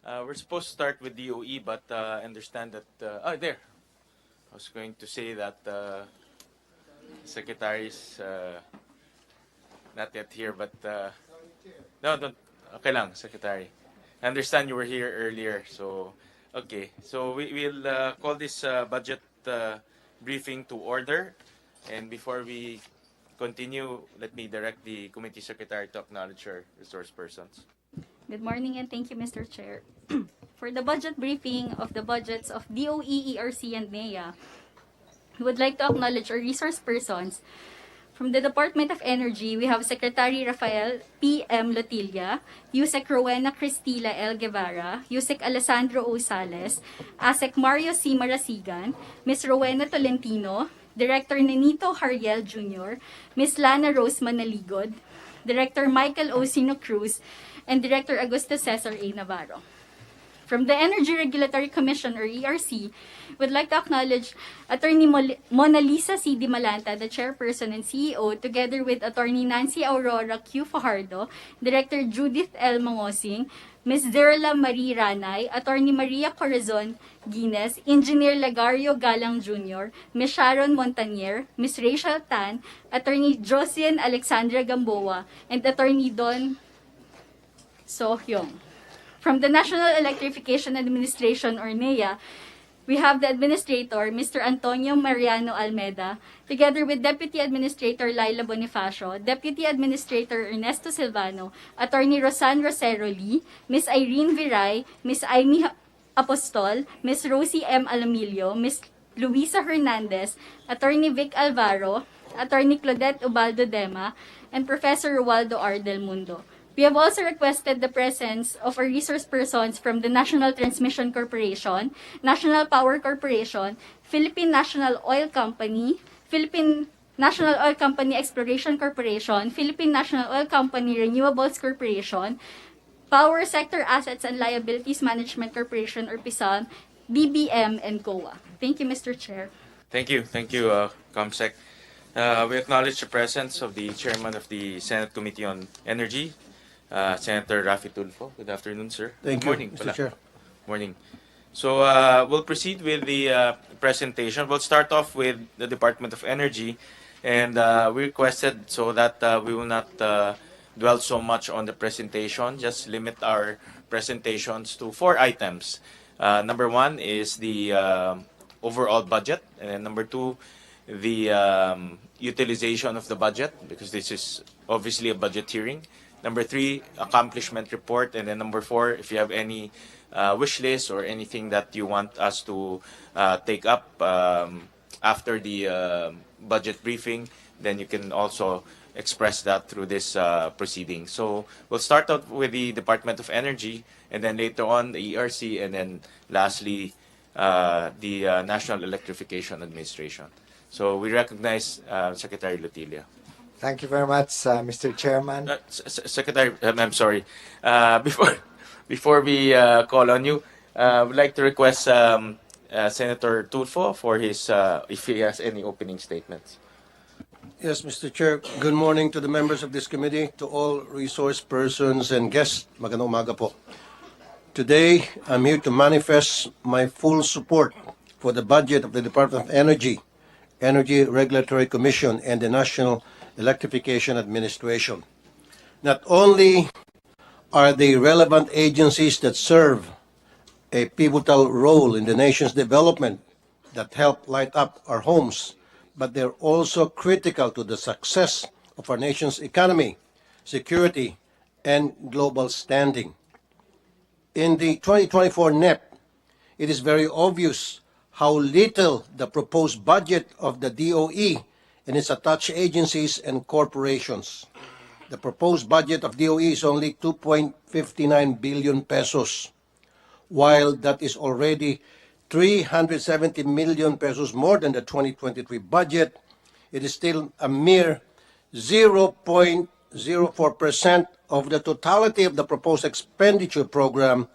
We're supposed to start with DOE, but I understand that... there. I was going to say that Secretary's not yet here, but... no, don't. Okay lang, Secretary. I understand you were here earlier, so... Okay, so we'll call this budget briefing to order. And before we continue, let me direct the committee secretary to acknowledge our resource persons. Good morning and thank you, Mr. Chair. For the budget briefing of the budgets of DOE, ERC, and NEA, we would like to acknowledge our resource persons. From the Department of Energy, we have Secretary Rafael P.M. Lotilla, Yusek Rowena Cristila L. Guevara, Yusek Alessandro O. Sales, ASEC Mario C. Marasigan, Ms. Rowena Tolentino, Director Nenito Hariel Jr., Ms. Lana Rose Manaligod, Director Michael O. Sino Cruz, and Director Augusto Cesar A. Navarro. From the Energy Regulatory Commission, or ERC, would like to acknowledge Attorney Mona Lisa C. Di Malanta, the Chairperson and CEO, together with Attorney Nancy Aurora Q. Fajardo, Director Judith L. Mangosing, Ms. Zerla Marie Ranay, Attorney Maria Corazon Guinness, Engineer Lagario Galang Jr., Ms. Sharon Montanier, Ms. Rachel Tan, Attorney Josian Alexandra Gamboa, and Attorney Don So-hyung. From the National Electrification Administration, or NEA, we have the Administrator, Mr. Antonio Mariano Almeda, together with Deputy Administrator Laila Bonifacio, Deputy Administrator Ernesto Silvano, Attorney Rosan Rosero Lee, Ms. Irene Viray, Ms. Amy Apostol, Ms. Rosie M. Alamilio, Ms. Luisa Hernandez, Attorney Vic Alvaro, Attorney Claudette Ubaldo Dema, and Professor Rualdo R. Del Mundo. We have also requested the presence of our resource persons from the National Transmission Corporation, National Power Corporation, Philippine National Oil Company, Philippine National Oil Company Exploration Corporation, Philippine National Oil Company Renewables Corporation, Power Sector Assets and Liabilities Management Corporation, or PISAM, BBM, and COA. Thank you, Mr. Chair. Thank you, Comsec. We acknowledge the presence of the Chairman of the Senate Committee on Energy, Senator Raffy Tulfo. Good afternoon, sir. Thank you, Mr. Chair. Morning. So we'll proceed with the presentation. We'll start off with the Department of Energy, and we requested so that we will not dwell so much on the presentation, just limit our presentations to 4 items. Number 1 is the overall budget, and then number 2, the utilization of the budget, because this is obviously a budget hearing. Number 3, accomplishment report. And then number 4, if you have any wish list or anything that you want us to take up after the budget briefing, then you can also express that through this proceeding. So we'll start out with the Department of Energy, and then later on the ERC, and then lastly the National Electrification Administration. So we recognize Secretary Lotilla. Thank you very much, Mr. Chairman. Secretary, I'm sorry. Before we call on you, I would like to request Senator Tulfo for his, if he has any opening statements. Yes, Mr. Chair. Good morning to the members of this committee, to all resource persons and guests. Magandang umaga po. Today, I'm here to manifest my full support for the budget of the Department of Energy, Energy Regulatory Commission, and the National Electrification Administration. Not only are they relevant agencies that serve a pivotal role in the nation's development, that help light up our homes, but they're also critical to the success of our nation's economy, security, and global standing. In the 2024 NEP, it is very obvious how little the proposed budget of the DOE and its attached agencies and corporations. The proposed budget of DOE is only 2.59 billion pesos, while that is already 370 million pesos more than the 2023 budget. It is still a mere 0.04% of the totality of the proposed expenditure program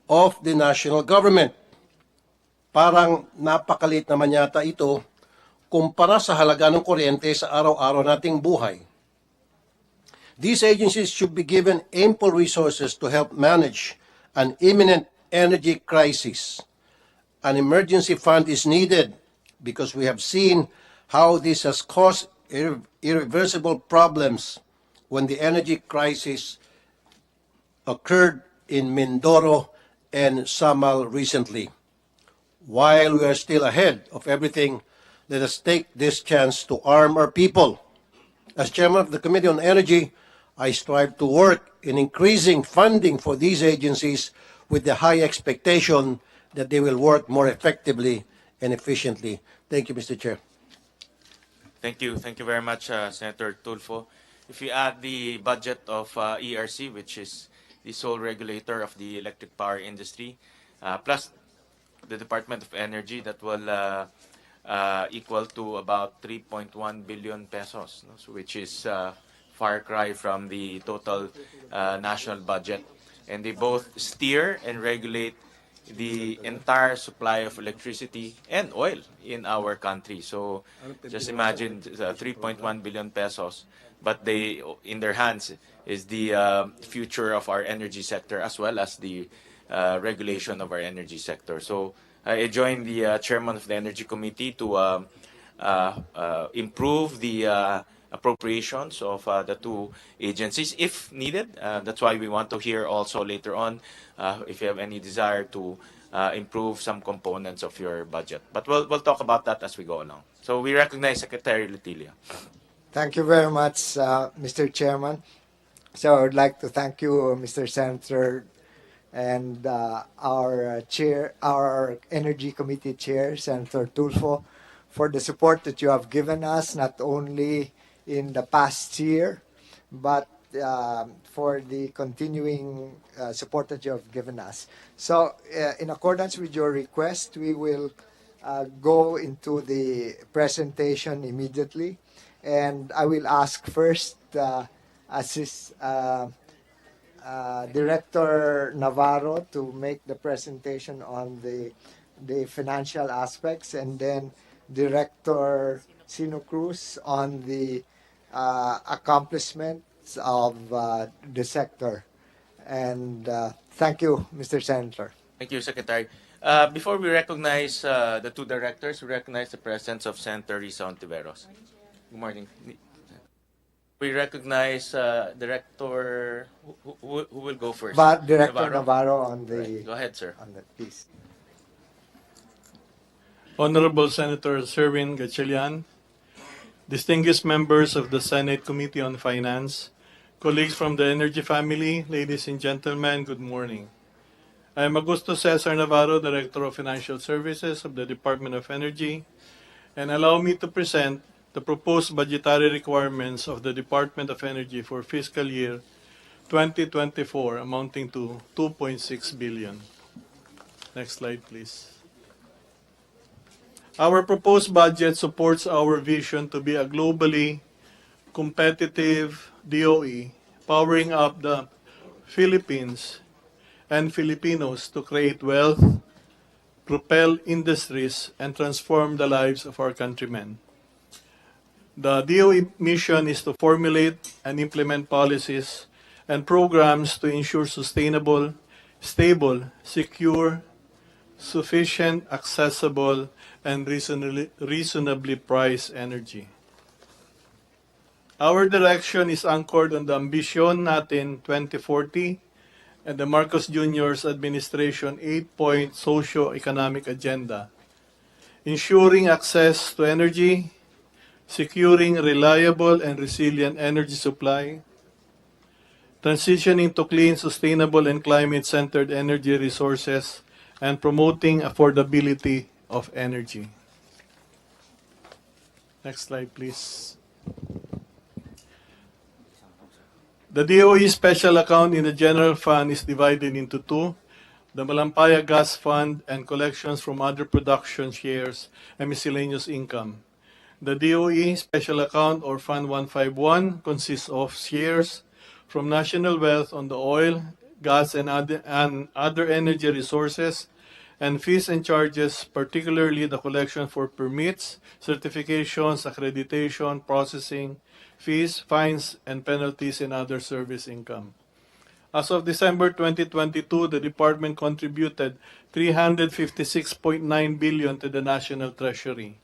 of the national government. Parang napakalit naman yata ito kumpara sa halaga ng kuryente sa araw-araw nating buhay. These agencies should be given ample resources to help manage an imminent energy crisis. An emergency fund is needed because we have seen how this has caused irreversible problems when the energy crisis occurred in Mindoro and Samal recently. While we are still ahead of everything, let us take this chance to arm our people. As chairman of the Committee on Energy, I strive to work in increasing funding for these agencies with the high expectation that they will work more effectively and efficiently. Thank you, Mr. Chair. Thank you. Thank you very much, Senator Tulfo. If you add the budget of ERC, which is the sole regulator of the electric power industry, plus the Department of Energy, that will equal to about 3.1 billion pesos, no? So which is far cry from the total national budget. And they both steer and regulate the entire supply of electricity and oil in our country. So just imagine 3.1 billion pesos, but they, in their hands is the future of our energy sector as well as the regulation of our energy sector. So I join the chairman of the Energy Committee to improve the appropriations of the two agencies if needed. That's why we want to hear also later on if you have any desire to improve some components of your budget. But we'll talk about that as we go along. So we recognize Secretary Letilia. Thank you very much, Mr. Chairman. So I would like to thank you, Mr. Senator, and our chair, our Energy Committee Chair, Senator Tulfo, for the support that you have given us, not only in the past year, but for the continuing support that you have given us. So in accordance with your request, we will go into the presentation immediately. And I will ask first Director Navarro to make the presentation on the financial aspects, and then Director Sino Cruz on the accomplishments of the sector. And thank you, Mr. Senator. Thank you, Secretary. Before we recognize the two directors, we recognize the presence of Senator Risa Ontiveros. Good morning. We recognize Director. Who will go first? Director Navarro on the. Right. Go ahead, sir. On the piece. Honorable Senator Sherwin Gatchalian, distinguished members of the Senate Committee on Finance, colleagues from the Energy family, ladies and gentlemen, good morning. I am Augusto Cesar Navarro, Director of Financial Services of the Department of Energy, and allow me to present the proposed budgetary requirements of the Department of Energy for fiscal year 2024 amounting to 2.6 billion. Next slide, please. Our proposed budget supports our vision to be a globally competitive DOE, powering up the Philippines and Filipinos to create wealth, propel industries, and transform the lives of our countrymen. The DOE mission is to formulate and implement policies and programs to ensure sustainable, stable, secure, sufficient, accessible, and reasonably priced energy. Our direction is anchored on the Ambisyon Natin 2040 and the Marcos Jr.'s administration 8-point socio-economic agenda, ensuring access to energy, securing reliable and resilient energy supply, transitioning to clean, sustainable, and climate-centered energy resources, and promoting affordability of energy. Next slide, please. The DOE special account in the general fund is divided into two: the Malampaya Gas Fund and collections from other production shares and miscellaneous income. The DOE special account, or Fund 151, consists of shares from national wealth on the oil, gas, and other energy resources, and fees and charges, particularly the collection for permits, certifications, accreditation, processing, fees, fines, and penalties, and other service income. As of December 2022, the department contributed 356.9 billion to the national treasury,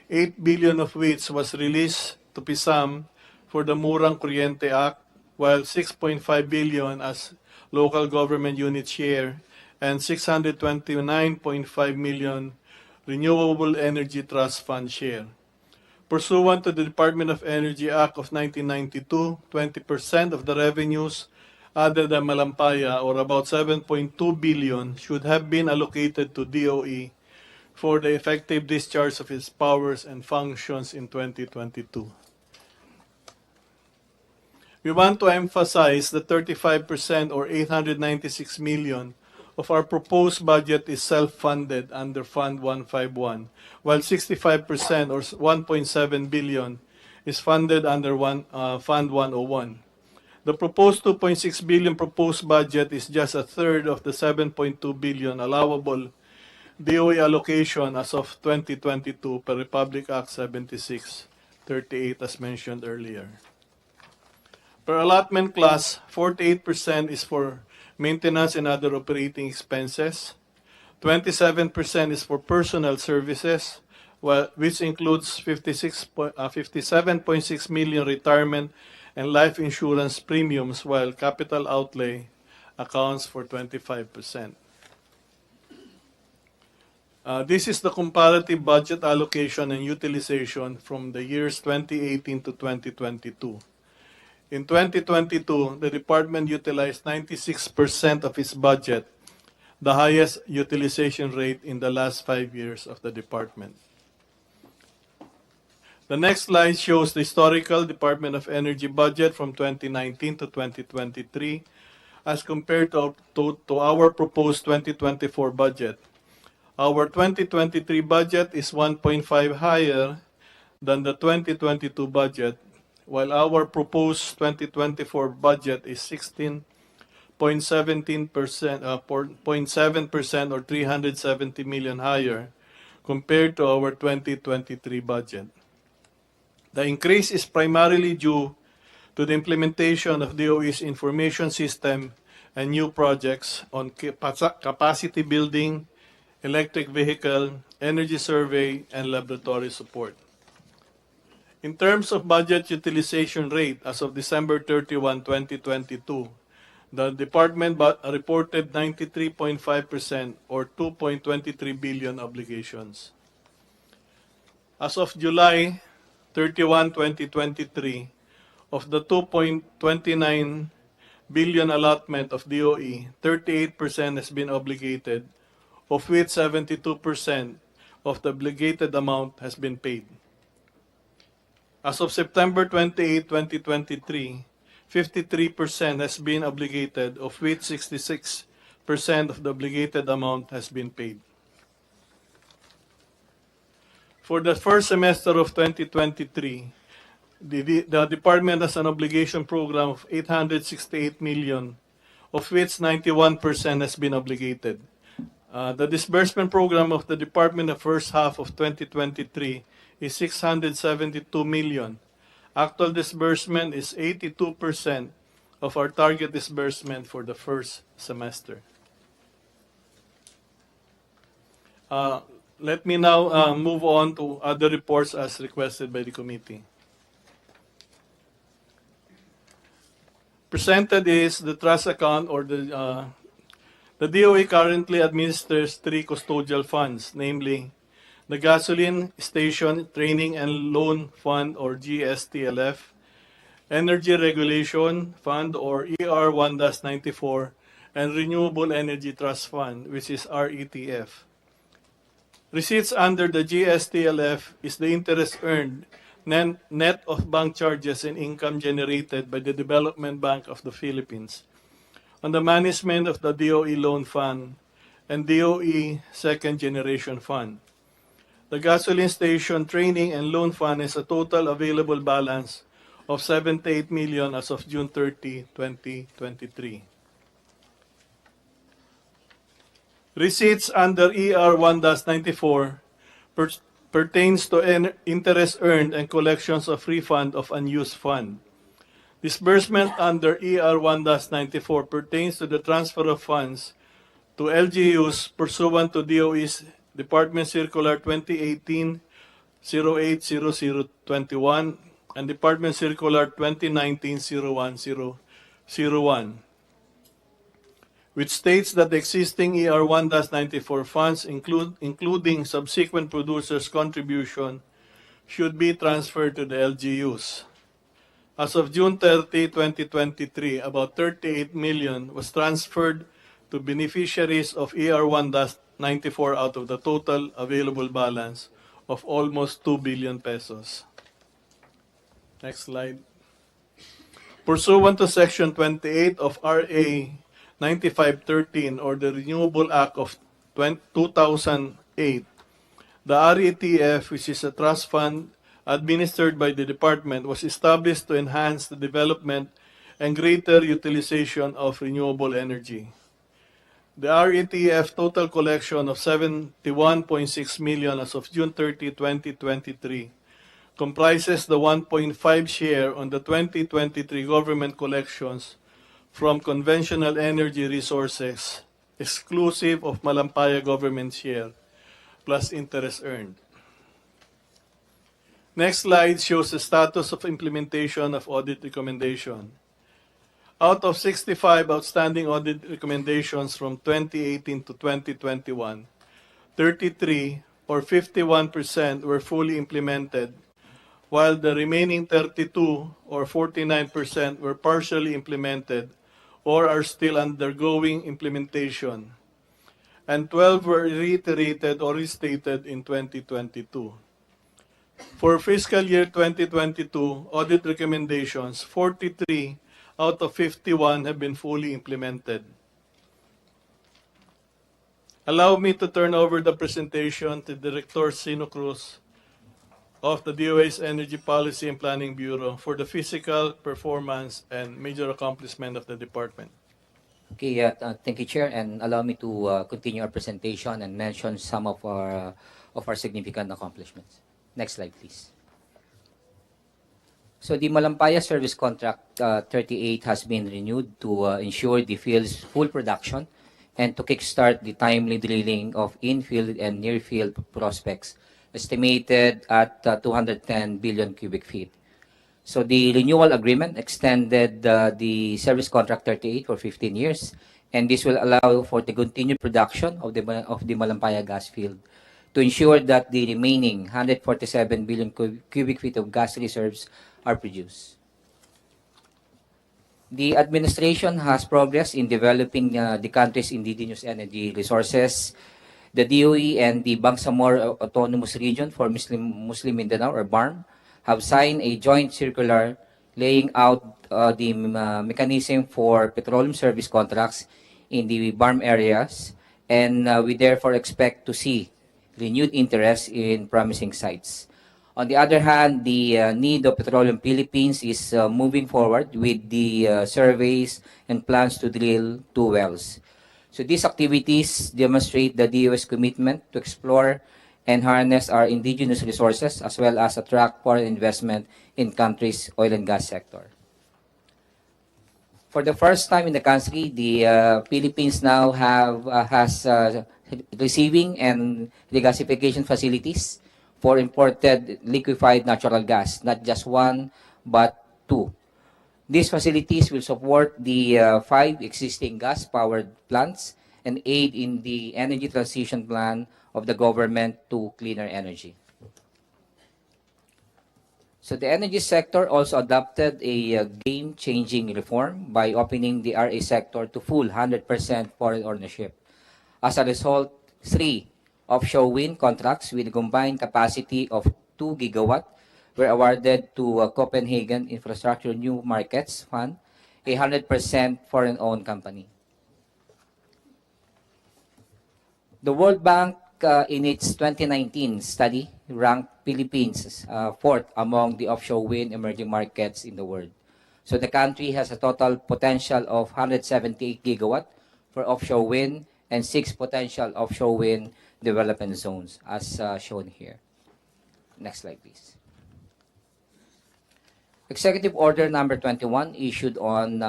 8 billion of which was released to PISAM for the Murang Kuryente Act, while 6.5 billion as local government unit share and 629.5 million Renewable Energy Trust Fund share. Pursuant to the Department of Energy Act of 1992, 20% of the revenues other than Malampaya, or about 7.2 billion, should have been allocated to DOE for the effective discharge of its powers and functions in 2022. We want to emphasize that 35% or 896 million of our proposed budget is self-funded under Fund 151, while 65% or 1.7 billion is funded under Fund 101. The proposed 2.6 billion proposed budget is just a third of the 7.2 billion allowable DOE allocation as of 2022 per Republic Act 7638 as mentioned earlier. Per allotment class, 48% is for maintenance and other operating expenses, 27% is for personal services, which includes 57.6 million retirement and life insurance premiums, while capital outlay accounts for 25%. This is the comparative budget allocation and utilization from the years 2018 to 2022. In 2022, the department utilized 96% of its budget, the highest utilization rate in the last 5 years of the department. The next slide shows the historical Department of Energy budget from 2019 to 2023 as compared to our proposed 2024 budget. Our 2023 budget is 1.5 higher than the 2022 budget, while our proposed 2024 budget is 0.7% or 370 million higher compared to our 2023 budget. The increase is primarily due to the implementation of DOE's information system and new projects on capacity building, electric vehicle, energy survey, and laboratory support. In terms of budget utilization rate as of December 31, 2022, the department reported 93.5% or 2.23 billion obligations. As of July 31, 2023, of the 2.29 billion allotment of DOE, 38% has been obligated, of which 72% of the obligated amount has been paid. As of September 28, 2023, 53% has been obligated, of which 66% of the obligated amount has been paid. For the first semester of 2023, the department has an obligation program of 868 million, of which 91% has been obligated. The disbursement program of the department the first half of 2023 is 672 million. Actual disbursement is 82% of our target disbursement for the first semester. Let me now move on to other reports as requested by the committee. Presented is the trust account, or the DOE currently administers 3 custodial funds, namely the Gasoline Station Training and Loan Fund, or GSTLF, Energy Regulation Fund, or ER1-94, and Renewable Energy Trust Fund, which is RETF. Receipts under the GSTLF is the interest earned net of bank charges and income generated by the Development Bank of the Philippines on the management of the DOE Loan Fund and DOE Second Generation Fund. The Gasoline Station Training and Loan Fund has a total available balance of 78 million as of June 30, 2023. Receipts under ER1-94 pertains to interest earned and collections of refund of unused fund. Disbursement under ER 1-94 pertains to the transfer of funds to LGUs pursuant to DOE's Department Circular 2018-08-0021 and Department Circular 2019-01-001, which states that the existing ER 1-94 funds, including subsequent producers' contribution, should be transferred to the LGUs. As of June 30, 2023, about 38 million was transferred to beneficiaries of ER 1-94 out of the total available balance of almost 2 billion pesos. Next slide. Pursuant to Section 28 of RA 9513 or the Renewable Act of 2008, the RETF, which is a trust fund administered by the department, was established to enhance the development and greater utilization of renewable energy. The RETF total collection of 71.6 million as of June 30, 2023 comprises the 1.5 share on the 2023 government collections from conventional energy resources, exclusive of Malampaya government share, plus interest earned. Next slide shows the status of implementation of audit recommendation. Out of 65 outstanding audit recommendations from 2018 to 2021, 33 or 51% were fully implemented, while the remaining 32 or 49% were partially implemented or are still undergoing implementation, and 12 were reiterated or restated in 2022. For fiscal year 2022 audit recommendations, 43 out of 51 have been fully implemented. Allow me to turn over the presentation to Director Sino Cruz of the DOA's Energy Policy and Planning Bureau for the physical performance and major accomplishment of the department. Okay, thank you, Chair, and allow me to continue our presentation and mention some of our significant accomplishments. Next slide, please. So the Malampaya Service Contract 38 has been renewed to ensure the field's full production and to kickstart the timely drilling of in-field and near-field prospects, estimated at 210 billion cubic feet. So the renewal agreement extended the Service Contract 38 for 15 years, and this will allow for the continued production of the Malampaya gas field to ensure that the remaining 147 billion cubic feet of gas reserves are produced. The administration has progressed in developing the country's indigenous energy resources. The DOE and the Bangsamoro Autonomous Region for Muslim Mindanao, or BARM, have signed a joint circular laying out the mechanism for petroleum service contracts in the BARM areas, and we therefore expect to see renewed interest in promising sites. On the other hand, the need of Petroleum Philippines is moving forward with the surveys and plans to drill 2 wells. So these activities demonstrate the DO's commitment to explore and harness our indigenous resources as well as attract foreign investment in country's oil and gas sector. For the first time in the country, the Philippines now has receiving and regasification facilities for imported liquefied natural gas, not just 1 but 2. These facilities will support the 5 existing gas-powered plants and aid in the energy transition plan of the government to cleaner energy. So the energy sector also adopted a game-changing reform by opening the RA sector to full 100% foreign ownership. As a result, 3 offshore wind contracts with a combined capacity of 2 gigawatt were awarded to Copenhagen Infrastructure New Markets Fund, a 100% foreign-owned company. The World Bank, in its 2019 study, ranked Philippines 4th among the offshore wind emerging markets in the world. So the country has a total potential of 178 gigawatt for offshore wind and 6 potential offshore wind development zones, as shown here. Next slide, please. Executive Order number 21 issued on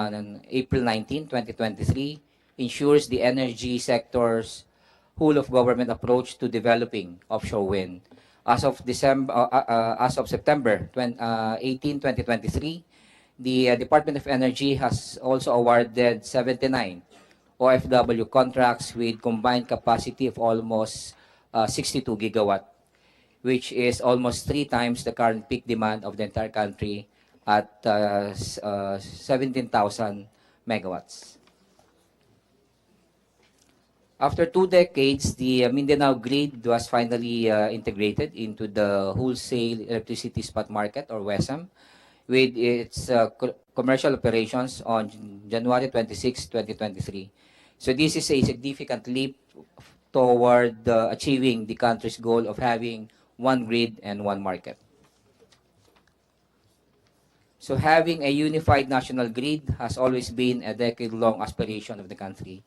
April 19, 2023 ensures the energy sector's whole of government approach to developing offshore wind. As of September 18, 2023, the Department of Energy has also awarded 79 OFW contracts with combined capacity of almost 62 gigawatt, which is almost 3 times the current peak demand of the entire country at 17,000 megawatts. After 2 decades, the Mindanao grid was finally integrated into the wholesale electricity spot market, or WESM, with its commercial operations on January 26, 2023. So this is a significant leap toward achieving the country's goal of having one grid and one market. So having a unified national grid has always been a decade-long aspiration of the country.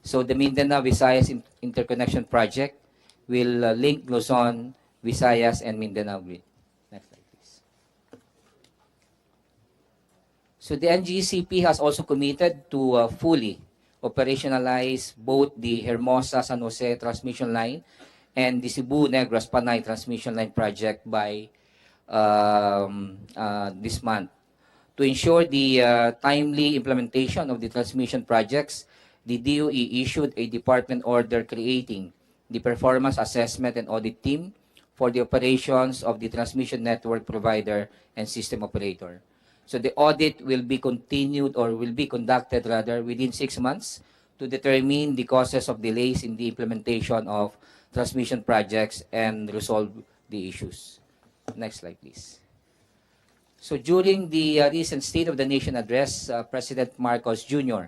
So the Mindanao-Visayas Interconnection Project will link Luzon, Visayas, and Mindanao grid. Next slide, please. So the NGCP has also committed to fully operationalize both the Hermosa-San Jose transmission line and the Cebu-Negros-Panay transmission line project by this month. To ensure the timely implementation of the transmission projects, the DOE issued a department order creating the performance assessment and audit team for the operations of the transmission network provider and system operator. So the audit will be continued, or will be conducted rather, within 6 months to determine the causes of delays in the implementation of transmission projects and resolve the issues. Next slide, please. So during the recent State of the Nation address, President Marcos Jr.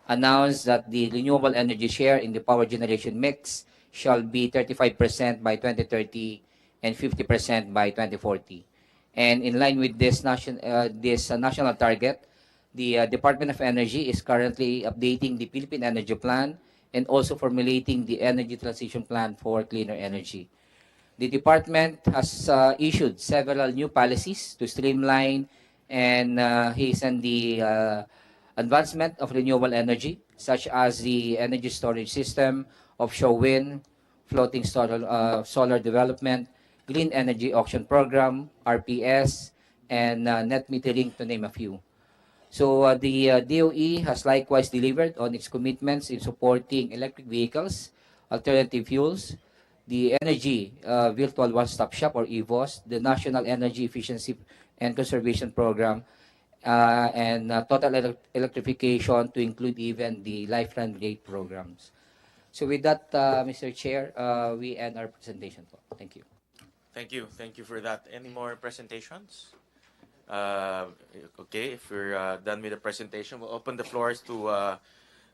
announced that the renewable energy share in the power generation mix shall be 35% by 2030 and 50% by 2040. And in line with this national target, the Department of Energy is currently updating the Philippine Energy Plan and also formulating the Energy Transition Plan for cleaner energy. The department has issued several new policies to streamline and hasten the advancement of renewable energy, such as the energy storage system, offshore wind, floating solar development, green energy auction program, RPS, and net metering, to name a few. So the DOE has likewise delivered on its commitments in supporting electric vehicles, alternative fuels, the Energy Virtual One-Stop Shop, or EVOS, the National Energy Efficiency and Conservation Program, and total electrification, to include even the lifeline rate programs. So with that, Mr. Chair, we end our presentation. Thank you. Thank you. Thank you for that. Any more presentations? Okay, if we're done with the presentation, we'll open the floors to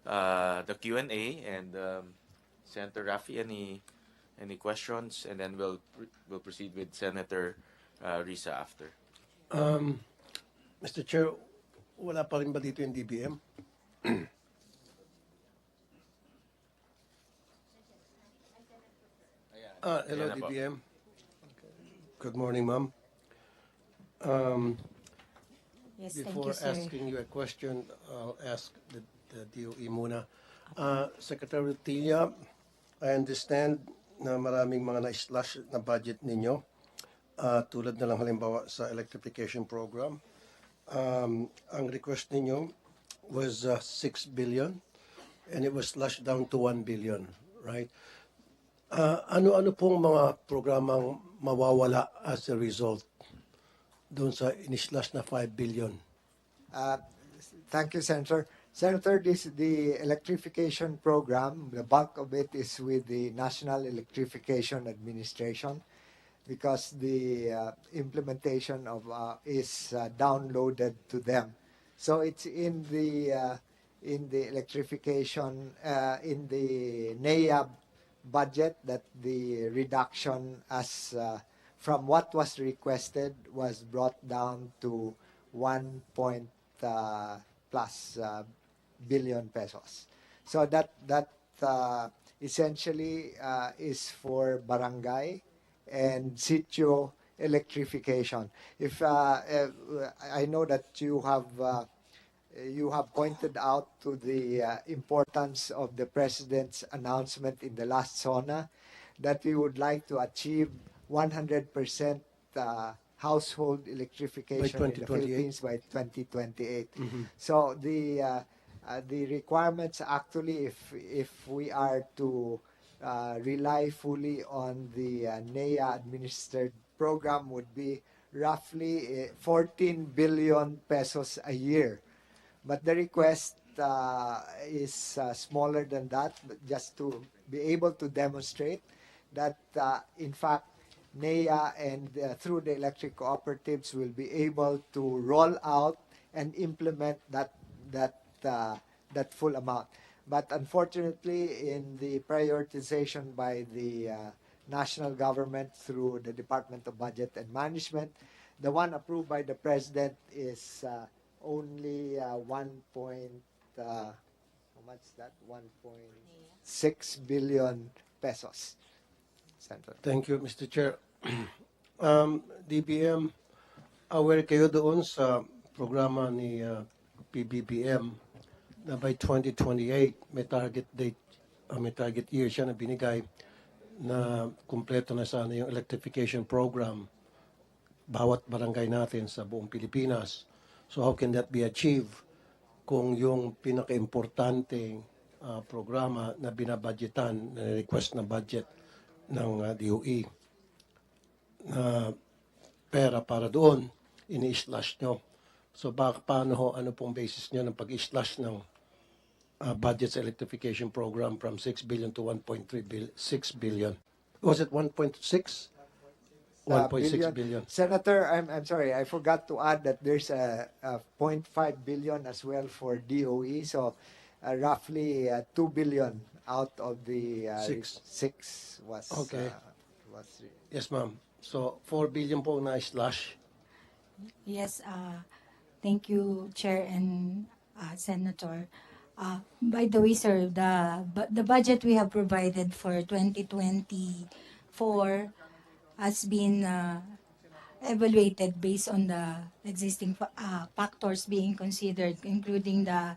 the Q&A. And Senator Rafi, any questions? And then we'll proceed with Senator Risa after. Mr. Chair, wala pa rin ba dito yung DBM? Hello, Ayan na po. DBM. Good morning, ma'am. Yes, thank Before you, sir. asking you a question, I'll ask the DOE muna. Secretary Tilla, I understand na maraming mga na-slash na budget ninyo, tulad na lang halimbawa sa electrification program. Ang request ninyo was 6 billion and it was slashed down to 1 billion, right? Ano-ano pong mga programang mawawala as a result doon sa in-slash na 5 billion? Thank you, Senator. Senator, the electrification program, the bulk of it is with the National Electrification Administration, because the implementation of is downloaded to them. So it's in the electrification in the NEA budget that the reduction as from what was requested was brought down to 1 plus billion pesos. So that essentially is for barangay and sitio electrification. If I know that you have pointed out to the importance of the president's announcement in the last SONA that we would like to achieve 100% household By electrification in the 2028. Philippines by 2028. Mhm. So the requirements actually, if we are to rely fully on the NEA administered program, would be roughly 14 billion pesos a year. But the request is smaller than that, but just to be able to demonstrate that, in fact, NEA and through the electric cooperatives will be able to roll out and implement that that full amount. But unfortunately, in the prioritization by the national government through the Department of Budget and Management, the one approved by the president is only 1 how much is that? 1.6 billion pesos. Senator. Thank you, Mr. Chair. DBM, aware kayo doon sa programa ni PBBM na by 2028 may target date, may target year siya na binigay na kumpleto na sana yung electrification program bawat barangay natin sa buong Pilipinas. So how can that be achieved kung yung pinaka-importanteng programa na binabudgetan, na request na budget ng DOE na pera para doon, ini-slash nyo. So paano ho, ano pong basis nyo ng pag-slash ng budget sa electrification program from 6 billion to 1.6 billion? Was it 1.6? 1.6 billion. Senator, I'm sorry, I forgot to add that there's a 0.5 billion as well for DOE. So roughly 2 billion out of the six was Okay. was Yes, ma'am. So 4 billion po na slash. Yes, thank you, Chair and Senator. By the way, sir, the budget we have provided for 2024 has been evaluated based on the existing factors being considered, including the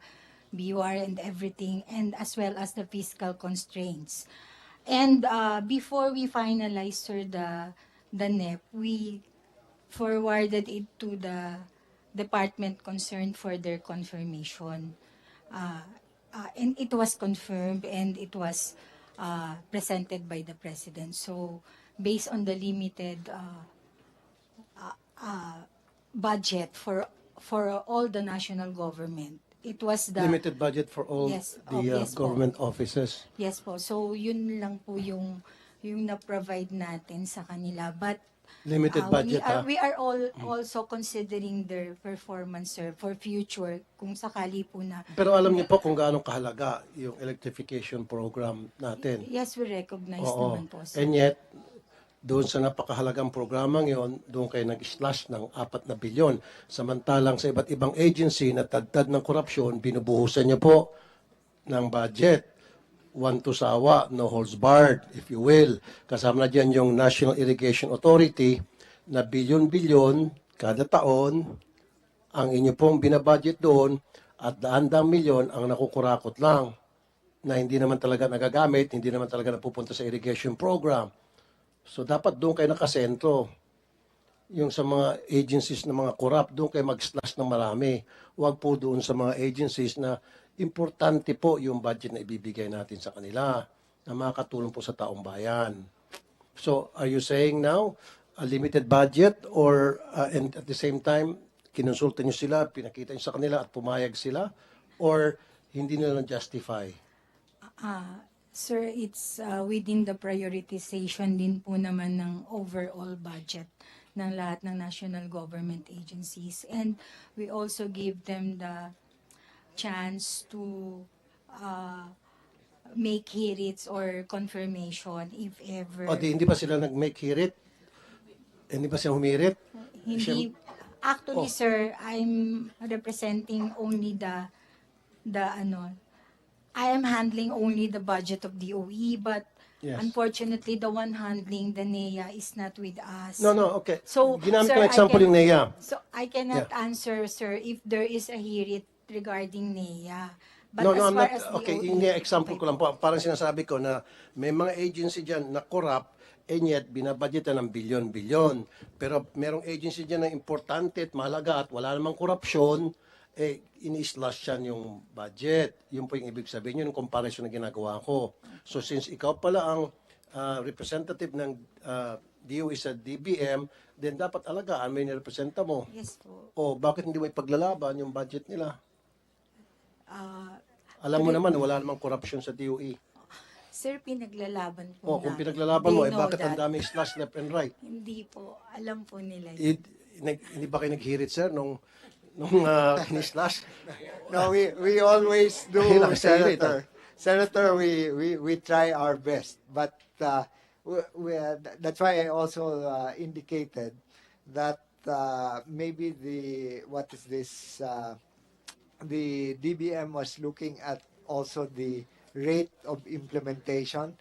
BUR and everything, and as well as the fiscal constraints. And before we finalize, sir, the NEP, we forwarded it to the department concerned for their confirmation. And it was confirmed and it was presented by the President. So, based on the limited budget for all the national government, it was the... Limited budget for all Yes, the yes po. government offices. Yes po. So, yun lang po yung na-provide natin sa kanila. But Limited budget, we are also considering their performance, sir, for future kung sakali po na. Pero alam niyo po kung gaano kahalaga yung electrification program natin. Yes, we recognize Oo. naman po, sir. And yet, doon sa napakahalagang programang yon, doon kayo nag-slash ng 4 na bilyon. Samantalang sa iba't ibang agency na tadtad ng korupsyon, binubuhusan niyo po ng budget. One to sawa, no holds barred, if you will. Kasama na dyan yung National Irrigation Authority na bilyon-bilyon kada taon ang inyo pong binabudget doon at daan-daang milyon ang nakukurakot lang na hindi naman talaga nagagamit, hindi naman talaga napupunta sa irrigation program. So dapat doon kayo nakasentro. Yung sa mga agencies na mga corrupt, doon kayo mag-slash ng marami. Huwag po doon sa mga agencies na importante po yung budget na ibibigay natin sa kanila na makakatulong po sa taong bayan. So, are you saying now, a limited budget or and at the same time, kinonsulta nyo sila, pinakita nyo sa kanila at pumayag sila? Or hindi nila justify? Sir, it's within the prioritization din po naman ng overall budget ng lahat ng national government agencies. And we also give them the chance to make hearings or confirmation if ever. O di, hindi ba sila nag-make hirit? Hindi ba sila humirit? Hindi. Actually, sir, I'm representing only I am handling only the budget of DOE, but Yes. Unfortunately, the one handling the NEA is not with us. No, okay. So, Ginamit sir, ko ng example yung NEA. So, I cannot answer, sir, if there is a hearing regarding NEA. But No, as I'm far not. as Okay, DOE, yung example okay ko lang po. Parang sinasabi ko na may mga agency dyan na corrupt and yet binabudgetan ng bilyon-bilyon. Pero merong agency dyan na importante at mahalaga at wala namang korupsyon, ini-slash yan yung budget. Yun po yung ibig sabihin, yun yung comparison na ginagawa ko. So since ikaw pala ang representative ng DOE sa DBM, then dapat alagaan may nirepresenta mo. Yes po. O bakit hindi mo ipaglalaban yung budget nila? Ah, Alam mo naman, wala namang corruption sa DOE. sir, pinaglalaban O po kung namin. pinaglalaban mo, They know bakit ang that. daming slash left and right? Hindi po. Alam po nila yun. Hindi ba kayo naghirit, sir, nung kini-slash? No, we always do, Ayun, nakasalit, Senator. Senator, we try our best, but that's why I also indicated that maybe the DBM was looking at also the rate of implementation,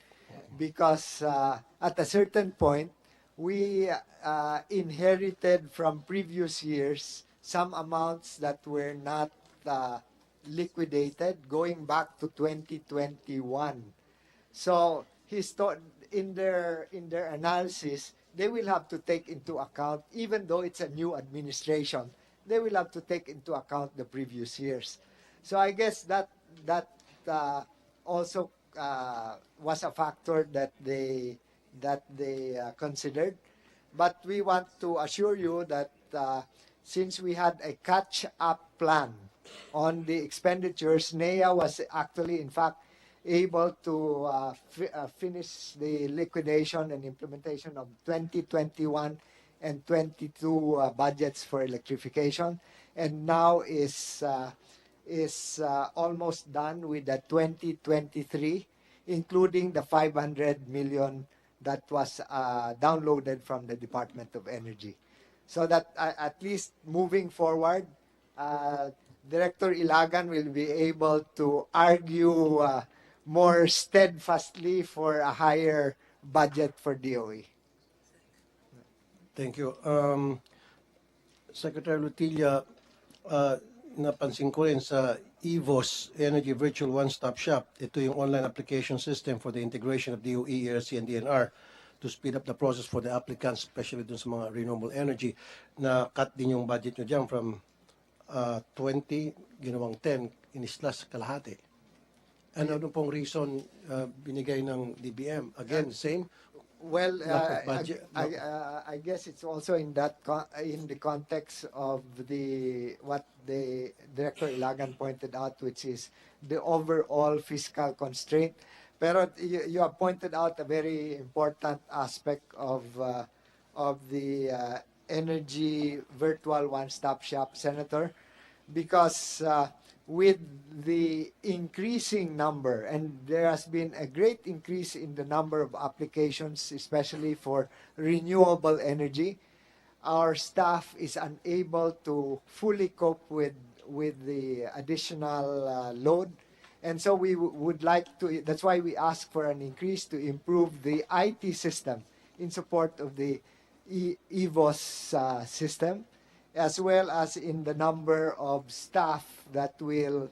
because at a certain point we inherited from previous years some amounts that were not liquidated going back to 2021. So in their analysis, they will have to take into account, even though it's a new administration, they will have to take into account the previous years. So I guess that also was a factor that they considered. But we want to assure you that since we had a catch-up plan on the expenditures, NEA was actually, in fact, able to finish the liquidation and implementation of 2021 and 22 budgets for electrification, and now is almost done with the 2023, including the 500 million that was downloaded from the Department of Energy. So that at least moving forward, Director Ilagan will be able to argue more steadfastly for a higher budget for DOE. Thank you. Secretary Lutilla, napansin ko rin sa EVOS, Energy Virtual One-Stop Shop, ito yung online application system for the integration of DOE, ERC, and DNR to speed up the process for the applicants, especially dun sa mga renewable energy, na cut din yung budget nyo dyan from 20, ginawang 10, in-slash kalahati. Ano pong reason binigay ng DBM? Again, same? Well, Lack of budget, no? I guess it's also in that in the context of what the Director Ilagan pointed out, which is the overall fiscal constraint. Pero you have pointed out a very important aspect of the energy virtual one-stop shop, Senator, because with the increasing number, and there has been a great increase in the number of applications, especially for renewable energy, our staff is unable to fully cope with the additional load. And so we would like to, that's why we ask for an increase to improve the IT system in support of the EVOS system, as well as in the number of staff that will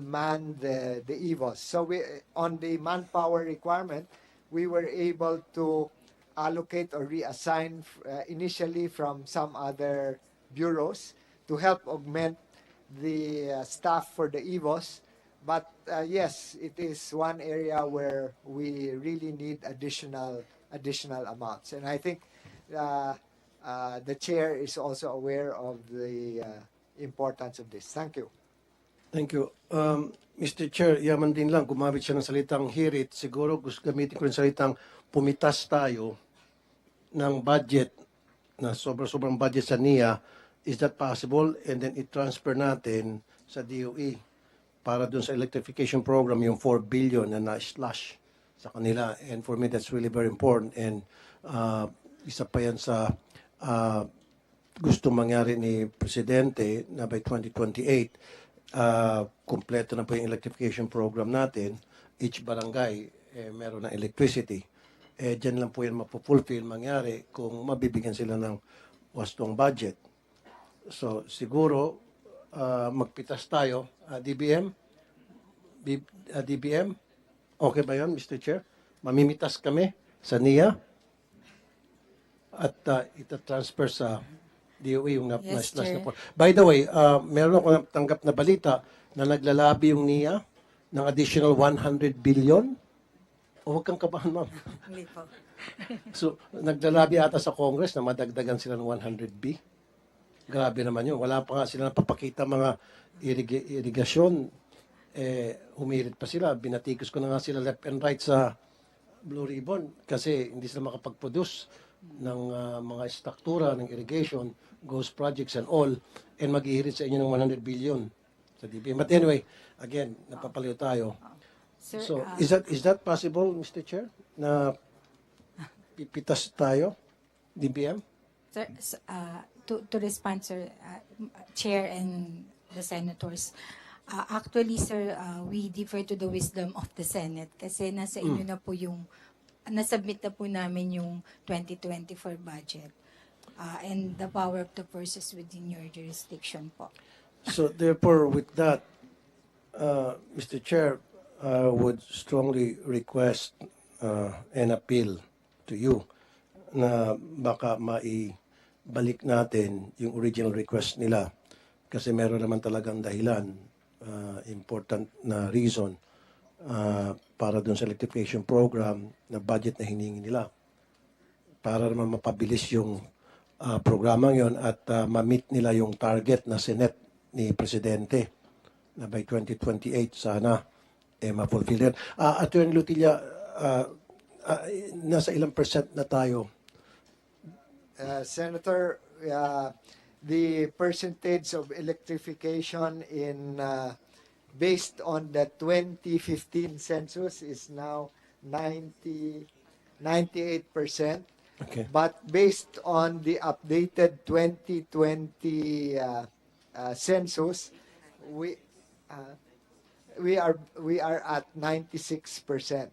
man the EVOS. So on the manpower requirement, we were able to allocate or reassign initially from some other bureaus to help augment the staff for the EVOS. But yes, it is one area where we really need additional amounts, and I think the chair is also aware of the importance of this. Thank you. Thank you. Mr. Chair, yaman din lang, gumamit siya ng salitang hirit. Siguro gusto gamitin ko yung salitang pumitas tayo ng budget na sobrang budget sa NIA. Is that possible? And then i-transfer natin sa DOE para dun sa electrification program yung 4 billion na na-slash sa kanila. And for me, that's really very important. And isa pa yan sa gusto mangyari ni Presidente na by 2028, kumpleto na po yung electrification program natin. Each barangay meron ng electricity. Dyan lang po yan mapupulfill mangyari kung mabibigyan sila ng wastong budget. So, siguro, magpitas tayo. DBM, okay ba yun, Mr. Chair? Mamimitas kami sa NIA at ita-transfer sa DOE yung Yes, na-slash na Chair. po. By the way, meron ako tanggap na balita na naglalabi yung NIA ng additional 100 billion. O huwag kang kabahan, ma'am. Hindi po. So, naglalabi ata sa Congress na madagdagan sila ng 100B. Grabe naman yun. Wala pa nga sila napapakita mga irigasyon. Humirit pa sila. Binatikos ko na nga sila left and right sa Blue Ribbon kasi hindi sila makapag-produce ng mga struktura ng irrigation, ghost projects and all, and maghihirit sa inyo ng 100 billion sa DBM. But anyway, again, napapaliw tayo. Sir, So, is that possible, Mr. Chair, na pipitas tayo, DBM? sir, to respond, sir, Chair and the senators, actually, sir, we defer to the wisdom of the Senate kasi nasa inyo na po yung, nasubmit na po namin yung 2024 budget. And the power of the purse is within your jurisdiction po. So, therefore, with that, Mr. Chair, I would strongly request and appeal to you na baka maibalik natin yung original request nila kasi meron naman talagang dahilan, important na reason para dun sa electrification program na budget na hiningi nila para naman mapabilis yung programang yon at ma-meet nila yung target na sinet ni Presidente na by 2028 sana ma-fulfill yan. Attorney Lutilla, nasa ilang percent na tayo? Senator, the percentage of electrification in based on the 2015 census is now 98%. Okay. But based on the updated 2020 census, we are at 96%.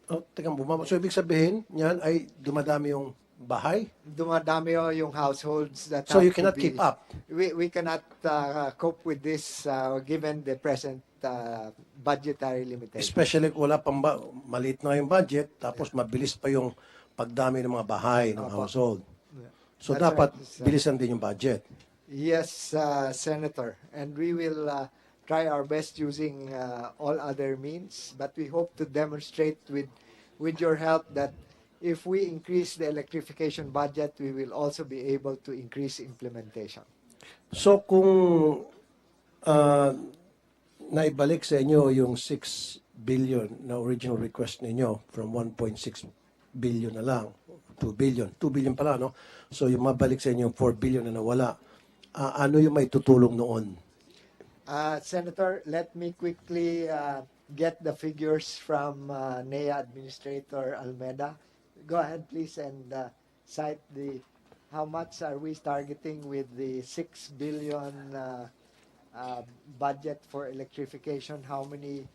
Oh, teka, bumaba. So, ibig sabihin, yan ay dumadami yung bahay? Dumadami yung households that So, have you to cannot be- keep up? We cannot cope with this given the present budgetary limitation. Especially kung wala pang maliit na yung budget, tapos mabilis pa yung pagdami ng mga bahay ng Opo. household. So, That's dapat right. bilisan din yung budget. Yes, Senator, and we will try our best using all other means, but we hope to demonstrate with your help that if we increase the electrification budget, we will also be able to increase implementation. So, kung naibalik sa inyo yung 6 billion na original request ninyo from 1.6 billion na lang, 2 billion. 2 billion pala, no? So, yung mabalik sa inyo yung 4 billion na nawala, ano yung may tutulong noon? Senator, let me quickly get the figures from NEA Administrator Almeda. Go ahead, please, and cite how much are we targeting with the 6 billion budget for electrification? How many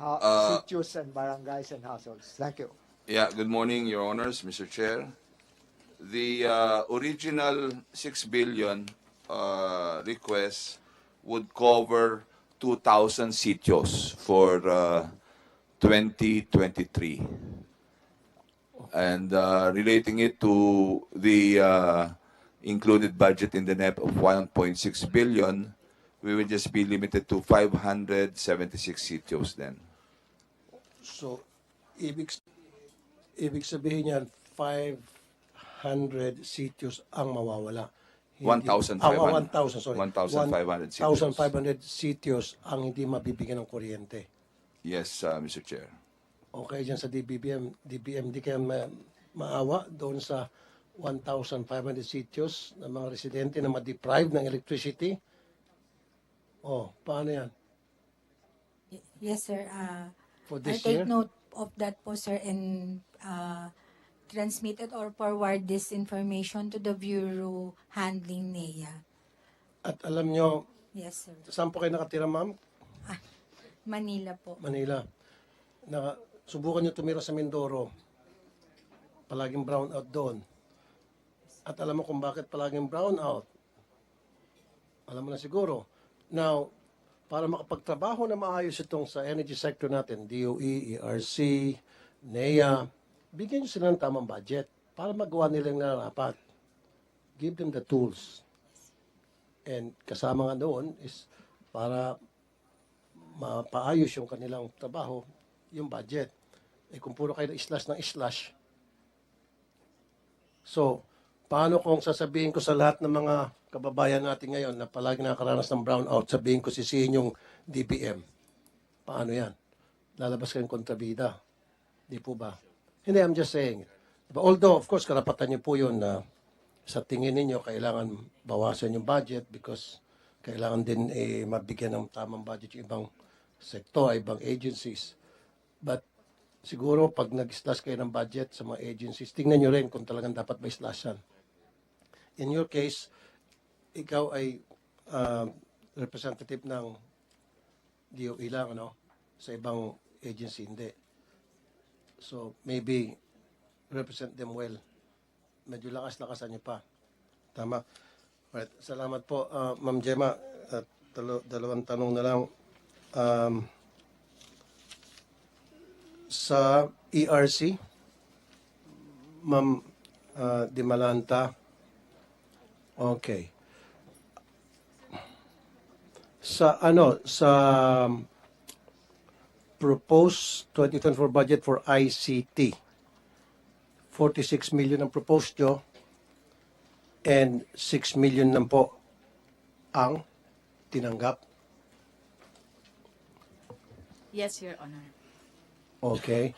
sitios and barangays and households? Thank you. Yeah, good morning, Your Honors, Mr. Chair. The original 6 billion request would cover 2,000 sitios for 2023. And relating it to the included budget in the NEP of 1.6 billion, we will just be limited to 576 sitios then. So, ibig sabihin yan, 500 sitios ang mawawala. 1,500. 1,000, sorry. 1,500 sitios. 1,500 sitios ang hindi mabibigyan ng kuryente. Yes, Mr. Chair. Okay, dyan sa DBM, di kaya maawa doon sa 1,500 sitios ng mga residente na ma-deprive ng electricity? Oh, paano yan? Yes, sir. For I this take year? note of that po, sir, and transmitted or forward this information to the Bureau handling NEA. At alam nyo, Yes, sir. saan po kayo nakatira, ma'am? Manila po. Manila. subukan nyo tumira sa Mindoro. Palaging brownout doon. At alam mo kung bakit palaging brownout. Alam mo na siguro. Now, para makapagtrabaho na maayos itong sa energy sector natin, DOE, ERC, NEA, bigyan nyo sila ng tamang budget para magawa nila yung nararapat. Give them the tools. And kasama nga doon is para mapaayos yung kanilang trabaho, yung budget. Eh kung puro kayo slash ng slash. So, paano kung sasabihin ko sa lahat ng mga kababayan natin ngayon na palagi nakakaranas ng brownout, sabihin ko sisihin yung DBM. Paano yan? Lalabas kayong kontrabida. Di po ba? Hindi, I'm just saying. Diba? Although, of course, karapatan niyo po yun na sa tingin ninyo, kailangan bawasan yung budget because kailangan din mabigyan ng tamang budget yung ibang sektor, ibang agencies. But siguro, pag nag-slash kayo ng budget sa mga agencies, tingnan nyo rin kung talagang dapat ba slashan. In your case, ikaw ay representative ng DOE lang, ano? Sa ibang agency, hindi. So, maybe represent them well. Medyo lakas-lakasan niyo pa. Tama. Alright, salamat po, Ma'am Gemma. Dalawang tanong na lang. Sa ERC, Ma'am Dimalanta, okay. Sa proposed 2024 budget for ICT, 46 million ang proposed nyo and 6 million lang po ang tinanggap. Yes, Your Honor. Okay.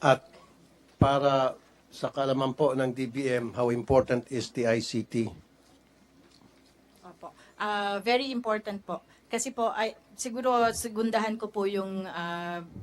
At para sa kaalaman po ng DBM, how important is the ICT? Opo. Very important po. Kasi po, siguro segundahan ko po yung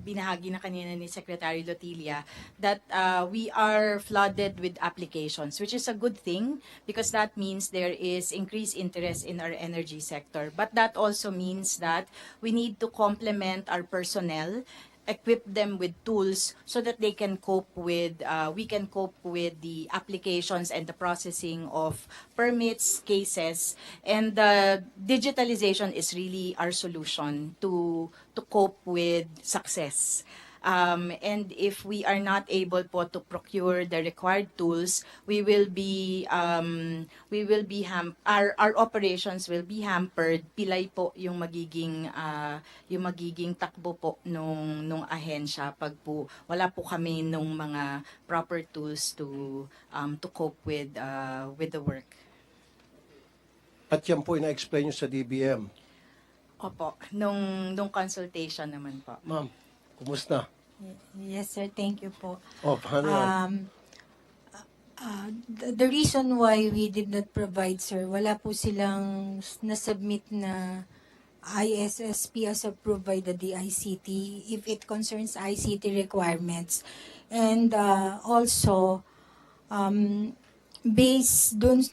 binahagi na kanina ni Secretary Lotilia that we are flooded with applications, which is a good thing because that means there is increased interest in our energy sector. But that also means that we need to complement our personnel, equip them with tools so that they can cope with, we can cope with the applications and the processing of permits, cases, and digitalization is really our solution to cope with success. And if we are not able po to procure the required tools, our operations will be hampered. Pilay po yung magiging takbo po nung ahensya pag po wala po kami nung mga proper tools to cope with the work. At yan po ina-explain nyo sa DBM. Opo, nung consultation naman po. Ma'am, kumusta? Yes, sir. Thank you po. Oh, paano yan? The reason why we did not provide, sir, wala po silang nasubmit na ISSP as approved by the DICT if it concerns ICT requirements. And also, based dun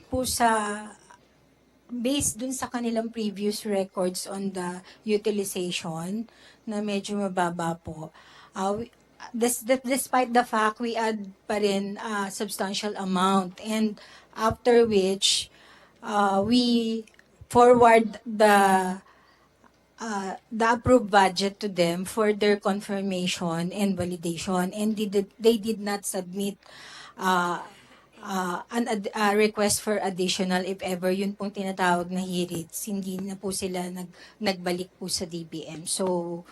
sa kanilang previous records on the utilization na medyo mababa po, despite the fact we add pa rin substantial amount, and after which we forward the approved budget to them for their confirmation and validation, and they did not submit a request for additional, if ever yun pong tinatawag na HIRITS, hindi na po sila nagbalik po sa DBM. So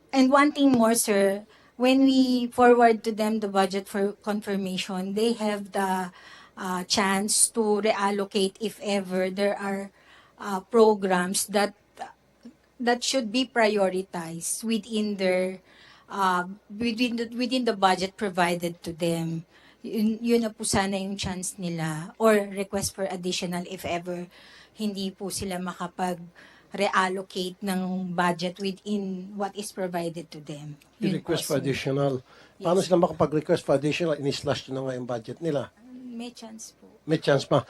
and one thing more, sir, when we forward to them the budget for confirmation, they have the chance to reallocate if ever there are programs that should be prioritized within their within the budget provided to them. Yun na po sana yung chance nila, or request for additional if ever hindi po sila reallocate ng budget within what is provided to them. Yung request for additional. Paano sila makapag-request for additional? Ini-slash na nga yung budget nila. May chance po. May chance pa.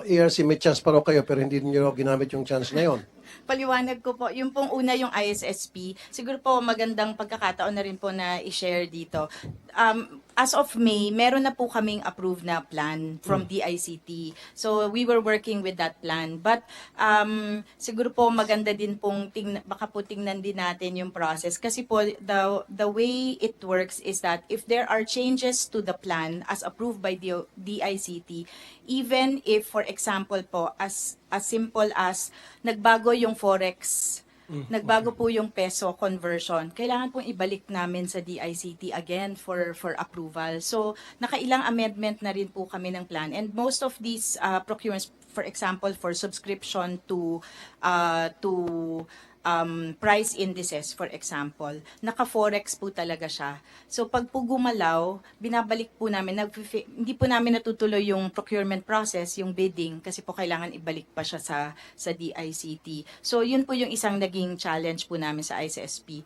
ERC, may chance pa raw kayo pero hindi niyo ginamit yung chance na yon. Paliwanag ko po, yung pong una yung ISSP, siguro po magandang pagkakataon na rin po na i-share dito. As of May, meron na po kaming approved na plan from DICT. So we were working with that plan. But siguro po maganda din pong baka po tingnan din natin yung process. Kasi po the way it works is that if there are changes to the plan as approved by the DICT, even if for example po as simple as nagbago yung forex, nagbago po yung peso conversion, kailangan pong ibalik namin sa DICT again for approval. So, nakailang amendment na rin po kami ng plan. And most of these procurements, for example, for subscription to price indices, for example, naka-forex po talaga siya. So, pag po gumalaw, binabalik po namin, hindi po namin natutuloy yung procurement process, yung bidding, kasi po kailangan ibalik pa siya sa DICT. So, yun po yung isang naging challenge po namin sa ICSP.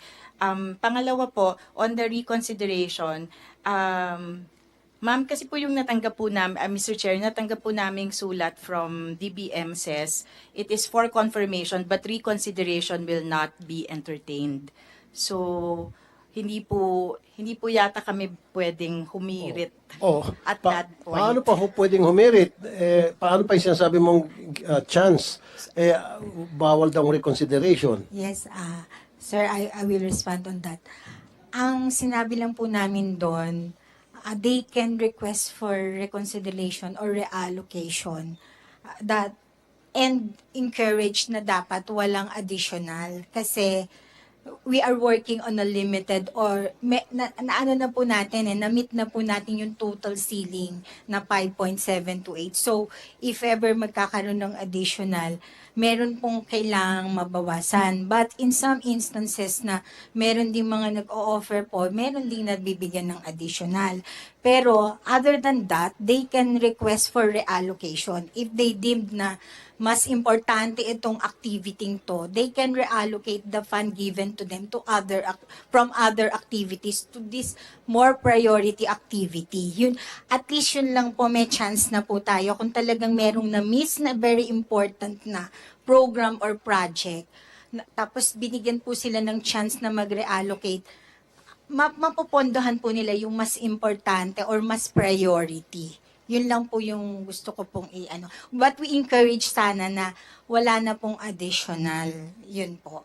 Pangalawa po, on the reconsideration, ma'am, kasi po yung natanggap po namin, Mr. Chair, natanggap po naming sulat from DBM says, it is for confirmation but reconsideration will not be entertained. So, hindi po yata kami pwedeng humirit at that point. Paano pa pwedeng humirit? Paano pa yung sinasabi mong chance? Bawal daw reconsideration. Yes, sir, I will respond on that. Ang sinabi lang po namin doon, they can request for reconsideration or reallocation that and encourage na dapat walang additional kasi we are working on a limited or ano na po natin na-meet na po natin yung total ceiling na 5.728. So, if ever magkakaroon ng additional, meron pong kailangang mabawasan. But in some instances na meron din mga nag-o-offer po, meron din nabibigyan ng additional. Pero other than that, they can request for reallocation. If they deemed na mas importante itong activity to, they can reallocate the fund given to them to from other activities to this more priority activity. Yun, at least yun lang po may chance na po tayo kung talagang merong na-miss na very important na program or project. Tapos binigyan po sila ng chance na mag-reallocate. Mapopondohan po nila yung mas importante or mas priority. Yun lang po yung gusto ko pong i-ano. But we encourage sana na wala na pong additional. Yun po.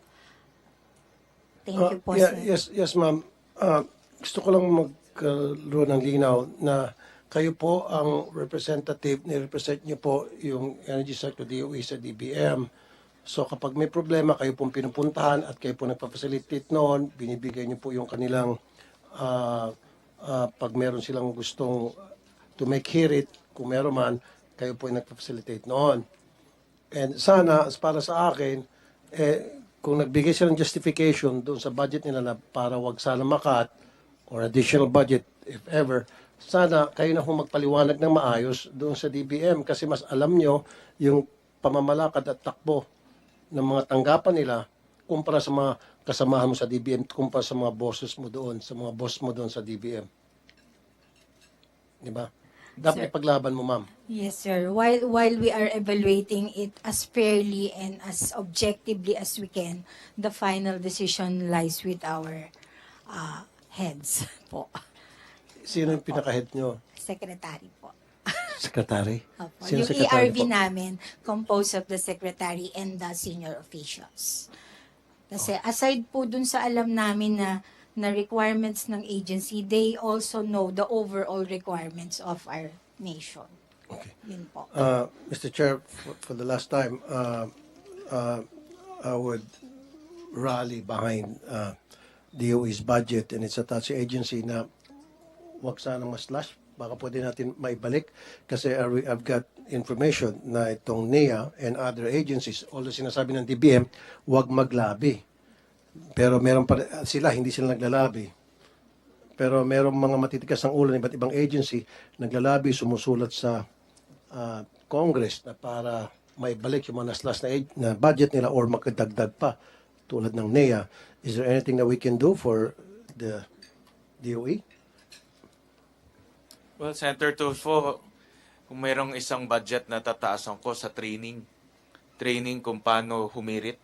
Thank you po, sir. Yes, ma'am. Gusto ko lang magkaroon ng linaw na kayo po ang representative, ni-represent niyo po yung Energy Sector DOE sa DBM. So kapag may problema, kayo pong pinupuntahan at kayo po nagpa-facilitate noon, binibigay niyo po yung kanilang pag meron silang gustong to make hear it, kung meron man, kayo po yung nagpa-facilitate noon. And sana, para sa akin, kung nagbigay sila ng justification doon sa budget nila na para wag sana makat or additional budget, if ever, sana kayo na magpaliwanag ng maayos doon sa DBM kasi mas alam nyo yung pamamalakad at takbo ng mga tanggapan nila kumpara sa mga kasamahan mo sa DBM, kumpara sa mga bosses mo doon, sa mga boss mo doon sa DBM. Di ba? Dapat ipaglaban mo, ma'am. Yes, sir. While we are evaluating it as fairly and as objectively as we can, the final decision lies with our heads po. Sino yung pinaka-head nyo? Secretary po. Secretary? Opo. Sino Yung secretary ERV po? namin, composed of the secretary and the senior officials. Kasi aside po dun sa alam namin na requirements ng agency, they also know the overall requirements of our nation. Okay. Yun po. Mr. Chair, for the last time, I would rally behind DOE's budget and its attached agency na wag sanang mas-slash. Baka pwede natin maibalik kasi I've got information na itong NEA and other agencies, although sinasabi ng DBM, wag maglabi. Pero meron pa hindi sila naglalabi. Pero merong mga matitikas ng ulo ng iba't ibang agency naglalabi, sumusulat sa Congress na para maibalik yung mga naslas na budget nila or makadagdag pa tulad ng NEA. Is there anything that we can do for the DOE? Well, Senator Tulfo, kung mayroong isang budget na tataasan ko sa training, training kung paano humirit.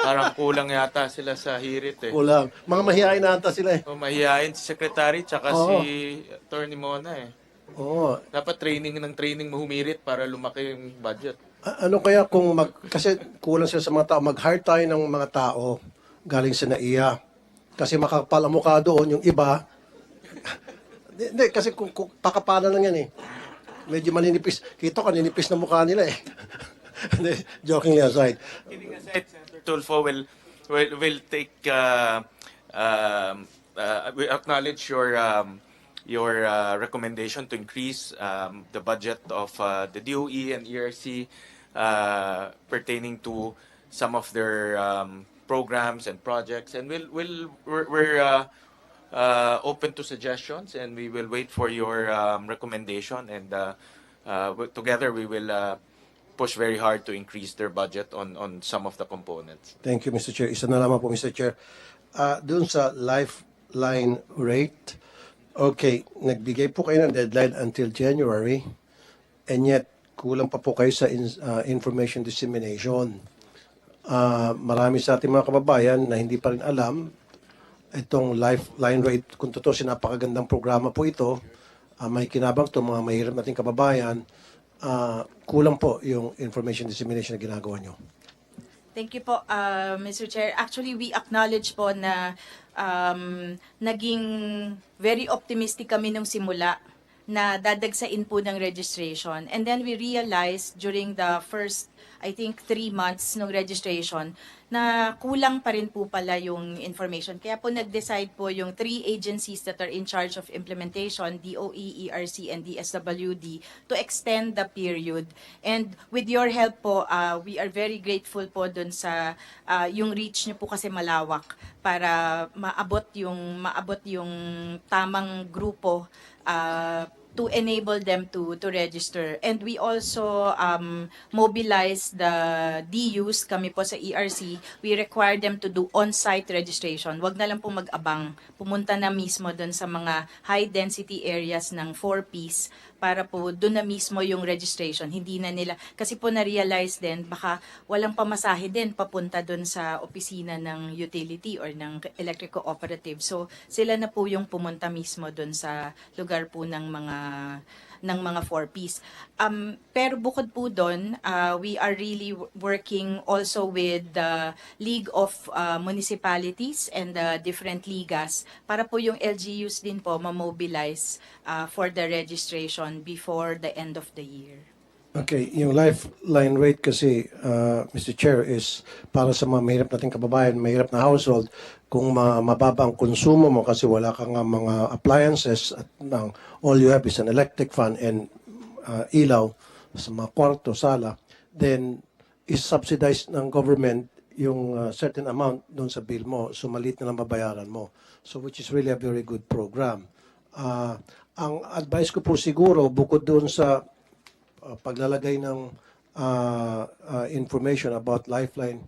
Parang kulang yata sila sa hirit eh. Kulang. Mga mahihain na ata sila eh. So, mahihain si Secretary tsaka Oo. si Attorney Mona eh. Oo. Dapat training mo humirit para lumaki yung budget. Ano kaya kung kasi kulang sila sa mga tao, mag-hire tayo ng mga tao galing sa NAIA. Kasi makapal ang mukha doon, yung iba, hindi, kasi kung pakapalan lang yan eh. Medyo maninipis. Kita ko, ninipis na mukha nila eh. Hindi, jokingly aside. Kidding aside, Senator Tulfo will take we acknowledge your recommendation to increase the budget of the DOE and ERC pertaining to some of their programs and projects, and we're open to suggestions, and we will wait for your recommendation, and together we will push very hard to increase their budget on some of the components. Thank you, Mr. Chair. Isa na lamang po, Mr. Chair. Doon sa lifeline rate, okay, nagbigay po kayo ng deadline until January, and yet kulang pa po kayo sa information dissemination. Marami sa ating mga kababayan na hindi pa rin alam itong lifeline rate. Kung totoo, napakagandang programa po ito. May kinabang ito, mga mahirap nating kababayan. Kulang po yung information dissemination na ginagawa nyo. Thank you po, Mr. Chair. Actually, we acknowledge po na naging very optimistic kami nung simula na dadagsain po ng registration. And then we realized during the first, I think, 3 months ng registration na kulang pa rin po pala yung information. Kaya po nag-decide po yung 3 agencies that are in charge of implementation, DOE, ERC, and DSWD, to extend the period. And with your help po, we are very grateful po dun sa yung reach nyo po kasi malawak para maabot yung tamang grupo to enable them to register. And we also mobilize the DUs, kami po sa ERC, we require them to do on-site registration. Wag na lang po mag-abang, pumunta na mismo doon sa mga high-density areas ng 4Ps para po doon na mismo yung registration. Hindi na nila, kasi po na-realize din, baka walang pamasahe din papunta doon sa opisina ng utility or ng electric cooperative. So sila na po yung pumunta mismo doon sa lugar po ng mga 4Ps. Pero bukod po doon, we are really working also with the League of Municipalities and the different ligas para po yung LGUs din po ma-mobilize for the registration before the end of the year. Okay, yung lifeline rate kasi, Mr. Chair, is para sa mga mahirap nating kababayan, mahirap na household, kung mababa ang konsumo mo kasi wala kang mga appliances at all you have is an electric fan and ilaw sa mga kwarto, sala, then is subsidized ng government yung certain amount doon sa bill mo, so maliit na lang babayaran mo. So which is really a very good program. Ang advice ko po siguro, bukod doon sa paglalagay ng information about lifeline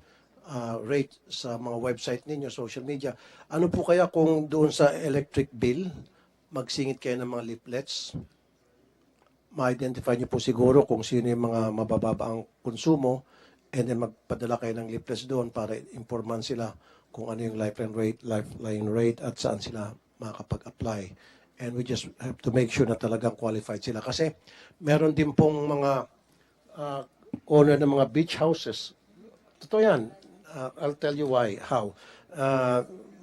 rate sa mga website ninyo, social media, ano po kaya kung doon sa electric bill, magsingit kayo ng mga leaflets, ma-identify nyo po siguro kung sino yung mga mabababa ang konsumo, and then magpadala kayo ng leaflets doon para informan sila kung ano yung lifeline rate at saan sila makakapag-apply. And we just have to make sure na talagang qualified sila. Kasi meron din pong mga owner ng mga beach houses. Totoo yan. I'll tell you why, how.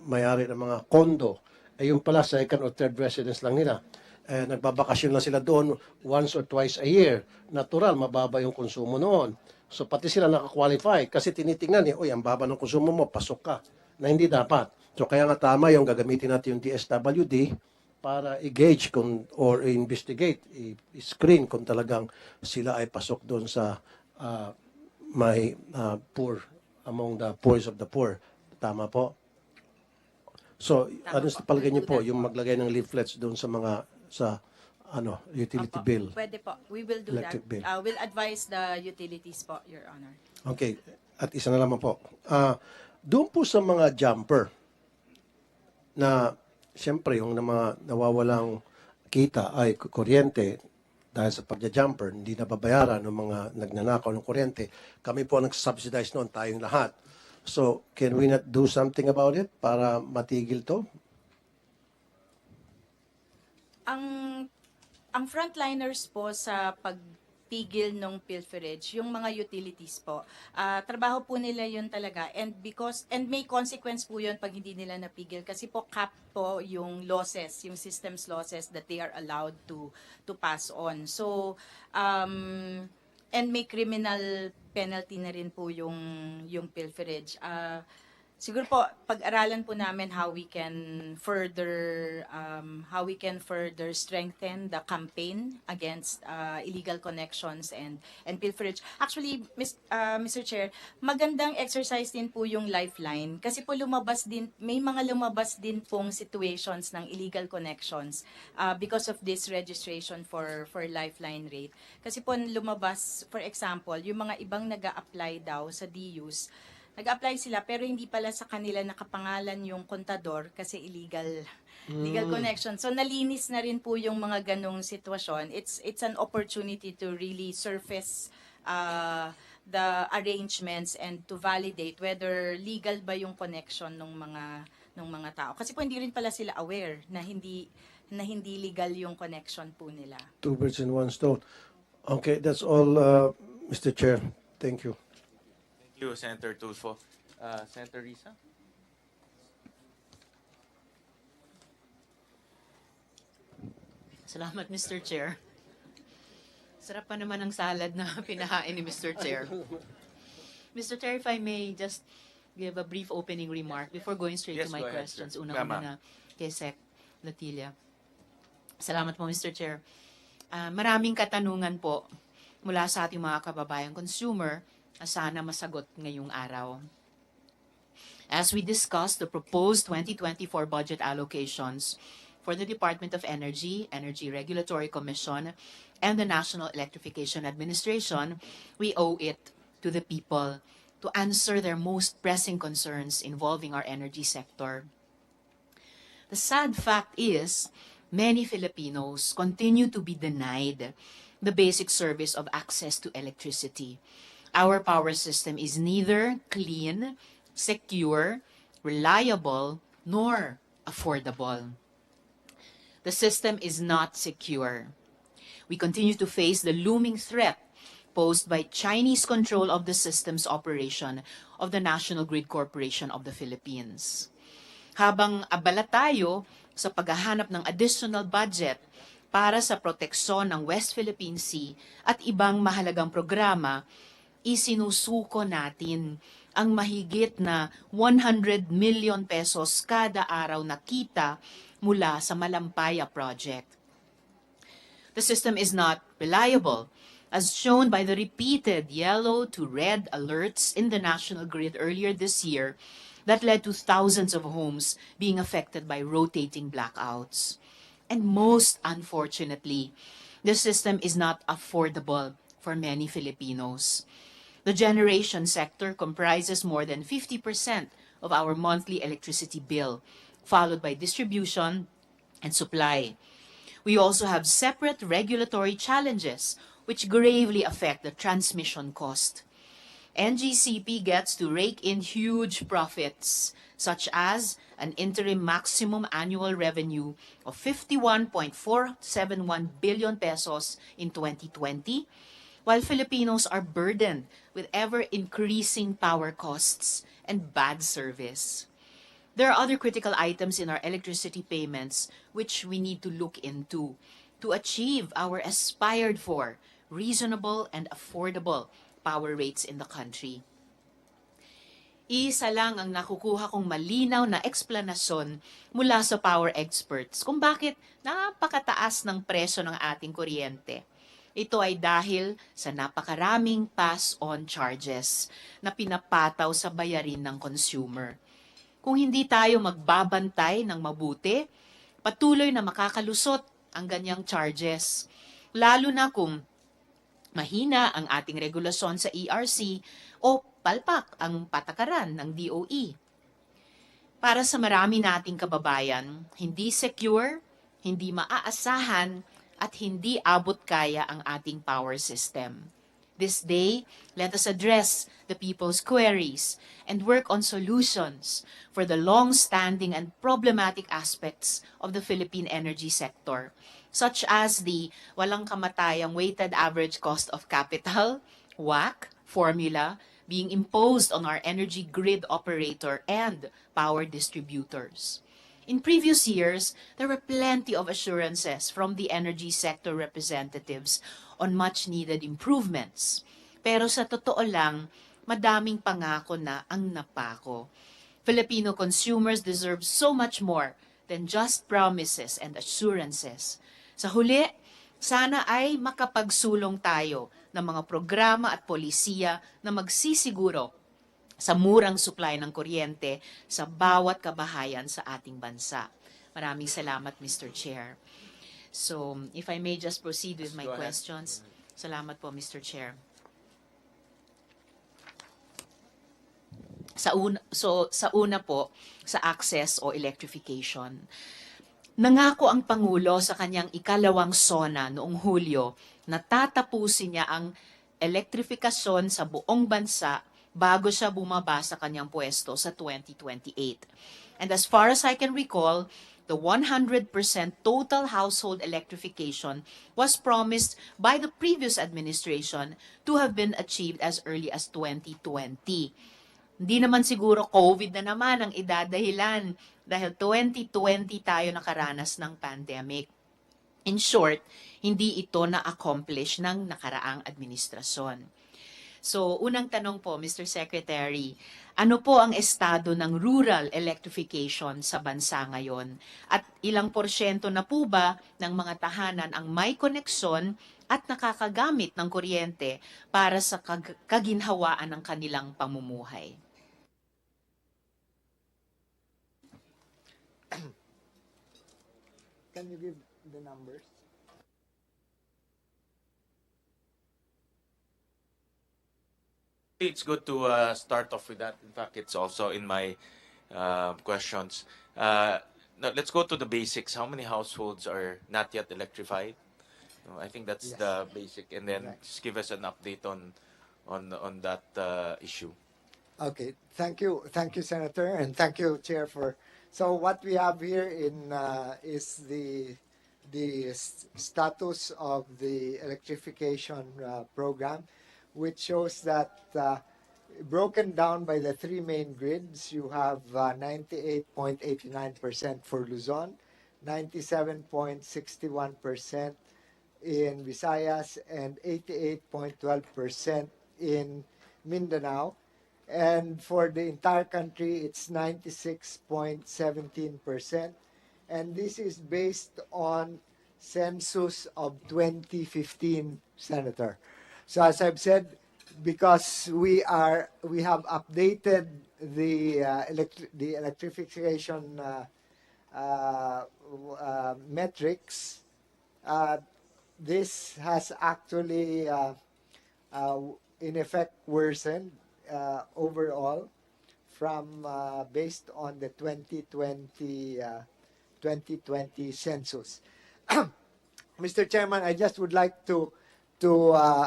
May-ari ng mga condo. Yung pala, second or third residence lang nila. Nagbabakasyon lang sila doon once or twice a year. Natural, mababa yung konsumo noon. So pati sila nakakwalify kasi tinitingnan ang baba ng konsumo mo, pasok ka. Na hindi dapat. So kaya nga tama yung gagamitin natin yung DSWD para i-gauge or investigate, i-screen kung talagang sila ay pasok doon sa may poor, among the poorest of the poor. Tama po? So, ano sa palagay niyo po, yung maglagay ng leaflets doon sa mga, utility Opo, bill? pwede po. We will do Electric bill. that. We'll advise the utilities po, Your Honor. Okay. At isa na lamang po. Doon po sa mga jumper na, siyempre, yung mga nawawalang kita ay kuryente, dahil sa pagja-jumper, hindi nababayaran ng mga nagnanakaw ng kuryente. Kami po ang nagsubsidize noon, tayong lahat. So, can we not do something about it para matigil to? Ang ang frontliners po sa pagpigil ng pilferage, yung mga utilities po. Trabaho po nila yun talaga, and may consequence po yun pag hindi nila napigil kasi po cap po yung losses, yung systems losses that they are allowed to pass on. So and may criminal penalty na rin po yung pilferage. Siguro po pag-aralan po namin how we can further strengthen the campaign against illegal connections and pilferage. Actually, Mr. Chair, magandang exercise din po yung lifeline kasi po may mga lumabas din pong situations ng illegal connections because of this registration for lifeline rate. Kasi po lumabas, for example, yung mga ibang nag-a-apply daw sa DUs, nag-apply sila pero hindi pala sa kanila nakapangalan yung kontador kasi legal connection. So nalinis na rin po yung mga ganong sitwasyon. It's an opportunity to really surface the arrangements and to validate whether legal ba yung connection ng mga tao. Kasi po hindi rin pala sila aware na hindi legal yung connection po nila. Two birds in one stone. Okay, that's all, Mr. Chair. Thank you. Thank you, Senator Tulfo. Senator Risa? Salamat, Mr. Chair. Sarap pa naman ang salad na pinahain ni Mr. Chair. Mr. Chair, if I may just give a brief opening remark before going straight Yes, to my go ahead, questions. sir. Una-una Tama. na kay Sec. Latilla. Salamat po, Mr. Chair. Maraming katanungan po mula sa ating mga kababayang consumer na sana masagot ngayong araw. As we discussed the proposed 2024 budget allocations for the Department of Energy, Energy Regulatory Commission, and the National Electrification Administration, we owe it to the people to answer their most pressing concerns involving our energy sector. The sad fact is, many Filipinos continue to be denied the basic service of access to electricity. Our power system is neither clean, secure, reliable, nor affordable. The system is not secure. We continue to face the looming threat posed by Chinese control of the system's operation of the National Grid Corporation of the Philippines. Habang abala tayo sa paghahanap ng additional budget para sa proteksyon ng West Philippine Sea at ibang mahalagang programa, isinusuko natin ang mahigit na 100 million pesos kada araw na kita mula sa Malampaya Project. The system is not reliable, as shown by the repeated yellow to red alerts in the national grid earlier this year that led to thousands of homes being affected by rotating blackouts. And most unfortunately, the system is not affordable for many Filipinos. The generation sector comprises more than 50% of our monthly electricity bill, followed by distribution and supply. We also have separate regulatory challenges which gravely affect the transmission cost. NGCP gets to rake in huge profits, such as an interim maximum annual revenue of 51.471 billion pesos in 2020, while Filipinos are burdened with ever-increasing power costs and bad service. There are other critical items in our electricity payments which we need to look into to achieve our aspired for reasonable and affordable power rates in the country. Isa lang ang nakukuha kong malinaw na eksplanasyon mula sa power experts kung bakit napakataas ng presyo ng ating kuryente. Ito ay dahil sa napakaraming pass-on charges na pinapataw sa bayarin ng consumer. Kung hindi tayo magbabantay ng mabuti, patuloy na makakalusot ang ganyang charges, lalo na kung mahina ang ating regulasyon sa ERC o palpak ang patakaran ng DOE. Para sa marami nating kababayan, hindi secure, hindi maaasahan at hindi abot kaya ang ating power system. This day, let us address the people's queries and work on solutions for the long-standing and problematic aspects of the Philippine energy sector, such as the walang kamatayang weighted average cost of capital, WACC, formula, being imposed on our energy grid operator and power distributors. In previous years, there were plenty of assurances from the energy sector representatives on much-needed improvements. Pero sa totoo lang, madaming pangako na ang napako. Filipino consumers deserve so much more than just promises and assurances. Sa huli, sana ay makapagsulong tayo ng mga programa at polisiya na magsisiguro sa murang supply ng kuryente sa bawat kabahayan sa ating bansa. Maraming salamat, Mr. Chair. So, if I may just proceed with my Go ahead. questions. Salamat po, Mr. Chair. Sa una po, sa access o electrification. Nangako ang Pangulo sa kanyang ikalawang SONA noong Hulyo na tatapusin niya ang elektrifikasyon sa buong bansa bago siya bumaba sa kanyang pwesto sa 2028. And as far as I can recall, the 100% total household electrification was promised by the previous administration to have been achieved as early as 2020. Hindi naman siguro COVID na naman ang idadahilan dahil 2020 tayo nakaranas ng pandemic. In short, hindi ito na-accomplish ng nakaraang administrasyon. So, unang tanong po, Mr. Secretary, ano po ang estado ng rural electrification sa bansa ngayon? At ilang porsyento na po ba ng mga tahanan ang may koneksyon at nakakagamit ng kuryente para sa kaginhawaan ng kanilang pamumuhay? Can you give the numbers? It's good to start off with that. In fact, it's also in my questions. Now, let's go to the basics. How many households are not yet electrified? I think that's Yes. the basic, and then Right. just give us an update on that issue. Okay, thank you, Senator, and thank you, Chair, for. So what we have here is the status of the electrification program, which shows that broken down by the three main grids, you have 98.89% for Luzon, 97.61% in Visayas, and 88.12% in Mindanao. And for the entire country, it's 96.17%. And this is based on census of 2015, Senator. So as I've said, because we have updated the electrification metrics, this has actually in effect worsened overall from based on the 2020 census. Mr. Chairman, I just would like to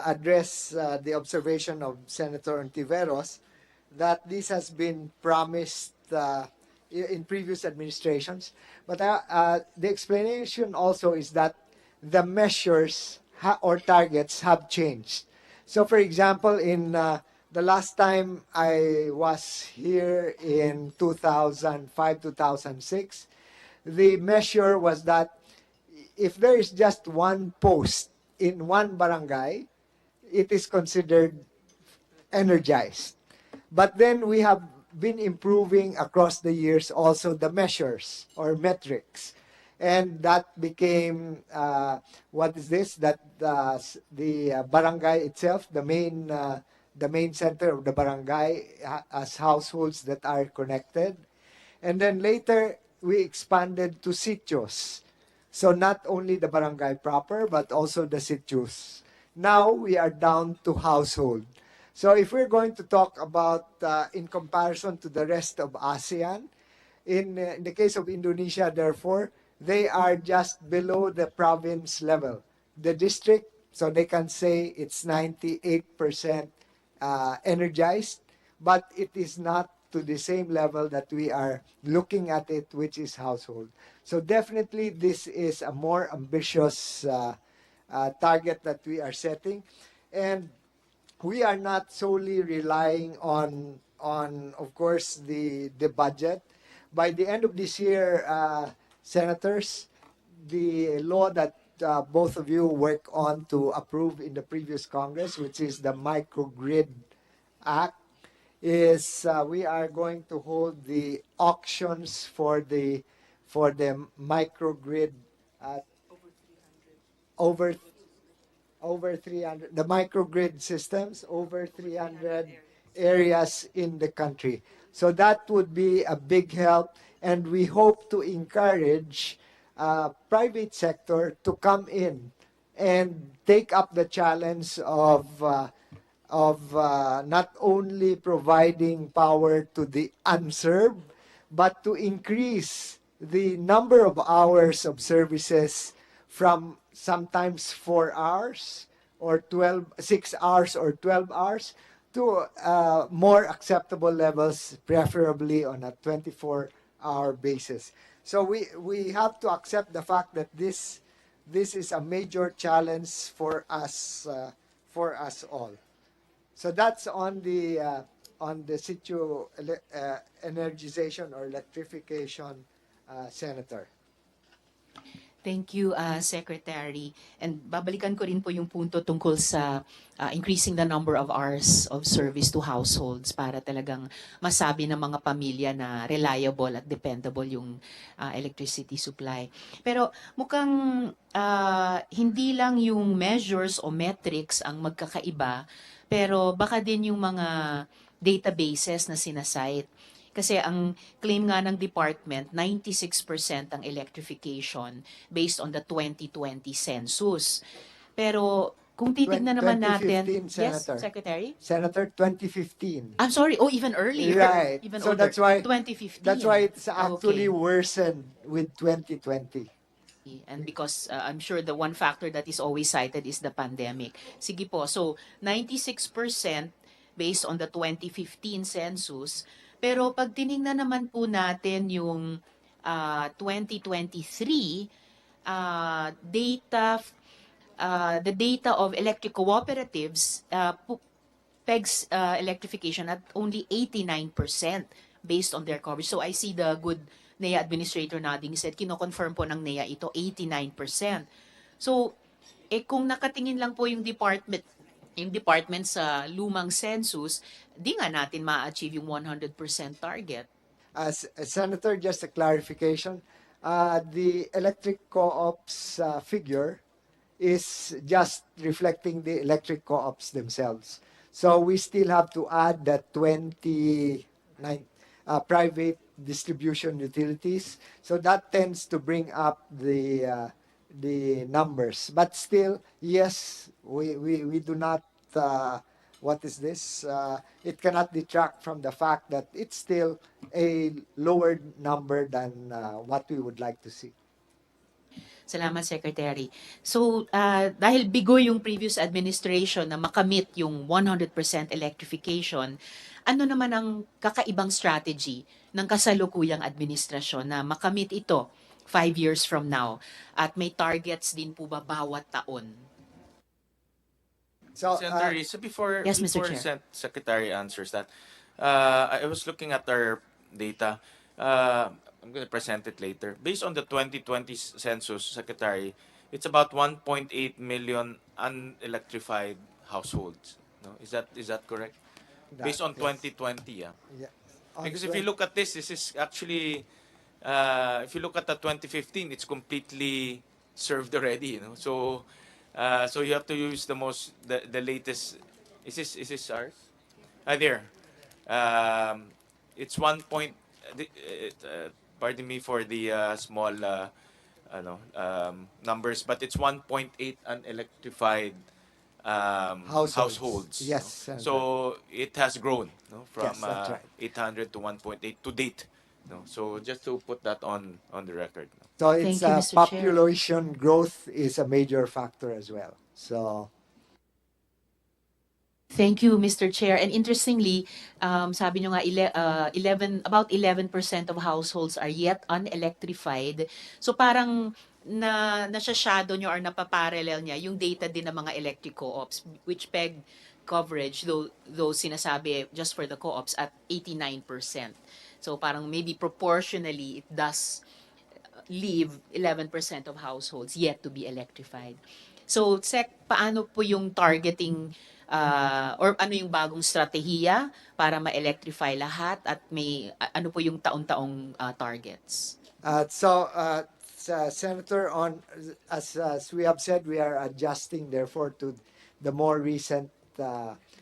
address the observation of Senator Ontiveros that this has been promised in previous administrations. But the explanation also is that the measures or targets have changed. So, for example, in the last time I was here in 2005-2006, the measure was that if there is just one post in one barangay, it is considered energized. But then we have been improving across the years also the measures or metrics. And that became, what is this? That the barangay itself, the main center of the barangay as households that are connected. And then later, we expanded to sitios. So not only the barangay proper, but also the sitios. Now we are down to household. So if we're going to talk about, in comparison to the rest of ASEAN, in the case of Indonesia, therefore, they are just below the province level. The district, so they can say it's 98% energized, but it is not to the same level that we are looking at it, which is household. So definitely this is a more ambitious target that we are setting. And we are not solely relying on of course the budget. By the end of this year, senators, the law that both of you work on to approve in the previous Congress, which is the Microgrid Act, is we are going to hold the auctions for the microgrid uh, over over 300, the microgrid systems, over 300 areas in the country. So that would be a big help, and we hope to encourage private sector to come in and take up the challenge of not only providing power to the unserved, but to increase the number of hours of services from sometimes 4 hours or 6 hours or 12 hours to more acceptable levels, preferably on a 24-hour basis. So we have to accept the fact that this is a major challenge for us all. So that's on the energization or electrification, Senator. Thank you, Secretary. And babalikan ko rin po yung punto tungkol sa increasing the number of hours of service to households para talagang masabi ng mga pamilya na reliable at dependable yung electricity supply. Pero mukhang hindi lang yung measures o metrics ang magkakaiba, pero baka din yung mga databases na sinasite. Kasi ang claim nga ng department, 96% ang electrification based on the 2020 census. Pero kung titignan naman natin... 2015, Senator. Yes, Secretary? Senator, 2015. I'm sorry, even earlier. Right. Even So older. that's why 2015. That's why it's actually Okay. worsened with 2020. And because I'm sure the one factor that is always cited is the pandemic. Sige po, so 96% based on the 2015 census. Pero pag tinignan naman po natin yung 2023 data, the data of electric cooperatives pegs electrification at only 89% based on their coverage. So I see the good NEA Administrator nodding. He said, kino-confirm po ng NEA ito, 89%. So, kung nakatingin lang po yung department sa lumang census, di nga natin ma-achieve yung 100% target. As Senator, just a clarification, the electric co-ops figure is just reflecting the electric co-ops themselves. So we still have to add the 29 private distribution utilities. So that tends to bring up the numbers. But still, yes, we do not, what is this? It cannot detract from the fact that it's still a lower number than what we would like to see. Salamat, Secretary. So, dahil bigo yung previous administration na makamit yung 100% electrification, ano naman ang kakaibang strategy ng kasalukuyang administrasyon na makamit ito 5 years from now? At may targets din po ba bawat taon? So, Senator Risa, before, Yes, Mr. before Chair. Secretary answers that, I was looking at our data. I'm going to present it later. Based on the 2020 census, Secretary, it's about 1.8 million unelectrified households. No, is that correct? Based on 2020, yeah. Yeah. Because if you look at this is actually, if you look at the 2015, it's completely served already. You know, so you have to use the latest. Is this ours? There. It's 1 point. Pardon me for the small numbers, but it's 1.8 unelectrified households. Yes, no? Senator. So it has grown, no, from Yes, that's right. 800 to 1.8 to date. No, so just to put that on the record. No? So it's Thank you, Mr. Chair. population growth is a major factor as well. So Thank you, Mr. Chair. And interestingly, sabi nyo nga, 11% of households are yet unelectrified. So parang nasya-shadow nyo or napaparallel niya yung data din ng mga electric co-ops, which peg coverage, though sinasabi just for the co-ops at 89%. So parang maybe proportionally, it does leave 11% of households yet to be electrified. So, Sec, paano po yung targeting or ano yung bagong strategiya para ma-electrify lahat at may ano po yung taon-taong targets? Senator, as we have said, we are adjusting therefore to the more recent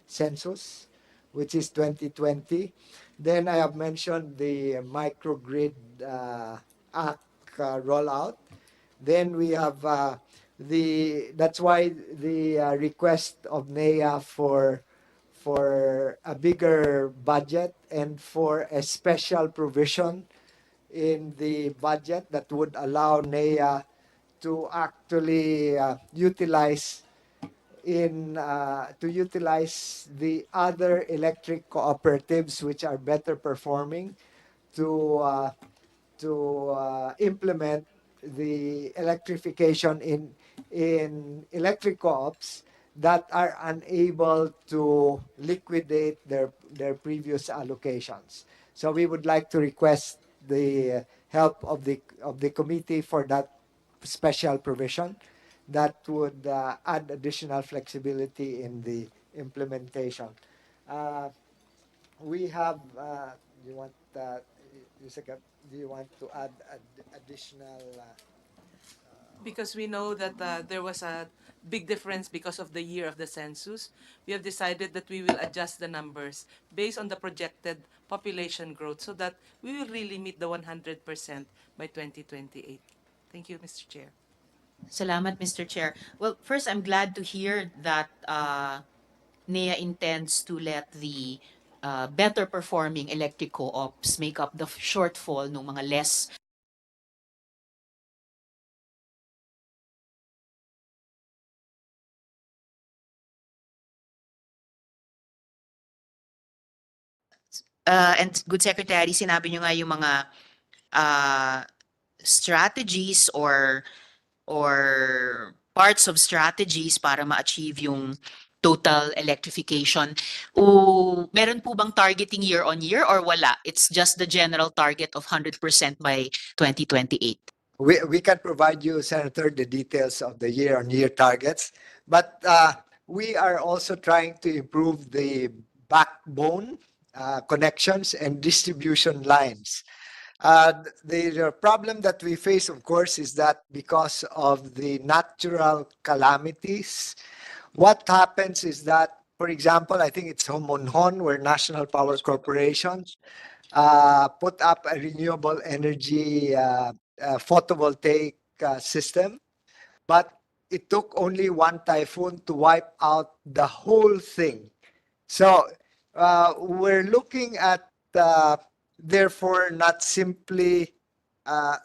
census, which is 2020. Then I have mentioned the microgrid act rollout. Then we have that's why the request of NEA for a bigger budget and for a special provision in the budget that would allow NEA to actually utilize the other electric cooperatives which are better performing to implement the electrification in electric co-ops that are unable to liquidate their previous allocations. So we would like to request the help of the committee for that special provision that would add additional flexibility in the implementation. We have. Do you want? Yuseka, do you want to add additional? Because we know that there was a big difference because of the year of the census, we have decided that we will adjust the numbers based on the projected population growth so that we will really meet the 100% by 2028. Thank you, Mr. Chair. Salamat, Mr. Chair. Well, first, I'm glad to hear that NEA intends to let the better performing electric co-ops make up the shortfall ng mga less and good secretary, sinabi nyo nga yung mga strategies or parts of strategies para ma-achieve yung total electrification. Meron po bang targeting year on year or wala? It's just the general target of 100% by 2028. We can provide you, Senator, the details of the year-on-year targets, but we are also trying to improve the backbone connections and distribution lines. The problem that we face, of course, is that because of the natural calamities, what happens is that, for example, I think it's Homonhon, where National Power Corporation put up a renewable energy photovoltaic system, but it took only one typhoon to wipe out the whole thing. So we're looking at, therefore, not simply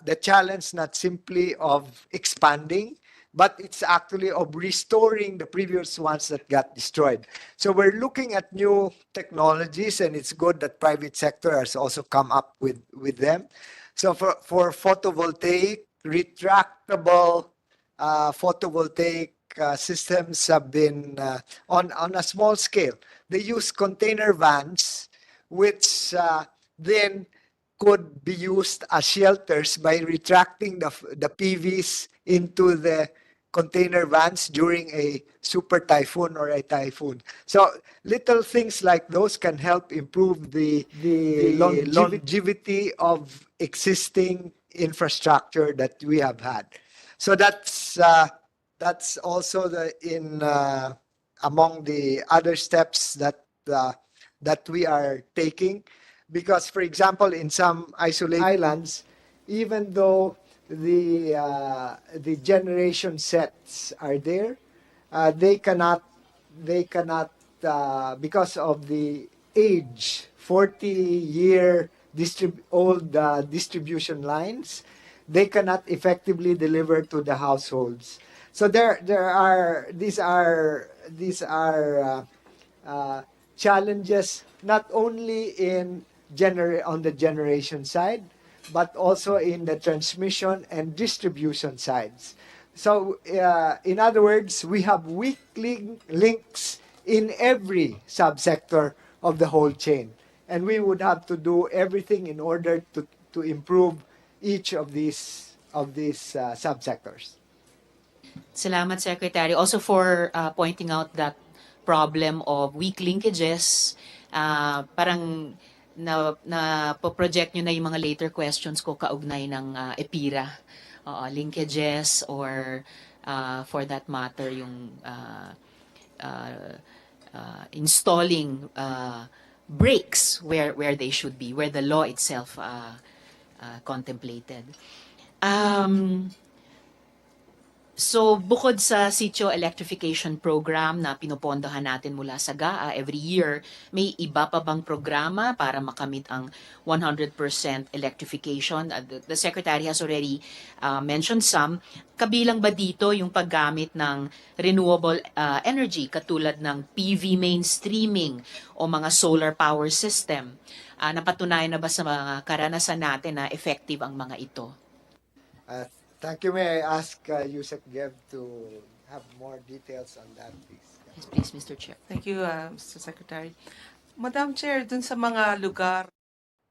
the challenge, not simply of expanding, but it's actually of restoring the previous ones that got destroyed. So we're looking at new technologies, and it's good that private sector has also come up with them. So for photovoltaic, retractable photovoltaic systems have been on a small scale. They use container vans, which then could be used as shelters by retracting the PVs into the container vans during a super typhoon or a typhoon. So little things like those can help improve the longevity of existing infrastructure that we have had. So that's also among the other steps that we are taking. Because, for example, in some isolated islands, even though the generation sets are there, they cannot because of the age, 40-year distribution lines, they cannot effectively deliver to the households. So these are challenges not only on the generation side, but also in the transmission and distribution sides. So, in other words, we have weak links in every subsector of the whole chain, and we would have to do everything in order to improve each of these subsectors. Salamat, Secretary. Also for pointing out that problem of weak linkages. Parang project nyo na yung mga later questions ko kaugnay ng EPIRA. Linkages or for that matter, yung installing breaks where they should be, where the law itself contemplated. So, bukod sa sitio electrification program na pinupondohan natin mula sa GAA every year, may iba pa bang programa para makamit ang 100% electrification? The Secretary has already mentioned some. Kabilang ba dito yung paggamit ng renewable energy katulad ng PV mainstreaming o mga solar power system? Napatunayan na ba sa mga karanasan natin na effective ang mga ito? Thank you. May I ask Yusek Gev to have more details on that, please? Yes, please, Mr. Chair. Thank you, Mr. Secretary. Madam Chair, dun sa mga lugar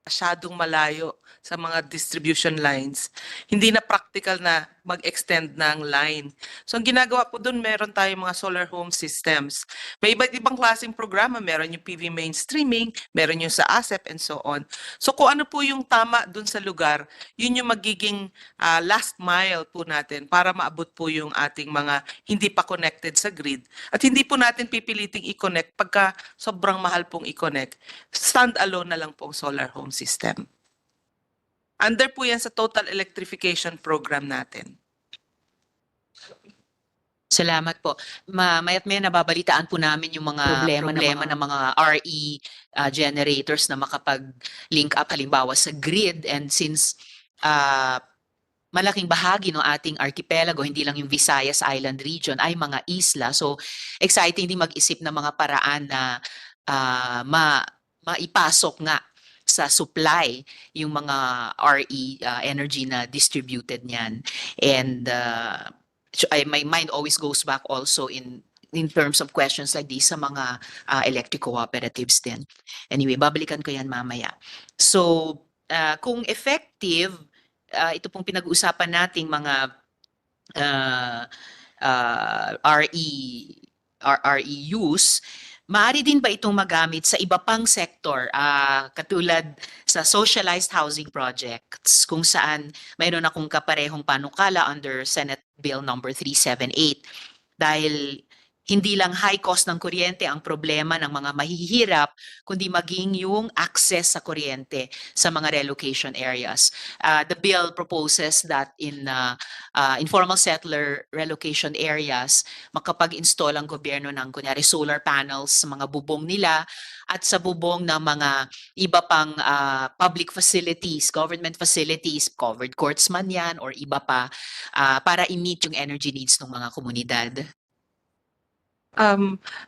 masyadong malayo sa mga distribution lines, hindi na practical na mag-extend ng line. So ang ginagawa po doon, meron tayong mga solar home systems. May iba't ibang klaseng programa, meron yung PV mainstreaming, meron yung sa ASEP and so on. So kung ano po yung tama doon sa lugar, yun yung magiging last mile po natin para maabot po yung ating mga hindi pa connected sa grid. At hindi po natin pipiliting i-connect pagka sobrang mahal pong i-connect. Stand-alone na lang pong solar home system. Under po yan sa total electrification program natin. Salamat po. Mayat may nababalitaan po namin yung mga problema ng mga RE generators na makapag-link up halimbawa sa grid, and since malaking bahagi ng ating archipelago, hindi lang yung Visayas Island region, ay mga isla. So exciting din mag-isip ng mga paraan na maipasok nga sa supply yung mga RE energy na distributed niyan. And my mind always goes back also in terms of questions like this sa mga electric cooperatives din. Anyway, babalikan ko yan mamaya. So, kung effective, ito pong pinag-uusapan nating mga RE use, maaari din ba itong magamit sa iba pang sector, katulad sa socialized housing projects, kung saan mayroon akong kaparehong panukala under Senate Bill number 378, dahil hindi lang high cost ng kuryente ang problema ng mga mahihirap, kundi maging yung access sa kuryente sa mga relocation areas. The bill proposes that in informal settler relocation areas, makapag-install ang gobyerno ng kunyari solar panels sa mga bubong nila at sa bubong ng mga iba pang public facilities, government facilities, covered courts man yan or iba pa, para i-meet yung energy needs ng mga komunidad.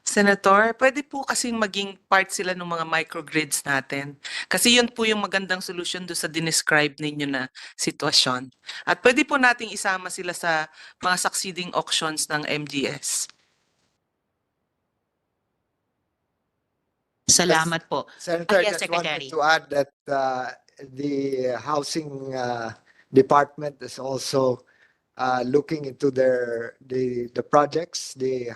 Senator, pwede po kasing maging part sila ng mga microgrids natin. Kasi yun po yung magandang solution do sa dinescribe ninyo na sitwasyon. At pwede po nating isama sila sa mga succeeding auctions ng MGS. Salamat po. Senator, Yes, just Secretary. wanted to add that the housing department is also looking into the projects, the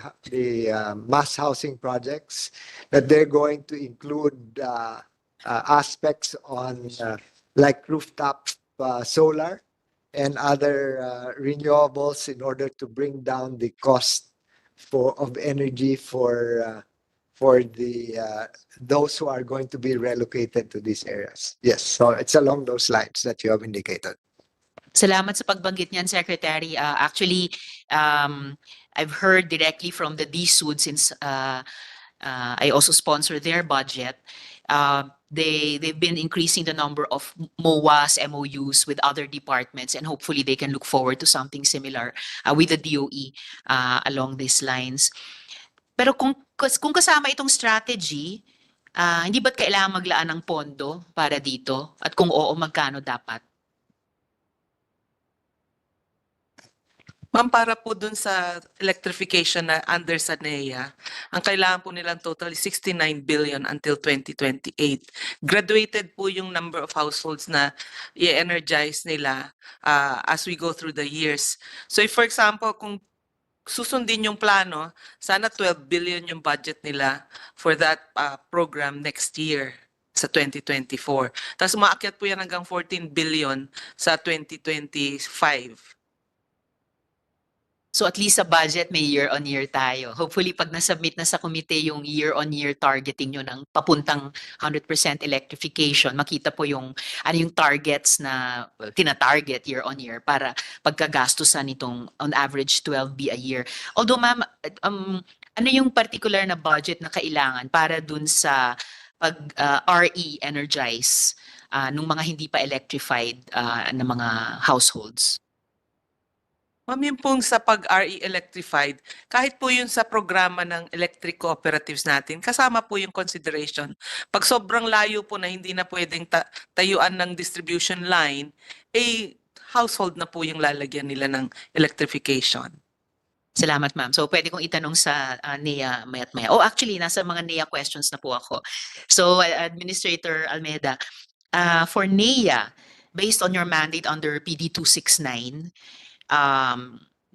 mass housing projects, that they're going to include aspects on like rooftop solar and other renewables in order to bring down the cost of energy for those who are going to be relocated to these areas. Yes, so it's along those lines that you have indicated. Salamat sa pagbanggit niyan, Secretary. Actually, I've heard directly from the DSUD since I also sponsor their budget. they've been increasing the number of MOAs, MOUs with other departments, and hopefully they can look forward to something similar with the DOE along these lines. Pero kung kasama itong strategy, hindi ba't kailangan maglaan ng pondo para dito? At kung oo, magkano dapat? Ma'am, para po dun sa electrification na under sa NEA, ang kailangan po nilang total is 69 billion until 2028. Graduated po yung number of households na i-energize nila as we go through the years. So if for example, kung susundin yung plano, sana 12 billion yung budget nila for that program next year sa 2024. Tapos maakyat po yan hanggang 14 billion sa 2025. So at least sa budget may year-on-year tayo. Hopefully pag nasubmit na sa komite yung year-on-year targeting nyo ng papuntang 100% electrification, makita po yung ano yung targets na tina-target year-on-year para pagkagastusan nitong on average 12B a year. Although ma'am, ano yung particular na budget na kailangan para dun sa pag RE-energize nung mga hindi pa electrified na mga households? Ma'am, yun pong sa pag-RE electrified, kahit po yun sa programa ng electric cooperatives natin, kasama po yung consideration. Pag sobrang layo po na hindi na pwedeng tayuan ng distribution line, household na po yung lalagyan nila ng electrification. Salamat, ma'am. So, pwede kong itanong sa NEA mayat maya. Oh, actually, nasa mga NEA questions na po ako. So, Administrator Almeida, for NEA, based on your mandate under PD 269,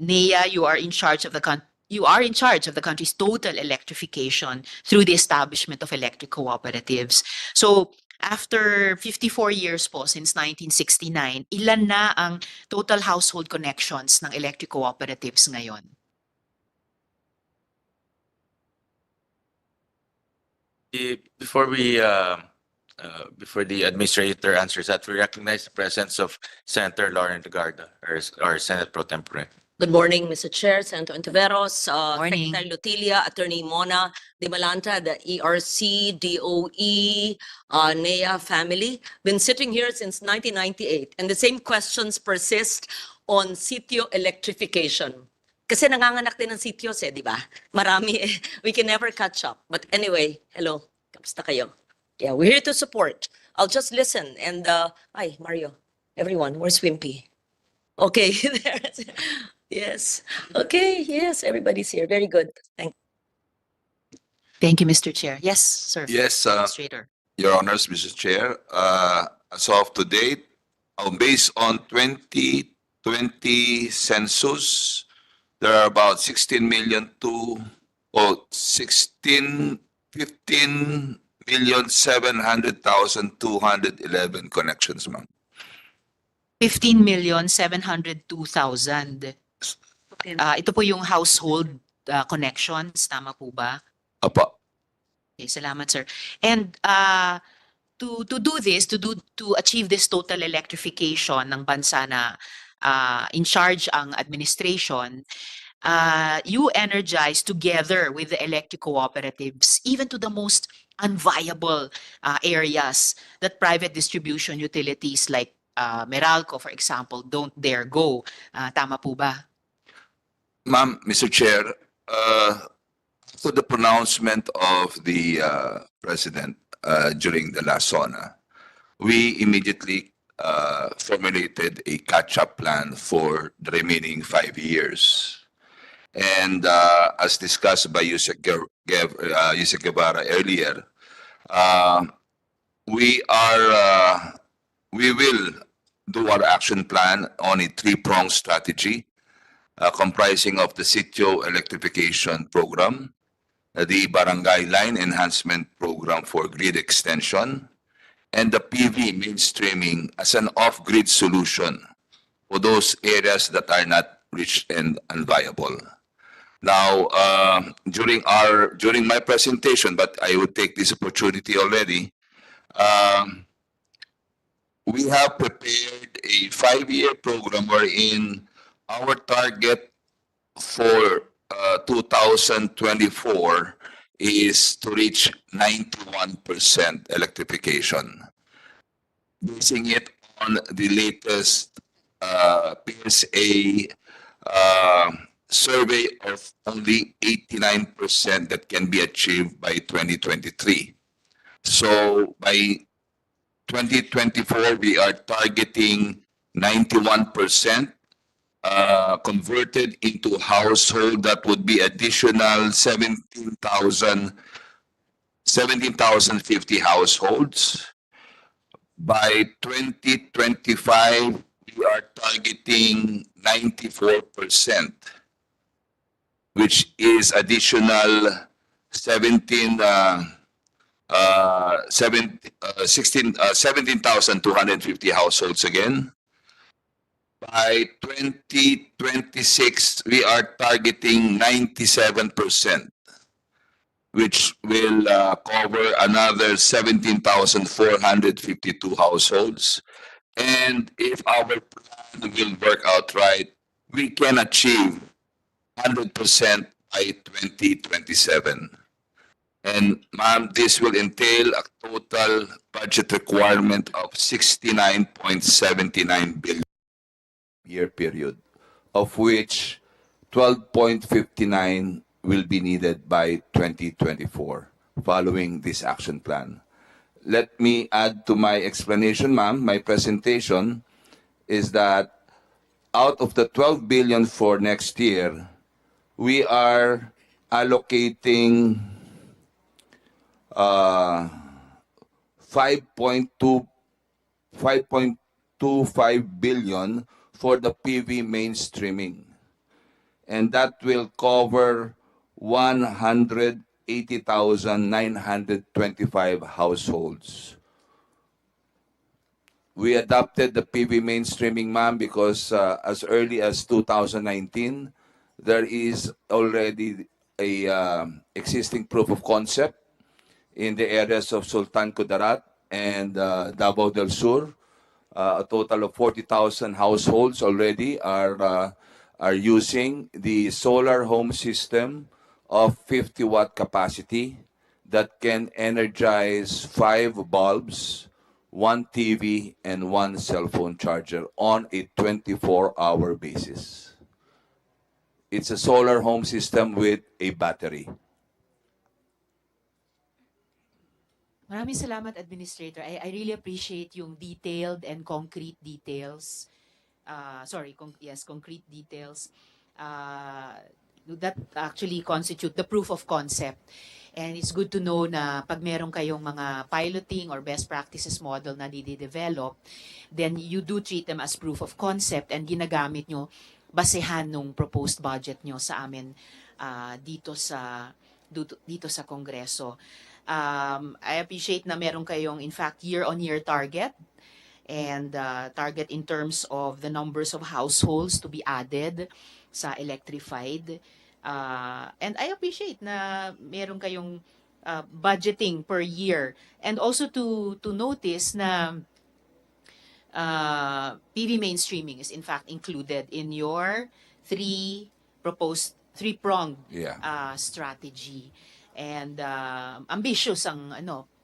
NEA, you are in charge of the country's total electrification through the establishment of electric cooperatives. So, after 54 years po since 1969, ilan na ang total household connections ng electric cooperatives ngayon? Before the administrator answers that, we recognize the presence of Senator Lauren Legarda, our Senate Pro Tempore. Good morning, Mr. Chair, Senator Ontiveros, Morning. Secretary Lotilia, Attorney Mona De Malanta, the ERC, DOE, NEA family. Been sitting here since 1998, and the same questions persist on sitio electrification. Kasi nanganganak din ng sitios di ba? Marami we can never catch up. But anyway, hello, kamusta kayo? Yeah, we're here to support. I'll just listen and hi, Mario, everyone, where's Wimpy? Okay, there. Yes. Okay, yes, everybody's here. Very good. Thank you, Mr. Chair. Yes, sir. Yes, Administrator. Your Honors, Mr. Chair, as of to date, based on 2020 census, there are about 15,700,211 connections, ma'am. 15,702,000. Ito po yung household connections, tama po ba? Apa. Okay, salamat, sir. And to do this, to achieve this total electrification ng bansa na in charge ang administration, you energize together with the electric cooperatives, even to the most unviable areas that private distribution utilities like Meralco, for example, don't dare go. Tama po ba? Ma'am, Mr. Chair, after the pronouncement of the President during the last SONA, we immediately formulated a catch-up plan for the remaining 5 years. And as discussed by Yusek Guevara earlier, we will do our action plan on a three-pronged strategy comprising of the sitio electrification program, the barangay line enhancement program for grid extension, and the PV mainstreaming as an off-grid solution for those areas that are not rich and unviable. Now, during my presentation, but I would take this opportunity already, we have prepared a 5-year program wherein our target for 2024 is to reach 91% electrification. Basing it on the latest PSA survey of only 89% that can be achieved by 2023. So by 2024, we are targeting 91% converted into household. That would be additional 17,050 households. By 2025, we are targeting 94%, which is additional 17,250 households again. By 2026, we are targeting 97%, which will cover another 17,452 households. And if our plan will work out right, we can achieve 100% by 2027. And ma'am, this will entail a total budget requirement of 69.79 billion year period, of which 12.59 will be needed by 2024 following this action plan. Let me add to my explanation, ma'am. My presentation is that out of the 12 billion for next year, we are allocating 5.25 billion for the PV mainstreaming. And that will cover 180,925 households. We adopted the PV mainstreaming, ma'am, because as early as 2019, there is already a existing proof of concept in the areas of Sultan Kudarat and Davao del Sur. A total of 40,000 households already are using the solar home system of 50-watt capacity that can energize 5 bulbs, 1 TV, and 1 cell phone charger on a 24-hour basis. It's a solar home system with a battery. Maraming salamat, Administrator. I really appreciate yung detailed and concrete details. Concrete details that actually constitute the proof of concept. And it's good to know na pag meron kayong mga piloting or best practices model na didevelop, then you do treat them as proof of concept and ginagamit nyo basehan nung proposed budget nyo sa amin dito sa Kongreso. I appreciate na meron kayong, in fact, year-on-year target and target in terms of the numbers of households to be added sa electrified. And I appreciate na meron kayong budgeting per year. And also to notice na PV mainstreaming is in fact included in your three-pronged strategy. And ambitious ang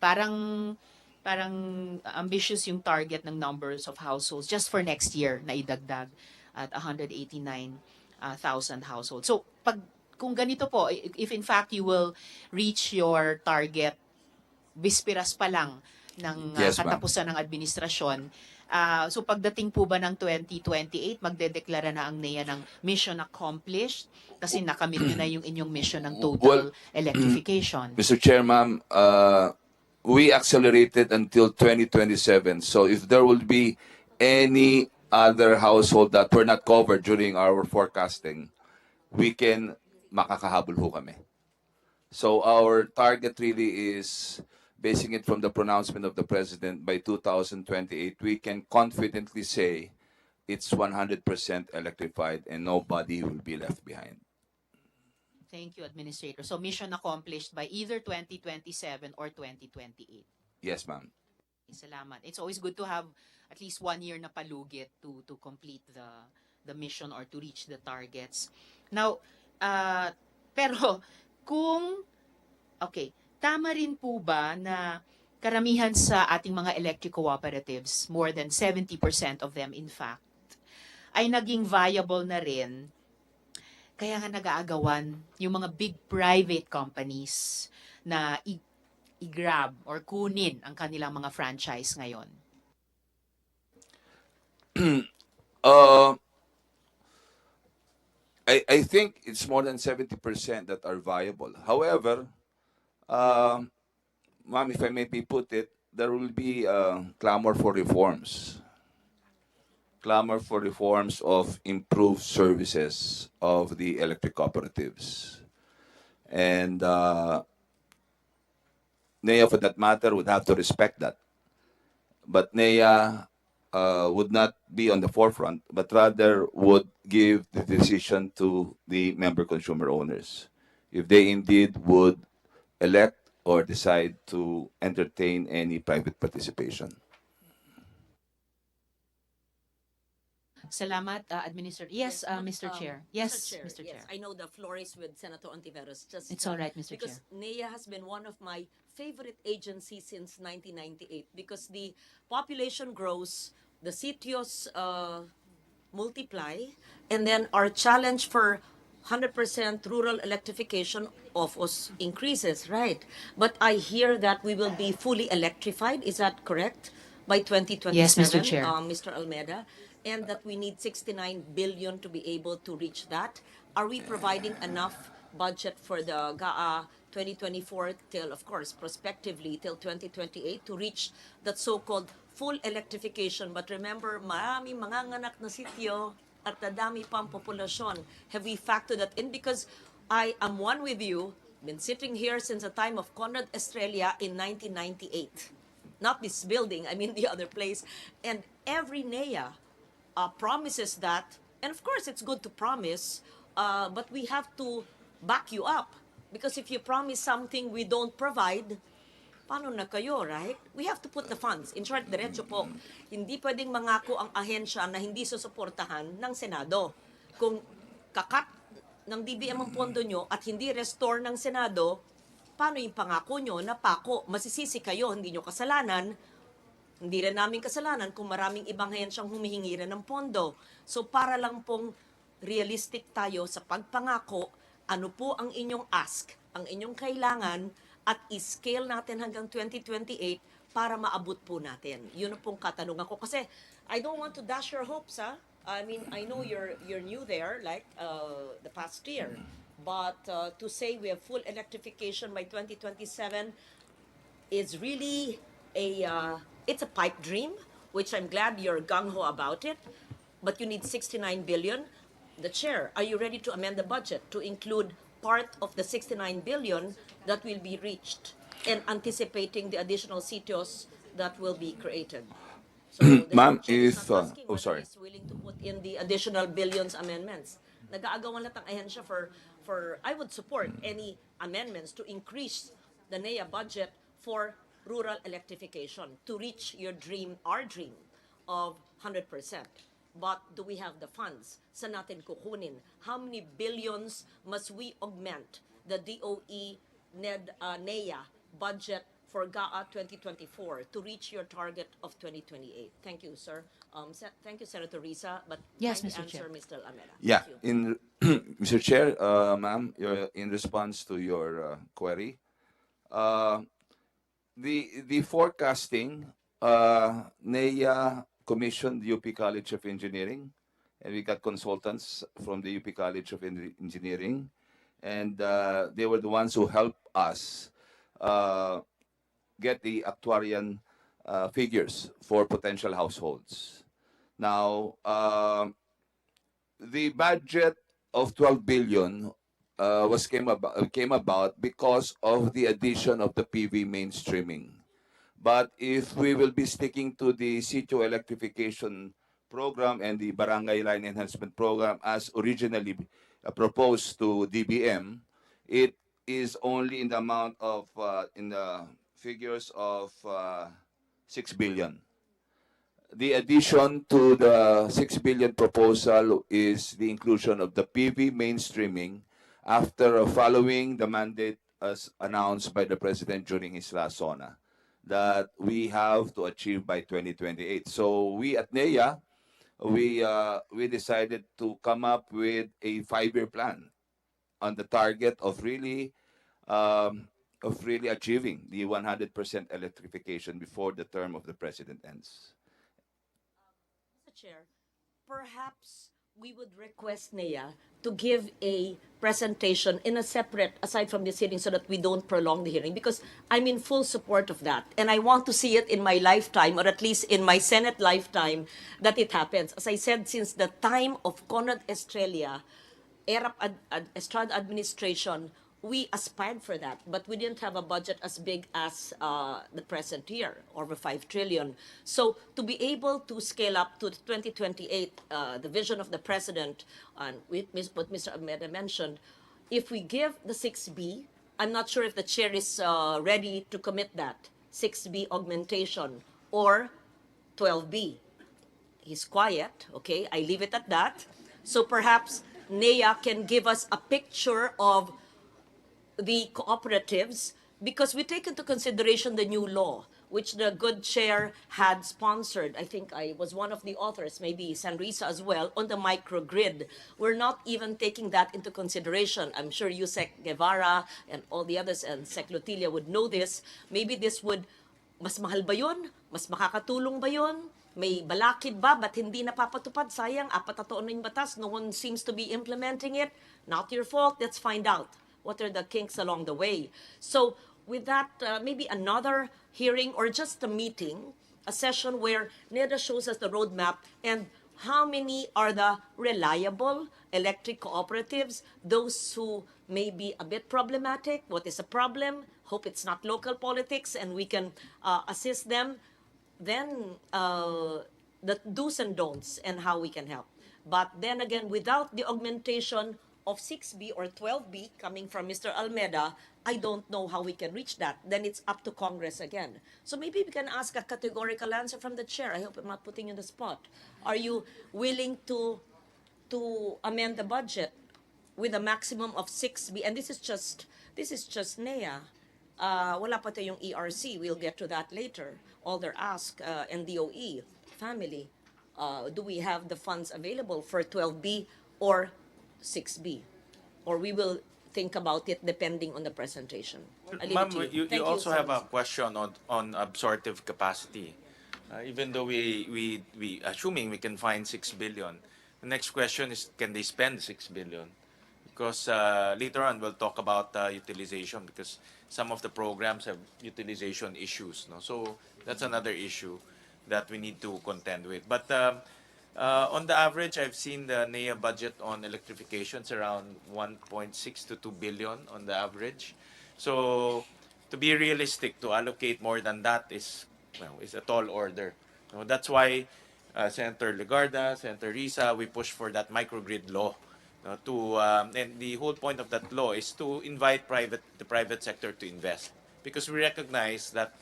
parang ambitious yung target ng numbers of households just for next year na idagdag at 189,000 households. So kung ganito po, if in fact you will reach your target bisperas pa lang ng katapusan ng administrasyon, so pagdating po ba ng 2028, magdedeklara na ang NEA ng mission accomplished kasi nakamit nyo na yung inyong mission ng total electrification? Mr. Chair, ma'am, we accelerated until 2027. So if there will be any other household that were not covered during our forecasting, we can makakahabol ho kami. So our target really is, basing it from the pronouncement of the President, by 2028, we can confidently say it's 100% electrified and nobody will be left behind. Thank you, Administrator. So mission accomplished by either 2027 or 2028. Yes, ma'am. Salamat. It's always good to have at least 1 year na palugit to complete the mission or to reach the targets. Now, pero kung Okay. Tama rin po ba na karamihan sa ating mga electric cooperatives, more than 70% of them in fact, ay naging viable na rin, kaya nga nag-aagawan yung mga big private companies na i-grab or kunin ang kanilang mga franchise ngayon? Uh, I think it's more than 70% that are viable. However, ma'am, if I may be put it, there will be clamor for reforms. Clamor for reforms of improved services of the electric cooperatives. And NEA, for that matter, would have to respect that. But NEA would not be on the forefront, but rather would give the decision to the member consumer owners if they indeed would elect or decide to entertain any private participation. Salamat, Administrator. Yes, Mr. Chair. Yes, Mr. Chair. I know the floor is with Senator Ontiveros. Just, It's all right, Mr. because Chair. NEA has been one of my favorite agencies since 1998 because the population grows, the sitios multiply, and then our challenge for 100% rural electrification of us increases, right? But I hear that we will be fully electrified. Is that correct? By 2027, Yes, Mr. Chair. Mr. Almeida, and that we need 69 billion to be able to reach that. Are we providing enough budget for the GAA 2024 till, of course, prospectively till 2028 to reach that so-called full electrification? But remember, maraming manganganak na sityo at nadami pang populasyon. Have we factored that in? Because I am one with you, been sitting here since the time of Conrad Estrella in 1998. Not this building, I mean the other place. And every NEA promises that, and of course it's good to promise, but we have to back you up. Because if you promise something we don't provide, paano na kayo, right? We have to put the funds. In short, diretso po, hindi pwedeng mangako ang ahensya na hindi susuportahan ng Senado. Kung kakat ng DBM ang pondo nyo at hindi restore ng Senado, paano yung pangako nyo na pako, masisisi kayo, hindi nyo kasalanan, hindi rin namin kasalanan kung maraming ibang ahensyang humihingi rin ng pondo. So para lang pong realistic tayo sa pagpangako, ano po ang inyong ask, ang inyong kailangan, at i-scale natin hanggang 2028 para maabot po natin. Yun ang pong katanungan ko. Kasi I don't want to dash your hopes, ha? I mean, I know you're new there, like the past year. But to say we have full electrification by 2027 is really it's a pipe dream, which I'm glad you're gung-ho about it. But you need 69 billion. The chair, are you ready to amend the budget to include part of the 69 billion that will be reached and anticipating the additional sitios that will be created? So the Ma'am, chair is if, not asking oh, whether sorry. he's willing to put in the additional billions amendments. Nag-aagawan lang ang ahensya for I would support any amendments to increase the NEA budget for rural electrification to reach your dream, our dream of 100%. But do we have the funds? Saan natin kukunin? How many billions must we augment the DOE NEA budget for GAA 2024 to reach your target of 2028? Thank you, sir. Thank you, Senator Risa. But Yes, kindly Mr. answer, Chair. Mr. Almeida. Yeah, Thank you. Mr. Chair, ma'am, in response to your query, the forecasting, NEA commissioned the UP College of Engineering, and we got consultants from the UP College of Engineering, and they were the ones who helped us get the actuarial figures for potential households. Now, the budget of 12 billion came about because of the addition of the PV mainstreaming. But if we will be sticking to the sitio electrification program and the barangay line enhancement program as originally proposed to DBM, it is only in the amount of in the figures of 6 billion. The addition to the 6 billion proposal is the inclusion of the PV mainstreaming after following the mandate as announced by the President during his last SONA, that we have to achieve by 2028. So we at NEA, we decided to come up with a 5-year plan on the target um, of really achieving the 100% electrification before the term of the president ends. Mr. Chair, perhaps we would request NEA to give a presentation in a separate, aside from this hearing, so that we don't prolong the hearing, because I'm in full support of that. And I want to see it in my lifetime, or at least in my Senate lifetime, that it happens. As I said, since the time of Conrad Estrella, Estrada administration, we aspired for that, but we didn't have a budget as big as the present year, over 5 trillion. So to be able to scale up to 2028, the vision of the president, and with what Mr. Almeida mentioned, if we give the 6B, I'm not sure if the chair is ready to commit that, 6B augmentation or 12B. He's quiet, okay? I leave it at that. So perhaps NEA can give us a picture of the cooperatives, because we take into consideration the new law, which the good chair had sponsored. I think I was one of the authors, maybe Sanrisa as well, on the microgrid. We're not even taking that into consideration. I'm sure Yusek Guevara and all the others and Sec Lotilia would know this. Maybe this would, mas mahal ba yun? Mas makakatulong ba yun? May balakid ba? Ba't hindi napapatupad? Sayang, 4 na taon na yung batas. No one seems to be implementing it. Not your fault. Let's find out. What are the kinks along the way? So with that, maybe another hearing or just a meeting, a session where NEDA shows us the roadmap and how many are the reliable electric cooperatives, those who may be a bit problematic, what is a problem, hope it's not local politics, and we can assist them, then the do's and don'ts and how we can help. But then again, without the augmentation of 6B or 12B coming from Mr. Almeida, I don't know how we can reach that. Then it's up to Congress again. So maybe we can ask a categorical answer from the chair. I hope I'm not putting you on the spot. Are you willing to amend the budget with a maximum of 6B? And this is just NEA. Wala pa tayong ERC. We'll get to that later. All their ask and DOE family. Do we have the funds available for 12B or 6B? Or we will think about it depending on the presentation. I leave it Ma'am, to you Thank also have a Senator. question on absorptive capacity. Even though we assuming we can find 6 billion, the next question is, can they spend 6 billion? Because later on we'll talk about utilization, because some of the programs have utilization issues. No? So that's another issue that we need to contend with. But on the average, I've seen the NEA budget on electrifications around 1.6 to 2 billion on the average. So to be realistic, to allocate more than that is, well, is a tall order. So that's why Senator Legarda, Senator Risa, we push for that microgrid law. And the whole point of that law is to invite the private sector to invest, because we recognize that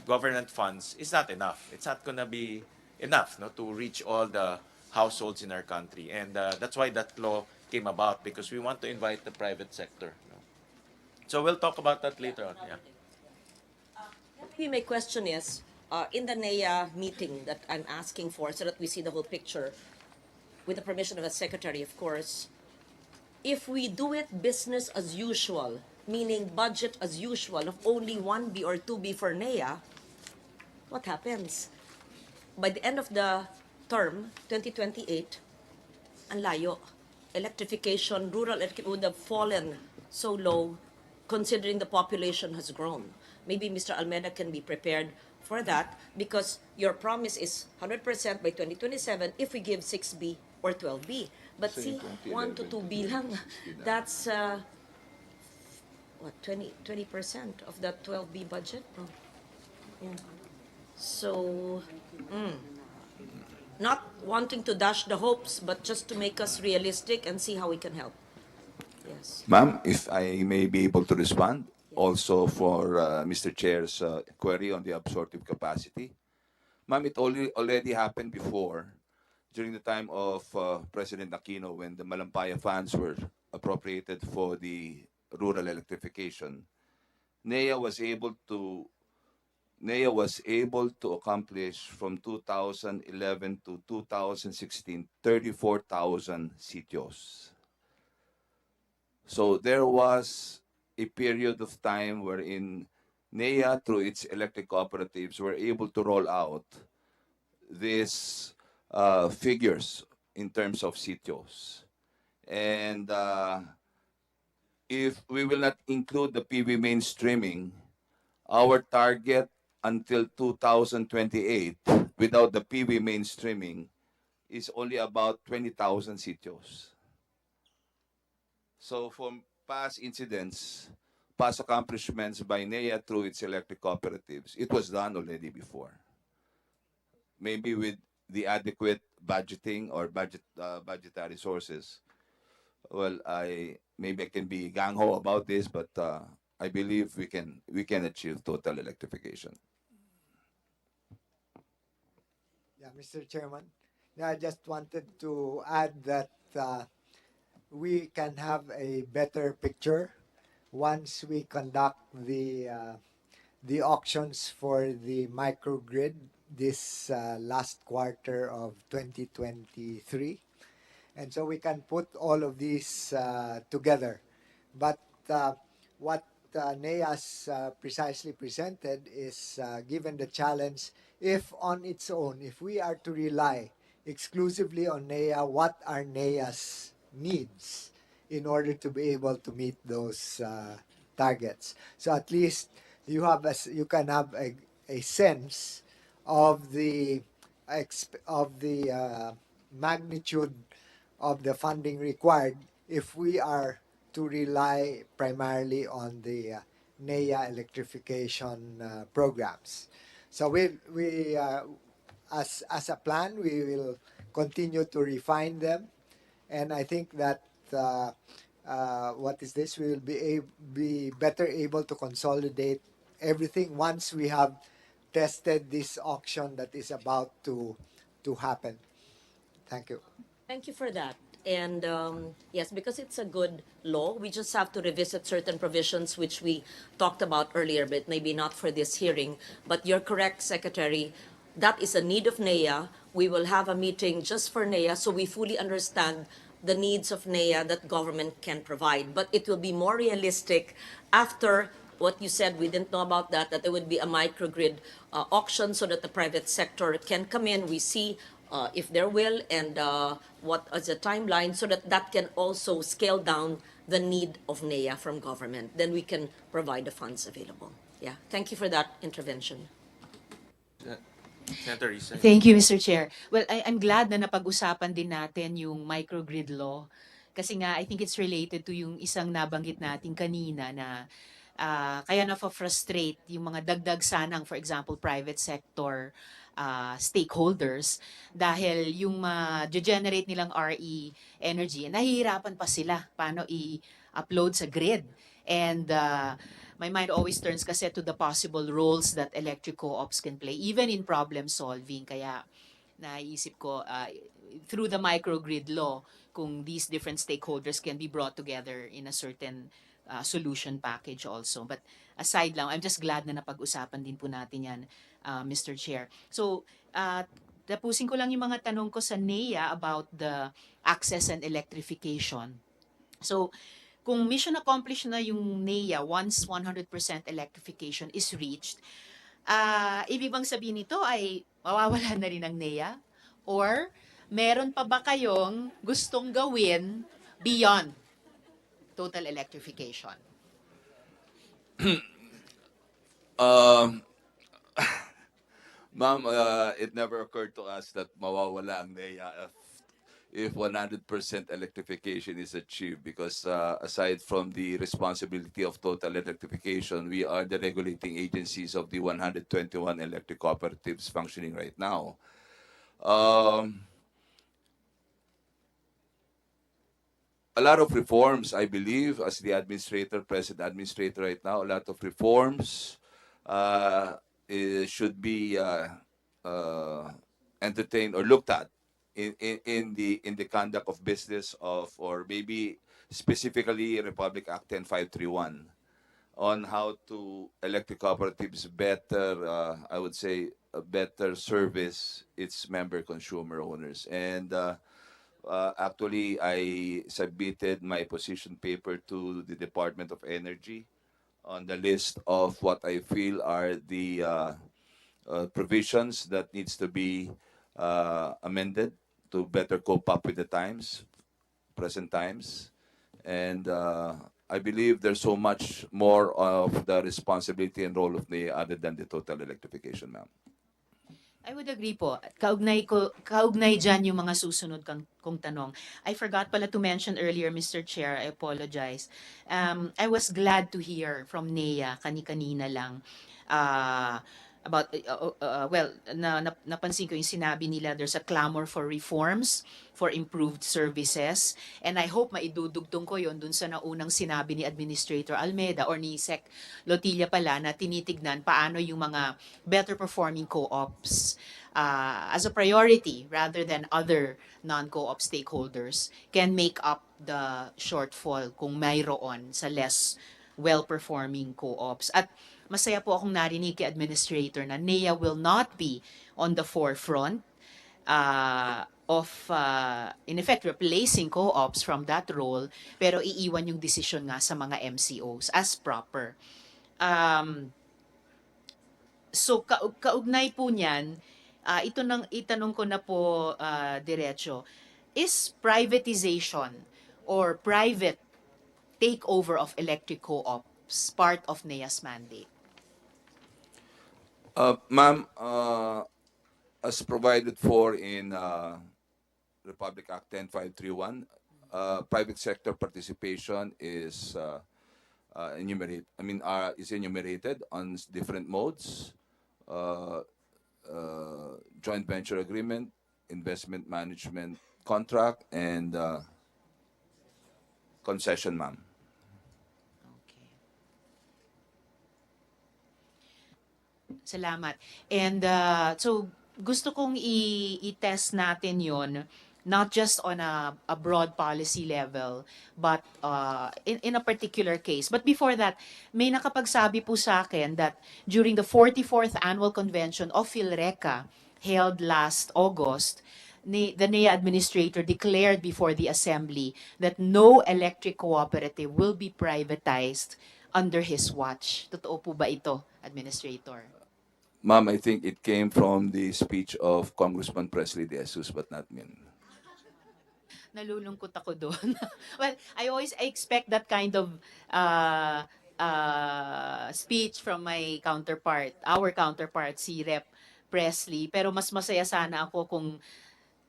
government funds is not enough. It's not gonna be enough, no, to reach all the households in our country, and that's why that law came about, because we want to invite the private sector. No? So we'll talk about that later on. Yeah. Maybe my question is, in the NEA meeting that I'm asking for, so that we see the whole picture, with the permission of the secretary, of course, if we do it business as usual, meaning budget as usual of only 1B or 2B for NEA, what happens? By the end of the term, 2028, ang layo. Electrification, rural electrification would have fallen so low considering the population has grown. Maybe Mr. Almeida can be prepared for that, because your promise is 100% by 2027 if we give 6B or 12B. But So see, in 1 to 2B lang, that's what, 20% of that 12B budget? Oh. Yeah. So, not wanting to dash the hopes, but just to make us realistic and see how we can help. Yes. Ma'am, if I may be able to respond also for Mr. Chair's query on the absorptive capacity. Ma'am, it already happened before, during the time of President Aquino, when the Malampaya funds were appropriated for the rural electrification, NEA was able to NEA was able to accomplish from 2011 to 2016 34,000 sitios. So there was a period of time wherein NEA, through its electric cooperatives, were able to roll out these figures in terms of sitios. And if we will not include the PV mainstreaming, our target until 2028 without the PV mainstreaming is only about 20,000 sitios. So from past incidents, past accomplishments by NEA through its electric cooperatives, it was done already before. Maybe with the adequate budgeting or budgetary sources. Well, I can be gang ho about this, but I believe we can achieve total electrification. Yeah, Mr. Chairman. Yeah, I just wanted to add that we can have a better picture once we conduct the auctions for the microgrid this last quarter of 2023. And so we can put all of these together. But what NEAS precisely presented is given the challenge, if on its own, if we are to rely exclusively on NEA, what are NEA's needs in order to be able to meet those targets? So at least you can have a sense of the magnitude of the funding required if we are to rely primarily on the NEA electrification programs. So as a plan, we will continue to refine them, and I think that we will be better able to consolidate everything once we have tested this auction that is about to happen. Thank you. Thank you for that. And yes, because it's a good law, we just have to revisit certain provisions which we talked about earlier, but maybe not for this hearing. But you're correct, Secretary. That is a need of NEA. We will have a meeting just for NEA so we fully understand the needs of NEA that government can provide. But it will be more realistic after what you said. We didn't know about that there would be a microgrid auction so that the private sector can come in. We see if there will and what is the timeline so that can also scale down the need of NEA from government. Then we can provide the funds available. Yeah, thank you for that intervention. Senator Risa. Thank you, Mr. Chair. Well, I'm glad na napag-usapan din natin yung microgrid law. Kasi nga, I think it's related to yung isang nabanggit natin kanina na kaya na-frustrate yung mga dagdag sanang, for example, private sector stakeholders dahil yung generate nilang RE energy, nahihirapan pa sila paano i-upload sa grid. And my mind always turns kasi to the possible roles that electric co-ops can play, even in problem solving. Kaya naisip ko, through the microgrid law, kung these different stakeholders can be brought together in a certain solution package also. But aside lang, I'm just glad na napag-usapan din po natin yan, Mr. Chair. So, tapusin ko lang yung mga tanong ko sa NEA about the access and electrification. So, kung mission accomplished na yung NEA once 100% electrification is reached, ibig bang sabihin nito ay mawawala na rin ang NEA? Or meron pa ba kayong gustong gawin beyond total electrification? Ma'am, it never occurred to us that mawawala ang NEA if 100% electrification is achieved because aside from the responsibility of total electrification, we are the regulating agencies of the 121 electric cooperatives functioning right now. A lot of reforms, I believe, as the present administrator right now, a lot of reforms should be entertained or looked at in the conduct of business or maybe specifically Republic Act 10531, on how to electric cooperatives better, I would say, better service its member consumer owners. And actually, I submitted my position paper to the Department of Energy on the list of what I feel are the provisions that needs to be amended to better cope up with the times, present times. And I believe there's so much more of the responsibility and role of the other than the total electrification, ma'am. I would agree po. At kaugnay dyan yung mga susunod kong tanong. I forgot pala to mention earlier, Mr. Chair, I apologize. I was glad to hear from NEA kani-kanina lang about, napansin ko yung sinabi nila, there's a clamor for reforms, for improved services, and I hope maidudugtong ko yon dun sa naunang sinabi ni Administrator Almeida or ni Sec Lotilla pala na tinitignan paano yung mga better performing co-ops as a priority rather than other non-co-op stakeholders can make up the shortfall kung mayroon sa less well-performing co-ops. At masaya po akong narinig kay Administrator na NEA will not be on the forefront of, in effect, replacing co-ops from that role, pero iiwan yung desisyon nga sa mga MCOs as proper. So, kaugnay po niyan, itanong ko na po diretso, is privatization or private takeover of electric co-ops part of NEA's mandate? Ma'am, as provided for in Republic Act 10531, private sector participation is is enumerated on different modes: joint venture agreement, investment management contract, and concession, ma'am. Okay. Salamat. And so gusto kong i-test natin yon not just on a broad policy level, but in a particular case. But before that, may nakapagsabi po sa akin that during the 44th Annual Convention of PhilReca held last August, the NEA administrator declared before the assembly that no electric cooperative will be privatized under his watch. Totoo po ba ito, Administrator? Ma'am, I think it came from the speech of Congressman Presley De Jesus, but not me. Nalulungkot ako doon. Well, I expect that kind of speech from my counterpart, our counterpart, si Rep. Presley. Pero mas masaya sana ako kung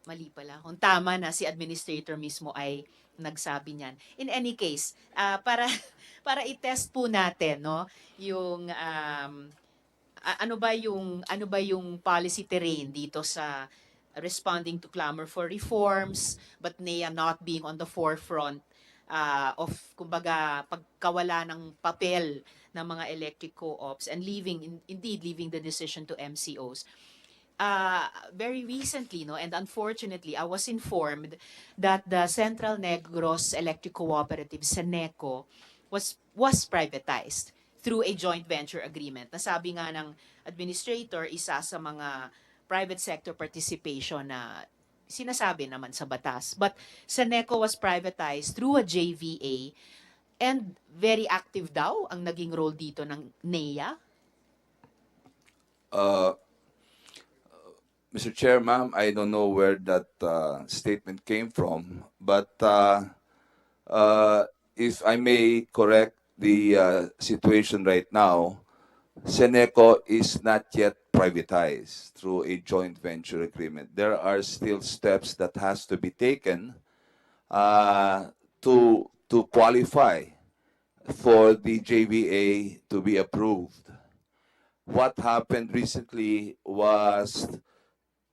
mali pala, kung tama na si administrator mismo ay nagsabi niyan. In any case, para i-test po natin, no, yung ano ba yung policy terrain dito sa responding to clamor for reforms, but NEA not being on the forefront of, kumbaga, pagkawala ng papel ng mga electric co-ops and leaving the decision to MCOs. Very recently, no, and unfortunately, I was informed that the Central Negros Electric Cooperative, SENECO, was privatized through a joint venture agreement. Nasabi nga ng administrator, isa sa mga private sector participation na sinasabi naman sa batas. But SENECO was privatized through a JVA, and very active daw ang naging role dito ng NEA. Mr. Chair, ma'am, I don't know where that statement came from, but if I may correct the situation right now, SENECO is not yet privatized through a joint venture agreement. There are still steps that has to be taken to qualify for the JVA to be approved. What happened recently was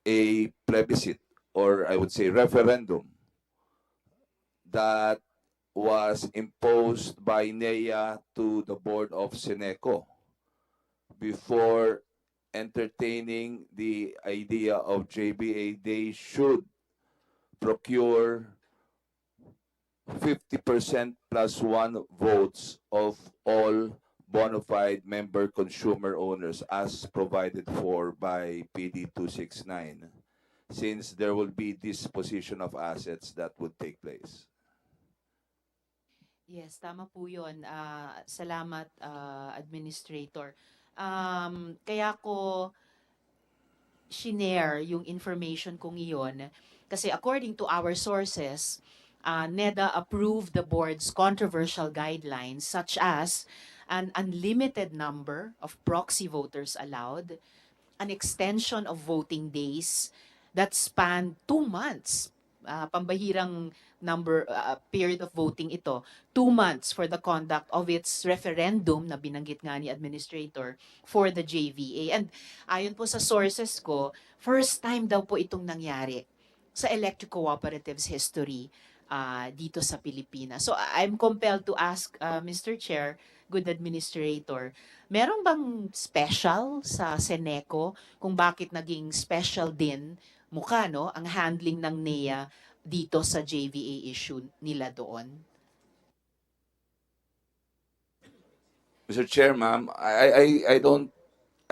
a plebiscite, or I would say referendum, that was imposed by NEA to the board of SENECO before entertaining the idea of JBA. They should procure 50% plus one votes of all bona fide member consumer owners as provided for by PD 269, since there will be disposition of assets that would take place. Yes, tama po yun. Salamat, Administrator. Kaya ko shinare yung information kong iyon kasi according to our sources, NEDA approved the board's controversial guidelines such as an unlimited number of proxy voters allowed, an extension of voting days that spanned 2 months. Pambahirang period of voting ito. 2 months for the conduct of its referendum na binanggit nga ni Administrator for the JVA. And ayon po sa sources ko, first time daw po itong nangyari sa electric cooperatives history dito sa Pilipinas. So I'm compelled to ask Mr. Chair, good administrator, meron bang special sa Seneco kung bakit naging special din mukha no ang handling ng NEA dito sa JVA issue nila doon? Mr. Chair, ma'am, I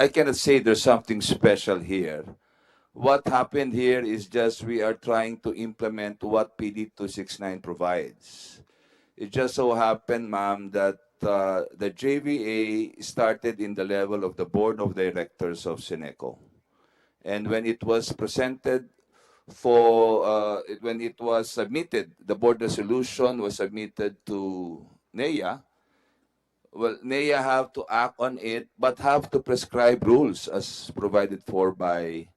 cannot say there's something special here. What happened here is just we are trying to implement what PD 269 provides. It just so happened, ma'am, that the JVA started in the level of the board of directors of Seneco. And when it was presented when it was submitted, the board resolution was submitted to NEA. Well, NEA have to act on it, but have to prescribe rules as provided for by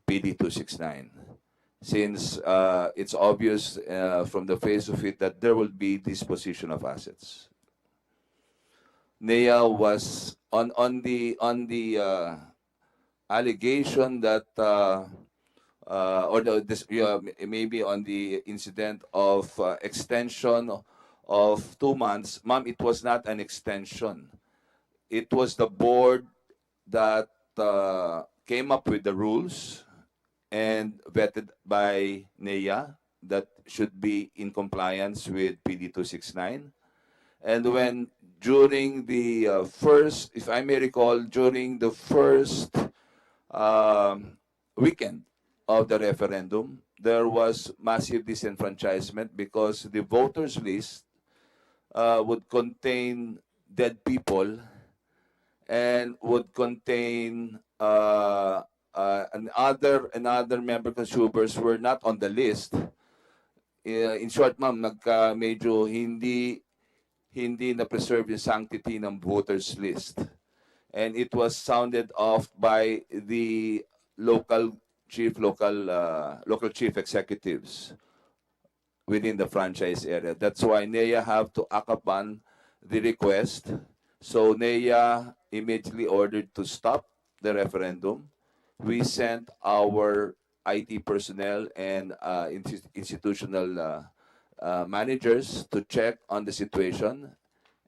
PD 269. Since it's obvious from the face of it that there will be disposition of assets. NEA was on the allegation that maybe on the incident of extension of 2 months, ma'am, it was not an extension. It was the board that came up with the rules and vetted by NEA that should be in compliance with PD 269. And when during the first, if I may recall, during the first weekend of the referendum, there was massive disenfranchisement because the voters list would contain dead people and would contain another member consumers were not on the list. In short, ma'am, medyo hindi na-preserve yung sanctity ng voters list. And it was sounded off by the local chief executives within the franchise area. That's why NEA have to act upon the request. So NEA immediately ordered to stop the referendum. We sent our IT personnel and institutional managers to check on the situation.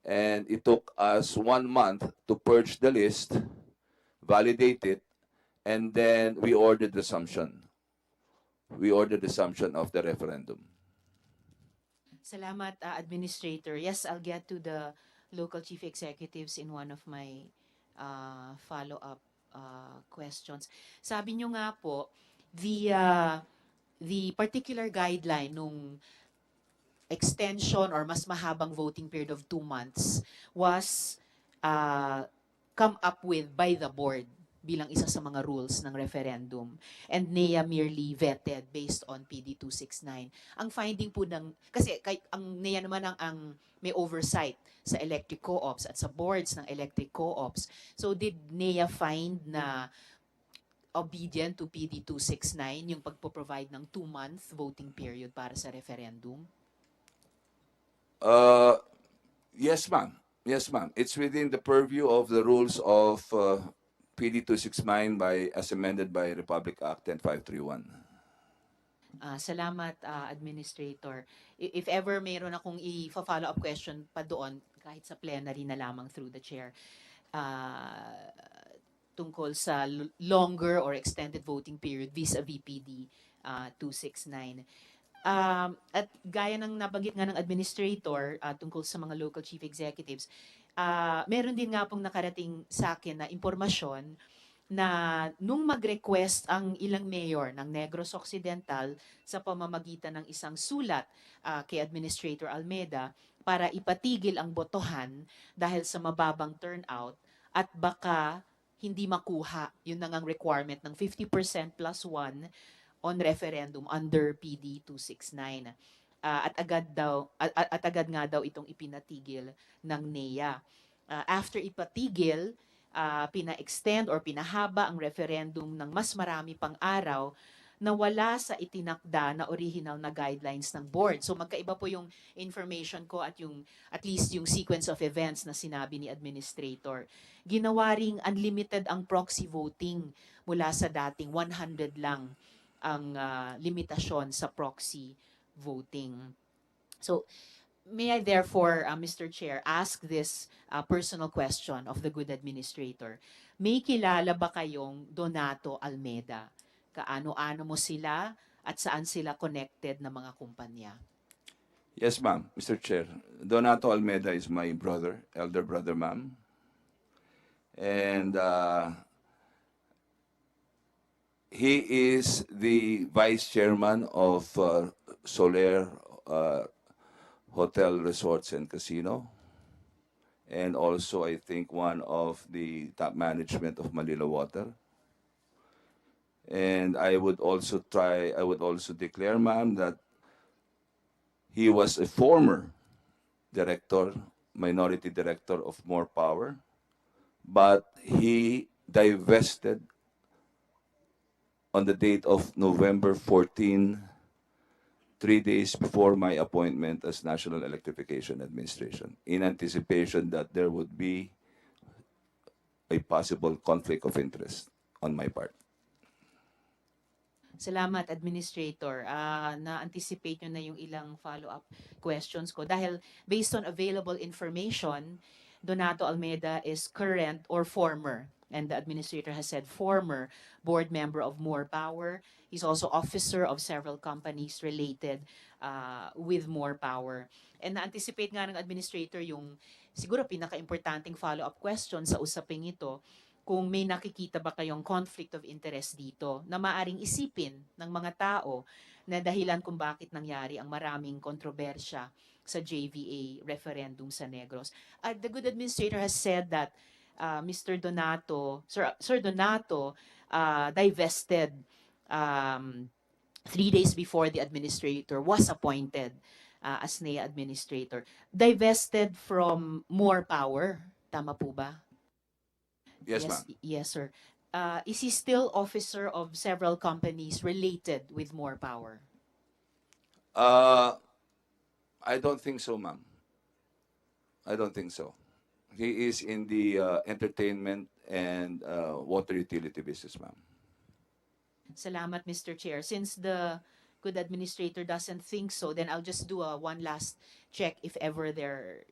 And it took us 1 month to purge the list, validate it, and then we ordered resumption. We ordered resumption of the referendum. Salamat, Administrator. Yes, I'll get to the local chief executives in one of my follow-up questions. Sabi nyo nga po, the particular guideline nung extension or mas mahabang voting period of 2 months was come up with by the board bilang isa sa mga rules ng referendum. And NEA merely vetted based on PD 269. Ang finding po kasi ang NEA naman ang may oversight sa electric co-ops at sa boards ng electric co-ops. So did NEA find na obedient to PD 269 yung pagpo-provide ng 2-month voting period para sa referendum? Yes, ma'am. Yes, ma'am. It's within the purview of the rules of PD 269 as amended by Republic Act 10531. Salamat, Administrator. If ever mayroon akong i-follow up question pa doon, kahit sa plenary na lamang through the chair, tungkol sa longer or extended voting period vis-a-vis PD 269. At gaya ng nabanggit nga ng administrator tungkol sa mga local chief executives, meron din nga pong nakarating sa akin na impormasyon na nung mag-request ang ilang mayor ng Negros Occidental sa pamamagitan ng isang sulat kay Administrator Almeda para ipatigil ang botohan dahil sa mababang turnout at baka hindi makuha yun nang ang requirement ng 50% plus 1 on referendum under PD 269. At agad nga daw itong ipinatigil ng NEA. After ipatigil, pina-extend or pinahaba ang referendum ng mas marami pang araw na wala sa itinakda na original na guidelines ng board. So magkaiba po yung information ko at least yung sequence of events na sinabi ni administrator. Ginawa ring unlimited ang proxy voting mula sa dating 100 lang ang limitasyon sa proxy voting. So may I therefore, Mr. Chair, ask this personal question of the good administrator. May kilala ba kayong Donato Almeda? Kaano-ano mo sila at saan sila connected na mga kumpanya? Yes, ma'am. Mr. Chair, Donato Almeda is my brother, elder brother, ma'am. And he is the vice chairman of Soler Hotel, Resorts, and Casino. And also, I think, one of the top management of Manila Water. And I would also declare, ma'am, that he was a former director, minority director of More Power, but he divested on the date of November 14, 3 days before my appointment as National Electrification Administration, in anticipation that there would be a possible conflict of interest on my part. Salamat, Administrator. Na-anticipate nyo na yung ilang follow-up questions ko. Dahil based on available information, Donato Almeda is current or former, and the Administrator has said former, board member of More Power. He's also officer of several companies related with More Power. And na-anticipate nga ng Administrator yung siguro pinaka-importanting follow-up question sa usaping ito, kung may nakikita ba kayong conflict of interest dito na maaring isipin ng mga tao na dahilan kung bakit nangyari ang maraming kontrobersya sa JVA referendum sa Negros. The good administrator has said that Mr. Donato, Sir Donato divested 3 days before the administrator was appointed as NEA administrator. Divested from More Power. Tama po ba? Yes, ma'am. Yes, sir. Is he still officer of several companies related with More Power? I don't think so, ma'am. I don't think so. He is in the entertainment and water utility business, ma'am. Salamat, Mr. Chair. Since the good administrator doesn't think so, then I'll just do one last check if ever there,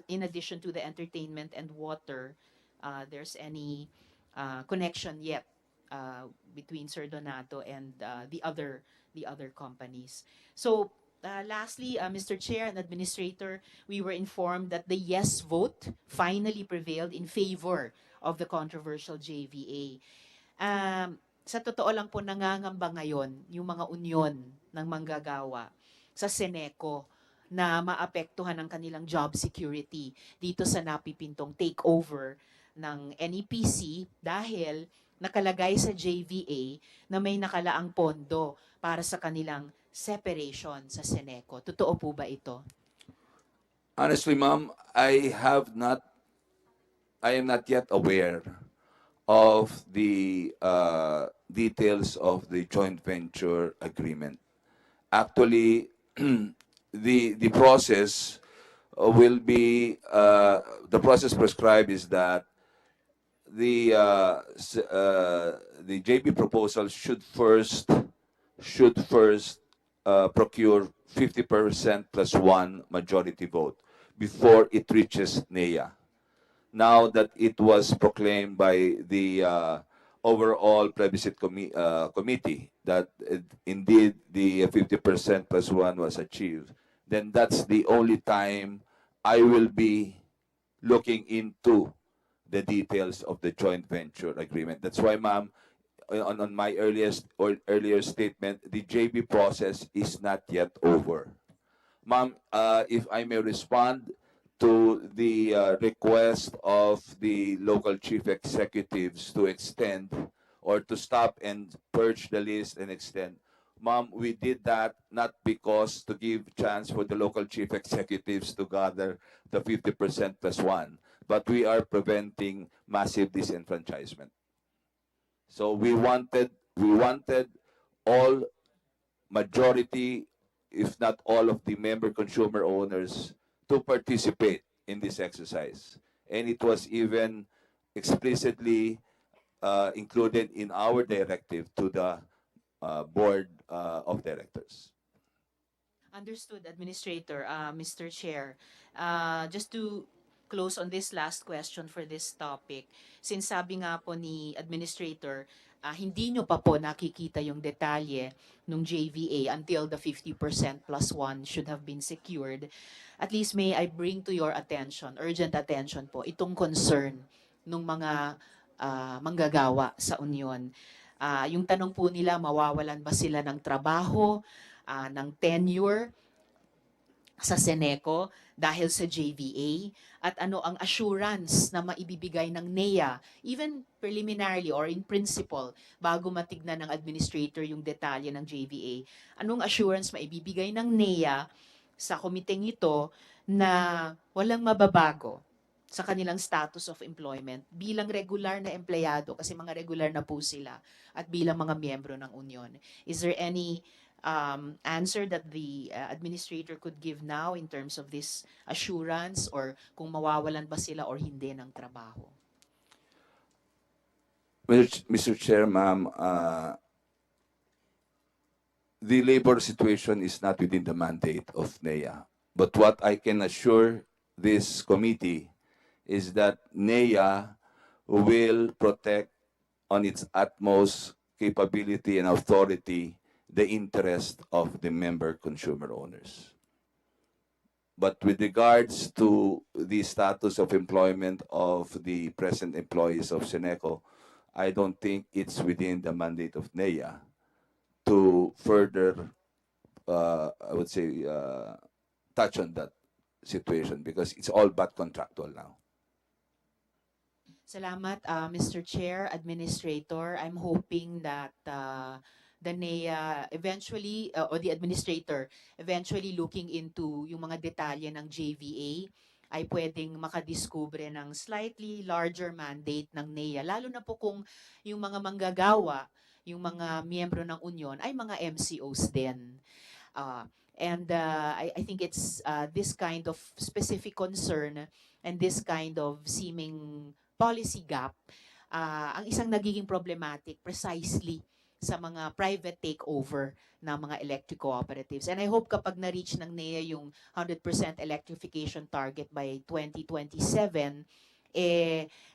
in addition to the entertainment and water, there's any connection yet between Sir Donato and the other companies. So lastly, Mr. Chair and Administrator, we were informed that the yes vote finally prevailed in favor of the controversial JVA. Sa totoo lang po, nangangamba ngayon yung mga unyon ng manggagawa sa Seneco na maapektuhan ang kanilang job security dito sa napipintong takeover ng NEPC dahil nakalagay sa JVA na may nakalaang pondo para sa kanilang separation sa Seneco. Totoo po ba ito? Honestly, ma'am, I am not yet aware of the details of the joint venture agreement. Actually, the process will be the process prescribed is that the JB proposal should first procure 50% plus 1 majority vote before it reaches NEA. Now that it was proclaimed by the overall plebiscite committee that indeed the 50% plus one was achieved, then that's the only time I will be looking into the details of the joint venture agreement. That's why, ma'am, on my earlier statement, the JB process is not yet over. Ma'am, if I may respond to the request of the local chief executives to extend or to stop and purge the list and extend. Ma'am, we did that not because to give chance for the local chief executives to gather the 50% plus one, but we are preventing massive disenfranchisement. So we wanted all majority, if not all of the member consumer owners to participate in this exercise. And it was even explicitly included in our directive to the board of directors. Understood, Administrator. Mr. Chair, just to close on this last question for this topic, since sabi nga po ni Administrator, hindi nyo pa po nakikita yung detalye nung JVA until the 50% plus one should have been secured, at least may I bring to your attention, urgent attention po, itong concern nung mga manggagawa sa Union. Yung tanong po nila, mawawalan ba sila ng trabaho, ng tenure sa Seneco dahil sa JVA, at ano ang assurance na maibibigay ng NEA, even preliminarily or in principle, bago matignan ng administrator yung detalye ng JVA. Anong assurance maibibigay ng NEA sa komiteng ito na walang mababago sa kanilang status of employment bilang regular na empleyado, kasi mga regular na po sila, at bilang mga miyembro ng union. Is there any answer that the administrator could give now in terms of this assurance, or kung mawawalan ba sila or hindi ng trabaho? Mr. Chair, ma'am, the labor situation is not within the mandate of NEA. But what I can assure this committee is that NEA will protect on its utmost capability and authority the interest of the member consumer owners. But with regards to the status of employment of the present employees of Seneco, I don't think it's within the mandate of NEA to further, I would say, touch on that situation because it's all but contractual now. Salamat, Mr. Chair, Administrator. I'm hoping that the NEA eventually, or the Administrator, eventually looking into yung mga detalye ng JVA, ay pwedeng makadiskubre ng slightly larger mandate ng NEA, lalo na po kung yung mga manggagawa, yung mga miyembro ng union, ay mga MCOs din. I think it's this kind of specific concern and this kind of seeming policy gap ang isang nagiging problematic precisely sa mga private takeover ng mga electric cooperatives. And I hope kapag na-reach ng NEA yung 100% electrification target by 2027,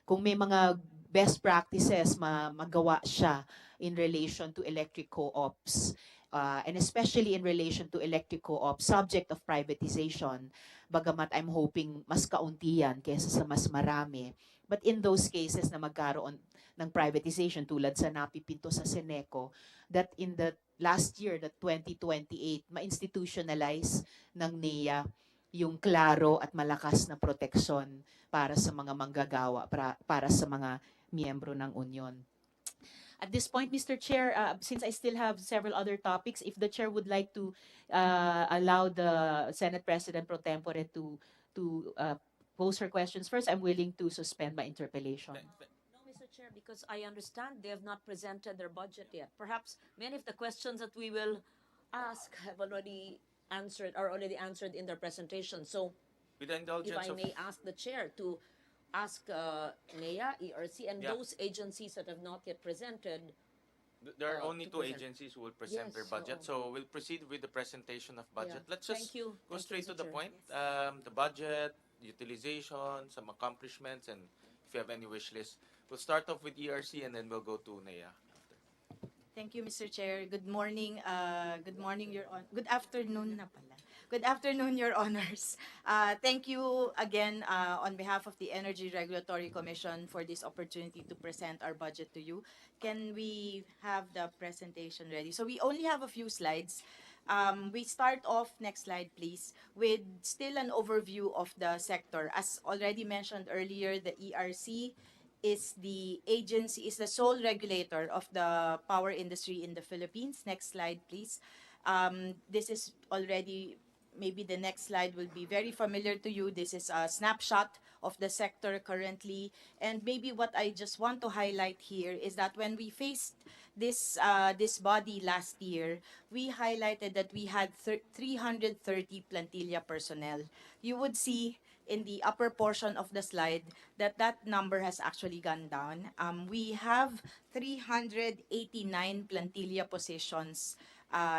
kung may mga best practices magawa siya in relation to electric co-ops, and especially in relation to electric co-ops subject of privatization, bagamat I'm hoping mas kaunti yan kaysa sa mas marami. But in those cases na magkaroon ng privatization tulad sa napipinto sa Seneco, that in the last year, that 2028, ma-institutionalize ng NEA yung klaro at malakas na proteksyon para sa mga manggagawa, para sa mga miyembro ng union. At this point, Mr. Chair, since I still have several other topics, if the Chair would like to allow the Senate President pro tempore to pose her questions first, I'm willing to suspend my interpellation. No, Mr. Chair, because I understand they have not presented their budget yet. Perhaps many of the questions that we will ask have already answered in their presentation. So, With the if indulgence I of may ask the chair to ask NEA, ERC, and Yeah. those agencies that have not yet presented. There are only to two present. agencies who will present Yes, their budget. So we'll proceed with the presentation of budget. Yeah. Let's just Thank you. go Thank you, straight to Mr. the Chair. point. The budget, utilization, some accomplishments, and if you have any wish list We'll start off with ERC and then we'll go to NEA. Thank you, Mr. Chair. Good morning, good afternoon na pala. Good afternoon, Your Honors. Thank you again on behalf of the Energy Regulatory Commission for this opportunity to present our budget to you. Can we have the presentation ready? So we only have a few slides. We start off, next slide please, with still an overview of the sector. As already mentioned earlier, the ERC is the sole regulator of the power industry in the Philippines. Next slide, please. This is already, maybe the next slide will be very familiar to you. This is a snapshot of the sector currently. And maybe what I just want to highlight here is that when we faced this body last year, we highlighted that we had 330 plantilla personnel. You would see in the upper portion of the slide that that number has actually gone down. We have 389 plantilla positions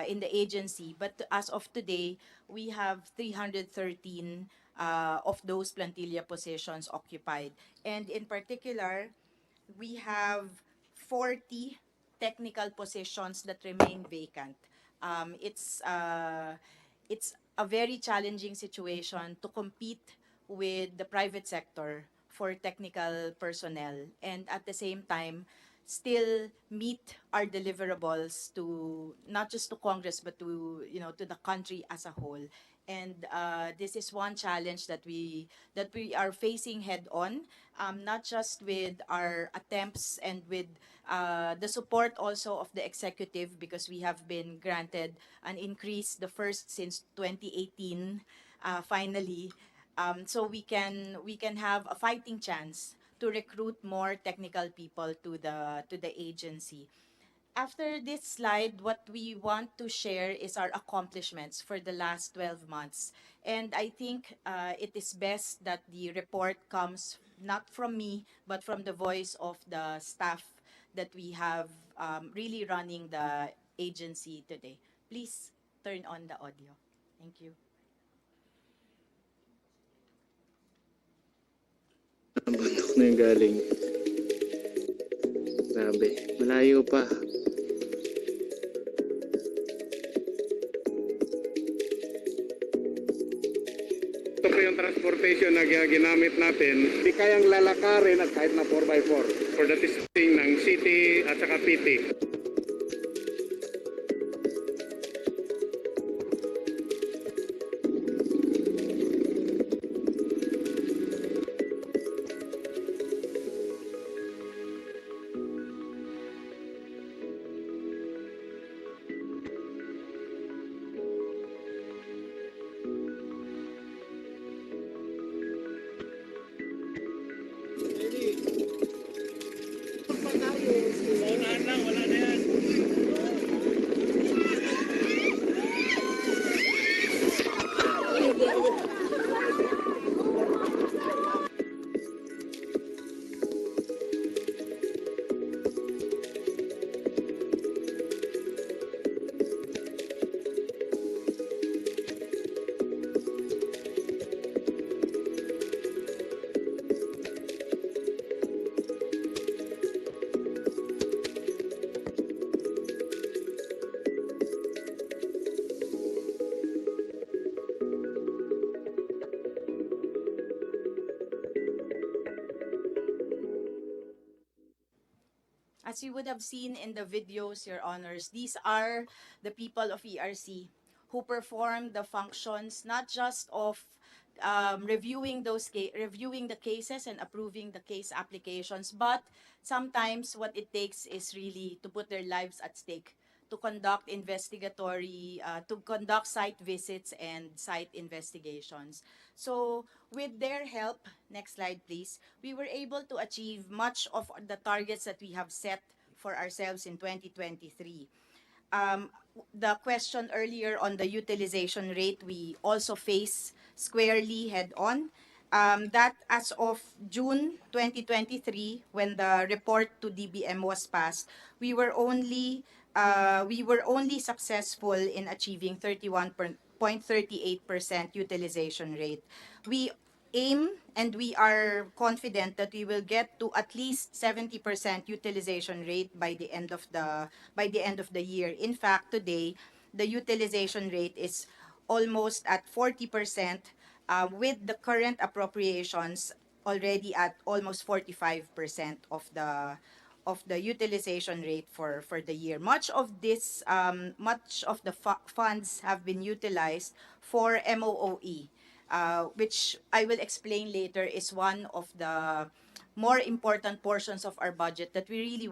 in the agency, but as of today, we have 313 of those plantilla positions occupied. And in particular, we have 40 technical positions that remain vacant. It's a very challenging situation to compete with the private sector for technical personnel, and at the same time still meet our deliverables to not just to Congress but to to the country as a whole. And this is one challenge that we are facing head on, not just with our attempts and with the support also of the executive, because we have been granted an increase, the first since 2018, finally, so we can have a fighting chance to recruit more technical people to the agency. After this slide, what we want to share is our accomplishments for the last 12 months. And I think it is best that the report comes not from me, but from the voice of the staff that we have really running the agency today. Please turn on the audio. Thank you. Bundok na yung galing. Grabe, malayo pa. Ito pa yung transportation na ginamit natin. Di kayang lalakarin at kahit na 4x4 for the testing ng city at saka PT. As you would have seen in the videos, Your Honors, these are the people of ERC who perform the functions not just of reviewing the cases and approving the case applications, but sometimes what it takes is really to put their lives at stake to conduct to conduct site visits and site investigations. So with their help, next slide please, we were able to achieve much of the targets that we have set for ourselves in 2023. The question earlier on the utilization rate, we also face squarely head on. That as of June 2023, when the report to DBM was passed, we were only successful in achieving 31.38% utilization rate. We aim and we are confident that we will get to at least 70% utilization rate by the end of the year. In fact, today the utilization rate is almost at 40%, with the current appropriations already at almost 45% of the utilization rate for the year. Much of the funds have been utilized for MOOE, which I will explain later is one of the more important portions of our budget that we really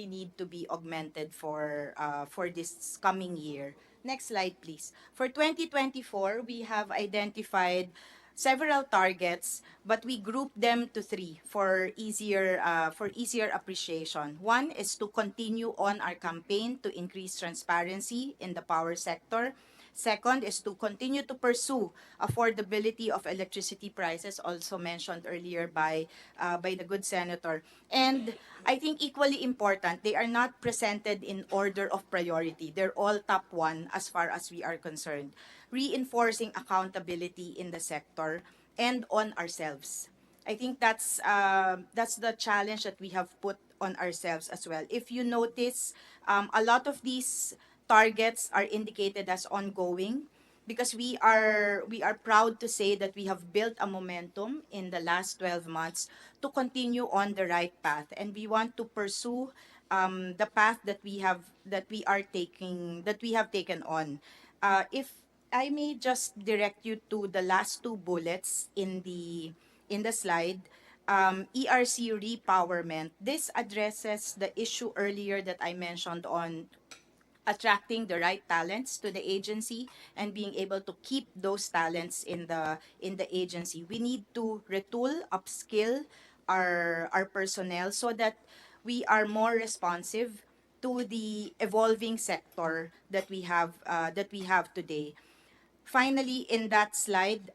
need to be augmented for this coming year. Next slide, please. For 2024, we have identified several targets, but we group them to three for easier appreciation. One is to continue on our campaign to increase transparency in the power sector. Second is to continue to pursue affordability of electricity prices, also mentioned earlier by the good senator. And I think equally important, they are not presented in order of priority. They're all top one as far as we are concerned. Reinforcing accountability in the sector and on ourselves. I think that's the challenge that we have put on ourselves as well. If you notice, a lot of these targets are indicated as ongoing because we are proud to say that we have built a momentum in the last 12 months to continue on the right path, and we want to pursue the path that we have taken on. If I may just direct you to the last two bullets in the slide. ERC repowerment. This addresses the issue earlier that I mentioned on attracting the right talents to the agency and being able to keep those talents in the agency. We need to retool, upskill our personnel so that we are more responsive to the evolving sector that we have today. Finally, in that slide,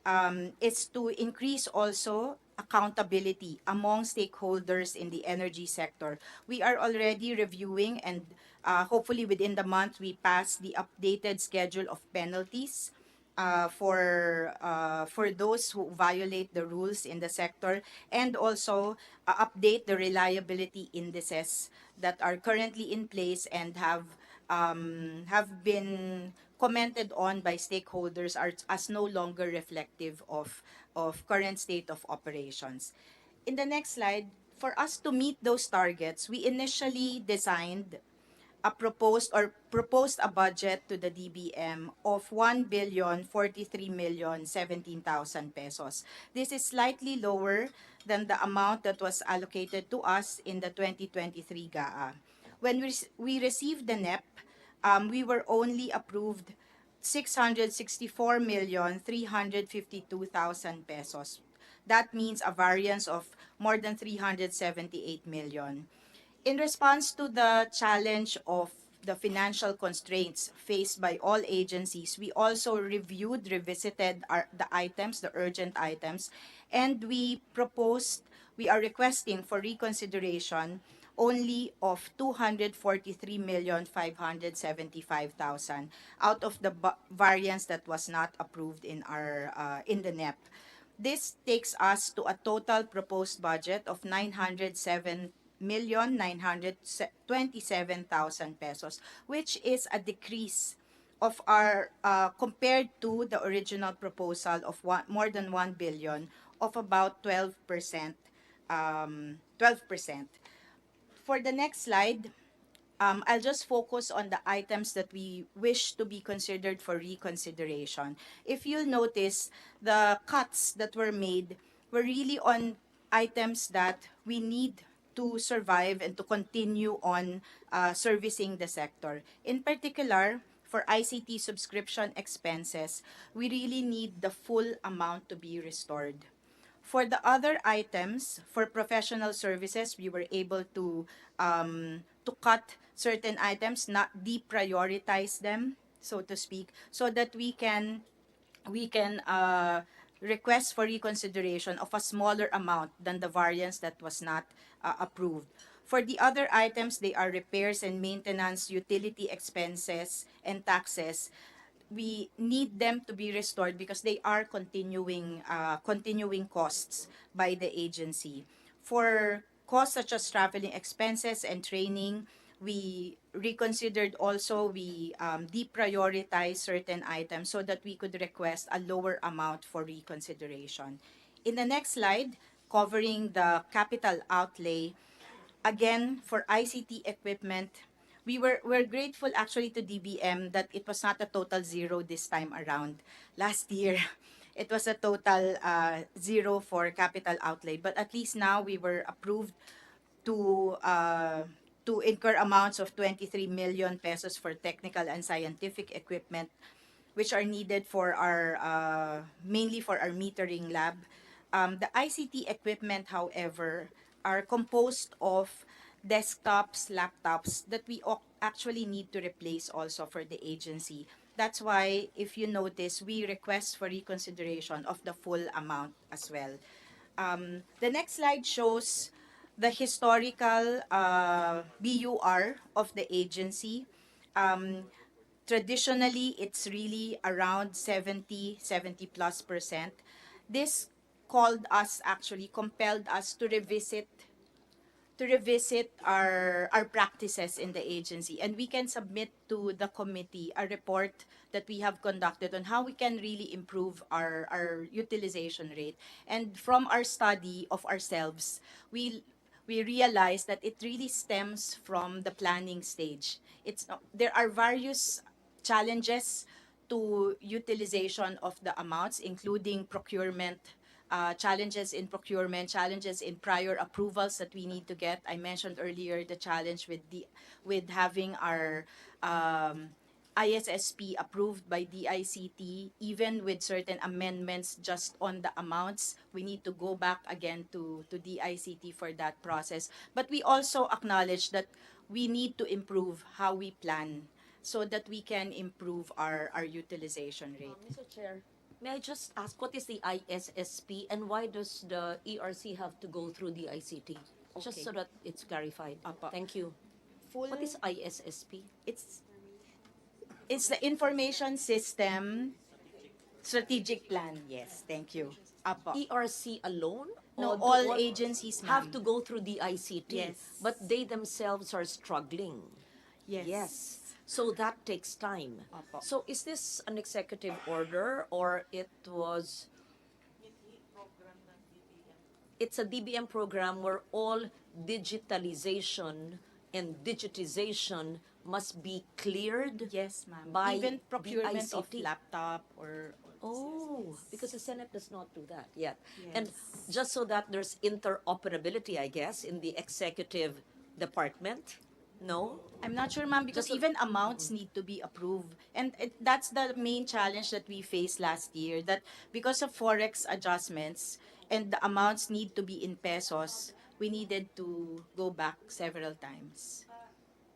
is to increase also accountability among stakeholders in the energy sector. We are already reviewing and hopefully within the month we pass the updated schedule of penalties for those who violate the rules in the sector, and also update the reliability indices that are currently in place and have been commented on by stakeholders as no longer reflective of current state of operations. In the next slide, for us to meet those targets, we initially proposed a budget to the DBM of 1,043,017,000 pesos. This is slightly lower than the amount that was allocated to us in the 2023 GAA. When we received the NEP, we were only approved 664,352,000 pesos. That means a variance of more than 378 million. In response to the challenge of the financial constraints faced by all agencies, we also revisited the items, the urgent items, and we are requesting for reconsideration only of 243,575,000 out of the variance that was not approved in the NEP. This takes us to a total proposed budget of 907,927,000 pesos, which is a decrease of our compared to the original proposal of more than 1 billion of about 12%. 12%. For the next slide, I'll just focus on the items that we wish to be considered for reconsideration. If you'll notice, the cuts that were made were really on items that we need to survive and to continue on servicing the sector. In particular, for ICT subscription expenses, we really need the full amount to be restored. For the other items, for professional services, we were able to cut certain items, not deprioritize them, so to speak, so that we can request for reconsideration of a smaller amount than the variance that was not approved. For the other items, they are repairs and maintenance, utility expenses, and taxes. we need them to be restored because they are continuing costs by the agency. For costs such as traveling expenses and training, we reconsidered also, we deprioritized certain items so that we could request a lower amount for reconsideration. In the next slide, covering the capital outlay, again, for ICT equipment, we're grateful actually to DBM that it was not a total zero this time around. Last year, it was a total zero for capital outlay. But at least now we were approved to incur amounts of 23 million pesos for technical and scientific equipment which are needed for our mainly for our metering lab. The ICT equipment, however, are composed of desktops, laptops that we actually need to replace also for the agency. That's why, if you notice, we request for reconsideration of the full amount as well. The next slide shows the historical BUR of the agency. Traditionally, it's really around 70 plus percent. This compelled us to revisit our practices in the agency, and we can submit to the committee a report that we have conducted on how we can really improve our utilization rate. And from our study of ourselves, we realized that it really stems from the planning stage. There are various challenges to utilization of the amounts, including procurement, challenges in prior approvals that we need to get. I mentioned earlier the challenge with having our ISSP approved by DICT, even with certain amendments just on the amounts. We need to go back again to DICT for that process. But we also acknowledge that we need to improve how we plan so that we can improve our utilization rate. Mr. Chair, may I just ask, what is the ISSP and why does the ERC have to go through the ICT? Just Okay. so that it's clarified. Apa. Thank you. What is ISSP? It's the information system strategic plan. Yes, thank you. Apo. ERC alone? No, Or do all agencies, ma'am. have to go through the ICT, Yes. but they themselves are struggling. Yes. Yes. So that takes time. Apo. So is this an executive order or it's a DBM program where all digitalization and digitization must be cleared? Yes, ma'am. By Even the procurement of ICT? laptop or Oh, because the Senate does not do that yet. Yes. And just so that there's interoperability, I guess, in the executive department? No? I'm not sure, ma'am, because Just a- even amounts need to be approved. And that's the main challenge that we faced last year, that because of Forex adjustments and the amounts need to be in pesos, we needed to go back several times.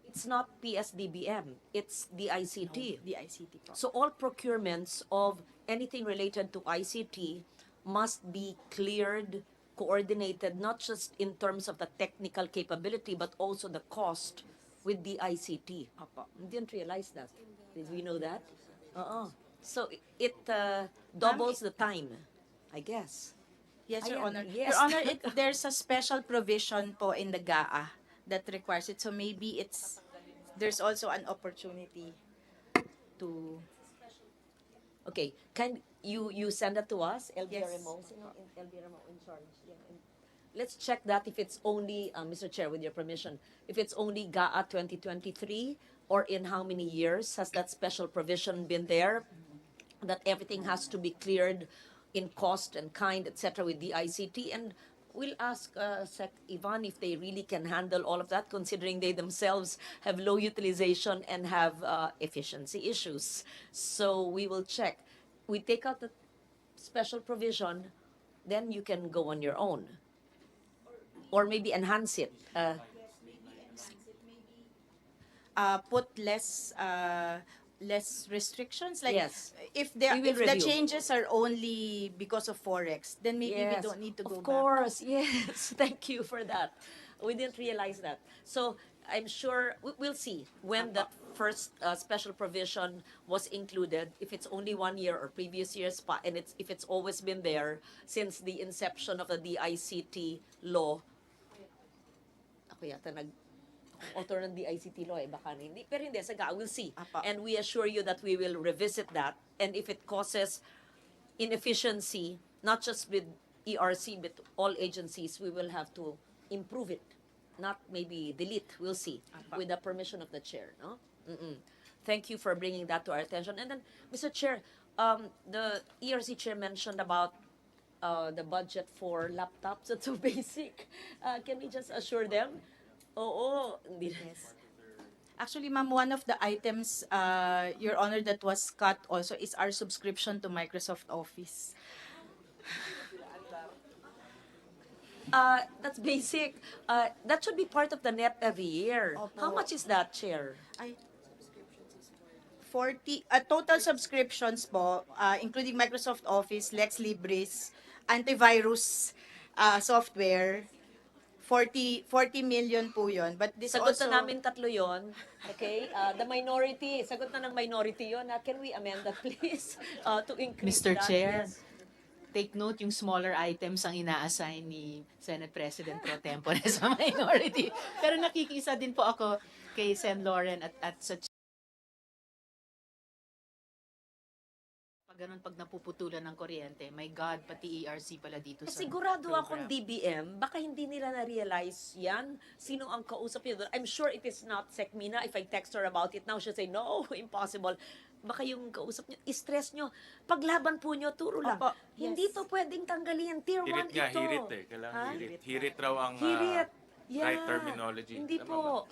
It's not PSDBM, it's the ICT. The ICT po. So all procurements of anything related to ICT must be cleared, coordinated, not just in terms of the technical capability, but also the cost with the ICT. Apo. Didn't realize that. Did we know that? So it doubles the time, I guess. Yes, Your Ayan, Honor. yes. Your Honor, there's a special provision po in the GAA that requires it. So maybe there's also an opportunity to... Okay, can you send that to us, Yes. LBRMO? LBRMO in charge. Yeah. And let's check that if it's only, Mr. Chair, with your permission, if it's only GAA 2023 or in how many years has that special provision been there, that everything has to be cleared in cost and kind, etc., with the ICT. And we'll ask Sec Ivan if they really can handle all of that, considering they themselves have low utilization and have efficiency issues. So we will check. We take out the special provision, then you can go on your own. Or maybe enhance it. Put less restrictions, like Yes. if We will the review. changes are only because of Forex, then maybe we don't need to go of back. course, yes. Thank you for that. We didn't realize that. So I'm sure we'll see when that first special provision was included, if it's only 1 year or previous years pa, and if it's always been there since the inception of the DICT law. Ako yata author ng DICT law baka hindi. Pero hindi, saga, we'll see. And we assure you that we will revisit that. And if it causes inefficiency, not just with ERC, but all agencies, we will have to improve it. Not maybe delete, we'll see. With the permission of the chair, no? Thank you for bringing that to our attention. And then, Mr. Chair, the ERC chair mentioned about the budget for laptops. That's so basic. Can we just assure them? Oo. Yes. Actually, ma'am, one of the items, Your Honor, that was cut also is our subscription to Microsoft Office. That's basic. That should be part of the NEP every year. How much is that, Chair? 40 total subscriptions po, including Microsoft Office, Lex Libris, antivirus software, 40 million po yun. But this Sagot also... na namin tatlo yon. Okay? The minority, sagot na ng minority yon. Can we amend that, please? To increase Mr. that? Chair, Yes. take note yung smaller items ang ina-assign ni Senate President Pro Tempore sa minority. Pero nakikisa din po ako kay Sen. Lauren at sa ganun pag napuputulan ng kuryente. My God, pati ERC pala dito sa Sigurado program. akong DBM, baka hindi nila na-realize yan. Sino ang kausap nyo doon? I'm sure it is not Secmina. If I text her about it now, she'll say, no, impossible. Baka yung kausap nyo, stress nyo. Paglaban po nyo, turo lang. Opo, Hindi yes. to pwedeng tanggalin. Tier 1 Hirit nga, ito. hirit eh. Kailangan Ha? hirit. Hirit raw ang Hirit. right terminology. Hindi Tama po.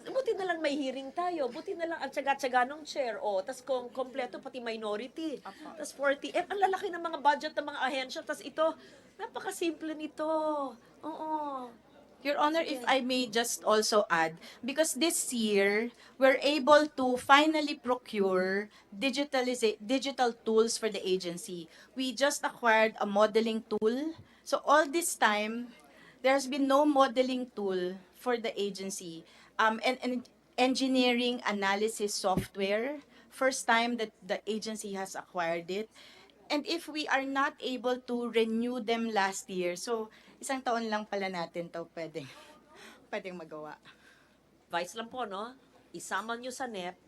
Buti na lang may hearing tayo. Buti na lang ang tsaga-tsaga ng chair. O, tas kung kompleto, pati minority. Tas 40. Ang lalaki ng mga budget ng mga ahensya. Tas ito, napakasimple nito. Oo. Your Honor, if I may just also add, because this year, we're able to finally procure digital tools for the agency. We just acquired a modeling tool. So all this time, there's been no modeling tool for the agency. And engineering analysis software, first time that the agency has acquired it. And if we are not able to renew them last year, so isang taon lang pala natin to pwedeng magawa. Vice lang po, no? Isama nyo sa NEP,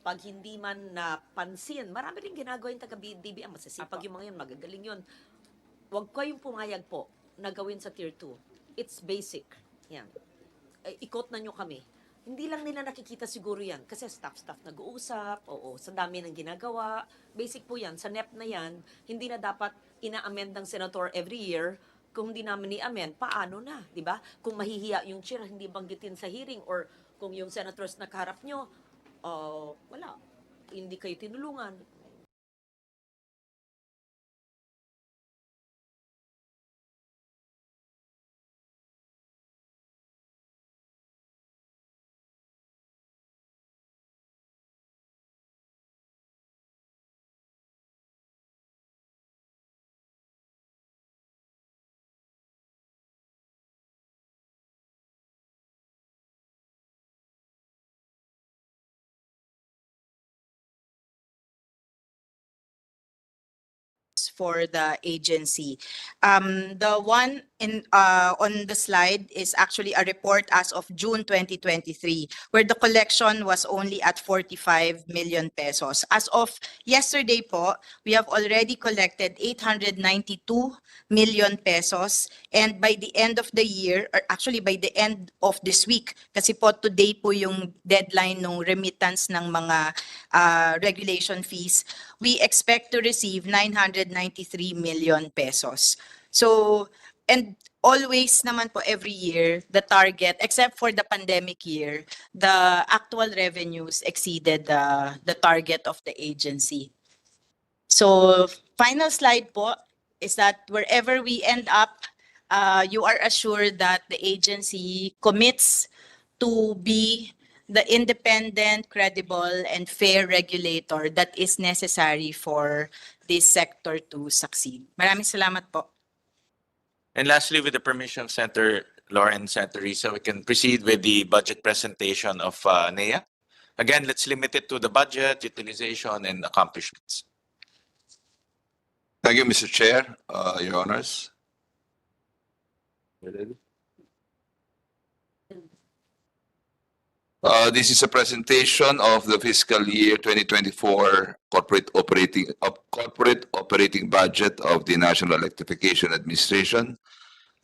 pag hindi man napansin, marami rin ginagawa yung taga-DBM, masasipag yung mga yun, magagaling yun. Huwag kayong pumayag po na gawin sa Tier 2. It's basic. Yan. Ikot na nyo kami. Hindi lang nila nakikita siguro yan. Kasi staff nag-uusap, oo, sa dami ng ginagawa. Basic po yan. Sa NEP na yan, hindi na dapat ina-amend ng senator every year. Kung hindi namin i-amend, paano na? Diba? Kung mahihiya yung chair, hindi banggitin sa hearing, or kung yung senators na kaharap nyo, wala. Hindi kayo tinulungan. For the agency. The one on the slide is actually a report as of June 2023, where the collection was only at 45 million pesos. As of yesterday po, we have already collected 892 million pesos, and by the end of the year, or actually by the end of this week, kasi po today po yung deadline ng remittance ng mga regulation fees, we expect to receive 993 million pesos. So, and always naman po every year, the target, except for the pandemic year, the actual revenues exceeded the target of the agency. So, final slide po is that wherever we end up, you are assured that the agency commits to be the independent, credible, and fair regulator that is necessary for this sector to succeed. Maraming salamat po. And lastly, with the permission of Senator Lawrence and Teresa, we can proceed with the budget presentation of NEA. Again, let's limit it to the budget, utilization, and accomplishments. Thank you, Mr. Chair, Your Honors. This is a presentation of the fiscal year 2024 corporate operating budget of the National Electrification Administration,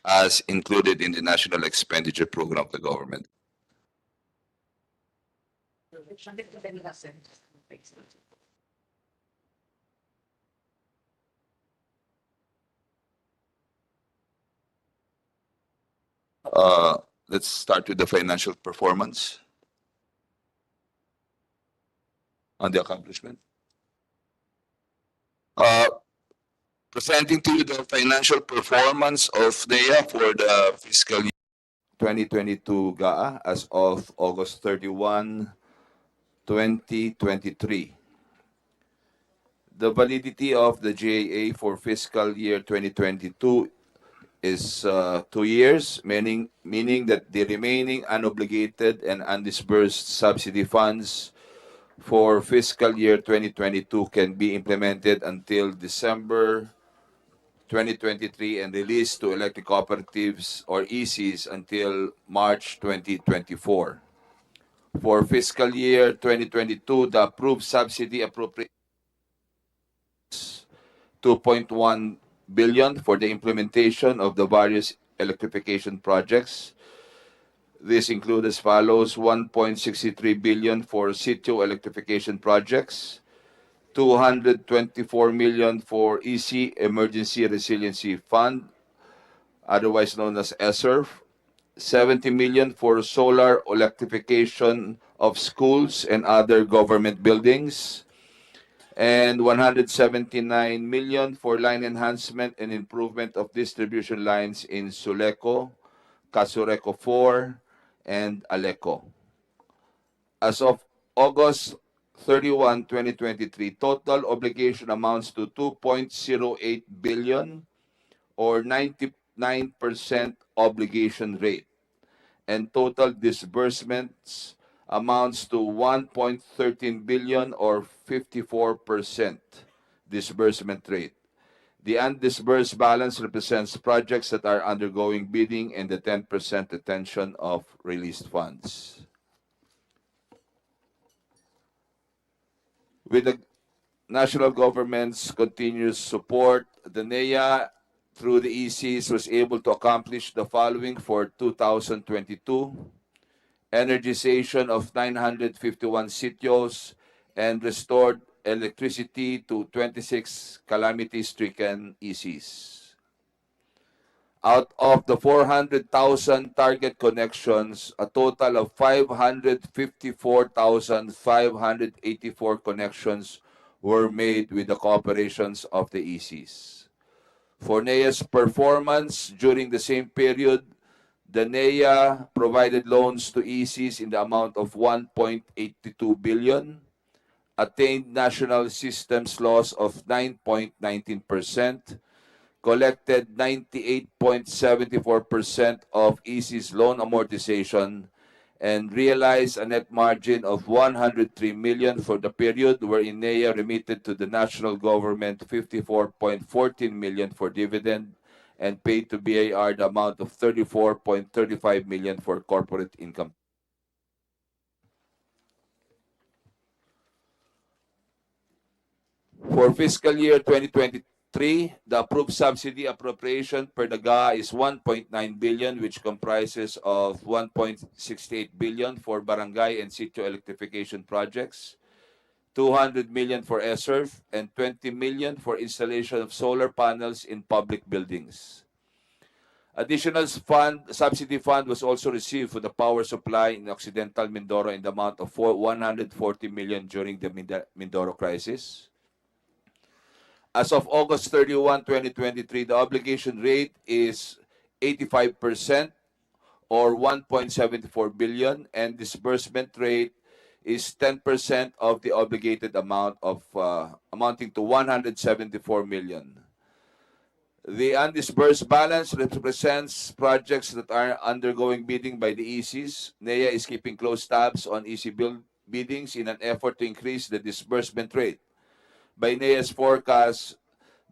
as included in the National Expenditure Program of the government. Let's start with the financial performance on the accomplishment. Presenting to you the financial performance of NEA for the fiscal year 2022 GAA as of August 31, 2023. The validity of the GAA for fiscal year 2022 is 2 years, meaning that the remaining unobligated and undisbursed subsidy funds for fiscal year 2022 can be implemented until December 2023 and released to electric cooperatives or ECs until March 2024. For fiscal year 2022, the approved subsidy appropriation 2.1 billion for the implementation of the various electrification projects. This includes as follows: 1.63 billion for sitio electrification projects, 224 million for EC Emergency Resiliency Fund, otherwise known as ESSERF, 70 million for solar electrification of schools and other government buildings, and 179 million for line enhancement and improvement of distribution lines in Suleco, Casureco 4, and Aleco. As of August 31, 2023, total obligation amounts to 2.08 billion or 99% obligation rate, and total disbursements amounts to 1.13 billion or 54% disbursement rate. The undisbursed balance represents projects that are undergoing bidding and the 10% retention of released funds. With the national government's continuous support, the NEA through the ECs was able to accomplish the following for 2022: energization of 951 sitios and restored electricity to 26 calamity-stricken ECs. Out of the 400,000 target connections, a total of 554,584 connections were made with the cooperations of the ECs. For NEA's performance during the same period, the NEA provided loans to ECs in the amount of 1.82 billion, attained national systems loss of 9.19%, collected 98.74% of EC's loan amortization, and realized a net margin of 103 million for the period, wherein NEA remitted to the national government 54.14 million for dividend and paid to BIR the amount of 34.35 million for corporate income. For fiscal year 2023, the approved subsidy appropriation per the GAA is 1.9 billion, which comprises of 1.68 billion for barangay and sitio electrification projects, 200 million for ESSERF, and 20 million for installation of solar panels in public buildings. Additional subsidy fund was also received for the power supply in Occidental Mindoro in the amount of 140 million during the Mindoro crisis. As of August 31, 2023, the obligation rate is 85% or 1.74 billion, and disbursement rate is 10% of the obligated amount of amounting to 174 million. The undisbursed balance represents projects that are undergoing bidding by the ECs. NEA is keeping close tabs on EC biddings in an effort to increase the disbursement rate. By NEA's forecast,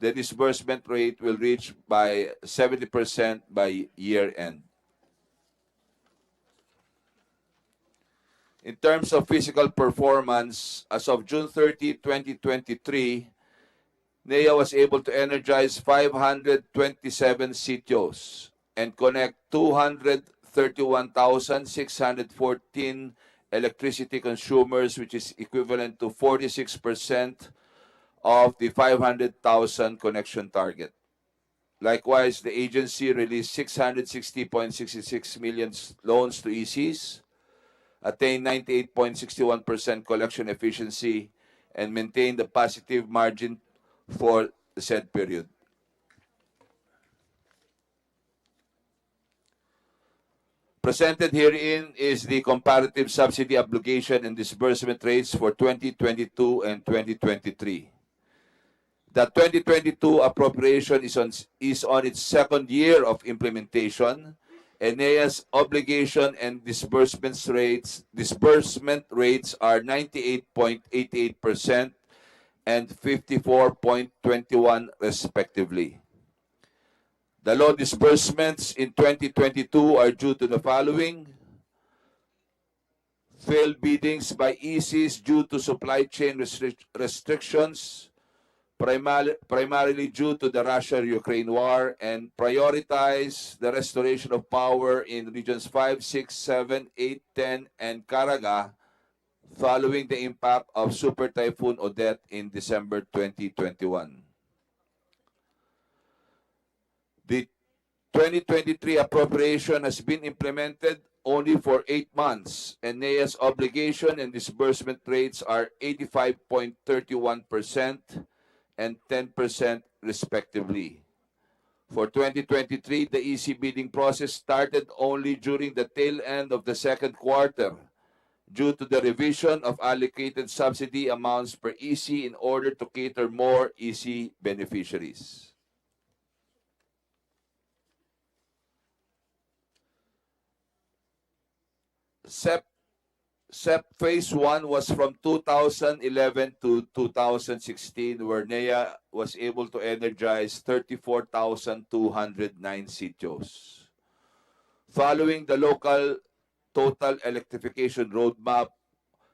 the disbursement rate will reach by 70% by year end. In terms of physical performance, as of June 30, 2023, NEA was able to energize 527 sitios and connect 231,614 electricity consumers, which is equivalent to 46% of the 500,000 connection target. Likewise, the agency released 660.66 million loans to ECs, attained 98.61% collection efficiency, and maintained a positive margin for the said period. Presented herein is the comparative subsidy obligation and disbursement rates for 2022 and 2023. The 2022 appropriation is on its second year of implementation, and NEA's obligation and disbursement rates are 98.88% and 54.21% respectively. The loan disbursements in 2022 are due to the following: failed biddings by ECs due to supply chain restrictions, primarily due to the Russia-Ukraine war, and prioritize the restoration of power in regions 5, 6, 7, 8, 10, and Caraga following the impact of Super Typhoon Odette in December 2021. The 2023 appropriation has been implemented only for 8 months, and NEA's obligation and disbursement rates are 85.31% and 10% respectively. For 2023, the EC bidding process started only during the tail end of the second quarter due to the revision of allocated subsidy amounts per EC in order to cater more EC beneficiaries. SEP Phase 1 was from 2011 to 2016, where NEA was able to energize 34,209 sitios. Following the local total electrification roadmap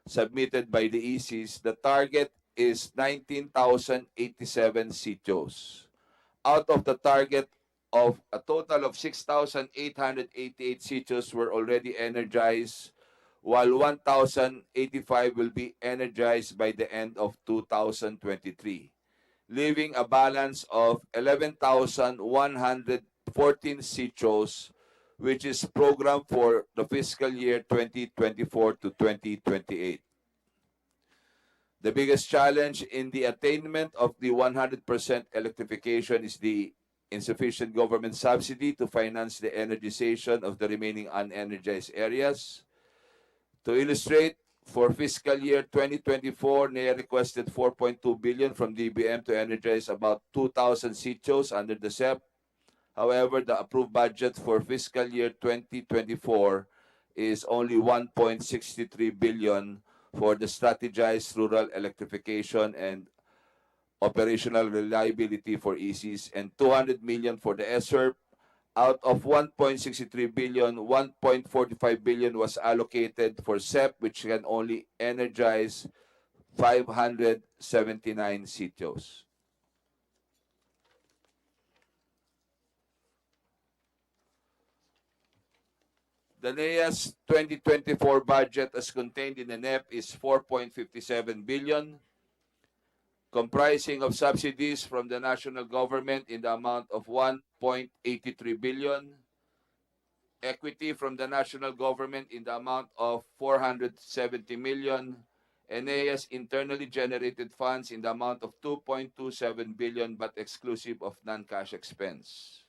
submitted by the ECs, the target is 19,087 sitios. Out of the target of a total of 6,888 sitios were already energized, while 1,085 will be energized by the end of 2023, leaving a balance of 11,114 sitios, which is programmed for the fiscal year 2024 to 2028. The biggest challenge in the attainment of the 100% electrification is the insufficient government subsidy to finance the energization of the remaining unenergized areas. To illustrate, for fiscal year 2024, NEA requested 4.2 billion from DBM to energize about 2,000 sitios under the SEP. However, the approved budget for fiscal year 2024 is only 1.63 billion for the strategized rural electrification and operational reliability for ECs, and 200 million for the SRP. Out of 1.63 billion, 1.45 billion was allocated for SEP, which can only energize 579 sitios. The NEA's 2024 budget as contained in the NEP is 4.57 billion, comprising of subsidies from the national government in the amount of 1.83 billion, equity from the national government in the amount of 470 million, and NEA's internally generated funds in the amount of 2.27 billion but exclusive of non-cash expense.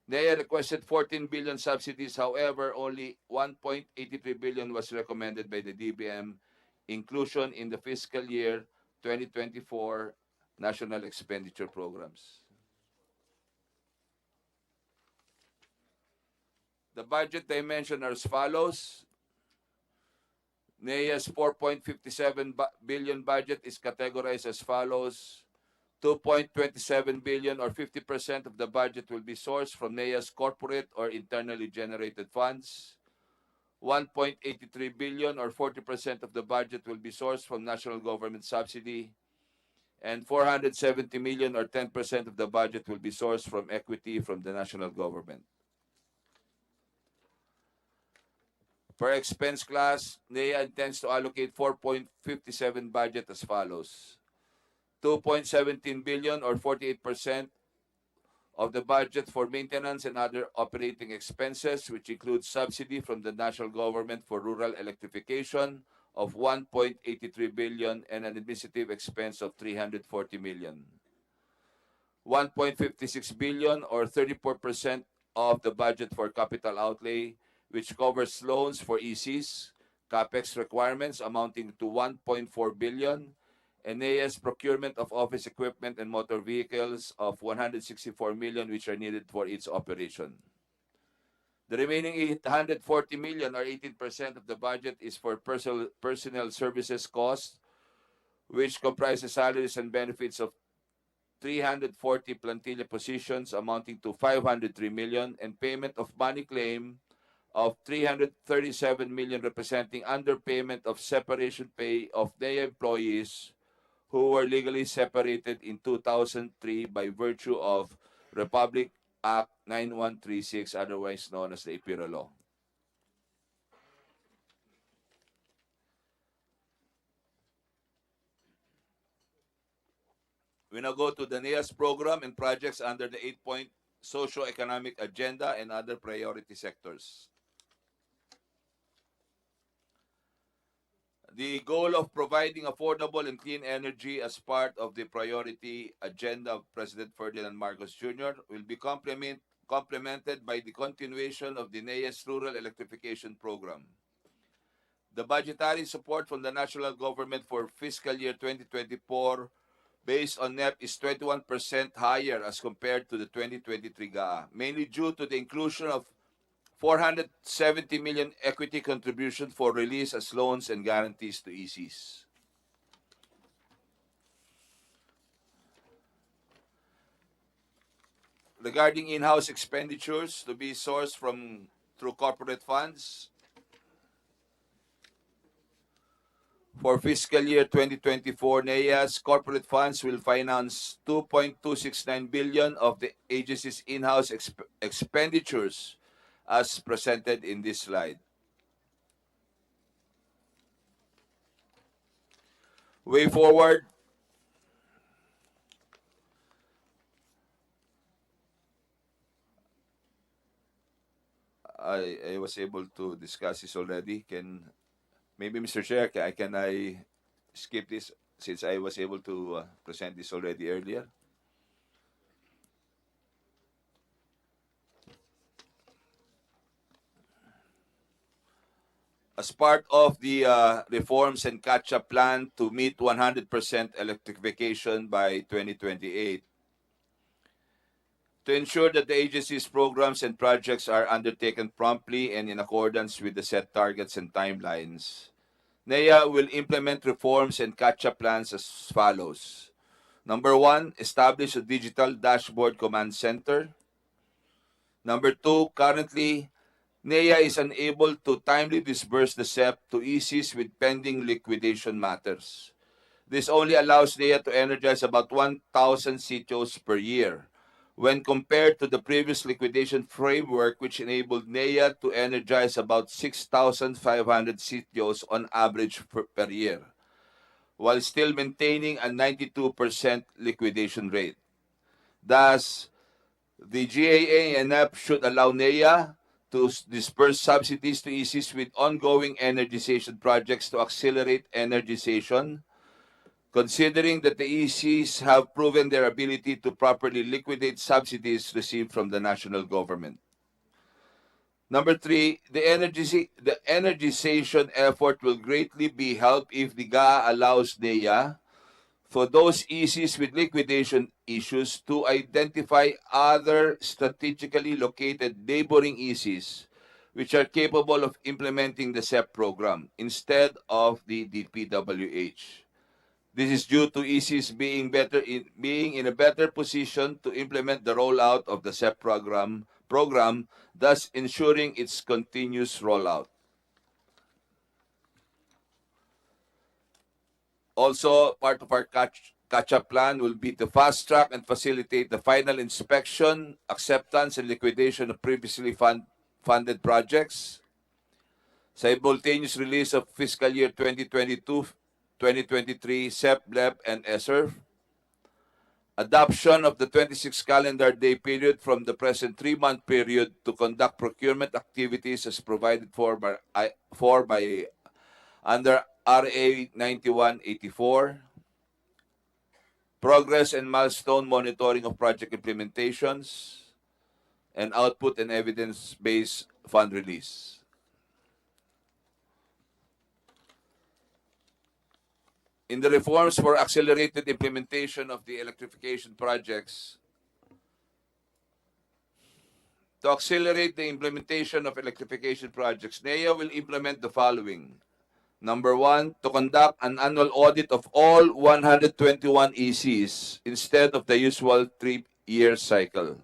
NEA requested 14 billion subsidies. However, only 1.83 billion was recommended by the DBM inclusion in the fiscal year 2024 National Expenditure Programs. The budget dimension are as follows. NEA's 4.57 billion budget is categorized as follows. 2.27 billion or 50% of the budget will be sourced from NEA's corporate or internally generated funds. 1.83 billion or 40% of the budget will be sourced from national government subsidy. And 470 million or 10% of the budget will be sourced from equity from the national government. Per expense class, NEA intends to allocate 4.57 budget as follows. 2.17 billion or 48% of the budget for maintenance and other operating expenses, which includes subsidy from the national government for rural electrification of 1.83 billion and an administrative expense of 340 million. 1.56 billion or 34% of the budget for capital outlay, which covers loans for ECs, capex requirements amounting to 1.4 billion, and NEA's procurement of office equipment and motor vehicles of 164 million, which are needed for its operation. The remaining 840 million or 18% of the budget is for personnel services costs, which comprises salaries and benefits of 340 plantilla positions amounting to 503 million and payment of money claim of 337 million, representing underpayment of separation pay of NEA employees who were legally separated in 2003 by virtue of Republic Act 9136, otherwise known as the IPIRA Law. We now go to the NEA's program and projects under the 8-point socio-economic agenda and other priority sectors. The goal of providing affordable and clean energy as part of the priority agenda of President Ferdinand Marcos Jr. will be complemented by the continuation of the NEA's Rural Electrification Program. The budgetary support from the national government for fiscal year 2024 based on NEP is 21% higher as compared to the 2023 GAA, mainly due to the inclusion of 470 million equity contribution for release as loans and guarantees to ECs. Regarding in-house expenditures to be sourced through corporate funds, for fiscal year 2024, NEA's corporate funds will finance 2.269 billion of the agency's in-house expenditures as presented in this slide. Way forward, I was able to discuss this already. Maybe Mr. Chair, can I skip this since I was able to present this already earlier? As part of the reforms and catch-up plan to meet 100% electrification by 2028, to ensure that the agency's programs and projects are undertaken promptly and in accordance with the set targets and timelines, NEA will implement reforms and catch-up plans as follows. Number 1, establish a digital dashboard command center. Number 2, currently, NEA is unable to timely disburse the SEP to ECs with pending liquidation matters. This only allows NEA to energize about 1,000 sitios per year, when compared to the previous liquidation framework, which enabled NEA to energize about 6,500 sitios on average per year, while still maintaining a 92% liquidation rate. Thus, the GAA and NEP should allow NEA to disperse subsidies to ECs with ongoing energization projects to accelerate energization, considering that the ECs have proven their ability to properly liquidate subsidies received from the national government. Number 3, the energization effort will greatly be helped if the GAA allows NEA for those ECs with liquidation issues to identify other strategically located neighboring ECs which are capable of implementing the SEP program instead of the DPWH. This is due to ECs being in a better position to implement the rollout of the SEP program, thus ensuring its continuous rollout. Also, part of our catch-up plan will be to fast-track and facilitate the final inspection, acceptance, and liquidation of previously funded projects. Simultaneous release of fiscal year 2022-2023 SEP, LEP, and ESSER. Adoption of the 26 calendar day period from the present 3-month period to conduct procurement activities as provided for by under RA 9184. Progress and milestone monitoring of project implementations, and output and evidence-based fund release. In the reforms for accelerated implementation of the electrification projects, to accelerate the implementation of electrification projects, NEA will implement the following. Number 1, to conduct an annual audit of all 121 ECs instead of the usual 3-year cycle.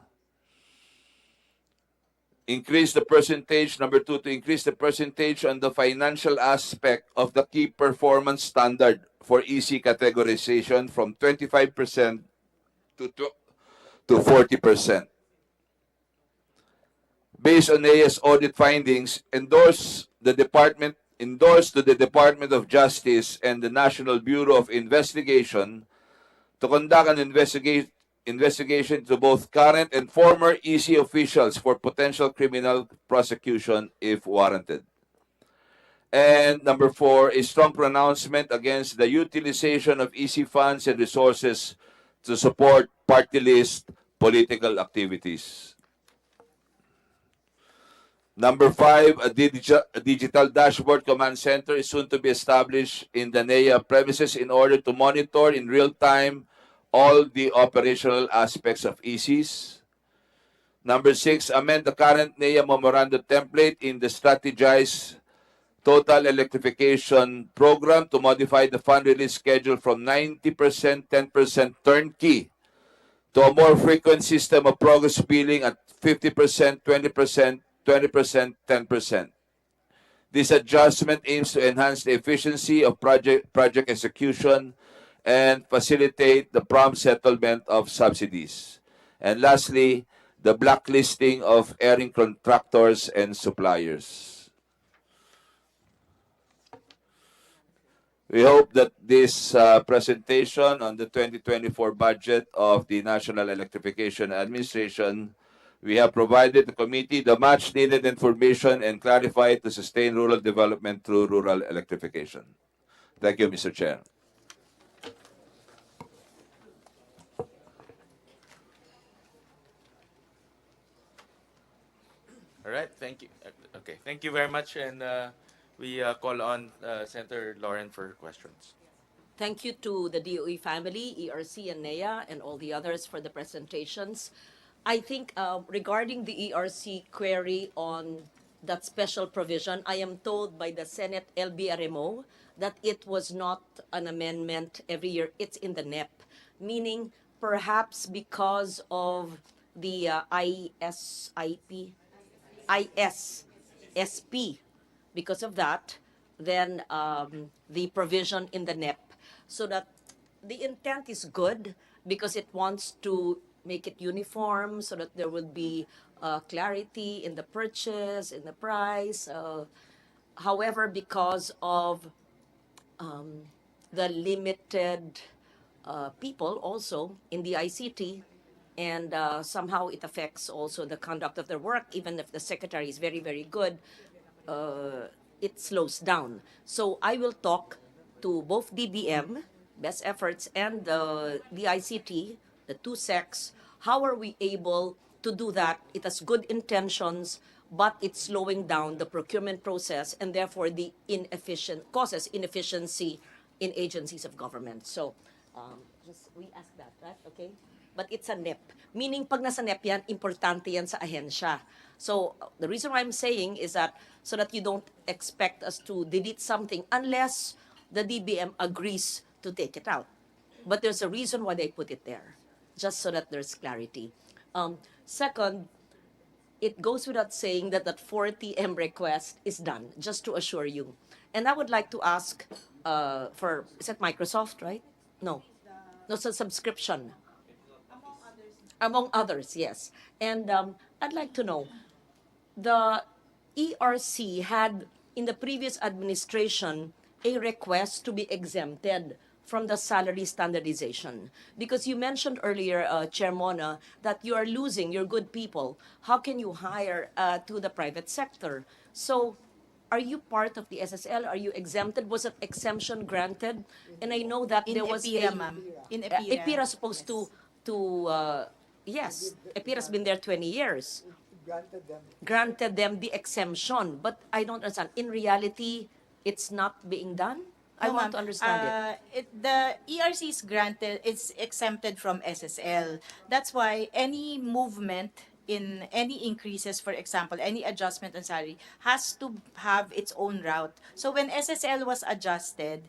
Increase the percentage. Number 2, to increase the percentage on the financial aspect of the key performance standard for EC categorization from 25% to 40%. Based on NEA's audit findings, endorsed to the Department of Justice and the National Bureau of Investigation to conduct an investigation to both current and former EC officials for potential criminal prosecution if warranted. And number 4, a strong pronouncement against the utilization of EC funds and resources to support party list political activities. Number 5, a digital dashboard command center is soon to be established in the NEA premises in order to monitor in real time all the operational aspects of ECs. Number 6, amend the current NEA memorandum template in the strategized total electrification program to modify the fund release schedule from 90%, 10% turnkey to a more frequent system of progress billing at 50%, 20%, 20%, 10%. This adjustment aims to enhance the efficiency of project execution and facilitate the prompt settlement of subsidies. And lastly, the blacklisting of erring contractors and suppliers. We hope that this presentation on the 2024 budget of the National Electrification Administration, we have provided the committee the much needed information and clarified to sustain rural development through rural electrification. Thank you, Mr. Chair. All right, thank you. Okay, thank you very much, and we call on Senator Lauren for questions. Thank you to the DOE family, ERC and NEA, and all the others for the presentations. I think regarding the ERC query on that special provision, I am told by the Senate LBRMO that it was not an amendment every year. It's in the NEP, meaning perhaps because of the ISSP, because of that, then the provision in the NEP, so that the intent is good because it wants to make it uniform so that there will be clarity in the purchase, in the price. However, because of the limited people also in the ICT, and somehow it affects also the conduct of their work, even if the secretary is very, very good, it slows down. So I will talk to both DBM, Best Efforts, and the ICT, the two SECs. How are we able to do that? It has good intentions, but it's slowing down the procurement process, and therefore the causes inefficiency in agencies of government. So just we ask that, right? Okay. but it's a NEP. Meaning, pag nasa NEP yan, importante yan sa ahensya. So, the reason why I'm saying is that so that you don't expect us to delete something unless the DBM agrees to take it out. But there's a reason why they put it there, just so that there's clarity. Second, it goes without saying that that 40M request is done, just to assure you. And I would like to ask for, is that Microsoft, right? No. No, it's a subscription. Among others, yes. And I'd like to know, the ERC had, in the previous administration, a request to be exempted from the salary standardization. Because you mentioned earlier, Chair Mona, that you are losing your good people. How can you hire to the private sector? So, are you part of the SSL? Are you exempted? Was an exemption granted? And I know that In there was EPIRA, a... ma'am. In EPIRA. EPIRA supposed yes, EPIRA's been there 20 years. Granted them the exemption, but I don't understand. In reality, it's not being done? I No, want ma'am. to understand it. The ERC is granted, it's exempted from SSL. That's why any movement in any increases, for example, any adjustment on salary, has to have its own route. So when SSL was adjusted,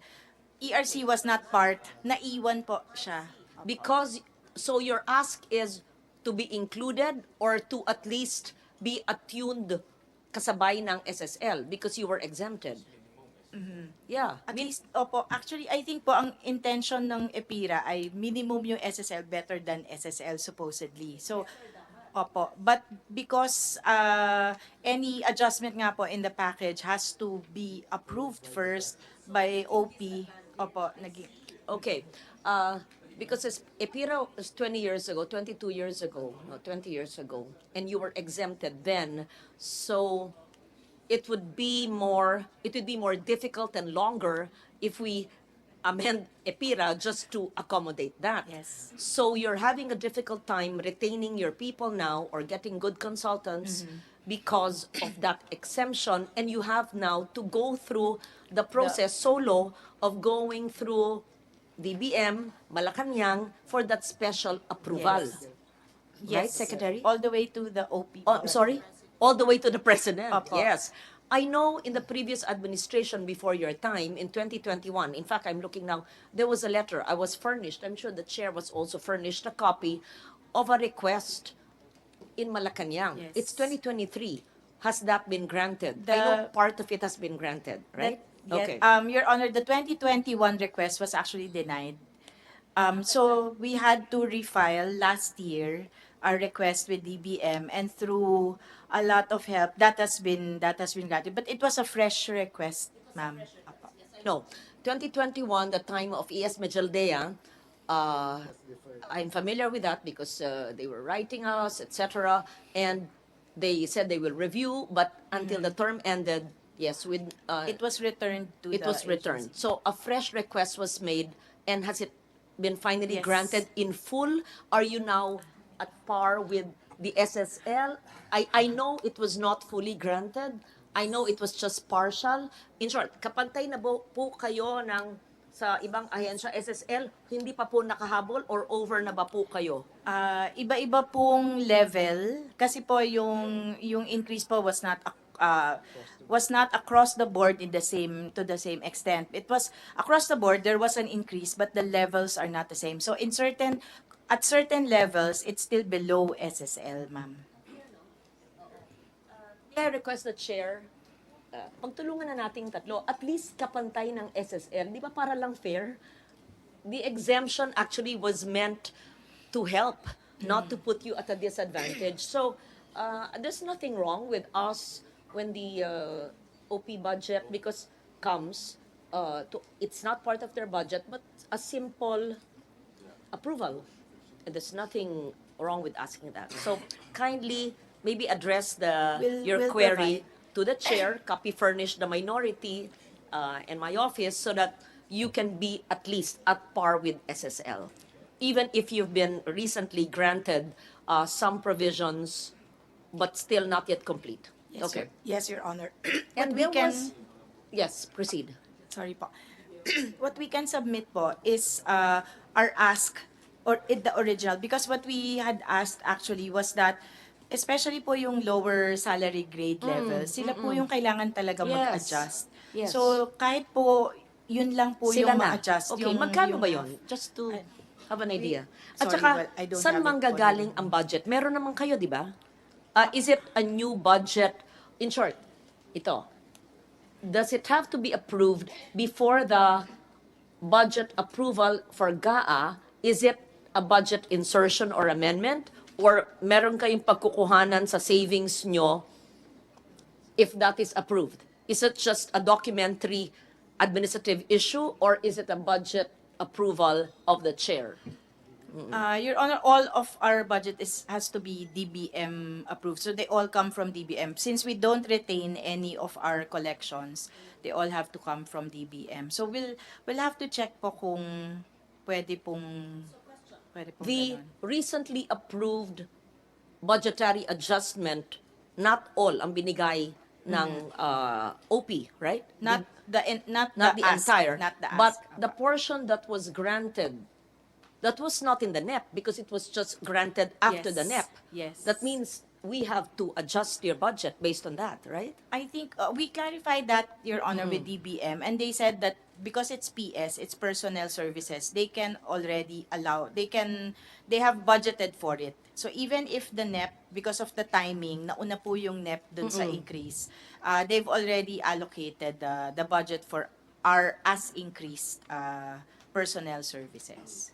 ERC was not part, naiwan po siya. Because, so your ask is to be included or to at least be attuned kasabay ng SSL because you were exempted. Yeah. At least, opo, actually, I think po ang intention ng EPIRA ay minimum yung SSL better than SSL supposedly. So, opo. But because any adjustment nga po in the package has to be approved first by OP, opo, Okay. Because EPIRA was 20 years ago, 22 years ago, no, 20 years ago, and you were exempted then. So it would be more difficult and longer if we amend EPIRA just to accommodate that. Yes. So you're having a difficult time retaining your people now or getting good consultants because of that exemption, and you have now to go through the process solo of going through DBM, Malacanang for that special approval. Yes. Right, Secretary? All the way to the OP. Oh, I'm sorry? All the way to the President, Opo. yes. I know in the previous administration before your time, in 2021, in fact, I'm looking now, there was a letter I was furnished, I'm sure the chair was also furnished a copy of a request in Malacanang. Yes. It's 2023. Has that been granted? I The- know part of it has been granted, right? Yes, Okay. Your Honor, the 2021 request was actually denied. So we had to refile last year our request with DBM, and through a lot of help, that has been granted. But it was a fresh request, ma'am. Apo. No, 2021, the time of ES Medjaldea, I'm familiar with that because they were writing us, etc. And they said they will review, but until the term ended, yes, with It was returned to it the was returned. agency. So a fresh request was made, and has it been finally Yes. granted in full? Are you now at par with the SSL? I know it was not fully granted. I know it was just partial. In short, kapantay na po kayo ng sa ibang ahensya SSL, hindi pa po nakahabol or over na ba po kayo? Iba-iba pong level kasi po yung increase po was not across the board in the same to the same extent. It was across the board there was an increase, but the levels are not the same. So at certain levels it's still below SSL, ma'am. May I request the chair, pagtulungan na nating tatlo, at least kapantay ng SSL, di ba para lang fair? The exemption actually was meant to help, not to put you at a disadvantage. So, there's nothing wrong with us when the OP budget comes, it's not part of their budget, but a simple approval. And there's nothing wrong with asking that. So, kindly maybe address your We'll query provide. to the chair, copy furnish the minority and my office so that you can be at least at par with SSL. Even if you've been recently granted some provisions, but still not yet complete. Yes, Okay. Yes, Your Honor. And What we there can was... Yes, proceed. sorry po. What we can submit po is our ask or the original, because what we had asked actually was that especially po yung lower salary grade level, sila po yung kailangan talaga Yes. mag-adjust. Yes. So kahit po yun lang po Sila yung na. ma-adjust. Okay, yung, magkano yung ba yun? Just to have an idea. At sorry, saka, well, I don't saan have it manggagaling on- ang budget? Meron naman kayo, di ba? Is it a new budget? In short, ito. Does it have to be approved before the budget approval for GAA? Is it a budget insertion or amendment? Or meron kayong pagkukuhanan sa savings nyo if that is approved? Is it just a documentary administrative issue or is it a budget approval of the chair? Your Honor, all of our budget has to be DBM approved. So they all come from DBM. Since we don't retain any of our collections, they all have to come from DBM. So we'll have to check po kung pwede pong The ganon. recently approved budgetary adjustment, not all ang binigay ng OP, right? Not Not the ask, entire, not the but ask. the portion that was granted, that was not in the NEP because it was just granted after the NEP. Yes. That means we have to adjust your budget based on that, right? I think we clarified that, Your Honor, with DBM, and they said that because it's PS, it's personnel services, they can already allow, they have budgeted for it. So even if the NEP, because of the timing, nauna po yung NEP dun sa increase, they've already allocated the budget for our as increased personnel services.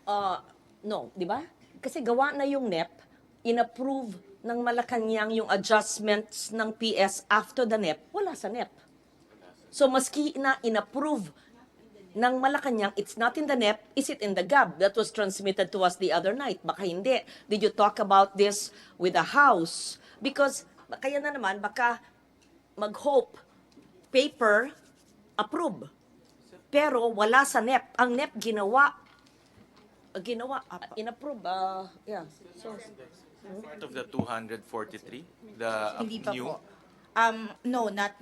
No, di ba? Kasi gawa na yung NEP, inapprove ng Malacanang yung adjustments ng PS after the NEP, wala sa NEP. So maski na inapprove ng Malacanang, it's not in the NEP, is it in the GAB that was transmitted to us the other night? Baka hindi. Did you talk about this with the House? Because, kaya na naman, baka mag-hope, paper, approve. Pero wala sa NEP. Ang NEP ginawa, inapprove. Yeah. So, Part of the 243, the Hindi pa new. po. No, not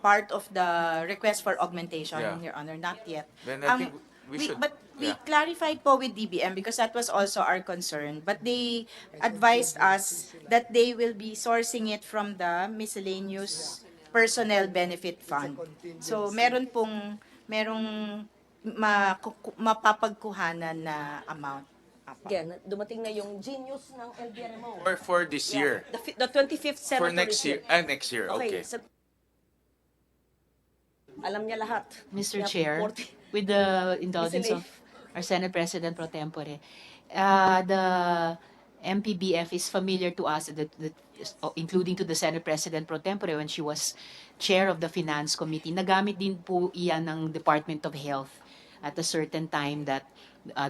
part of the request for augmentation, Yeah. Your Honor, not yet. Then I think we should. But we yeah. clarified po with DBM because that was also our concern. But they advised us that they will be sourcing it from the miscellaneous personnel benefit fund. So merong mapapagkuhanan na amount. again, dumating na yung genius ng LBRMO. For this year. The 25th Senator For next is year. here. Next year, okay. Alam niya lahat. Mr. Kaya Chair, 40 with the indulgence of Miscellaneous. our Senate President pro tempore, the MPBF is familiar to us, including to the Senate President pro tempore when she was chair of the Finance Committee. Nagamit din po iyan ng Department of Health at a certain time that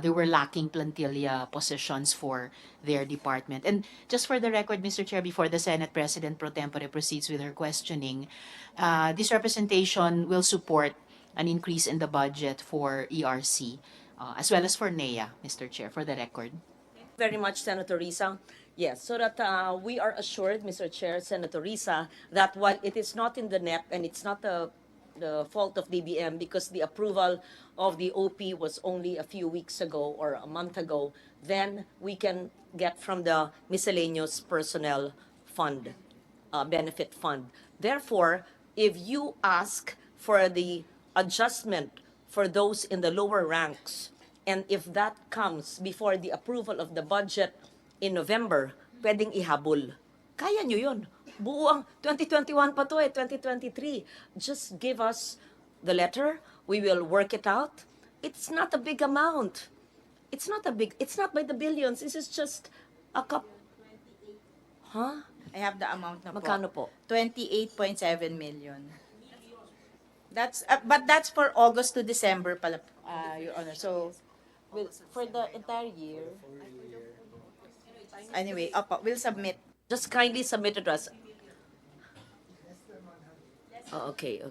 there were lacking plantilla positions for their department. And just for the record, Mr. Chair, before the Senate President pro tempore proceeds with her questioning, this representation will support an increase in the budget for ERC, as well as for NEA, Mr. Chair, for the record. Very much, Senator Risa. Yes, so that we are assured, Mr. Chair, Senator Risa, that while it is not in the NEP and it's not the fault of DBM because the approval of the OP was only a few weeks ago or a month ago, then we can get from the miscellaneous personnel fund, benefit fund. Therefore, if you ask for the adjustment for those in the lower ranks, and if that comes before the approval of the budget in November, pwedeng ihabol. Kaya nyo yun. Buo ang 2021 pa to 2023. Just give us the letter. We will work it out. It's not a big amount. It's not by the billions. This is just a cup. Huh? I have the amount na po. Magkano po? 28.7 million. But that's for August to December pala, Your Honor. So, for the entire year. Anyway, we'll submit. Just kindly submit it to us. Oh, okay.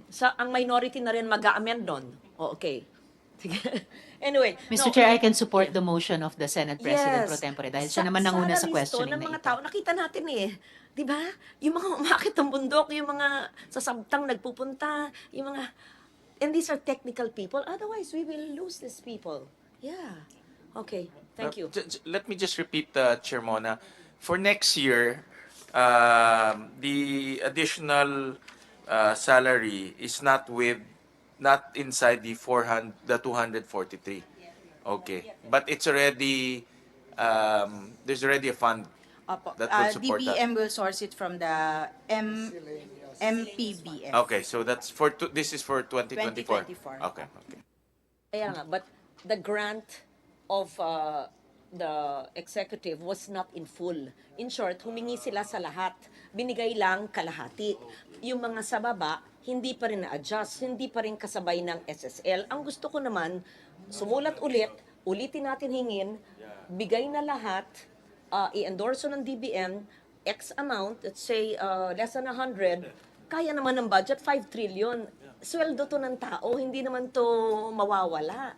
Sa ang minority na rin mag-a-amend nun. Oh, okay. Sige. Anyway. Mr. Chair, I can support the motion of the Senate President pro tempore dahil siya naman nanguna sa questioning ng na mga ito. tao, nakita natin di ba? Yung mga umakit ng bundok, yung mga sa sabtang nagpupunta, yung mga, and these are technical people, otherwise we will lose these people. Yeah. Okay, thank you. Let me just repeat, Chair Mona. For next year, the additional salary is not inside the 400, the 243. Okay, but it's already there's already a fund Opo. that will support that. DBM will source it from the MPBF. Okay, so that's this is for 2024. 2024. Okay, okay. Kaya nga, but the grant of the executive was not in full. In short, humingi sila sa lahat. Binigay lang kalahati. Yung mga sa baba, hindi pa rin na-adjust, hindi pa rin kasabay ng SSL. Ang gusto ko naman, sumulat ulitin natin hingin, bigay na lahat, i-endorso ng DBM, X amount, let's say less than 100, kaya naman ng budget, 5 trillion. Sweldo to ng tao, hindi naman to mawawala.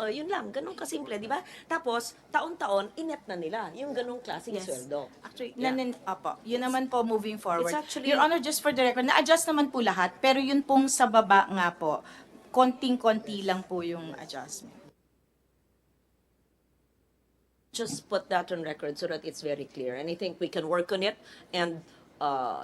Yun lang, ganun kasimple, di ba? Tapos, taon-taon, inet na nila yung ganung klaseng Yes. sweldo. Actually, Yeah. Opo, yun naman po moving forward. It's actually- Your Honor, just for the record, na-adjust naman po lahat, pero yun pong sa baba nga po, konting-konti lang po yung adjustment. Just put that on record so that it's very clear. And I think we can work on it. And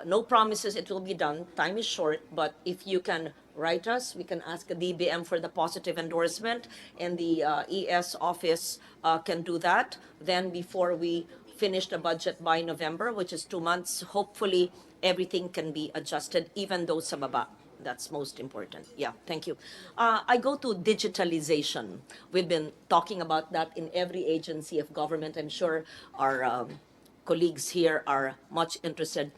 no promises it will be done. Time is short. But if you can write us, we can ask the DBM for the positive endorsement. And the ES office can do that. Then before we finish the budget by November, which is 2 months, hopefully everything can be adjusted, even though sa baba. That's most important. Yeah, thank you. I go to digitalization. We've been talking about that in every agency of government. I'm sure our colleagues here are much interested.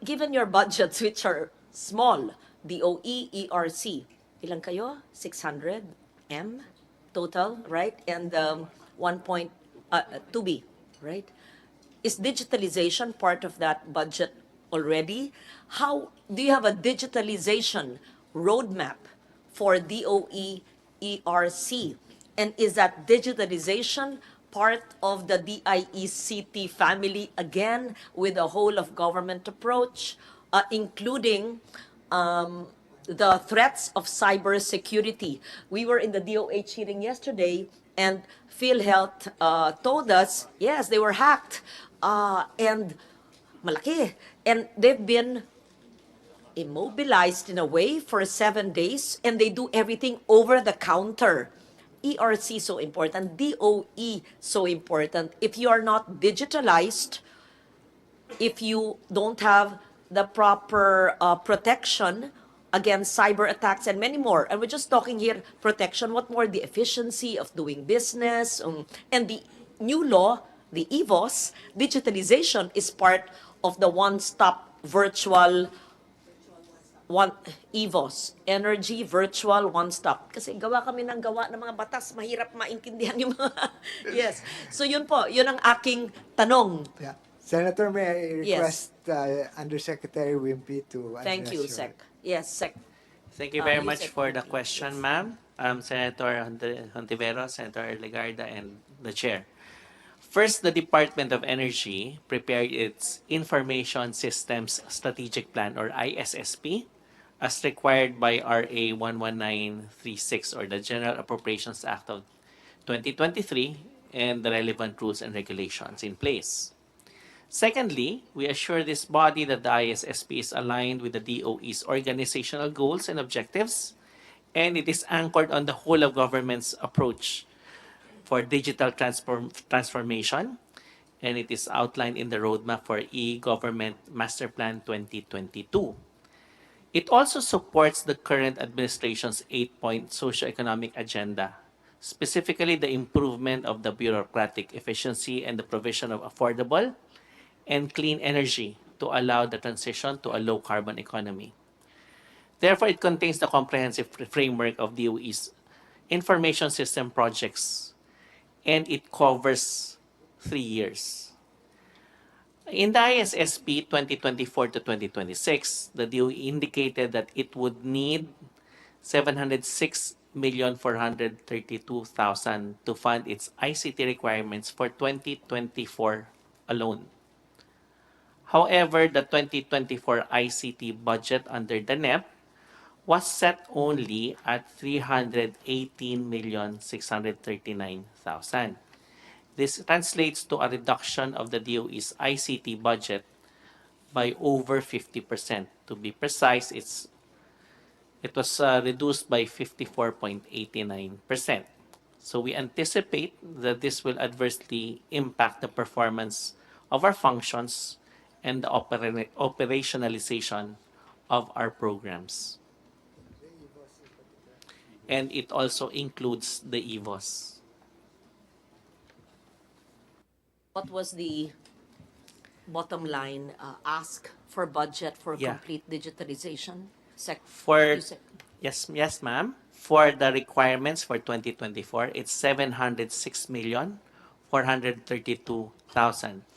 Given your budgets, which are small, DOE, ERC, ilan kayo? 600 M total, right? And 1.2B, right? Is digitalization part of that budget already? How do you have a digitalization roadmap for DOE ERC? And is that digitalization part of the DIECT family again with a whole of government approach, including the threats of cybersecurity? We were in the DOH hearing yesterday, and PhilHealth told us, yes, they were hacked, and malaki. And they've been immobilized in a way for 7 days, and they do everything over the counter. ERC so important, DOE so important. If you are not digitalized, if you don't have the proper protection against cyber attacks and many more, and we're just talking here protection, what more? The efficiency of doing business, and the new law, the EVOS, digitalization is part of the one-stop virtual EVOS, Energy Virtual One-Stop. Kasi gawa kami ng mga batas, mahirap maintindihan yung mga... Yes. So yun po, yun ang aking tanong. Yeah. Senator, may I Yes. request Undersecretary Wimpy to address Thank you, your- Sec. Yes, Sec. Thank you very You much said for the thank you. question, ma'am. Senator Hontiveros, Senator Legarda, and the Chair. First, the Department of Energy prepared its Information Systems Strategic Plan, or ISSP, as required by RA 11936, or the General Appropriations Act of 2023, and the relevant rules and regulations in place. Secondly, we assure this body that the ISSP is aligned with the DOE's organizational goals and objectives, and it is anchored on the whole of government's approach for digital transformation, and it is outlined in the roadmap for e-government master plan 2022. It also supports the current administration's 8-point socioeconomic agenda, specifically the improvement of the bureaucratic efficiency and the provision of affordable and clean energy to allow the transition to a low-carbon economy. Therefore, it contains the comprehensive framework of DOE's information system projects, and it covers 3 years. In the ISSP 2024 to 2026, the DOE indicated that it would need 706,432,000 to fund its ICT requirements for 2024 alone. However, the 2024 ICT budget under the NEP was set only at 318,639,000. This translates to a reduction of the DOE's ICT budget by over 50%. To be precise, it was reduced by 54.89%. So we anticipate that this will adversely impact the performance of our functions and the operationalization of our programs. And it also includes the EVOS. What was the bottom line ask for budget for Yeah. complete digitalization? For You said- yes, ma'am. For the requirements for 2024, it's 706,432,000.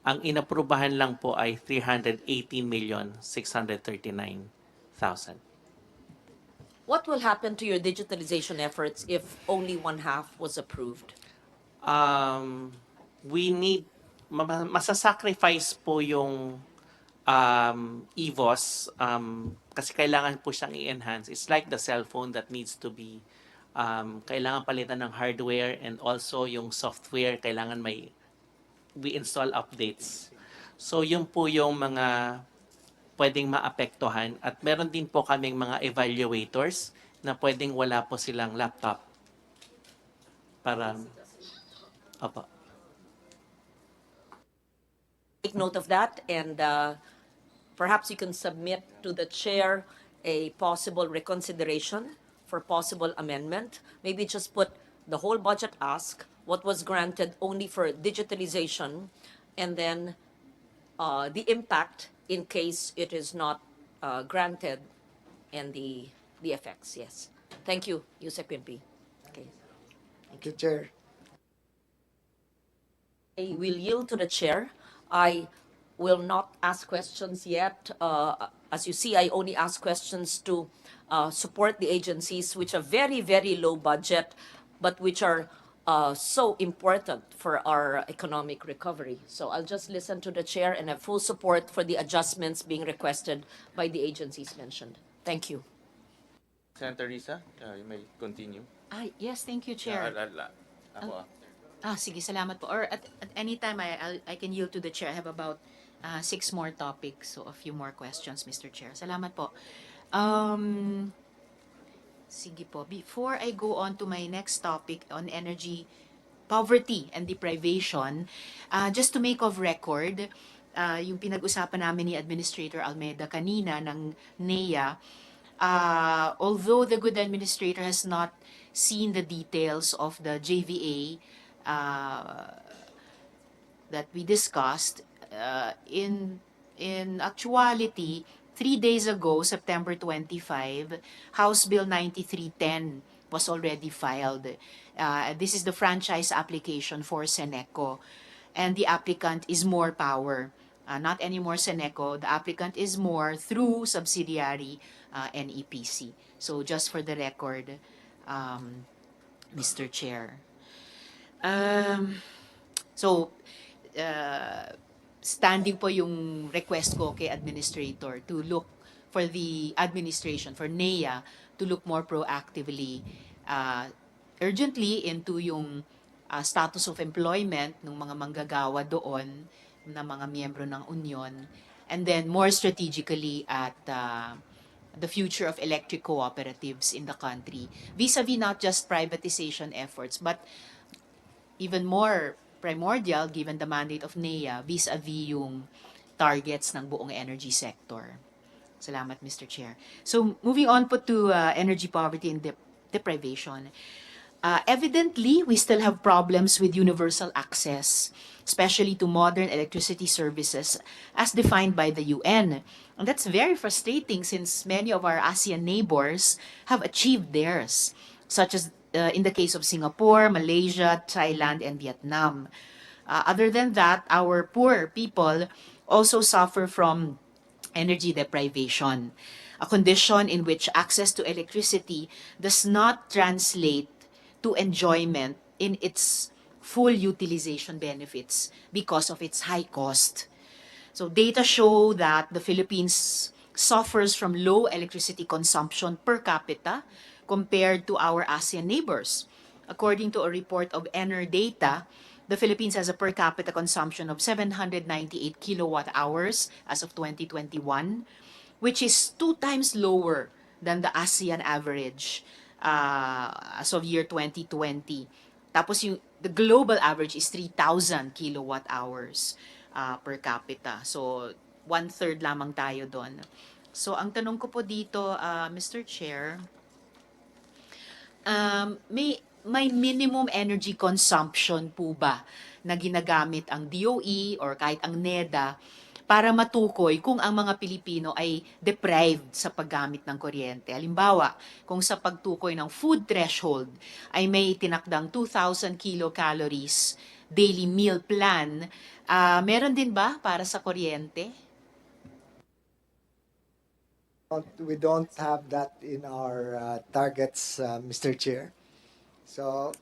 Ang inaprubahan lang po ay 318,639,000. What will happen to your digitalization efforts if only one half was approved? We need masasacrifice po yung EVOS kasi kailangan po siyang i-enhance. It's like the cell phone that needs to be kailangan palitan ng hardware and also yung software kailangan we install updates. So yun po yung mga pwedeng maapektuhan at meron din po kaming mga evaluators na pwedeng wala po silang laptop para opo. Take note of that, and perhaps you can submit to the chair a possible reconsideration for possible amendment. Maybe just put the whole budget ask, what was granted only for digitalization, and then the impact in case it is not granted, and the effects. Yes. Thank you, Yusek Pimpi. Okay. Thank you, Chair. I will yield to the chair. I will not ask questions yet. As you see, I only ask questions to support the agencies which have very, very low budget, but which are so important for our economic recovery. So I'll just listen to the chair and have full support for the adjustments being requested by the agencies mentioned. Thank you. Senator Risa, you may continue. Yes, thank you, Chair. Ako. Sige, salamat po. Or at any time, I can yield to the Chair. I have about 6 more topics, so a few more questions, Mr. Chair. Salamat po. Sige po. Before I go on to my next topic on energy poverty and deprivation, just to make of record, yung pinag-usapan namin ni Administrator Almeida kanina ng NEA, although the good administrator has not seen the details of the JVA that we discussed, in actuality, 3 days ago, September 25, House Bill 9310 was already filed. This is the franchise application for Seneco, and the applicant is More Power. Not anymore Seneco, the applicant is More through subsidiary NEPC. So just for the record, Mr. Chair. Standing po yung request ko kay Administrator to look for the administration, for NEA, to look more proactively, urgently into yung status of employment ng mga manggagawa doon na mga miyembro ng union, and then more strategically at the future of electric cooperatives in the country, vis-a-vis not just privatization efforts, but even more primordial given the mandate of NEA, vis-a-vis yung targets ng buong energy sector. Salamat, Mr. Chair. So moving on po to energy poverty and deprivation. Evidently, we still have problems with universal access, especially to modern electricity services as defined by the UN. And that's very frustrating since many of our ASEAN neighbors have achieved theirs, such as in the case of Singapore, Malaysia, Thailand, and Vietnam. Other than that, our poor people also suffer from energy deprivation, a condition in which access to electricity does not translate to enjoyment in its full utilization benefits because of its high cost. So data show that the Philippines suffers from low electricity consumption per capita compared to our ASEAN neighbors. According to a report of ENERData, the Philippines has a per capita consumption of 798 kilowatt hours as of 2021, which is 2 times lower than the ASEAN average as of year 2020. Tapos the global average is 3,000 kilowatt hours per capita. So, one-third lamang tayo doon. So, ang tanong ko po dito, Mr. Chair, may minimum energy consumption po ba na ginagamit ang DOE or kahit ang NEDA para matukoy kung ang mga Pilipino ay deprived sa paggamit ng kuryente? Halimbawa, kung sa pagtukoy ng food threshold ay may tinakdang 2,000 kilocalories daily meal plan, meron din ba para sa kuryente? We don't have that in our targets, Mr. Chair. So,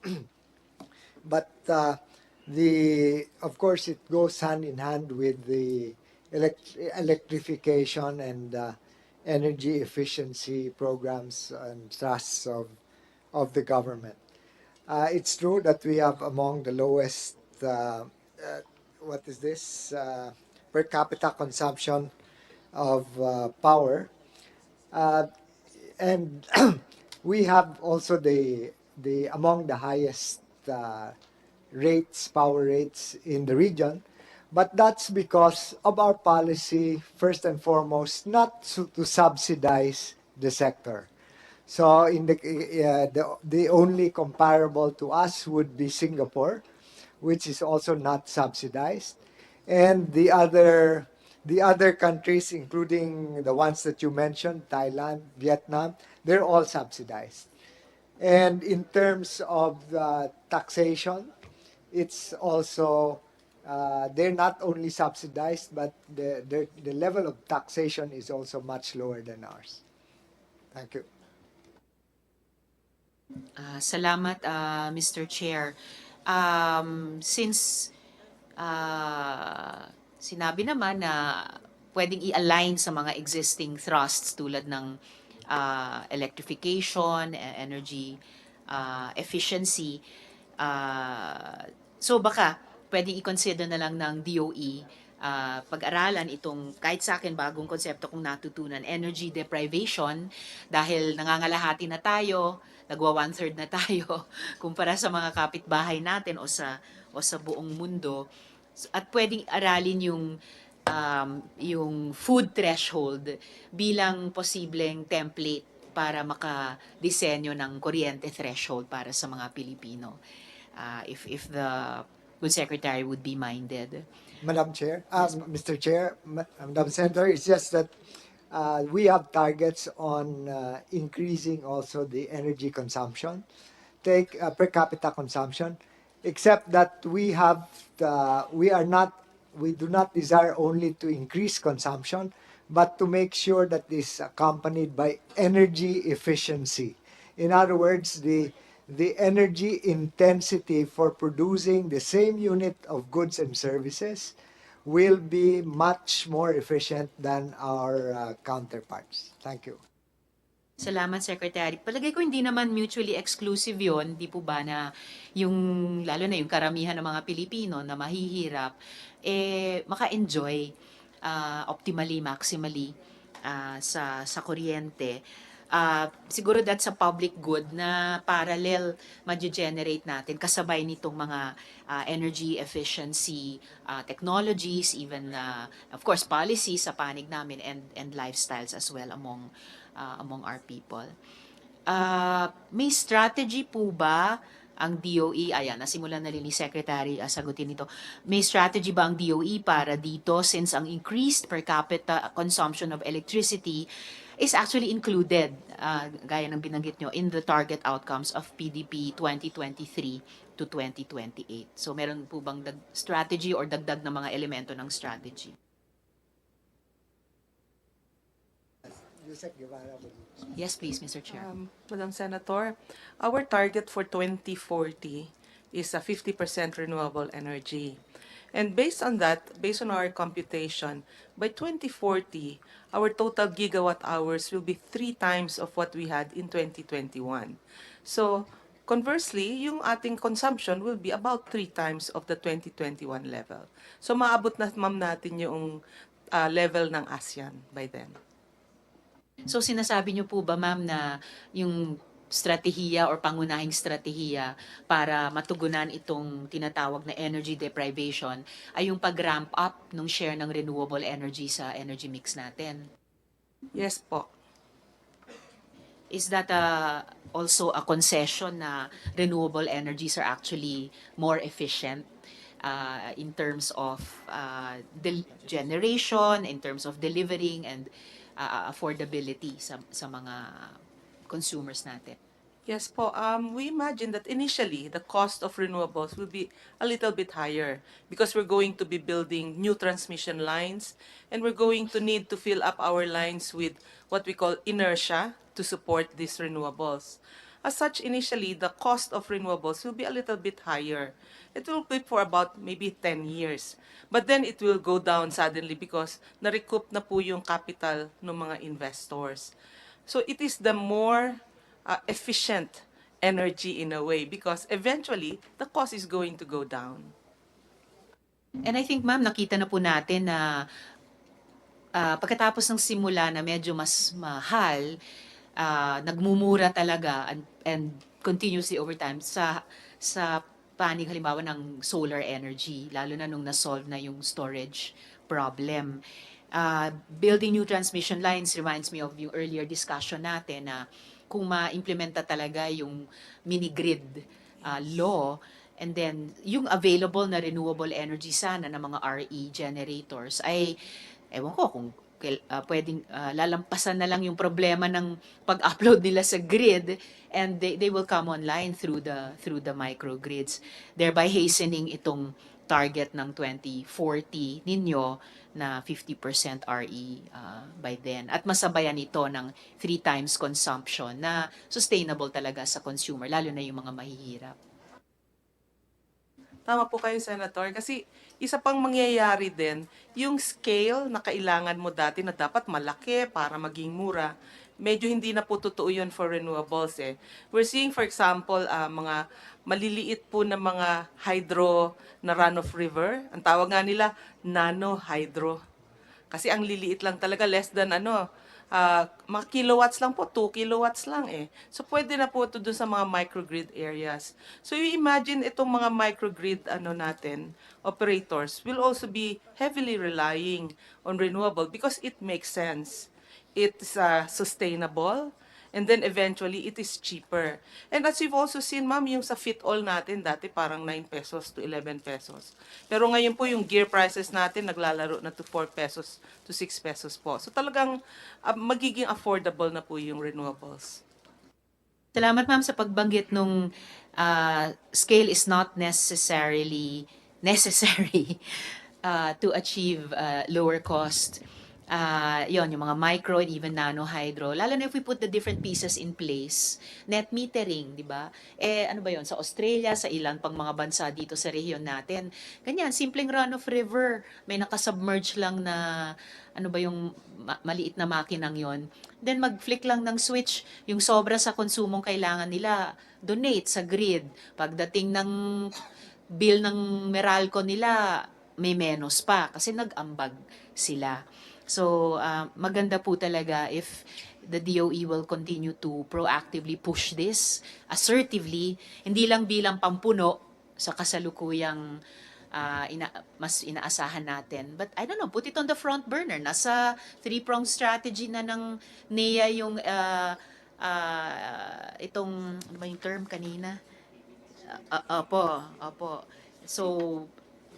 but of course, it goes hand in hand with the electrification and energy efficiency programs and trusts of the government. It's true that we have among the lowest, per capita consumption of power. And we have also the among the highest power rates in the region, but that's because of our policy, first and foremost, not to subsidize the sector. So in the only comparable to us would be Singapore, which is also not subsidized, and the other countries, including the ones that you mentioned, Thailand, Vietnam, they're all subsidized. And in terms of taxation, it's also, they're not only subsidized, but the level of taxation is also much lower than ours. Thank you. Salamat, Mr. Chair. Since sinabi naman na pwedeng i-align sa mga existing thrusts tulad ng electrification, energy efficiency, so baka pwedeng i-consider na lang ng DOE pag-aralan itong, kahit sa akin bagong konsepto kong natutunan, energy deprivation, dahil nangangalahati na tayo, nagwa 1/3 na tayo kumpara sa mga kapitbahay natin o sa buong mundo, at pwedeng aralin yung food threshold bilang posibleng template para makadesenyo ng kuryente threshold para sa mga Pilipino. If the good secretary would be minded. Madam Chair, Mr. Chair, Madam Senator, it's just that we have targets on increasing also the energy consumption, per capita consumption, except that we do not desire only to increase consumption, but to make sure that this is accompanied by energy efficiency. In other words, the energy intensity for producing the same unit of goods and services will be much more efficient than our counterparts. Thank you. Salamat, Secretary. Palagay ko hindi naman mutually exclusive yon, di po ba, na lalo na yung karamihan ng mga Pilipino na mahihirap, maka-enjoy optimally, maximally sa kuryente. Siguro that's a public good na parallel ma-generate natin kasabay nitong mga energy efficiency technologies, even of course policies sa panig namin, and lifestyles as well among our people. May strategy po ba ang DOE? Ayan, nasimulan na rin ni Secretary sagutin ito. May strategy ba ang DOE para dito, since ang increased per capita consumption of electricity is actually included, gaya ng binanggit nyo, in the target outcomes of PDP 2023 to 2028. So meron po bang strategy or dagdag na mga elemento ng strategy? Yes, please, Mr. Chair. Madam Senator, our target for 2040 is a 50% renewable energy. And based on our computation, by 2040, our total gigawatt hours will be 3 times of what we had in 2021. So Conversely, yung ating consumption will be about 3 times of the 2021 level. So maabot na ma'am natin yung level ng ASEAN by then. So sinasabi niyo po ba ma'am na yung strategiya or pangunahing strategiya para matugunan itong tinatawag na energy deprivation ay yung pag-ramp up ng share ng renewable energy sa energy mix natin? Yes po. Is that also a concession na renewable energies are actually more efficient in terms of generation, in terms of delivering and affordability sa mga consumers natin? Yes po. We imagine that initially the cost of renewables will be a little bit higher because we're going to be building new transmission lines and we're going to need to fill up our lines with what we call inertia to support these renewables. As such, initially, the cost of renewables will be a little bit higher. It will be for about maybe 10 years. But then it will go down suddenly because na-recoup na po yung capital ng mga investors. So it is the more efficient energy in a way because eventually the cost is going to go down. And I think ma'am, nakita na po natin na pagkatapos ng simula na medyo mas mahal, nagmumura talaga and continuously over time sa panig halimbawa ng solar energy, lalo na nung na-solve na yung storage problem. Building new transmission lines reminds me of yung earlier discussion natin na kung ma-implementa talaga yung mini-grid law, and then yung available na renewable energy sana ng mga RE generators ay ewan ko kung pwedeng lalampasan na lang yung problema ng pag-upload nila sa grid and they will come online through the microgrids, thereby hastening itong target ng 2040 ninyo na 50% RE by then. At masabayan ito ng 3 times consumption na sustainable talaga sa consumer, lalo na yung mga mahihirap. Tama po kayo, Senator, kasi isa pang mangyayari din, yung scale na kailangan mo dati na dapat malaki para maging mura, medyo hindi na po totoo yun for renewables eh. We're seeing, for example, mga maliliit po na mga hydro na runoff river. Ang tawag nga nila, nano hydro. Kasi ang liliit lang talaga, less than mga kilowatts lang po, 2 kilowatts lang eh. So pwede na po ito dun sa mga microgrid areas. So you imagine itong mga microgrid natin, operators will also be heavily relying on renewable because it makes sense. It's sustainable, and then eventually it is cheaper. And as you've also seen, ma'am, yung sa fit-all natin dati parang 9 pesos to 11 pesos. Pero ngayon po yung gear prices natin naglalaro na to 4 pesos to 6 pesos po. So talagang magiging affordable na po yung renewables. Salamat ma'am sa pagbanggit nung scale is not necessarily necessary to achieve lower cost. Yon, yung mga micro and even nano hydro, lalo na if we put the different pieces in place, net metering, di ba? Ano ba yon? Sa Australia, sa ilan pang mga bansa dito sa rehiyon natin, ganyan, simpleng runoff river, may nakasubmerge lang na, ano ba yung maliit na makinang yon, then mag-flick lang ng switch, yung sobra sa konsumong kailangan nila, donate sa grid. Pagdating ng bill ng Meralco nila, may menos pa kasi nag-ambag sila. So, maganda po talaga if the DOE will continue to proactively push this assertively, hindi lang bilang pampuno sa kasalukuyang mas inaasahan natin. But I don't know, put it on the front burner. Nasa three-pronged strategy na ng NEA yung itong, ano ba yung term kanina? Opo. So,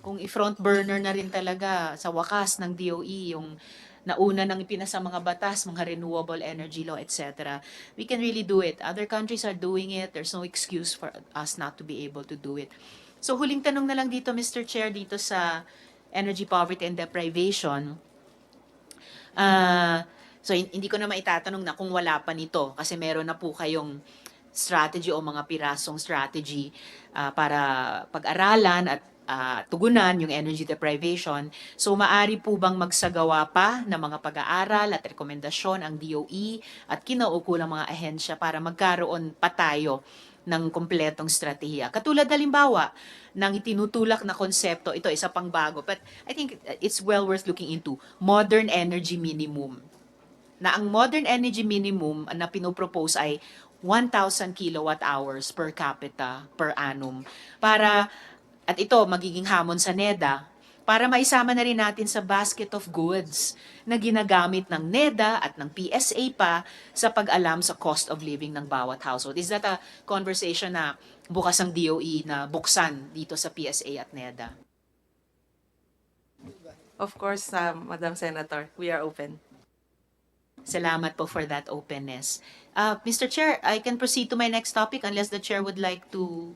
kung i-front burner na rin talaga sa wakas ng DOE yung nauna nang ipinasa mga batas, mga renewable energy law, etc. We can really do it. Other countries are doing it. There's no excuse for us not to be able to do it. So huling tanong na lang dito, Mr. Chair, dito sa energy poverty and deprivation. So hindi ko na maitatanong na kung wala pa nito kasi meron na po kayong strategy o mga pirasong strategy para pag-aralan at tugunan yung energy deprivation. So maari po bang magsagawa pa ng mga pag-aaral at rekomendasyon ang DOE at kinaukulang mga ahensya para magkaroon pa tayo ng kumpletong strategiya. Katulad halimbawa ng itinutulak na konsepto, ito isa pang bago, but I think it's well worth looking into, modern energy minimum. Na ang modern energy minimum na pinopropose ay 1,000 kilowatt hours per capita per annum para, at ito magiging hamon sa NEDA, para maisama na rin natin sa basket of goods na ginagamit ng NEDA at ng PSA pa sa pag-alam sa cost of living ng bawat household. Is that a conversation na bukas ang DOE na buksan dito sa PSA at NEDA? Of course, Madam Senator, we are open. Salamat po for that openness. Mr. Chair, I can proceed to my next topic unless the Chair would like to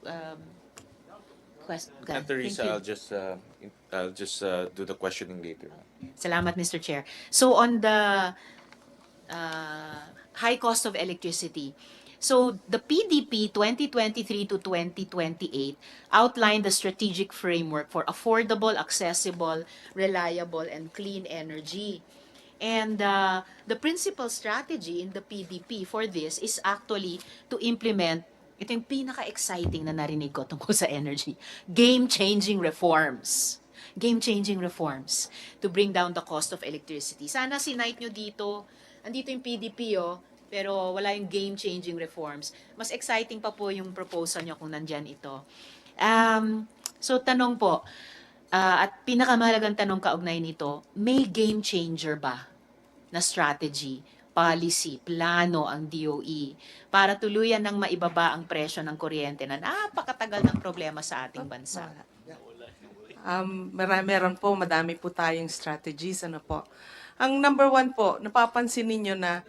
Teresa, I'll just do the questioning later. Salamat, Mr. Chair. So on the high cost of electricity, so the PDP 2023 to 2028 outlined the strategic framework for affordable, accessible, reliable, and clean energy. And the principal strategy in the PDP for this is actually to implement, ito yung pinaka-exciting na narinig ko tungkol sa energy, game-changing reforms. Game-changing reforms to bring down the cost of electricity. Sana sinight nyo dito, andito yung PDP pero wala yung game-changing reforms. Mas exciting pa po yung proposal nyo kung nandyan ito. So tanong po, at pinakamahalagang tanong kaugnay nito, may game changer ba na strategy, policy, plano ang DOE para tuluyan ng maibaba ang presyo ng kuryente na napakatagal ng problema sa ating bansa? Meron po, madami po tayong strategies. Ano po? Ang number one po, napapansin ninyo na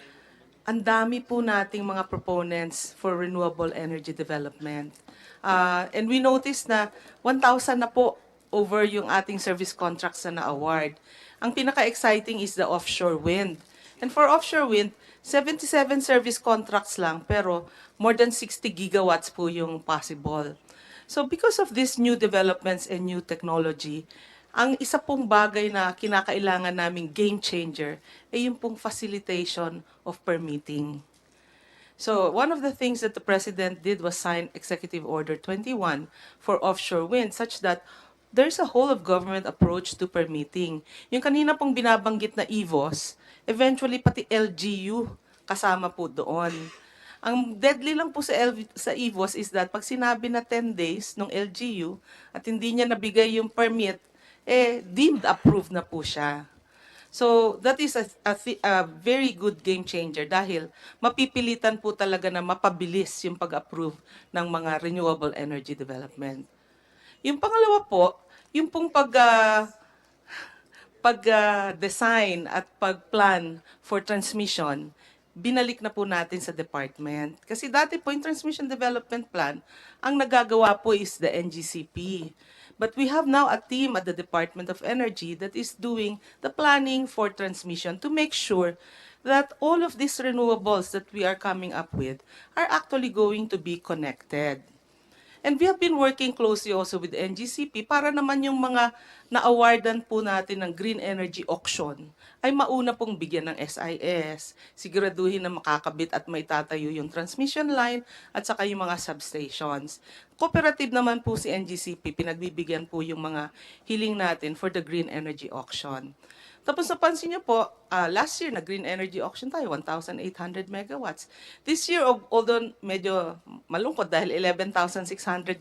ang dami po nating mga proponents for renewable energy development. And we noticed na 1,000 na po over yung ating service contracts na na-award. Ang pinaka-exciting is the offshore wind. And for offshore wind, 77 service contracts lang, pero more than 60 gigawatts po yung possible. So because of these new developments and new technology, ang isa pong bagay na kinakailangan naming game changer ay yung pong facilitation of permitting. So one of the things that the President did was sign Executive Order 21 for offshore wind such that there's a whole of government approach to permitting. Yung kanina pong binabanggit na EVOS, eventually pati LGU kasama po doon. Ang deadly lang po sa EVOS is that pag sinabi na 10 days ng LGU at hindi niya nabigay yung permit, deemed approved na po siya. So that is a very good game changer dahil mapipilitan po talaga na mapabilis yung pag-approve ng mga renewable energy development. Yung pangalawa po, yung pong pag-design at pag-plan for transmission, binalik na po natin sa department. Kasi dati po yung Transmission Development Plan, ang nagagawa po is the NGCP. But we have now a team at the Department of Energy that is doing the planning for transmission to make sure that all of these renewables that we are coming up with are actually going to be connected. And we have been working closely also with NGCP para naman yung mga na-awardan po natin ng green energy auction ay mauna pong bigyan ng SIS, siguraduhin na makakabit at may tatayo yung transmission line at saka yung mga substations. Cooperative naman po si NGCP, pinagbibigyan po yung mga hiling natin for the green energy auction. Tapos napansin niyo po, last year na green energy auction tayo, 1,800 megawatts. This year, although medyo malungkot dahil 11,600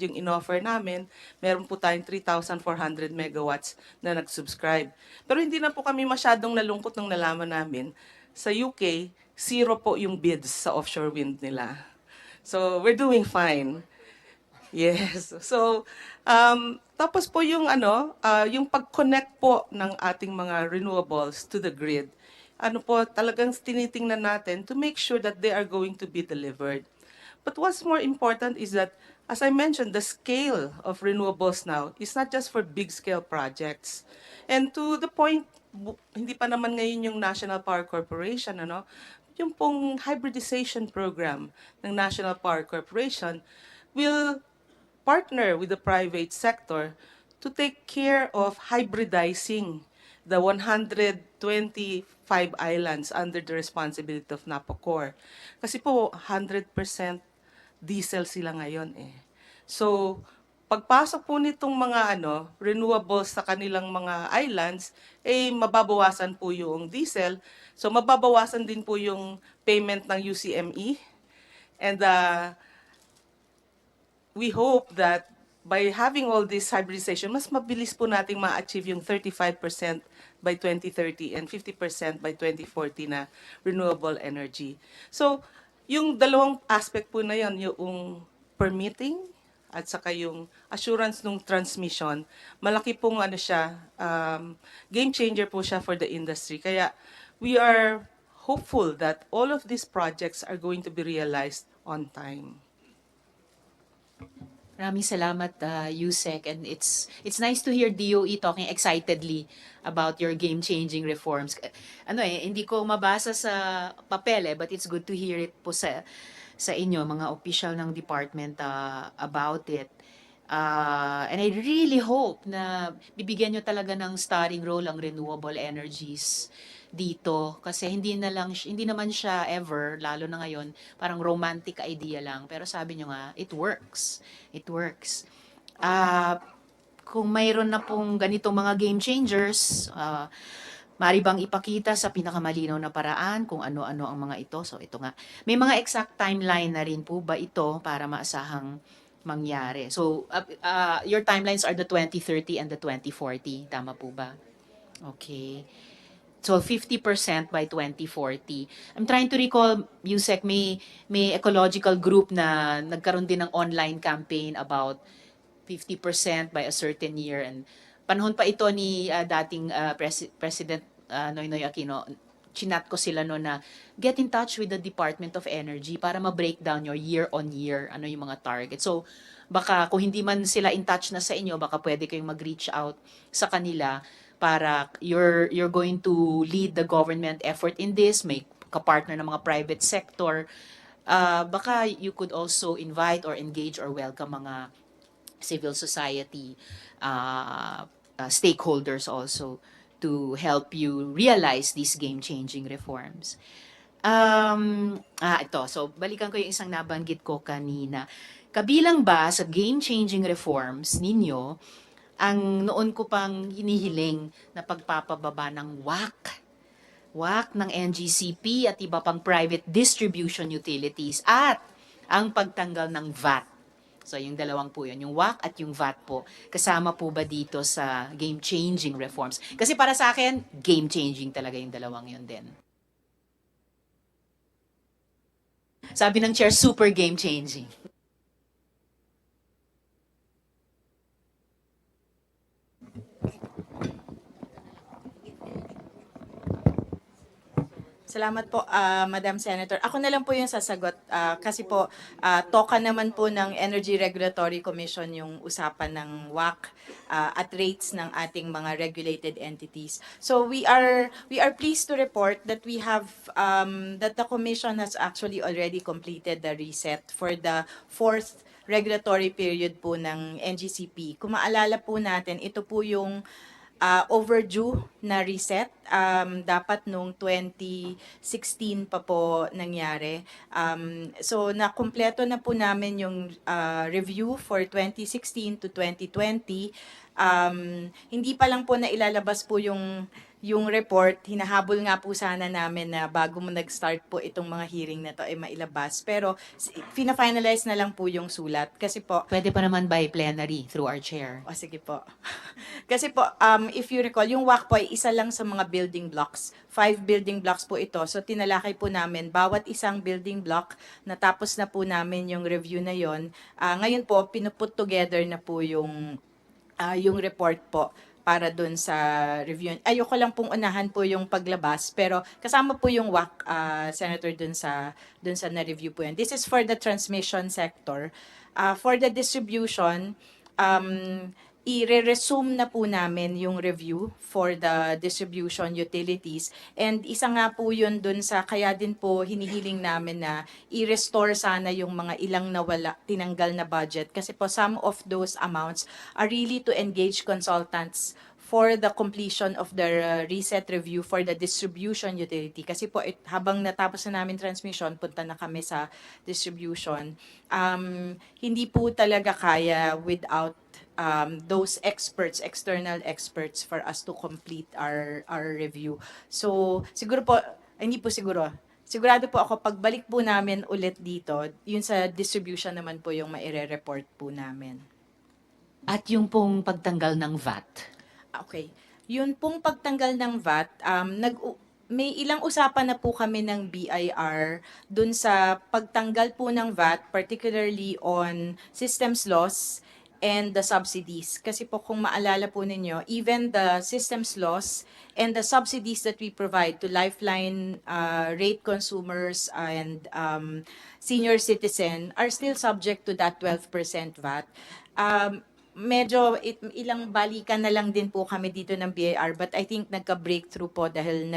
yung in-offer namin, meron po tayong 3,400 megawatts na nag-subscribe. Pero hindi na po kami masyadong nalungkot nung nalaman namin, sa UK, 0 po yung bids sa offshore wind nila. So, we're doing fine. Yes. So, tapos po yung yung pag-connect po ng ating mga renewables to the grid. Talagang tinitingnan natin to make sure that they are going to be delivered. But what's more important is that, as I mentioned, the scale of renewables now is not just for big-scale projects. And to the point, hindi pa naman ngayon yung National Power Corporation, yung pong hybridization program ng National Power Corporation will partner with the private sector to take care of hybridizing the 125 islands under the responsibility of NAPOCOR. Kasi po, 100% diesel sila ngayon eh. So, pagpasok po nitong mga renewables sa kanilang mga islands, eh mababawasan po yung diesel. So mababawasan din po yung payment ng UCME. And we hope that by having all this hybridization, mas mabilis po nating ma-achieve yung 35% by 2030 and 50% by 2040 na renewable energy. So, yung dalawang aspect po na yun, yung permitting at saka yung assurance ng transmission, malaki pong game changer po siya for the industry. Kaya we are hopeful that all of these projects are going to be realized on time. Maraming salamat, Yusek. And it's nice to hear DOE talking excitedly about your game-changing reforms. Hindi ko mabasa sa papel but it's good to hear it po sa inyo, mga official ng department about it. And I really hope na bibigyan nyo talaga ng starring role ang renewable energies dito kasi hindi naman siya ever, lalo na ngayon, parang romantic idea lang, pero sabi nyo nga it works. Kung mayroon na pong ganitong mga game changers, mari bang ipakita sa pinakamalinaw na paraan kung ano-ano ang mga ito? So ito nga, may mga exact timeline na rin po ba ito para maasahang mangyari? So your timelines are the 2030 and the 2040, tama po ba? Okay. So 50% by 2040. I'm trying to recall, Yusek, may ecological group na nagkaroon din ng online campaign about 50% by a certain year. And panahon pa ito ni dating President Noynoy Aquino, chinat ko sila no na get in touch with the Department of Energy para ma-break down your year on year, ano yung mga target. So baka kung hindi man sila in touch na sa inyo, baka pwede kayong mag-reach out sa kanila para you're going to lead the government effort in this, may kapartner ng mga private sector. Baka you could also invite or engage or welcome mga civil society stakeholders also to help you realize these game-changing reforms. Ito. So, balikan ko yung isang nabanggit ko kanina. Kabilang ba sa game-changing reforms ninyo ang noon ko pang hinihiling na pagpapababa ng WACC ng NGCP at iba pang private distribution utilities at ang pagtanggal ng VAT. So yung dalawang po yun, yung WACC at yung VAT po. Kasama po ba dito sa game-changing reforms? Kasi para sa akin, game-changing talaga yung dalawang yun din. Sabi ng chair, super game-changing. Salamat po, Madam Senator. Ako na lang po yung sasagot kasi po toka naman po ng Energy Regulatory Commission yung usapan ng WACC at rates ng ating mga regulated entities. So we are pleased to report that we have that the Commission has actually already completed the reset for the fourth regulatory period po ng NGCP. Kung maalala po natin, ito po yung overdue na reset. Dapat nung 2016 pa po nangyari. So nakumpleto na po namin yung review for 2016 to 2020. Hindi pa lang po na ilalabas po yung report, hinahabol nga po sana namin na bago mo nag-start po itong mga hearing na to ay mailabas. Pero fina-finalize na lang po yung sulat. Kasi po... Pwede pa naman by plenary through our chair. O sige po. Kasi po, if you recall, yung WACC po ay isa lang sa mga building blocks. 5 building blocks po ito. So tinalakay po namin bawat isang building block. Natapos na po namin yung review na yon. Ngayon po, pinuput together na po yung report po para dun sa review. Ayoko lang pong unahan po yung paglabas, pero kasama po yung WACC, Senator, dun sa na-review po yan. This is for the transmission sector. For the distribution, i-resume na po namin yung review for the distribution utilities. And isa nga po yun dun sa, kaya din po hinihiling namin na i-restore sana yung mga ilang nawala, tinanggal na budget. Kasi po some of those amounts are really to engage consultants for the completion of the reset review for the distribution utility. Kasi po, habang natapos na namin transmission, punta na kami sa distribution. Hindi po talaga kaya without those experts, external experts, for us to complete our review. So, siguro po, hindi po siguro, sigurado po ako, pagbalik po namin ulit dito, yun sa distribution naman po yung maire-report po namin. At yung pong pagtanggal ng VAT. Okay. Yun pong pagtanggal ng VAT, may ilang usapan na po kami ng BIR dun sa pagtanggal po ng VAT, particularly on systems loss and the subsidies. Kasi po kung maalala po ninyo, even the systems loss and the subsidies that we provide to lifeline rate consumers and senior citizen are still subject to that 12% VAT. Medyo ilang balikan na lang din po kami dito ng BIR, but I think nagka-breakthrough po dahil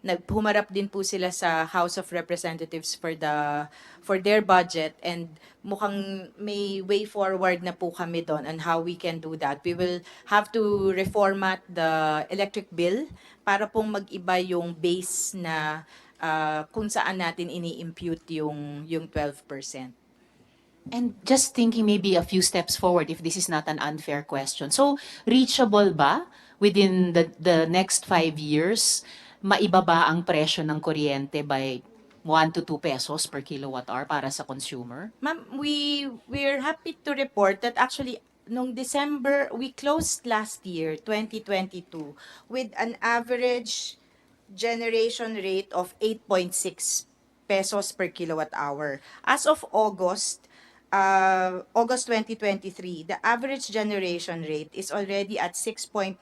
naghumarap din po sila sa House of Representatives for their budget, and mukhang may way forward na po kami doon on how we can do that. We will have to reformat the electric bill para pong mag-iba yung base na kung saan natin ini-impute yung 12%. And just thinking maybe a few steps forward, if this is not an unfair question. So, reachable ba within the next 5 years, maibaba ang presyo ng kuryente by 1 to 2 pesos per kilowatt hour para sa consumer? Ma'am, we're happy to report that actually nung December, we closed last year, 2022, with an average generation rate of 8.6 pesos per kilowatt hour. As of August 2023, the average generation rate is already at 6.95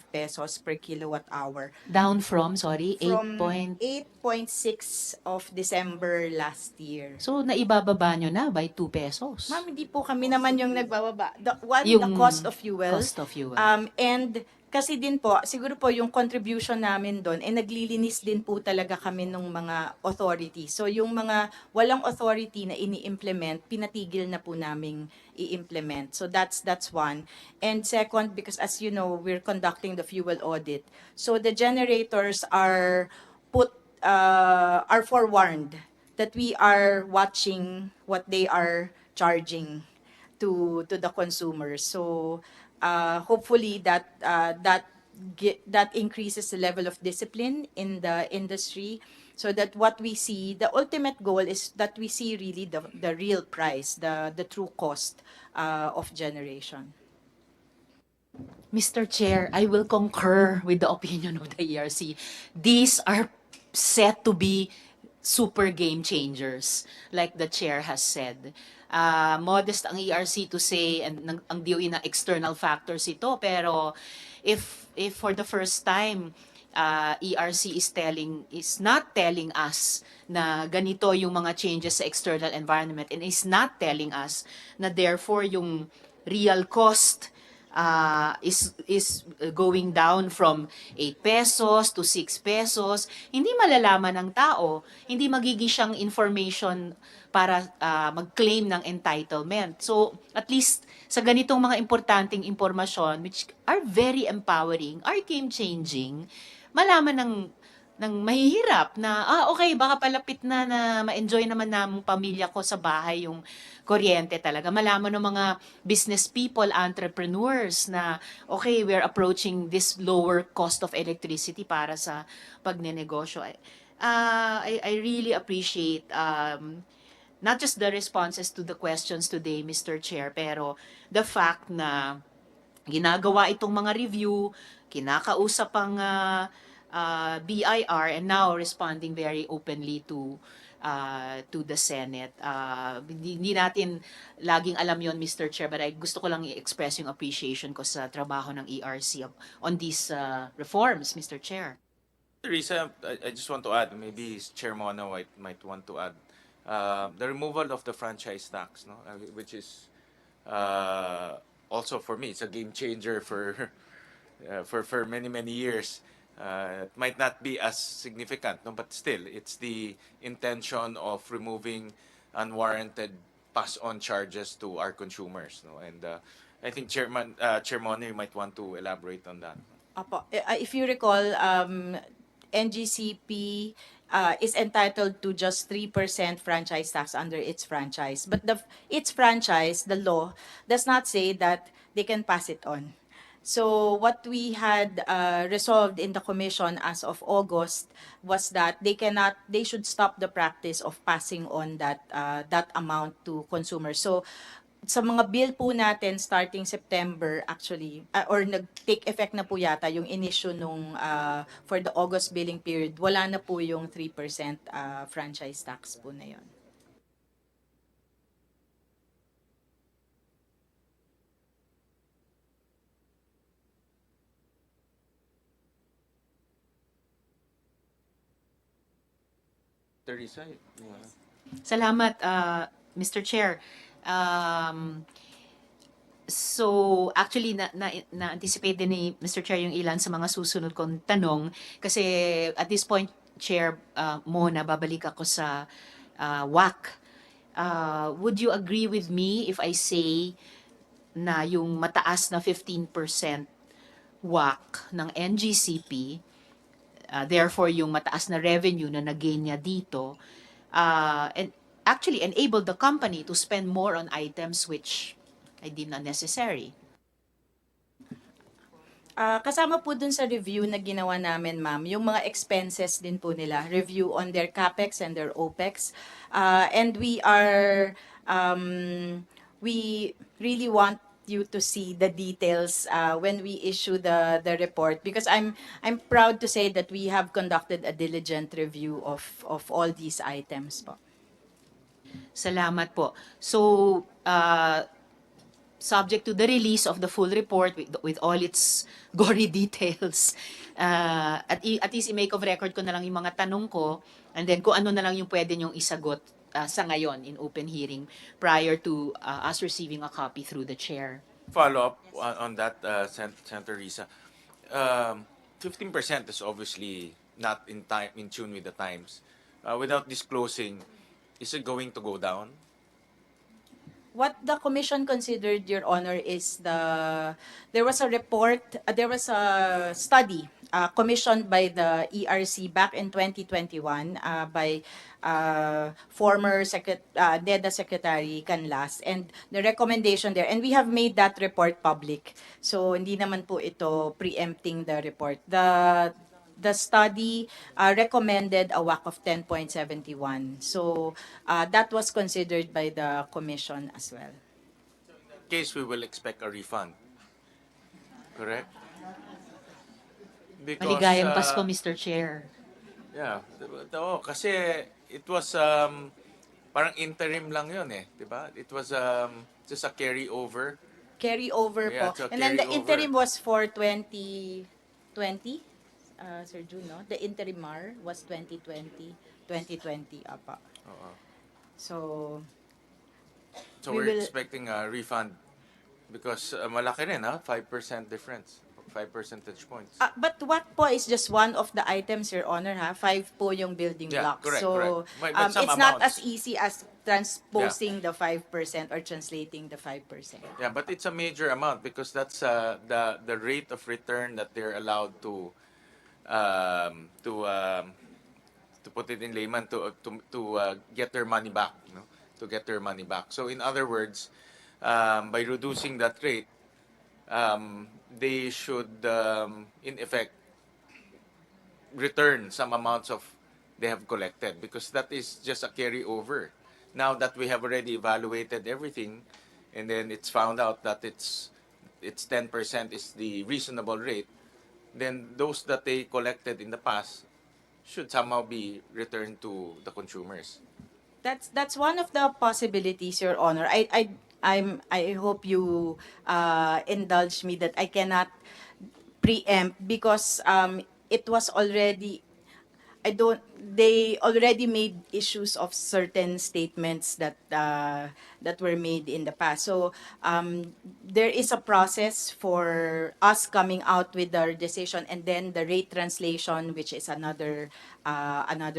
pesos per kilowatt hour. Down from, sorry, 8 From point... 8.6 of December last year. So, naibababa nyo na by 2 pesos? Ma'am, hindi po kami naman yung nagbababa. The Yung cost of fuel. cost of fuel. And kasi din po, siguro po yung contribution namin doon, naglilinis din po talaga kami ng mga authority. So yung mga walang authority na ini-implement, pinatigil na po naming i-implement. So that's one. And second, because as you know, we're conducting the fuel audit. So the generators are forewarned that we are watching what they are charging to the consumers. So hopefully that increases the level of discipline in the industry, so that what we see, the ultimate goal is that we see really the real price, the true cost of generation. Mr. Chair, I will concur with the opinion of the ERC. These are set to be super game changers, like the chair has said. Modest ang ERC to say, and ang DOE na external factors ito, pero if for the first time, ERC is not telling us na ganito yung mga changes sa external environment, and is not telling us na therefore yung real cost is going down from 8 pesos to 6 pesos, hindi malalaman ng tao, hindi magiging siyang information para mag-claim ng entitlement. So, at least sa ganitong mga importanteng impormasyon, which are very empowering, are game-changing, malaman ng mahihirap na, okay, baka palapit na ma-enjoy naman ng pamilya ko sa bahay yung kuryente talaga. Malaman ng mga business people, entrepreneurs na, okay, we're approaching this lower cost of electricity para sa pagnenegosyo. I really appreciate not just the responses to the questions today, Mr. Chair, pero the fact na ginagawa itong mga review, kinakausap ang BIR, and now responding very openly to the Senate. Hindi natin laging alam yon, Mr. Chair, but I gusto ko lang i-express yung appreciation ko sa trabaho ng ERC on these reforms, Mr. Chair. Teresa, I just want to add, maybe Chair Mona might want to add, the removal of the franchise tax, no, which is also for me, it's a game changer for many years. It might not be as significant, no, but still, it's the intention of removing unwarranted pass-on charges to our consumers, no, and I think Chair Mona, you might want to elaborate on that. Apo, if you recall, NGCP is entitled to just 3% franchise tax under its franchise. But its franchise, the law, does not say that they can pass it on. So what we had resolved in the commission as of August was that they should stop the practice of passing on that amount to consumers. So sa mga bill po natin starting September actually, or nag-take effect na po yata yung in-issue nung for the August billing period, wala na po yung 3% franchise tax po na yon. Teresa, Salamat, Mr. Chair. So, actually, na-anticipate din ni Mr. Chair yung ilan sa mga susunod kong tanong. Kasi at this point, Chair Mona, babalik ako sa WAC. Would you agree with me if I say na yung mataas na 15% WAC ng NGCP, therefore yung mataas na revenue na nag-gain niya dito, and actually enabled the company to spend more on items which I deem unnecessary? Kasama po dun sa review na ginawa namin, ma'am, yung mga expenses din po nila, review on their CAPEX and their OPEX. And we really want you to see the details when we issue the report, because I'm proud to say that we have conducted a diligent review of all these items po. Salamat po. So, subject to the release of the full report with all its gory details, at least i-make of record ko na lang yung mga tanong ko, and then kung ano na lang yung pwede nyong isagot sa ngayon in open hearing prior to us receiving a copy through the chair. Follow up on that, Senator Risa. 15% is obviously not in tune with the times. Without disclosing, is it going to go down? What the commission considered, Your Honor, is there was a report, there was a study commissioned by the ERC back in 2021 by former NEDA Secretary Canlas, and the recommendation there, and we have made that report public. So hindi naman po ito preempting the report. The study recommended a WACC of 10.71. So that was considered by the commission as well. In case we will expect a refund. Correct? Because, Maligayang Pasko, Mr. Chair. Yeah. Kasi it was parang interim lang yun eh. Diba? It was just a carryover. Carryover Yeah, po. it's a And then the carryover. interim was for 2020. Sir June, no? The interim MAR was 2020, apa. So we we're will- expecting a refund because malaki rin, 5% difference, 5 percentage points. But what po is just one of the items, Your Honor, 5 po yung building Yeah, blocks. correct, So correct. But some it's not amounts. as easy as transposing the 5% or translating the 5%. Yeah, but it's a major amount because that's the rate of return that they're allowed to put it in layman to get their money back, to get their money back. So in other words, by reducing that rate, they should in effect return some amounts of they have collected, because that is just a carryover. Now that we have already evaluated everything, and then it's found out that it's 10% is the reasonable rate, then those that they collected in the past should somehow be returned to the consumers. That's one of the possibilities, Your Honor. I hope you indulge me that I cannot preempt, because it was already they already made issues of certain statements that were made in the past. So there is a process for us coming out with our decision, and then the rate translation, which is another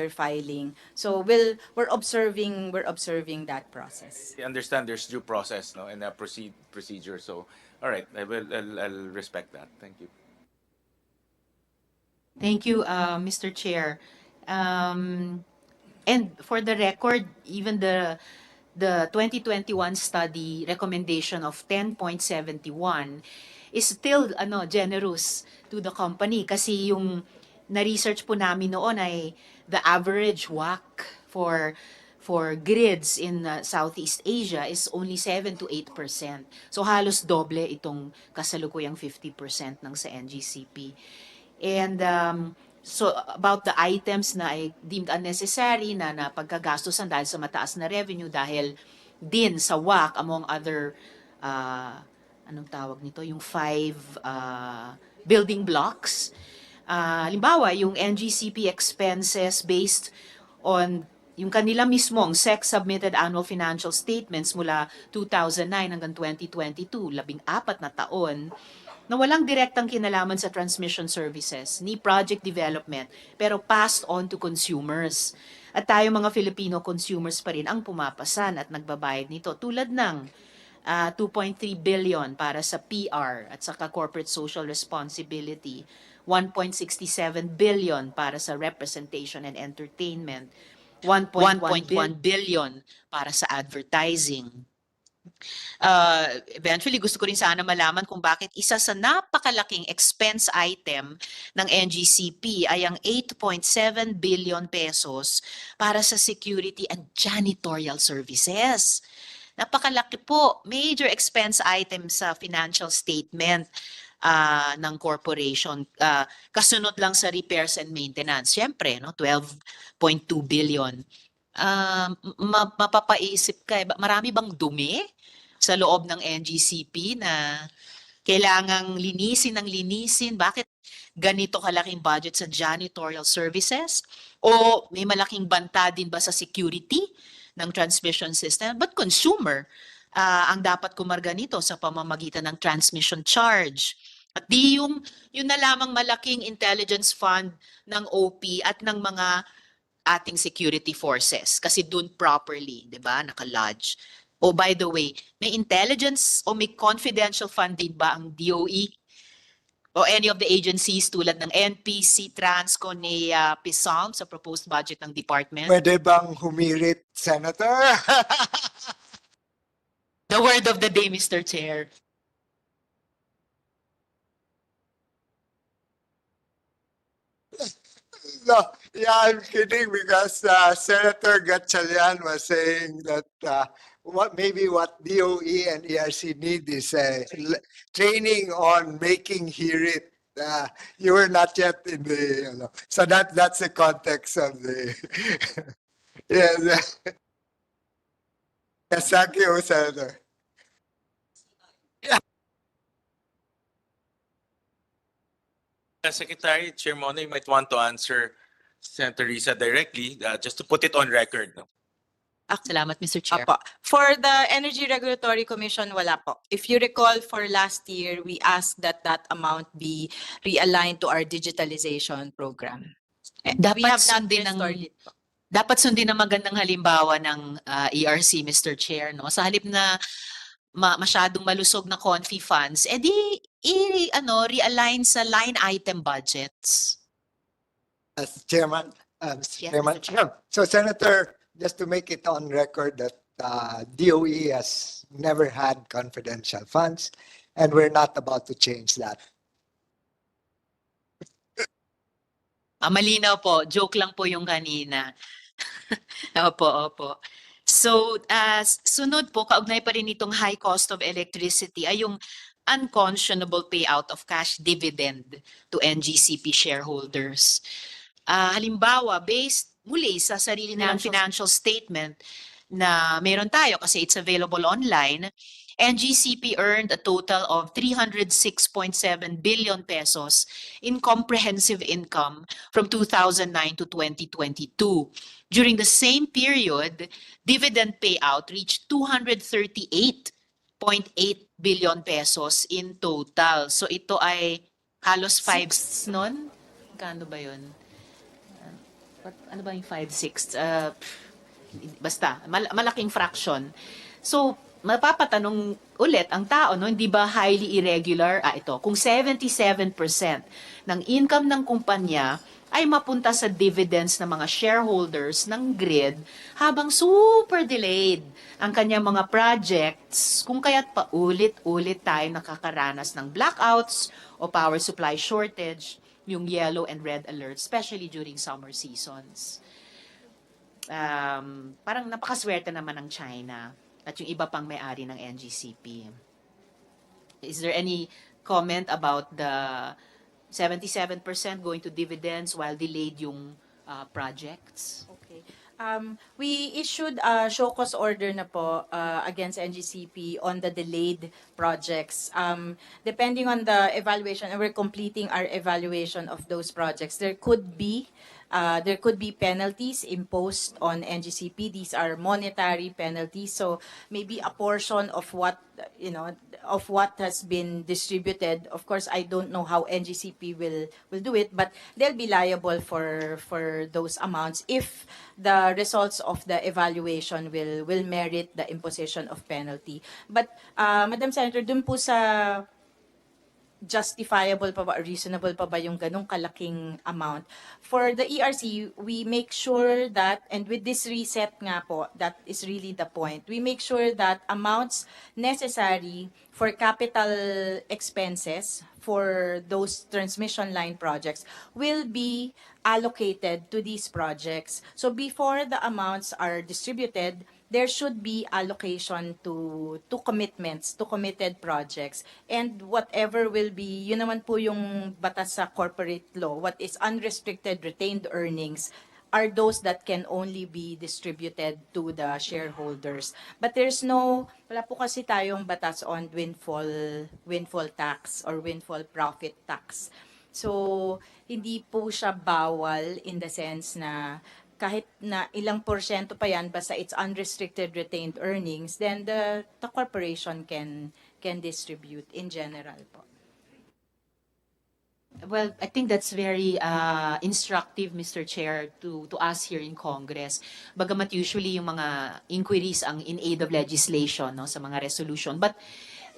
filing. So we're observing that process. I understand there's due process, and a procedure. So All right, I'll respect that. Thank you. Thank you, Mr. Chair. And for the record, even the 2021 study recommendation of 10.71 is still generous to the company kasi yung na-research po namin noon ay the average WACC for grids in Southeast Asia is only 7 to 8%. So halos doble itong kasalukuyang 50% ng sa NGCP. And so about the items na ay deemed unnecessary na napagkagastusan dahil sa mataas na revenue dahil din sa WACC among other anong tawag nito yung 5 building blocks. Halimbawa, yung NGCP expenses based on yung kanila mismong SEC submitted annual financial statements mula 2009 hanggang 2022, 14 na taon, na walang direktang kinalaman sa transmission services ni project development pero passed on to consumers. At tayo mga Filipino consumers pa rin ang pumapasan at nagbabayad nito tulad ng 2.3 billion para sa PR at saka corporate social responsibility, 1.67 billion para sa representation and entertainment, 1.1 billion para sa advertising. Eventually, gusto ko rin sana malaman kung bakit isa sa napakalaking expense item ng NGCP ay ang 8.7 billion pesos para sa security and janitorial services. Napakalaki po, major expense item sa financial statement ng corporation. Kasunod lang sa repairs and maintenance. Siyempre, no, 12.2 billion. Mapapaisip ka, marami bang dumi sa loob ng NGCP na kailangang linisin ng linisin? Bakit ganito kalaking budget sa janitorial services? O may malaking banta din ba sa security ng transmission system? But consumer ang dapat kumarga nito sa pamamagitan ng transmission charge. At di yung na lamang malaking intelligence fund ng OP at ng mga ating security forces kasi dun properly, 'di ba, naka-lodge. Oh, by the way, may intelligence o may confidential fund din ba ang DOE o any of the agencies tulad ng NPC, Transco, NEA, PISALM sa proposed budget ng department? Pwede bang humirit, Senator? The word of the day, Mr. Chair. No, yeah, I'm kidding because Senator Gatchalian was saying that what DOE and ERC need is training on making hear-it. You were not yet in the, so that's the context of the. Yes, yes, thank you, Senator. Secretary, Chair Mona, you might want to answer Senator Risa directly, just to put it on record. No? Salamat, Mr. Chair. Apo. For the Energy Regulatory Commission, wala po. If you recall, for last year, we asked that that amount be realigned to our digitalization program. Dapat We have not sundin restored ng it po. dapat sundin ang magandang halimbawa ng ERC, Mr. Chair, no? Sa halip na masyadong malusog na confi funds, edi realign sa line item budgets. As Chairman, Mr. Yes, Chairman. Mr. Chair. So, Senator, just to make it on record that DOE has never had confidential funds, and we're not about to change that. Malinaw po, joke lang po yung kanina. Opo. So, sunod po, kaugnay pa rin itong high cost of electricity ay yung unconscionable payout of cash dividend to NGCP shareholders. Halimbawa, based muli sa sarili nilang financial statement na meron tayo kasi it's available online, NGCP earned a total of 306.7 billion pesos in comprehensive income from 2009 to 2022. During the same period, dividend payout reached 238.8 billion pesos in total. So ito ay halos 5/6 nun? Kano ba yun? Ano ba yung 5/6? Basta, malaking fraction. So, mapapatanong ulit ang tao, no, hindi ba highly irregular? Ito, kung 77% ng income ng kumpanya ay mapunta sa dividends ng mga shareholders ng grid habang super delayed ang kanyang mga projects, kung kaya't paulit-ulit tayo nakakaranas ng blackouts o power supply shortage, yung yellow and red alerts, especially during summer seasons. Parang napakaswerte naman ng China at yung iba pang may-ari ng NGCP. Is there any comment about the 77% going to dividends while delayed yung projects? Okay. We issued a show cause order na po against NGCP on the delayed projects. Depending on the evaluation, and we're completing our evaluation of those projects, there could be penalties imposed on NGCP. These are monetary penalties. So maybe a portion of what has been distributed. Of course, I don't know how NGCP will do it, but they'll be liable for those amounts if the results of the evaluation will merit the imposition of penalty. But Madam Senator, dun po sa justifiable pa ba, reasonable pa ba yung ganong kalaking amount? For the ERC, we make sure that, and with this reset nga po, that is really the point, we make sure that amounts necessary for capital expenses for those transmission line projects will be allocated to these projects. So before the amounts are distributed, there should be allocation to commitments, to committed projects. And whatever will be, yun naman po yung batas sa corporate law, what is unrestricted retained earnings are those that can only be distributed to the shareholders. But wala po kasi tayong batas on windfall tax or windfall profit tax. So, hindi po siya bawal in the sense na kahit na ilang porsyento pa yan, basta it's unrestricted retained earnings, then the corporation can distribute in general po. Well, I think that's very instructive, Mr. Chair, to us here in Congress. Bagamat usually yung mga inquiries ang in aid of legislation, no, sa mga resolution. But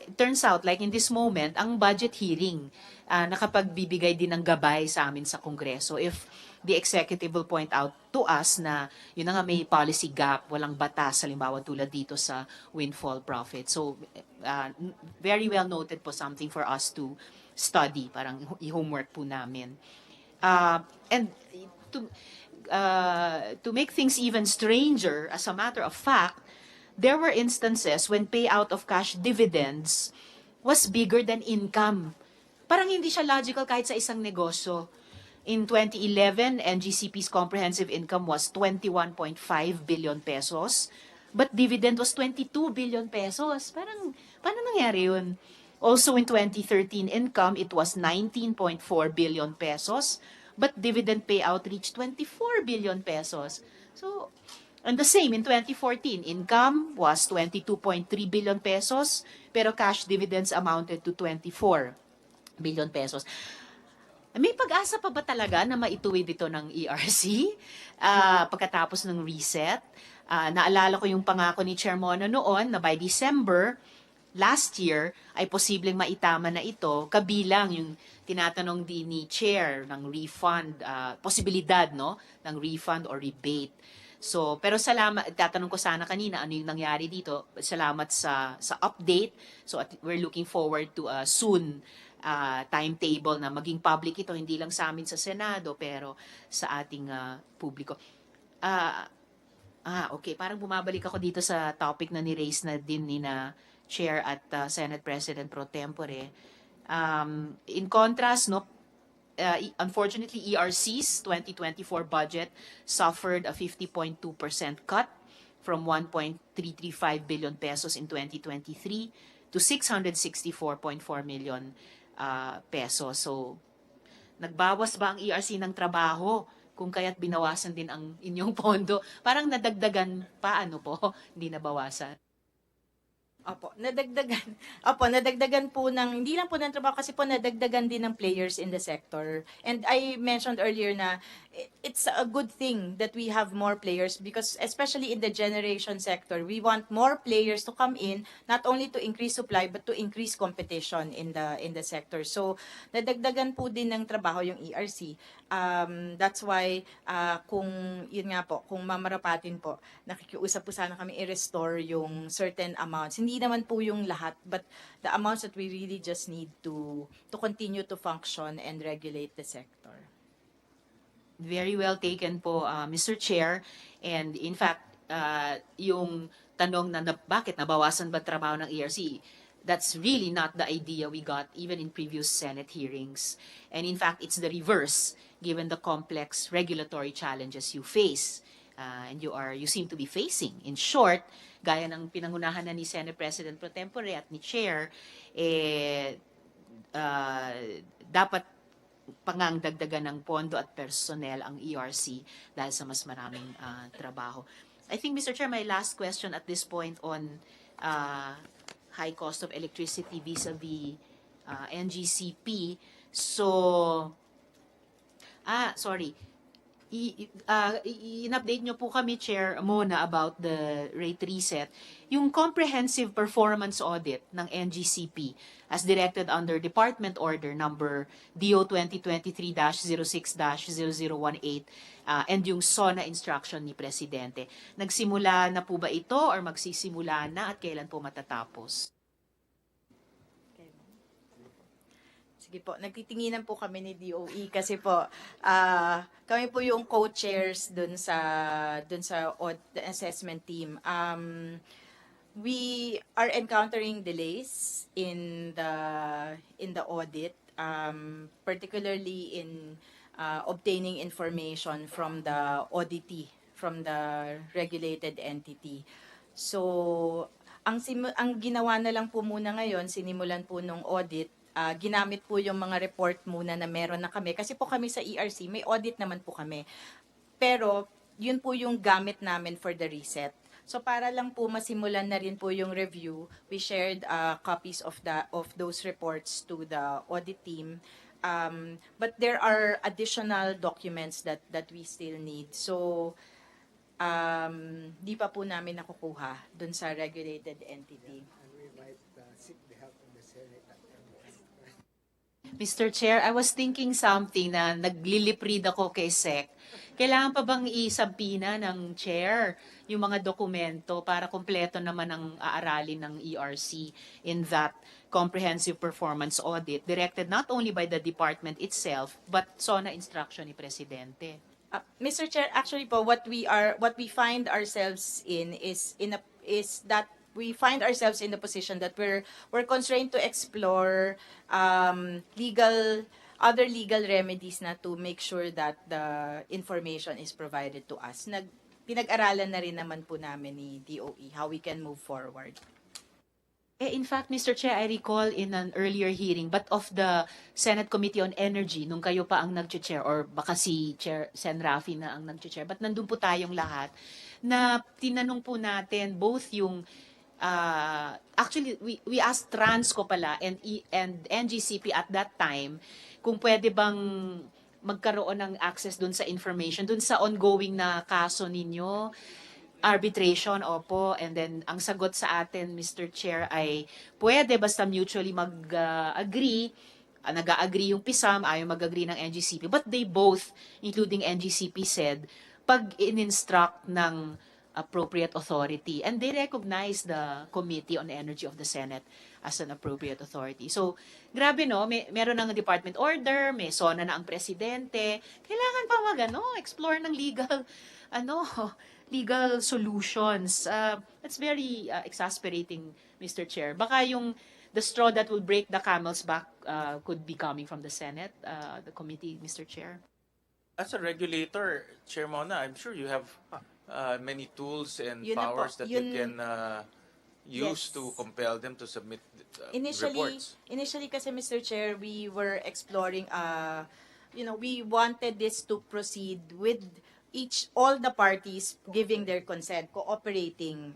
it turns out, like in this moment, ang budget hearing nakapagbibigay din ng gabay sa amin sa Kongreso. If the executive will point out to us na yun na nga may policy gap, walang batas, halimbawa tulad dito sa windfall profit. So, very well noted po, something for us to study, parang i-homework po namin. And to make things even stranger, as a matter of fact, there were instances when payout of cash dividends was bigger than income. Parang hindi siya logical kahit sa isang negosyo. In 2011, NGCP's comprehensive income was 21.5 billion pesos, but dividend was 22 billion pesos. Parang, paano nangyari yun? Also in 2013 income, it was 19.4 billion pesos, but dividend payout reached 24 billion pesos. So, and the same in 2014, income was 22.3 billion pesos, pero cash dividends amounted to 24 billion pesos. May pag-asa pa ba talaga na maituwid dito ng ERC pagkatapos ng reset? Naalala ko yung pangako ni Chair Mona noon na by December last year ay posibleng maitama na ito, kabilang yung tinatanong din ni Chair ng refund, posibilidad, no, ng refund or rebate. So, pero salamat, tatanong ko sana kanina ano yung nangyari dito. Salamat sa update. So, we're looking forward to a soon timetable na maging public ito, hindi lang sa amin sa Senado, pero sa ating publiko. Okay, parang bumabalik ako dito sa topic na ni-raise na din ni na Chair at Senate President Pro Tempore. In contrast, no, unfortunately, ERC's 2024 budget suffered a 50.2% cut from 1.335 billion pesos in 2023 to 664.4 million pesos. So, nagbawas ba ang ERC ng trabaho kung kaya't binawasan din ang inyong pondo? Parang nadagdagan pa, ano po, hindi nabawasan. Opo, nadagdagan po ng, hindi lang po ng trabaho, kasi po nadagdagan din ng players in the sector. And I mentioned earlier na it's a good thing that we have more players because especially in the generation sector, we want more players to come in, not only to increase supply, but to increase competition in the sector. So, nadagdagan po din ng trabaho yung ERC. That's why, kung, yun nga po, kung mamarapatin po, nakikiusap po sana kami i-restore yung certain amounts. Hindi naman po yung lahat, but the amounts that we really just need to continue to function and regulate the sector. Very well taken po, Mr. Chair. And in fact, yung tanong na bakit nabawasan ba trabaho ng ERC, that's really not the idea we got even in previous Senate hearings. And in fact, it's the reverse, given the complex regulatory challenges you face and you seem to be facing. In short, gaya ng pinangunahan na ni Senate President Pro Tempore at ni Chair, dapat pangangdagdagan ng pondo at personnel ang ERC dahil sa mas maraming trabaho. I think, Mr. Chair, my last question at this point on high cost of electricity vis-a-vis NGCP. So, sorry. In-update nyo po kami, Chair, muna about the rate reset. Yung comprehensive performance audit ng NGCP as directed under Department Order number DO 2023-06-0018 and yung SONA instruction ni Presidente. Nagsimula na po ba ito or magsisimula na at kailan po matatapos? Sige po, nagtitinginan po kami ni DOE kasi po kami po yung co-chairs dun sa assessment team. We are encountering delays in the audit, particularly in obtaining information from the auditee, from the regulated entity. So, ang ginawa na lang po muna ngayon, sinimulan po nung audit, ginamit po yung mga report muna na meron na kami. Kasi po kami sa ERC, may audit naman po kami. Pero, yun po yung gamit namin for the reset. So, para lang po masimulan na rin po yung review, we shared copies of those reports to the audit team. But there are additional documents that we still need. So, di pa po namin nakukuha dun sa regulated entity. Mr. Chair, I was thinking something na nagliliprid ako kay SEC. Kailangan pa bang isabina ng Chair yung mga dokumento para kumpleto naman ang aaralin ng ERC in that comprehensive performance audit directed not only by the department itself but SONA instruction ni Presidente? Mr. Chair, actually po, what we find ourselves in is that we find ourselves in the position that we're constrained to explore other legal remedies na to make sure that the information is provided to us. Pinag-aralan na rin naman po namin ni DOE how we can move forward. In fact, Mr. Chair, I recall in an earlier hearing, but of the Senate Committee on Energy, nung kayo pa ang nag-chair, or baka si Chair Sen. Rafi na ang nag-chair, but nandun po tayong lahat, na tinanong po natin both yung actually, we asked Transco pala and NGCP at that time kung pwede bang magkaroon ng access dun sa information, dun sa ongoing na kaso ninyo, arbitration, opo. And then, ang sagot sa atin, Mr. Chair, ay pwede basta mutually mag-agree, nag-agree yung PISAM, ayaw mag-agree ng NGCP. But they both, including NGCP, said, pag in-instruct ng appropriate authority. And they recognize the Committee on Energy of the Senate as an appropriate authority. So, grabe no, meron ng department order, may SONA na ang presidente. Kailangan pa explore ng legal solutions. It's very exasperating, Mr. Chair. Baka the straw that will break the camel's back could be coming from the Senate, the committee, Mr. Chair. As a regulator, Chair Mona, I'm sure you have many tools and powers that you can use to compel them to submit reports. Initially kasi, Mr. Chair, we were exploring, we wanted this to proceed with all the parties giving their consent, cooperating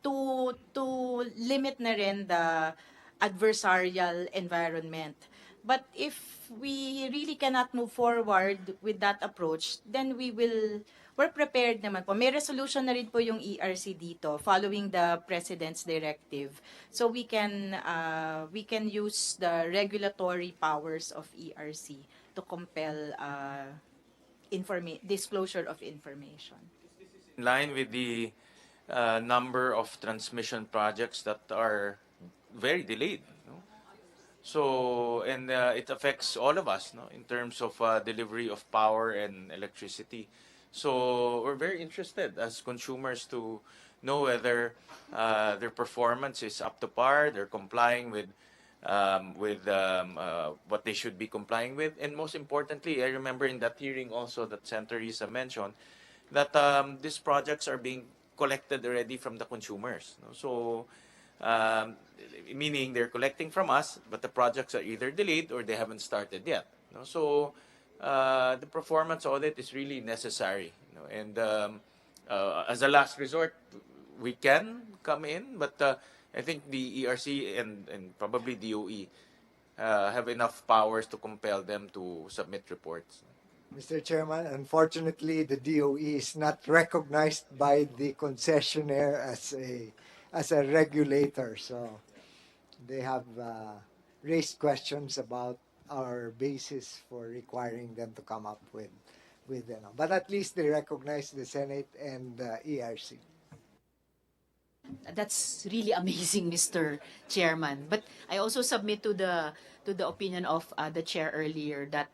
to limit na rin the adversarial environment. But if we really cannot move forward with that approach, then we're prepared naman po. May resolution na rin po yung ERC dito following the President's directive. So we can use the regulatory powers of ERC to compel disclosure of information. In line with the number of transmission projects that are very delayed. No? So, and it affects all of us, no, in terms of delivery of power and electricity. So, we're very interested as consumers to know whether their performance is up to par, they're complying with what they should be complying with, and most importantly, I remember in that hearing also that Senator Risa mentioned that these projects are being collected already from the consumers. No? So, meaning they're collecting from us, but the projects are either delayed or they haven't started yet. No? So, the performance audit is really necessary. You know? And as a last resort, we can come in, but I think the ERC and probably DOE have enough powers to compel them to submit reports. Mr. Chairman, unfortunately, the DOE is not recognized by the concessionaire as a regulator. So they have raised questions about our basis for requiring them to come up with but at least they recognize the Senate and the ERC. That's really amazing, Mr. Chairman. But I also submit to the opinion of the chair earlier that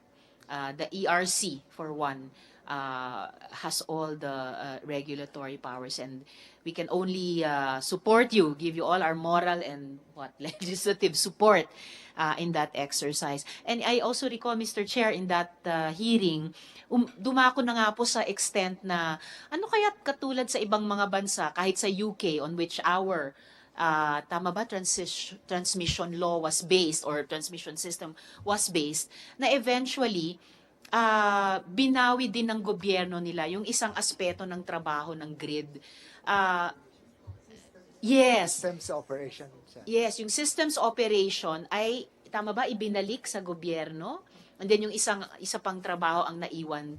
the ERC, for one, has all the regulatory powers, and we can only support you, give you all our moral and legislative support in that exercise. And I also recall, Mr. Chair, in that hearing, dumako na nga po sa extent na ano kaya katulad sa ibang mga bansa, kahit sa UK, on which our tama ba, transmission law was based, or transmission system was based, na eventually binawi din ng gobyerno nila yung isang aspeto ng trabaho ng grid. Yes. Systems operation. Yes, yung systems operation ay, tama ba, ibinalik sa gobyerno? And then yung isa pang trabaho ang naiwan,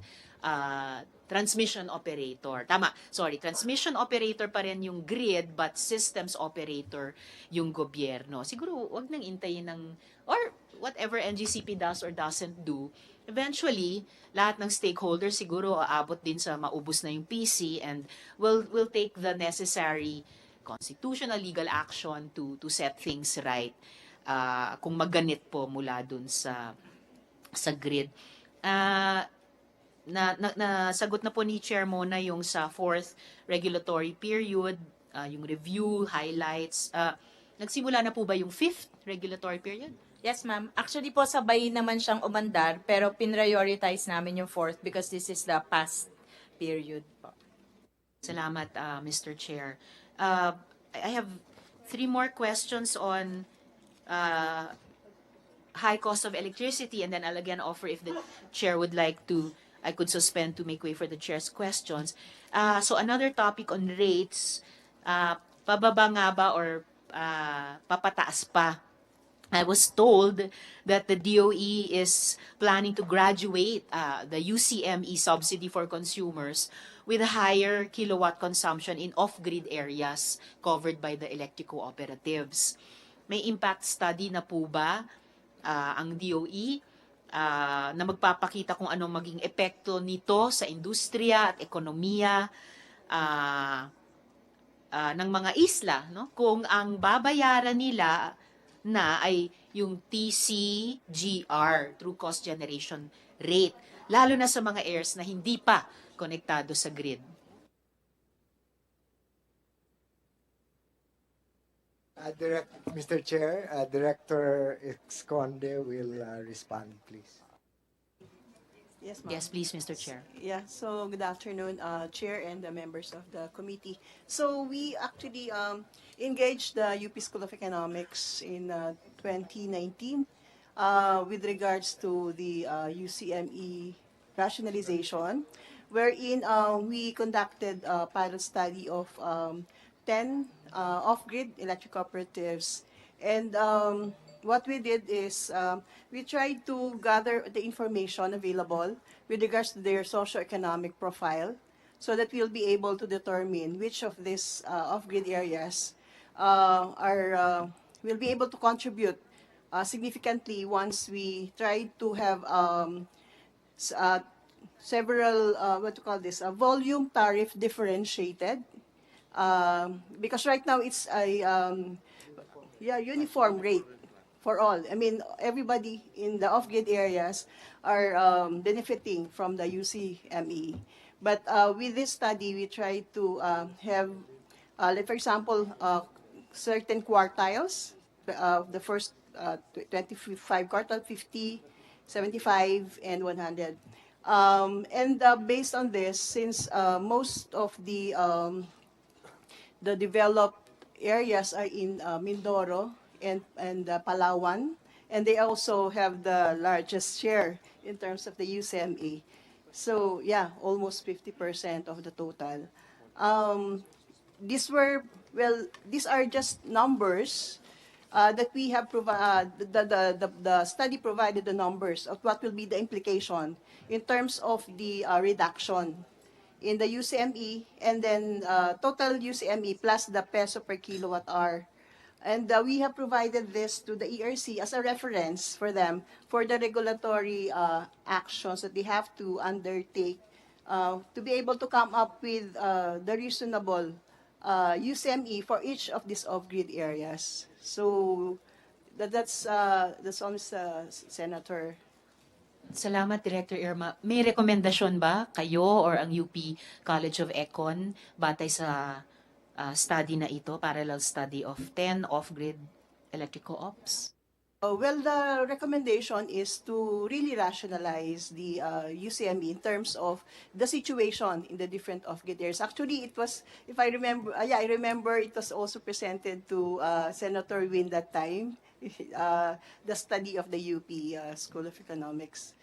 transmission operator. Tama, sorry, transmission operator pa rin yung grid, but systems operator yung gobyerno. Siguro, wag nang intayin ng, or whatever NGCP does or doesn't do, eventually, lahat ng stakeholders siguro aabot din sa maubos na yung PC, and will take the necessary constitutional legal action to set things right kung magganit po mula dun sa grid. Nasagot na po ni Chair Mona yung sa 4th regulatory period, yung review, highlights. Nagsimula na po ba yung 5th regulatory period? Yes, ma'am. Actually po, sabay naman siyang umandar, pero pinrioritize namin yung 4th because this is the past period po. Salamat, Mr. Chair. I have 3 more questions on high cost of electricity, and then I'll again offer if the Chair would like to, I could suspend to make way for the Chair's questions. So another topic on rates, pababa nga ba or papataas pa? I was told that the DOE is planning to graduate the UCME subsidy for consumers with a higher kilowatt consumption in off-grid areas covered by the electric cooperatives. May impact study na po ba ang DOE na magpapakita kung anong maging epekto nito sa industriya at ekonomiya ng mga isla, no? Kung ang babayaran nila na ay yung TCGR, True Cost Generation Rate, lalo na sa mga areas na hindi pa konektado sa grid. Mr. Chair, Director Esconde will respond, please. Yes, ma'am. Yes, please, Mr. Chair. Yeah, so good afternoon, Chair and the members of the committee. So we actually engaged the UP School of Economics in 2019 with regards to the UCME rationalization, wherein we conducted a pilot study of 10 off-grid electric cooperatives. And what we did is we tried to gather the information available with regards to their socioeconomic profile so that we'll be able to determine which of these off-grid areas will be able to contribute significantly once we try to have several, what to call this, volume tariff differentiated. Because right now it's a uniform rate for all. I mean, everybody in the off-grid areas are benefiting from the UCME. But with this study, we try to have, like for example, certain quartiles. The first 25 quartile, 50, 75, and 100. And based on this, since most of the developed areas are in Mindoro and Palawan, and they also have the largest share in terms of the UCME. So yeah, almost 50% of the total. These are just numbers that we have provided. The study provided the numbers of what will be the implication in terms of the reduction in the UCME, and then total UCME plus the peso per kilowatt hour. And we have provided this to the ERC as a reference for them for the regulatory actions that they have to undertake to be able to come up with the reasonable UCME for each of these off-grid areas. So that's all, Mr. Senator. Salamat, Director Irma. May rekomendasyon ba kayo or ang UP College of Econ batay sa study na ito, parallel study of 10 off-grid electric co-ops? Well, the recommendation is to really rationalize the UCME in terms of the situation in the different off-grid areas. Actually, it was, if I remember, I remember it was also presented to Senator Win that time, the study of the UP School of Economics.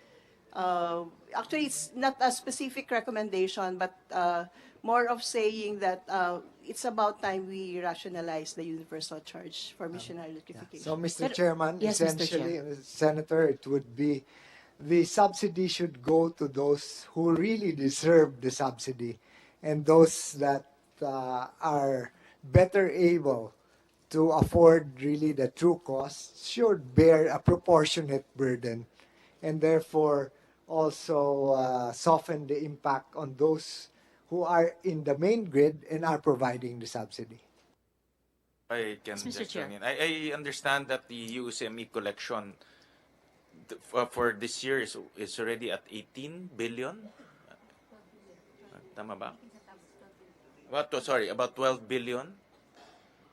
Actually, it's not a specific recommendation, but more of saying that it's about time we rationalize the universal charge for missionary electrification. So, Mr. Chairman, Yes, Mr. essentially, Chair. Senator, it would be the subsidy should go to those who really deserve the subsidy, and those that are better able to afford really the true cost should bear a proportionate burden, and therefore also soften the impact on those who are in the main grid and are providing the subsidy. I can Yes, Mr. just Chair. join in. I understand that the USME collection for this year is already at 18 billion. Tama ba? About 12 billion.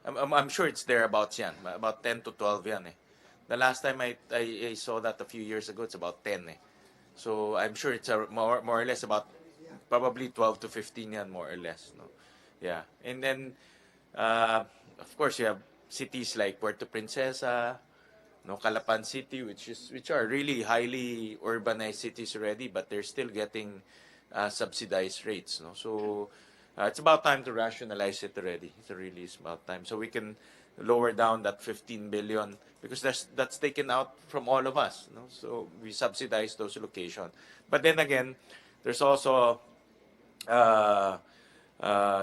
I'm sure it's thereabouts yan. About 10 to 12 yan eh. The last time I saw that a few years ago, it's about 10 eh. So I'm sure it's more or less about probably 12 to 15 yan, more or less. No? Yeah. And then, of course, you have cities like Puerto Princesa, no, Calapan City, which are really highly urbanized cities already, but they're still getting subsidized rates. No? So it's about time to rationalize it already. It really is about time. So we can lower down that 15 billion because that's taken out from all of us. No? So we subsidize those locations. But then again, there's also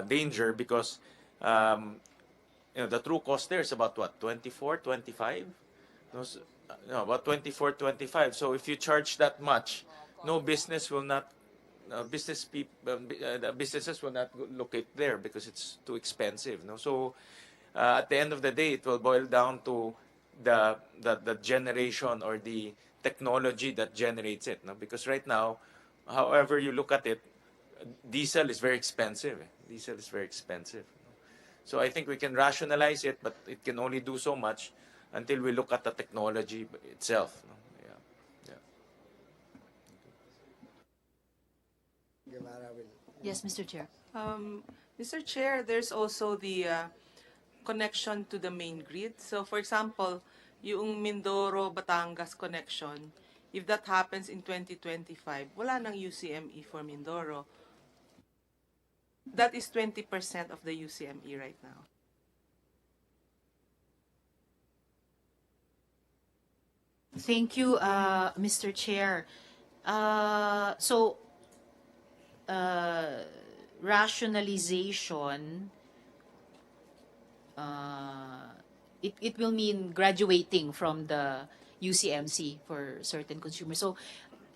danger because the true cost there is about what, 24, 25? No, about 24, 25. So if you charge that much, no business will not, businesses will not locate there because it's too expensive. No, so at the end of the day, it will boil down to the generation or the technology that generates it. No, because right now, however you look at it, diesel is very expensive. Diesel is very expensive. So I think we can rationalize it, but it can only do so much until we look at the technology itself. No? Yeah. Yes, Mr. Chair. Mr. Chair, there's also the connection to the main grid. So for example, yung Mindoro Batangas connection, if that happens in 2025, wala nang UCME for Mindoro. That is 20% of the UCME right now. Thank you, Mr. Chair. So, rationalization, it will mean graduating from the UCMC for certain consumers. So,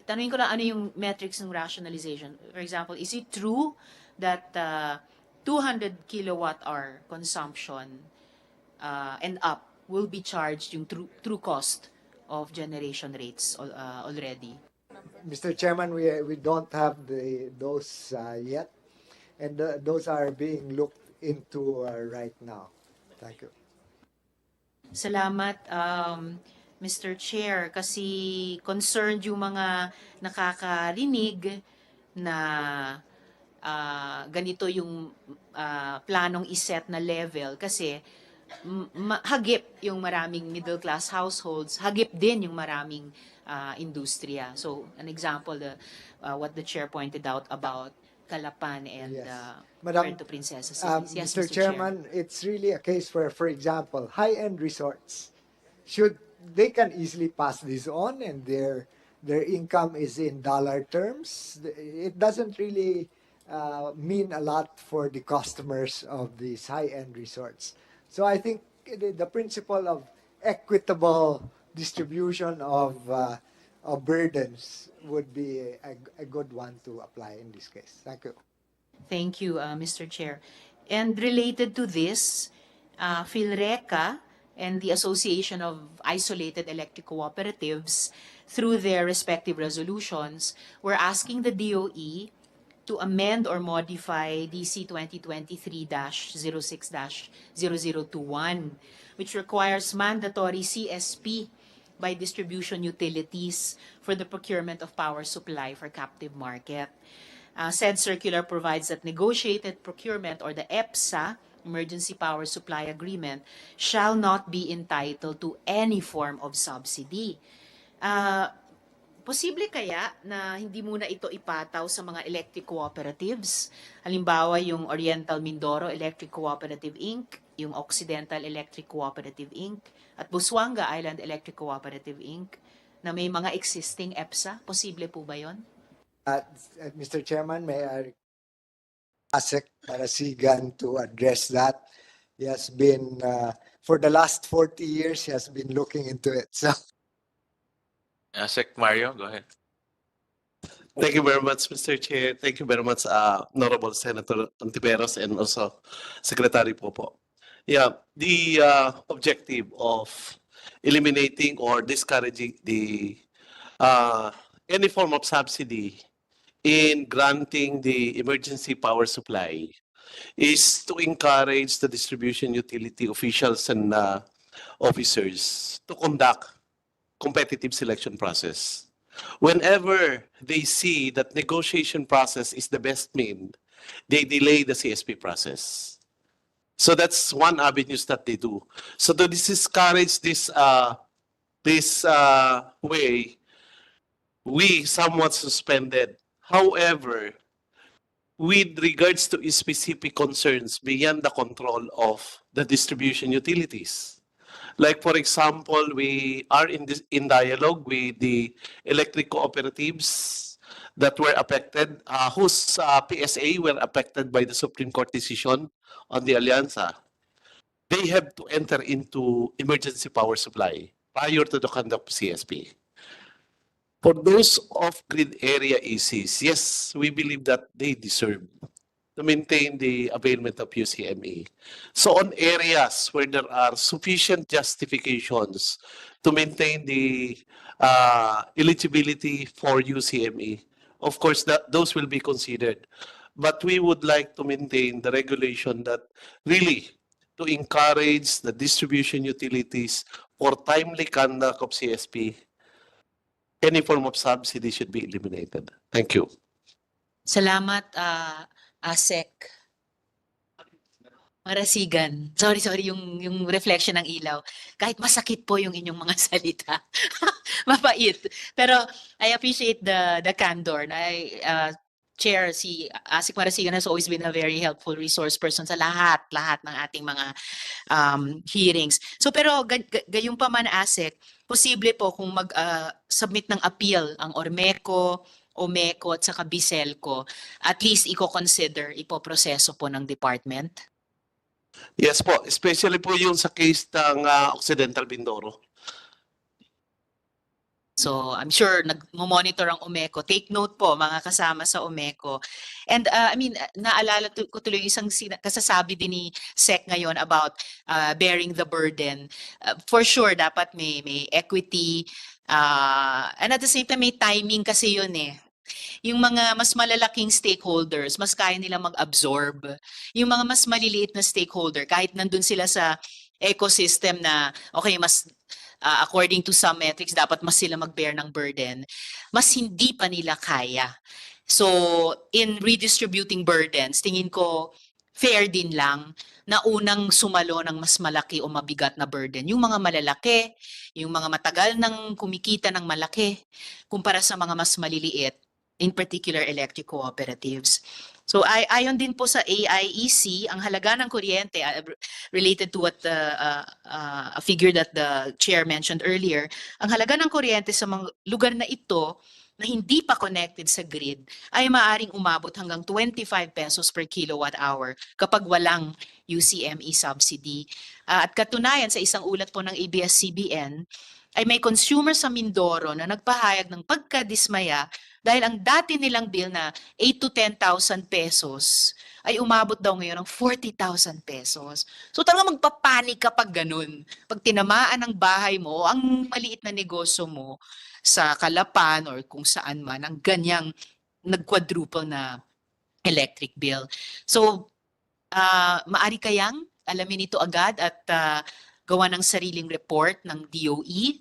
tanungin ko lang ano yung metrics ng rationalization. For example, is it true that 200 kilowatt hour consumption and up will be charged yung true cost of generation rates already? Mr. Chairman, we don't have those yet, and those are being looked into right now. Thank you. Salamat, Mr. Chair, kasi concerned yung mga nakakarinig na ganito yung planong iset na level kasi hagip yung maraming middle class households, hagip din yung maraming industriya. So, an example, what the chair pointed out about Calapan and Madam, Puerto Princesa cities. Yes, Mr. Chairman, it's really a case where, for example, high-end resorts they can easily pass this on, and their income is in dollar terms. It doesn't really mean a lot for the customers of these high-end resorts. So I think the principle of equitable distribution of burdens would be a good one to apply in this case. Thank you. Thank you, Mr. Chair. And related to this, PhilReca and the Association of Isolated Electric Cooperatives, through their respective resolutions, were asking the DOE to amend or modify DC 2023-06-0021, which requires mandatory CSP by distribution utilities for the procurement of power supply for captive market. Said circular provides that negotiated procurement, or the EPSA, Emergency Power Supply Agreement, shall not be entitled to any form of subsidy. Posible kaya na hindi muna ito ipataw sa mga electric cooperatives? Halimbawa, yung Oriental Mindoro Electric Cooperative Inc., yung Occidental Electric Cooperative Inc., at Busuanga Island Electric Cooperative Inc., na may mga existing EPSA. Posible po ba yon? Mr. Chairman, may I ask Parasigan to address that? He has been, for the last 40 years, he has been looking into it. So. Sec Mario, go ahead. Thank you very much, Mr. Chair. Thank you very much, Honorable Senator Ontiveros and also Secretary Popo. Yeah, the objective of eliminating or discouraging the any form of subsidy in granting the emergency power supply is to encourage the distribution utility officials and officers to conduct competitive selection process. Whenever they see that negotiation process is the best mean, they delay the CSP process. So that's one avenue that they do. So to discourage this way, we somewhat suspended. However, with regards to specific concerns beyond the control of the distribution utilities, like, for example, we are in dialogue with the electric cooperatives that were affected, whose PSA were affected by the Supreme Court decision on the Alianza. They have to enter into emergency power supply prior to the conduct of CSP. For those off-grid area ECs, yes, we believe that they deserve to maintain the availment of UCME. So on areas where there are sufficient justifications to maintain the eligibility for UCME, of course, those will be considered. But we would like to maintain the regulation that really to encourage the distribution utilities for timely conduct of CSP, any form of subsidy should be eliminated. Thank you. Salamat, ASEC. Marasigan. Sorry, yung reflection ng ilaw. Kahit masakit po yung inyong mga salita. Mapait. Pero I appreciate the candor. Chair, si Asik Marasigan has always been a very helpful resource person sa lahat ng ating mga hearings. So pero gayon pa man, Asik, posible po kung mag-submit ng appeal ang Ormeco, Omeco at saka Biselco, at least i-consider, ipoproseso po ng department? Yes po, especially po yung sa case ng Occidental Mindoro. So I'm sure nag-monitor ang Omeco. Take note po mga kasama sa Omeco. And I mean, naalala ko tuloy yung isang kasasabi din ni SEC ngayon about bearing the burden. For sure, dapat may equity. And at the same time, may timing kasi yun eh. Yung mga mas malalaking stakeholders, mas kaya nila mag-absorb. Yung mga mas maliliit na stakeholder, kahit nandun sila sa ecosystem na, okay, mas according to some metrics, dapat mas sila mag-bear ng burden, mas hindi pa nila kaya. So, in redistributing burdens, tingin ko, fair din lang na unang sumalo ng mas malaki o mabigat na burden. Yung mga malalaki, yung mga matagal nang kumikita ng malaki, kumpara sa mga mas maliliit, in particular electric cooperatives. So ayon din po sa AIEC, ang halaga ng kuryente, related to what a figure that the chair mentioned earlier, ang halaga ng kuryente sa mga lugar na ito na hindi pa connected sa grid ay maaring umabot hanggang 25 pesos per kilowatt hour kapag walang UCME subsidy. At katunayan sa isang ulat po ng ABS-CBN, ay may consumer sa Mindoro na nagpahayag ng pagkadismaya dahil ang dati nilang bill na 8 to 10,000 pesos ay umabot daw ngayon ng 40,000 pesos. So talagang magpapanik kapag ganun. Pag tinamaan ang bahay mo, ang maliit na negosyo mo sa Calapan or kung saan man, ang ganyang nag-quadruple na electric bill. So maari kayang alamin ito agad at gawa ng sariling report ng DOE,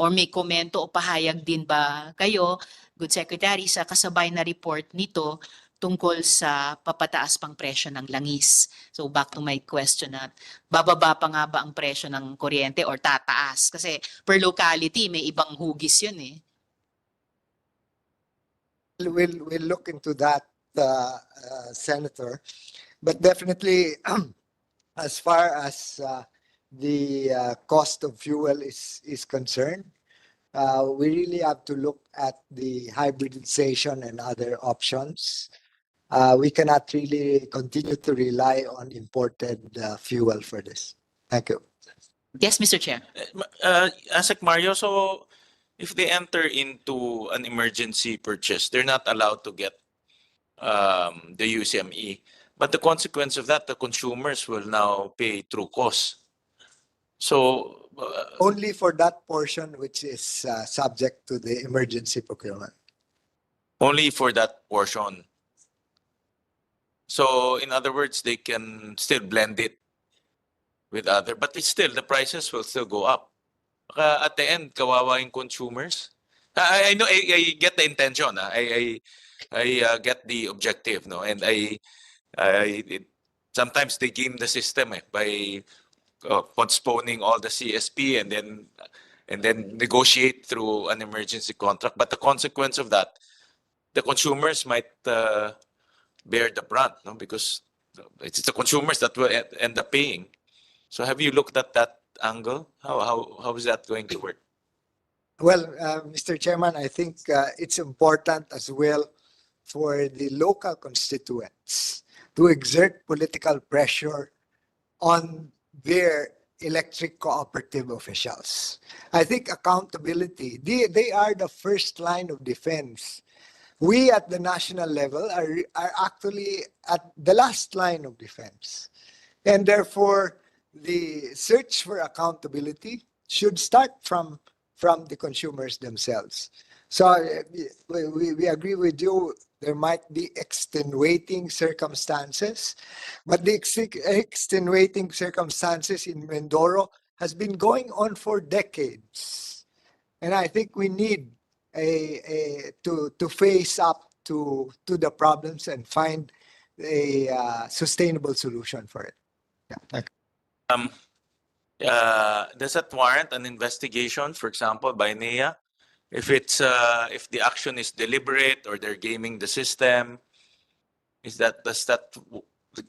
or may komento o pahayag din ba kayo, Good Secretary, sa kasabay na report nito tungkol sa papataas pang presyo ng langis? So back to my question, na bababa pa nga ba ang presyo ng kuryente or tataas? Kasi per locality, may ibang hugis yun eh. We'll look into that, Senator. But definitely, as far as the cost of fuel is concerned, we really have to look at the hybridization and other options. We cannot really continue to rely on imported fuel for this. Thank you. Yes, Mr. Chair. Asek Mario, so if they enter into an emergency purchase, they're not allowed to get the UCME. But the consequence of that, the consumers will now pay through cost. So only for that portion which is subject to the emergency procurement. Only for that portion. So in other words, they can still blend it with other, but it's still, the prices will still go up. At the end, kawawa yung consumers. I know, I get the intention. I get the objective, no, and sometimes they game the system by postponing all the CSP and then negotiate through an emergency contract. But the consequence of that, the consumers might bear the brunt, no, because it's the consumers that will end up paying. So have you looked at that angle? How is that going to work? Well, Mr. Chairman, I think it's important as well for the local constituents to exert political pressure on their electric cooperative officials. I think accountability, they are the first line of defense. We at the national level are actually at the last line of defense. And therefore, the search for accountability should start from the consumers themselves. So we agree with you. There might be extenuating circumstances, but the extenuating circumstances in Mindoro has been going on for decades. And I think we need to face up to the problems and find a sustainable solution for it. Yeah. Does that warrant an investigation, for example, by NEA If it's if the action is deliberate or they're gaming the system, does that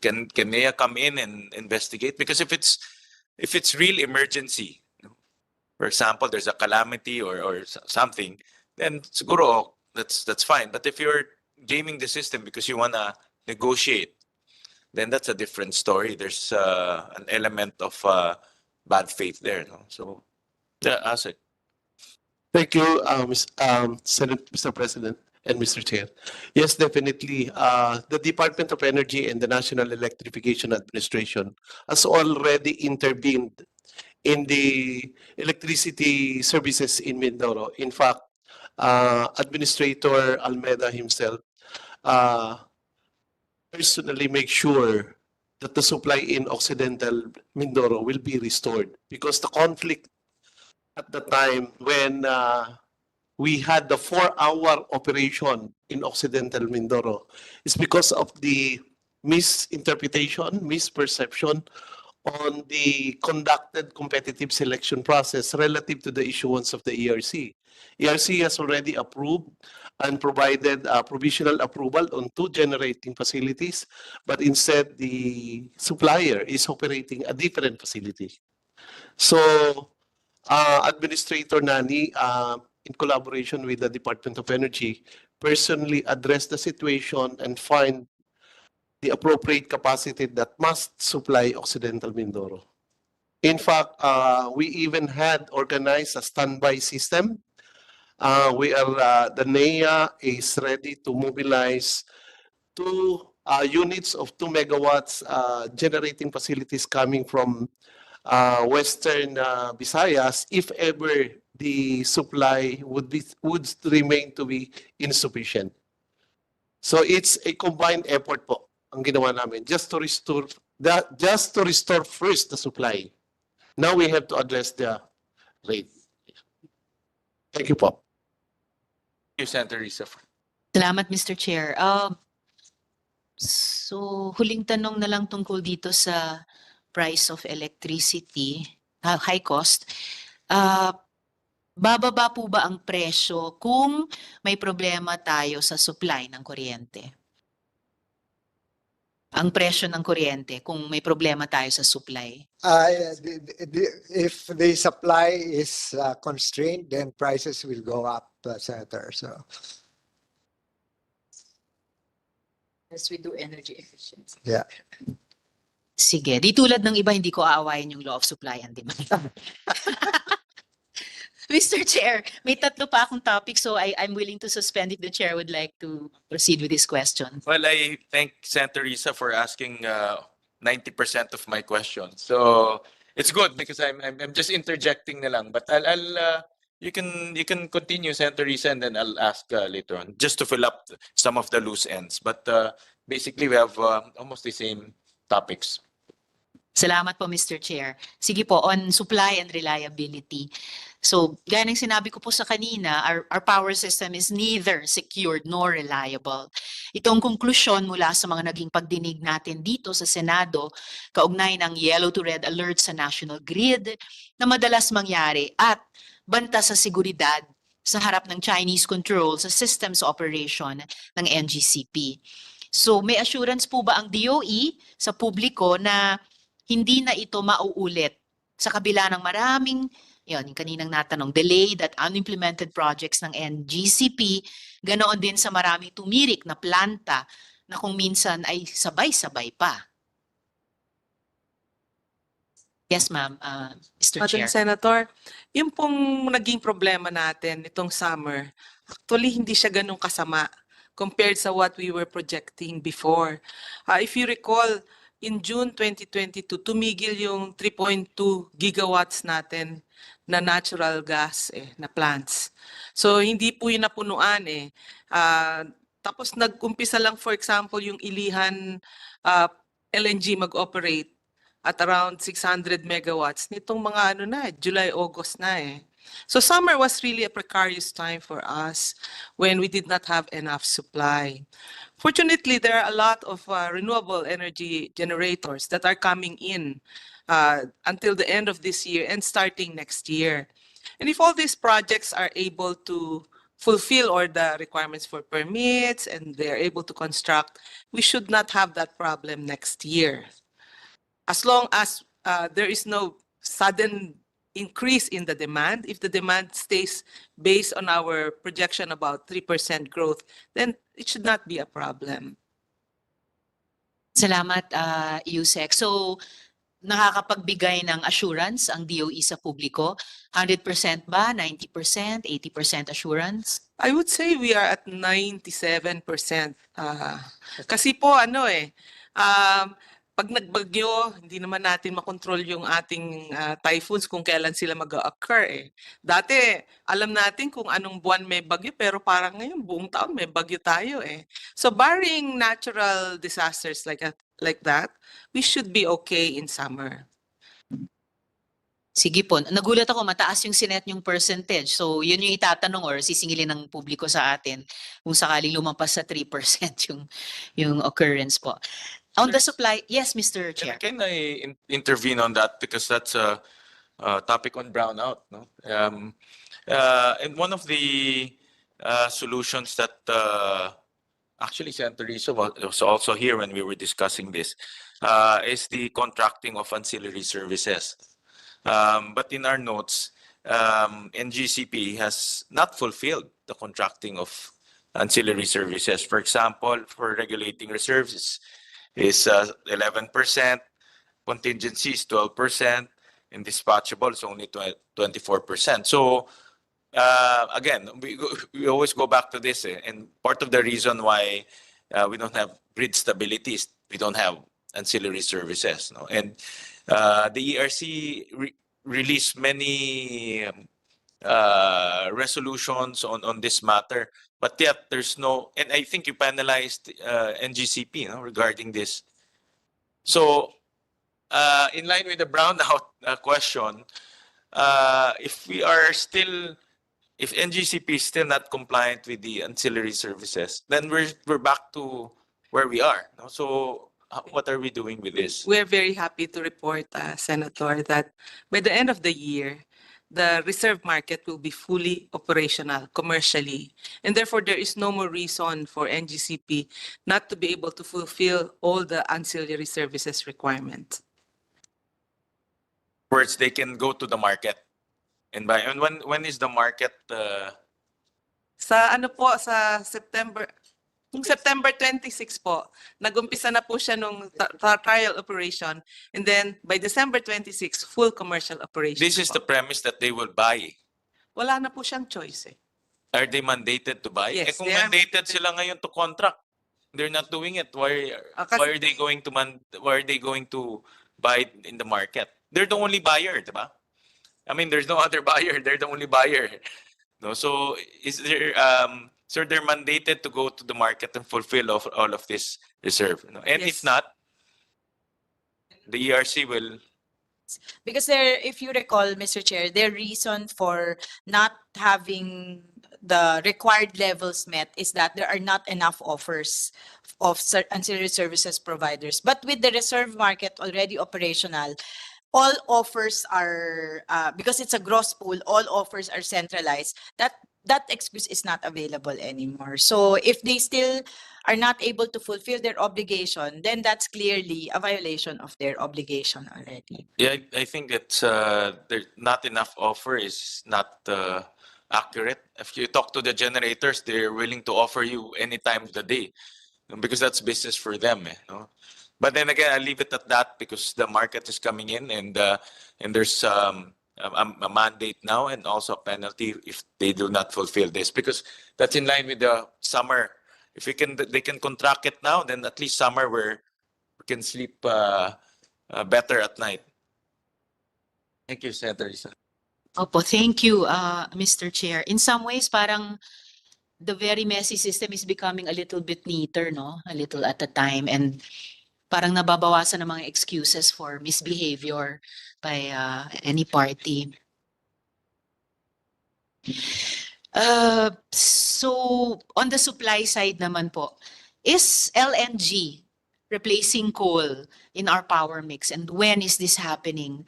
can NEA come in and investigate? Because if it's real emergency, for example, there's a calamity or something, then siguro that's fine. But if you're gaming the system because you wanna negotiate, then that's a different story. There's an element of bad faith there. No? So yeah, ask it. Thank you, Senate, Mr. President and Mr. Chair. Yes, definitely. The Department of Energy and the National Electrification Administration has already intervened in the electricity services in Mindoro. In fact, Administrator Almeida himself uh, personally make sure that the supply in Occidental Mindoro will be restored because the conflict at the time when we had the 4-hour operation in Occidental Mindoro is because of the misinterpretation, misperception on the conducted competitive selection process relative to the issuance of the ERC. ERC has already approved and provided provisional approval on 2 generating facilities, but instead the supplier is operating a different facility. So Administrator Nani, in collaboration with the Department of Energy, personally addressed the situation and find the appropriate capacity that must supply Occidental Mindoro. In fact, we even had organized a standby system. The NEA is ready to mobilize 2 units of 2 megawatts generating facilities coming from Western Visayas if ever the supply would remain to be insufficient. So it's a combined effort po ang ginawa namin just to restore first the supply. Now we have to address the rate. Thank you po. Thank you, Senator Risa. Salamat, Mr. Chair. So, huling tanong na lang tungkol dito sa price of electricity, high cost. Bababa po ba ang presyo kung may problema tayo sa supply ng kuryente? Ang presyo ng kuryente kung may problema tayo sa supply? If the supply is constrained, then prices will go up, Senator. So. As we do energy efficiency. Yeah. Sige, di tulad ng iba, hindi ko aawayin yung law of supply and demand. Mr. Chair, may 3 pa akong topic, so I'm willing to suspend if the Chair would like to proceed with this question. Well, I thank Senator Risa for asking 90% of my questions. So it's good because I'm just interjecting na lang. But you can continue, Senator Risa, and then I'll ask later on just to fill up some of the loose ends. But basically, we have almost the same topics. Salamat po, Mr. Chair. Sige po, on supply and reliability. So, gaya ng sinabi ko po sa kanina, our power system is neither secured nor reliable. Itong konklusyon mula sa mga naging pagdinig natin dito sa Senado, kaugnay ng yellow to red alert sa national grid na madalas mangyari at banta sa seguridad sa harap ng Chinese control sa systems operation ng NGCP. So, may assurance po ba ang DOE sa publiko na hindi na ito mauulit sa kabila ng maraming, yung kaninang natanong, delayed at unimplemented projects ng NGCP, ganoon din sa maraming tumirik na planta na kung minsan ay sabay-sabay pa? Yes, ma'am. Mr. Chair. Madam Senator, yung pong naging problema natin itong summer, actually hindi siya ganun kasama compared sa what we were projecting before. If you recall, in June 2022, tumigil yung 3.2 gigawatts natin na natural gas na plants. So hindi po yun napunuan tapos nag-umpisa lang, for example, yung Ilihan LNG mag-operate at around 600 megawatts nitong mga July, August na So summer was really a precarious time for us when we did not have enough supply. Fortunately, there are a lot of renewable energy generators that are coming in until the end of this year and starting next year. And if all these projects are able to fulfill all the requirements for permits and they're able to construct, we should not have that problem next year. As long as there is no sudden increase in the demand, if the demand stays based on our projection about 3% growth, then it should not be a problem. Salamat, Yusek. So, nakakapagbigay ng assurance ang DOE sa publiko? 100% ba? 90%? 80% assurance? I would say we are at 97%. Kasi po pag nagbagyo, hindi naman natin makontrol yung ating typhoons kung kailan sila mag-occur eh. Dati, alam natin kung anong buwan may bagyo, pero parang ngayon buong taon may bagyo tayo eh. So barring natural disasters like that, we should be okay in summer. Sige po. Nagulat ako, mataas yung sinet yung percentage. So, yun yung itatanong or sisingilin ng publiko sa atin kung sakaling lumampas sa 3% yung occurrence po. On the supply, yes, Mr. Chair. Can I intervene on that because that's a topic on brownout, no? And one of the solutions that actually Senator Rizzo was also here when we were discussing this is the contracting of ancillary services. But in our notes, NGCP has not fulfilled the contracting of ancillary services. For example, for regulating reserves is 11%, contingency is 12%, and dispatchable is only 24%. So again, we always go back to this, and part of the reason why we don't have grid stability is we don't have ancillary services. No? And the ERC released many resolutions on this matter, but yet there's no, and I think you penalized NGCP regarding this. So in line with the brownout question, if NGCP is still not compliant with the ancillary services, then we're back to where we are. No? So what are we doing with this? We're very happy to report, Senator, that by the end of the year, the reserve market will be fully operational commercially. And therefore, there is no more reason for NGCP not to be able to fulfill all the ancillary services requirements. Words, they can go to the market and buy. And when is the market? Sa September, September 26 po, nagumpisa na po siya nung trial operation, and then by December 26, full commercial operation. This is the premise that they will buy. Wala na po siyang choice eh. Are they mandated to buy? Yes, kung they are mandated sila ngayon to contract, they're not doing it. Why are they going to buy in the market? They're the only buyer, diba? I mean, there's no other buyer. They're the only buyer. No, so is there so they're mandated to go to the market and fulfill all of this reserve. No? And Yes. if not, the ERC will. Because if you recall, Mr. Chair, their reason for not having the required levels met is that there are not enough offers of ancillary services providers. But with the reserve market already operational, all offers are, because it's a gross pool, all offers are centralized. That excuse is not available anymore. So if they still are not able to fulfill their obligation, then that's clearly a violation of their obligation already. Yeah, I think it's there's not enough offer is not accurate. If you talk to the generators, they're willing to offer you any time of the day because that's business for them. No? But then again, I leave it at that because the market is coming in and there's a mandate now and also a penalty if they do not fulfill this because that's in line with the summer. If they can contract it now, then at least summer we can sleep better at night. Thank you, Senator Risa. Opo, thank you, Mr. Chair. In some ways, parang the very messy system is becoming a little bit neater, no? A little at a time. And parang nababawasan ng mga excuses for misbehavior by any party. So, on the supply side naman po, is LNG replacing coal in our power mix? And when is this happening?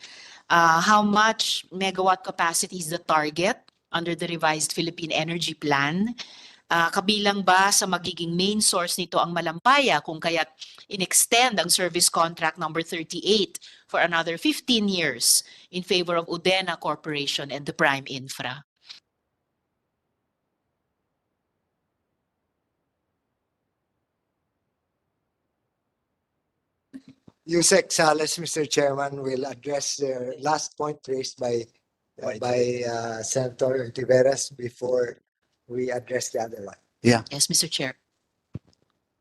How much megawatt capacity is the target under the revised Philippine Energy Plan? Kabilang ba sa magiging main source nito ang Malampaya kung kaya't in-extend ang service contract number 38 for another 15 years in favor of Udena Corporation and the Prime Infra? Yusek Sales, Mr. Chairman, will address the last point raised by Senator Tiveras before we address the other one. Yeah. Yes, Mr. Chair.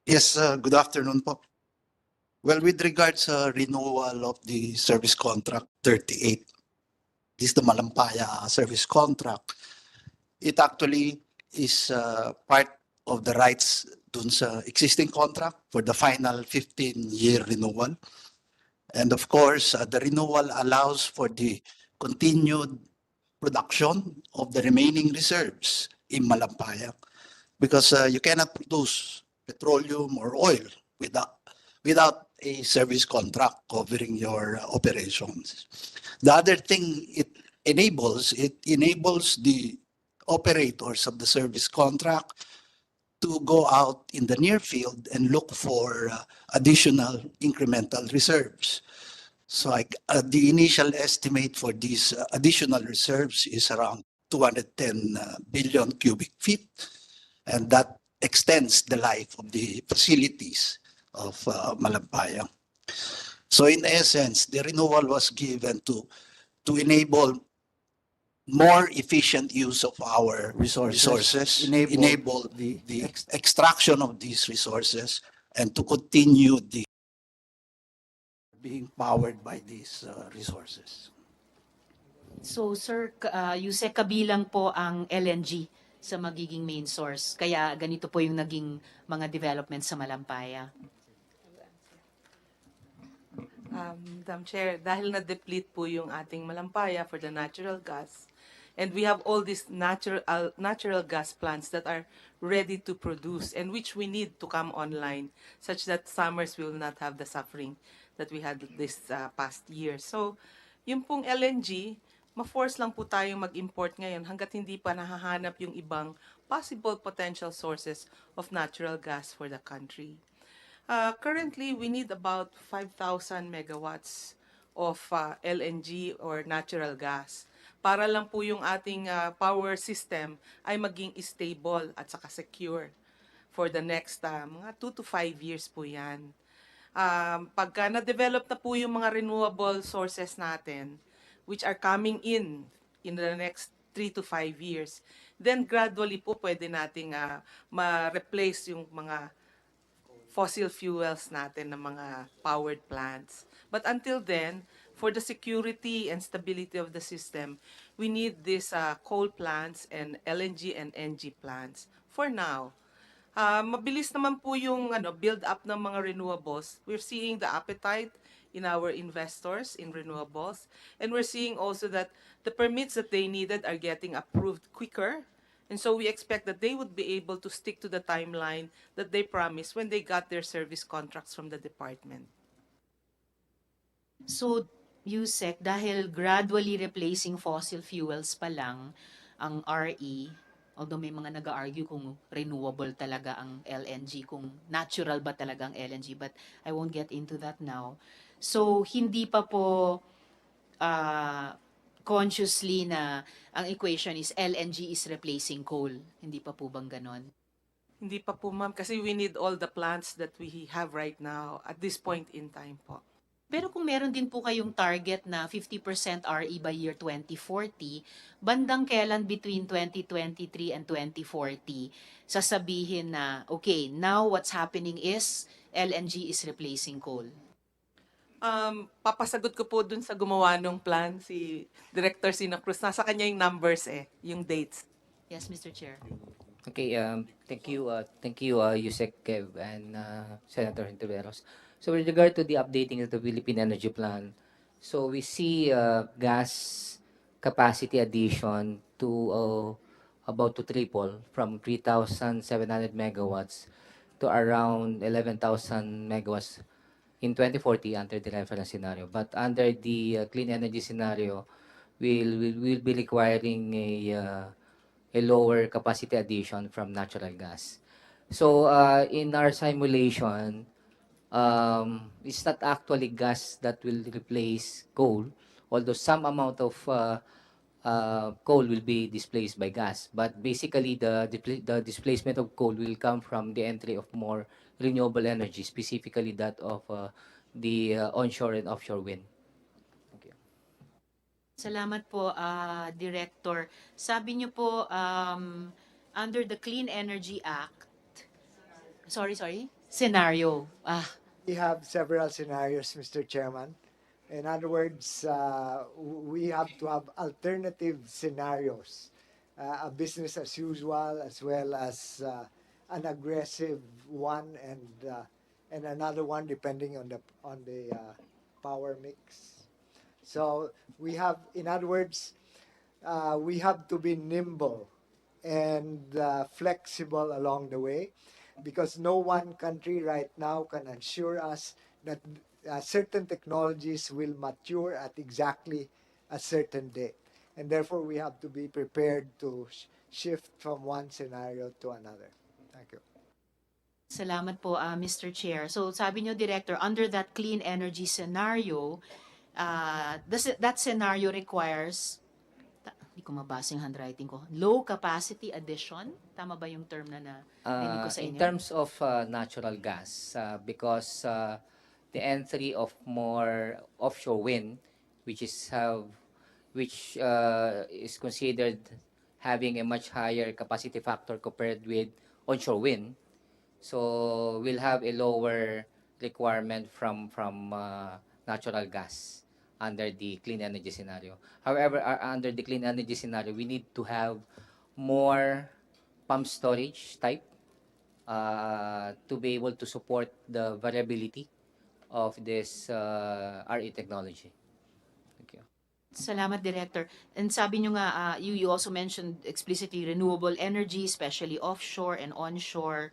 Yes, good afternoon po. Well, with regards sa renewal of the service contract 38, this is the Malampaya service contract. It actually is part of the rights dun sa existing contract for the final 15-year renewal. And of course, the renewal allows for the continued production of the remaining reserves in Malampaya because you cannot produce petroleum or oil without a service contract covering your operations. The other thing it enables the operators of the service contract to go out in the near field and look for additional incremental reserves. So the initial estimate for these additional reserves is around 210 billion cubic feet, and that extends the life of the facilities of Malampaya. So in essence, the renewal was given to enable more efficient use of our resources, enable the extraction of these resources, and to continue the being powered by these resources. So sir, Yusek, kabilang po ang LNG sa magiging main source. Kaya ganito po yung naging mga developments sa Malampaya. Madam Chair, dahil na-deplete po yung ating Malampaya for the natural gas, and we have all these natural gas plants that are ready to produce and which we need to come online such that summers will not have the suffering that we had this past year. So, yung pong LNG, ma-force lang po tayong mag-import ngayon hanggat hindi pa nahahanap yung ibang possible potential sources of natural gas for the country. Currently, we need about 5,000 megawatts of LNG or natural gas para lang po yung ating power system ay maging stable at saka secure for the next mga 2 to 5 years po yan. Pagka na-develop na po yung mga renewable sources natin, which are coming in the next 3 to 5 years, then gradually po pwede nating ma-replace yung mga fossil fuels natin ng mga powered plants. But until then, for the security and stability of the system, we need these coal plants and LNG and NG plants for now. Mabilis naman po yung build up ng mga renewables. We're seeing the appetite in our investors in renewables, and we're seeing also that the permits that they needed are getting approved quicker. And so we expect that they would be able to stick to the timeline that they promised when they got their service contracts from the department. So, Yusek, dahil gradually replacing fossil fuels pa lang ang RE, although may mga nag-argue kung renewable talaga ang LNG, kung natural ba talaga ang LNG, but I won't get into that now. So, hindi pa po consciously na ang equation is LNG is replacing coal. Hindi pa po bang ganon? Hindi pa po, ma'am, kasi we need all the plants that we have right now at this point in time po. Pero kung meron din po kayong target na 50% RE by year 2040, bandang kailan between 2023 and 2040, sasabihin na, okay, now what's happening is LNG is replacing coal? Papasagot ko po dun sa gumawa ng plan, si Director Sina Cruz. Nasa kanya yung numbers yung dates. Yes, Mr. Chair. Okay, thank you, Yusek Kev and Senator Hinteveros. So with regard to the updating of the Philippine Energy Plan, so we see gas capacity addition to about to triple from 3,700 megawatts to around 11,000 megawatts in 2040 under the reference scenario. But under the clean energy scenario, we'll be requiring a lower capacity addition from natural gas. So in our simulation, it's not actually gas that will replace coal, although some amount of coal will be displaced by gas. But basically, the displacement of coal will come from the entry of more renewable energy, specifically that of the onshore and offshore wind. Thank you. Salamat po, Director. Sabi niyo po, under the Clean Energy Act, sorry, scenario. We have several scenarios, Mr. Chairman. In other words, we have to have alternative scenarios, a business as usual, as well as an aggressive one, and another one depending on the power mix. So we have, in other words, we have to be nimble and flexible along the way, because no one country right now can assure us that certain technologies will mature at exactly a certain date. And therefore, we have to be prepared to shift from one scenario to another. Thank you. Salamat po, Mr. Chair. So sabi niyo, Director, under that clean energy scenario, that scenario requires, hindi ko mabasa yung handwriting ko, low capacity addition? Tama ba yung term na narinig ko sa In inyo? terms of natural gas, because the entry of more offshore wind, which is considered having a much higher capacity factor compared with onshore wind, so we'll have a lower requirement from natural gas under the clean energy scenario. However, under the clean energy scenario, we need to have more pump storage type to be able to support the variability of this RE technology. Thank you. Salamat, Director. And sabi nyo nga, you also mentioned explicitly renewable energy, especially offshore and onshore.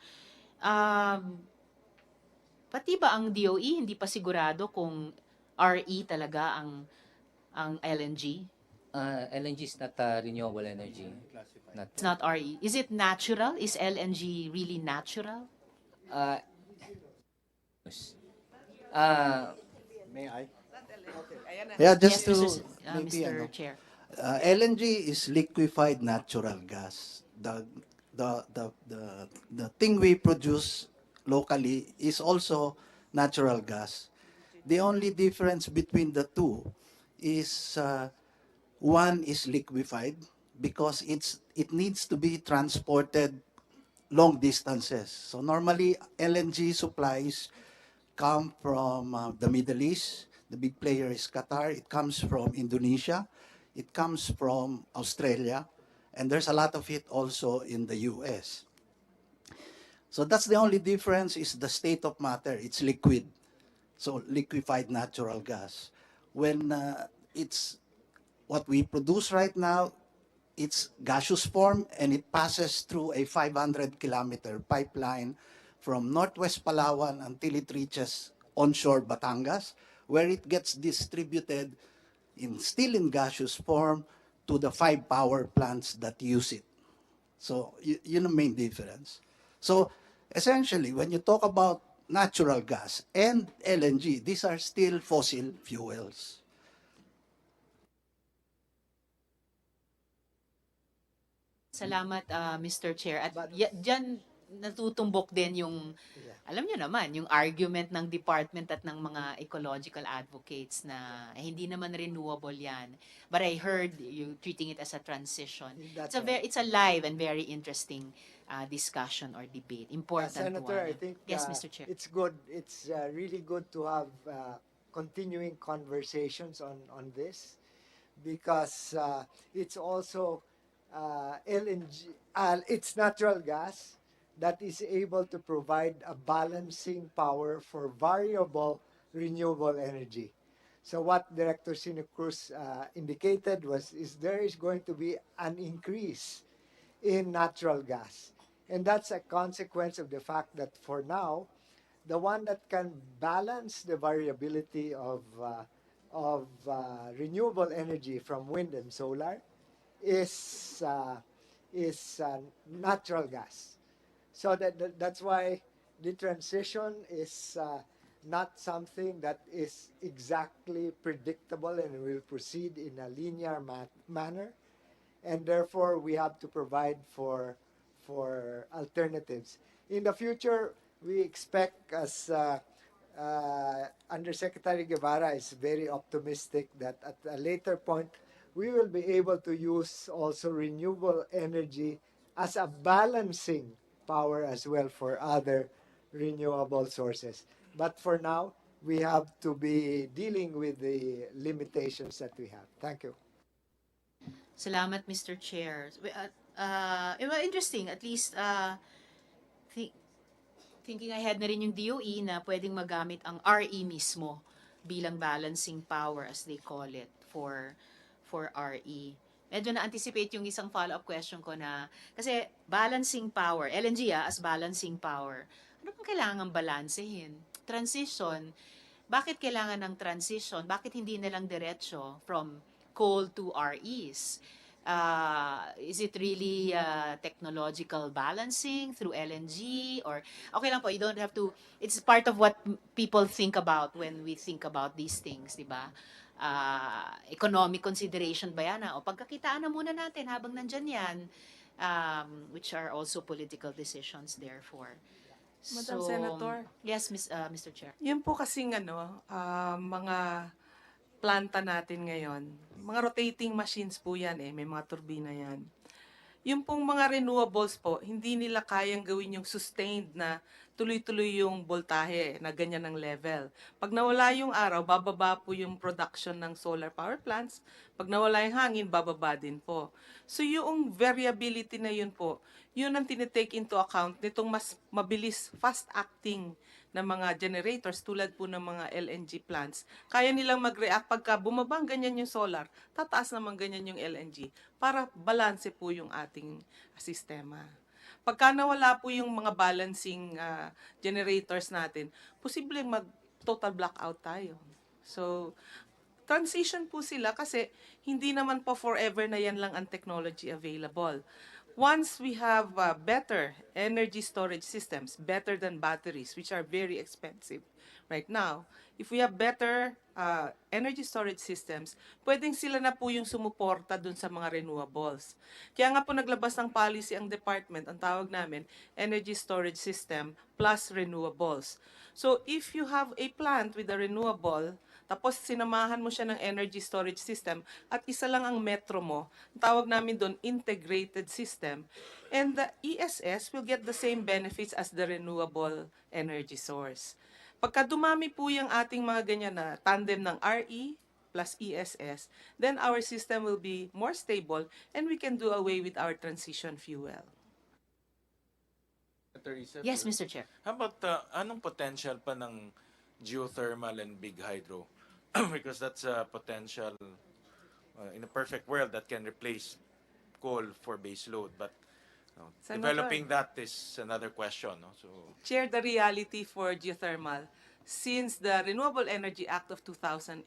Pati ba ang DOE hindi pa sigurado kung RE talaga ang LNG? LNG is not renewable energy. It's not RE. Is it natural? Is LNG really natural? May I? Yeah, just Mr. to Mr. Chair. LNG is liquefied natural gas. The thing we produce locally is also natural gas. The only difference between the two is one is liquefied because it needs to be transported long distances. So normally LNG supplies come from the Middle East. The big player is Qatar. It comes from Indonesia. It comes from Australia. And there's a lot of it also in the US. So that's the only difference is the state of matter. It's liquid. So liquefied natural gas. When it's what we produce right now, it's gaseous form and it passes through a 500-kilometer pipeline from Northwest Palawan until it reaches onshore Batangas, where it gets distributed still in gaseous form to the 5 power plants that use it. So yun ang main difference. So essentially, when you talk about natural gas and LNG, these are still fossil fuels. Salamat, Mr. Chair. At dyan natutumbok din yung, alam nyo naman, yung argument ng department at ng mga ecological advocates na hindi naman renewable yan. But I heard you treating it as a transition. It's a live and very interesting discussion or debate. Important Senator, one. I think Yes, Mr. Chair. it's good. It's really good to have continuing conversations on this, because it's also LNG, it's natural gas that is able to provide a balancing power for variable renewable energy. So what Director Sino Cruz indicated is there is going to be an increase in natural gas. And that's a consequence of the fact that for now, the one that can balance the variability of renewable energy from wind and solar is natural gas. So that's why the transition is not something that is exactly predictable and will proceed in a linear manner, and therefore we have to provide for alternatives. In the future, we expect, as Undersecretary Guevara is very optimistic, that at a later point we will be able to use also renewable energy as a balancing power as well for other renewable sources. But for now, we have to be dealing with the limitations that we have. Thank you. Salamat, Mr. Chair. Interesting. At least, thi- thinking ahead na rin yung DOE na pwedeng magamit ang RE mismo bilang balancing power, as they call it, for RE. Medyo na-anticipate yung isang follow-up question ko na, kasi balancing power, LNG as balancing power, ano pang kailangan balansehin? Transition, bakit kailangan ng transition? Bakit hindi na lang diretso from coal to REs? Is it really technological balancing through LNG? Or, okay lang po, you don't have to, it's part of what people think about when we think about these things, di ba? Economic consideration ba yan? O pagkakitaan na muna natin habang nandyan yan, which are also political decisions therefore. Madam Senator. Yes, Mr. Chair. Yun po kasing mga planta natin ngayon, mga rotating machines po yan may mga turbina yan. Yung pong mga renewables po, hindi nila kayang gawin yung sustained na tuloy-tuloy yung voltahe na ganyan ng level. Pag nawala yung araw, bababa po yung production ng solar power plants. Pag nawala yung hangin, bababa din po. So yung variability na yun po, yun ang tinitake into account nitong mas mabilis, fast-acting na mga generators tulad po ng mga LNG plants. Kaya nilang mag-react pagka bumabang ganyan yung solar, tataas naman ganyan yung LNG para balanse po yung ating sistema. Pagka nawala po yung mga balancing generators natin, posibleng mag-total blackout tayo. So, transition po sila kasi hindi naman po forever na yan lang ang technology available. Once we have better energy storage systems, better than batteries, which are very expensive right now, if we have better energy storage systems, pwedeng sila na po yung sumuporta dun sa mga renewables. Kaya nga po naglabas ng policy ang department, ang tawag namin, Energy Storage System plus Renewables. So if you have a plant with a renewable, tapos sinamahan mo siya ng energy storage system at isa lang ang metro mo, tawag namin doon integrated system, and the ESS will get the same benefits as the renewable energy source. Pagka dumami po yung ating mga ganyan na tandem ng RE plus ESS, then our system will be more stable and we can do away with our transition fuel. Yes, Mr. Chair. How about anong potential pa ng geothermal and big hydro? Because that's a potential in a perfect world that can replace coal for base load, but developing that is another question. No? So Share the reality for geothermal. Since the Renewable Energy Act of 2008,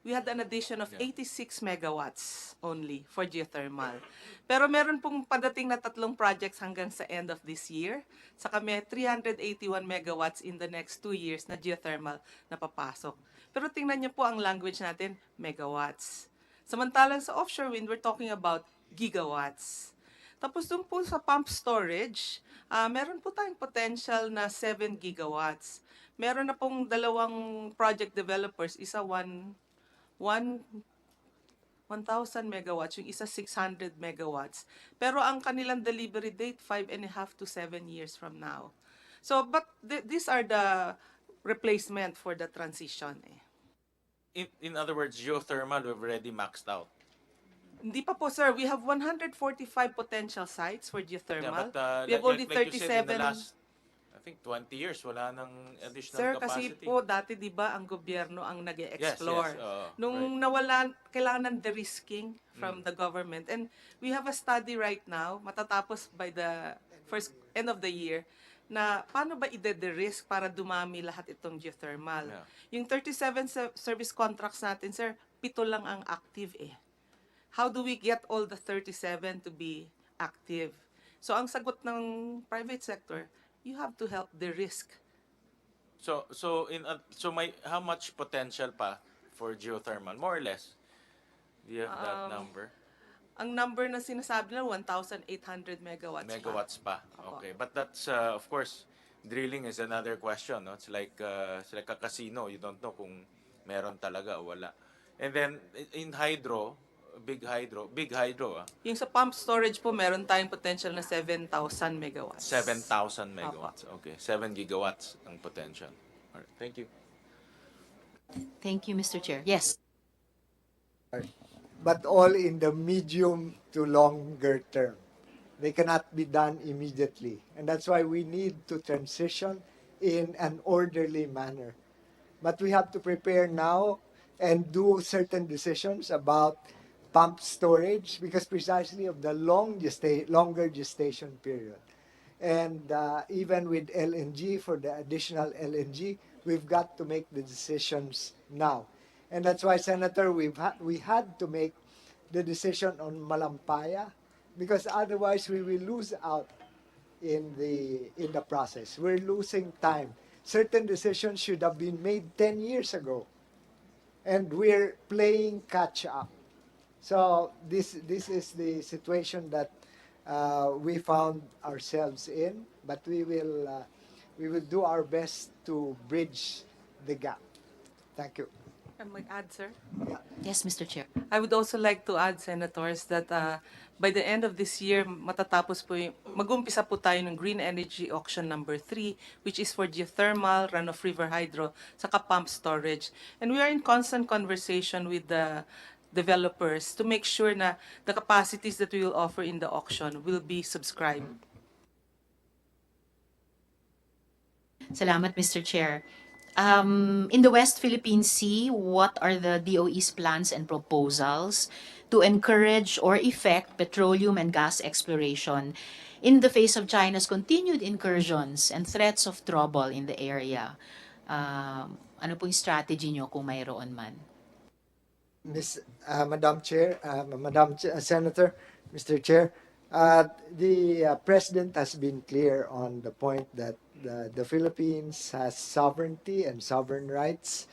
we had an addition of 86 megawatts only for geothermal. Pero meron pong padating na 3 projects hanggang sa end of this year. Saka may 381 megawatts in the next 2 years na geothermal na papasok. Pero tingnan niyo po ang language natin, megawatts. Samantalang sa offshore wind, we're talking about gigawatts. Tapos dun po sa pump storage, meron po tayong potential na 7 gigawatts. Meron na pong 2 project developers, isa 1,000 megawatts, yung isa 600 megawatts. Pero ang kanilang delivery date, 5.5 to 7 years from now. So, but these are the replacement for the transition. in other words, geothermal we've already maxed out. Hindi pa po, sir. We have 145 potential sites for geothermal. We have only like you said, 37. in the last, I think 20 years, wala nang additional Sir, capacity. kasi po dati 'di ba ang gobyerno ang nag-explore. Yes, Nung right. nawala, kailangan ng de-risking from the government. And we have a study right now, matatapos by the end of the year, na paano ba ide-de-risk para dumami lahat itong geothermal. Yeah. Yung 37 service contracts natin, sir, 7 lang ang active eh. How do we get all the 37 to be active? So ang sagot ng private sector, you have to help the risk. So how much potential pa for geothermal, more or less? Do you have that number? Ang number na sinasabi na 1,800 megawatts. Megawatts pa. Opo. Okay, but that's of course, drilling is another question, no? It's like a casino. You don't know kung meron talaga o wala. And then in hydro, big hydro, Yung sa pump storage po, meron tayong potential na 7,000 megawatts. 7,000 megawatts. Okay, 7 gigawatts ang potential. All right, thank you. Thank you, Mr. Chair. Yes. But all in the medium to longer term. They cannot be done immediately. And that's why we need to transition in an orderly manner. But we have to prepare now and do certain decisions about pump storage because precisely of the longer gestation period. And even with LNG, for the additional LNG, we've got to make the decisions now. And that's why, Senator, we had to make the decision on Malampaya because otherwise we will lose out in the process. We're losing time. Certain decisions should have been made 10 years ago. And we're playing catch up. So this is the situation that we found ourselves in, but we will do our best to bridge the gap. Thank you. Can I add, sir? Yes, Mr. Chair. I would also like to add, Senators, that by the end of this year, matatapos po mag-umpisa po tayo ng Green Energy Auction number 3, which is for geothermal, run-of-river hydro, saka pump storage. And we are in constant conversation with the developers to make sure na the capacities that we will offer in the auction will be subscribed. Salamat, Mr. Chair. In the West Philippine Sea, what are the DOE's plans and proposals to encourage or effect petroleum and gas exploration in the face of China's continued incursions and threats of trouble in the area? Ano po yung strategy nyo kung mayroon man? Madam Chair, Senator, Mr. Chair, the President has been clear on the point that the Philippines has sovereignty and sovereign rights,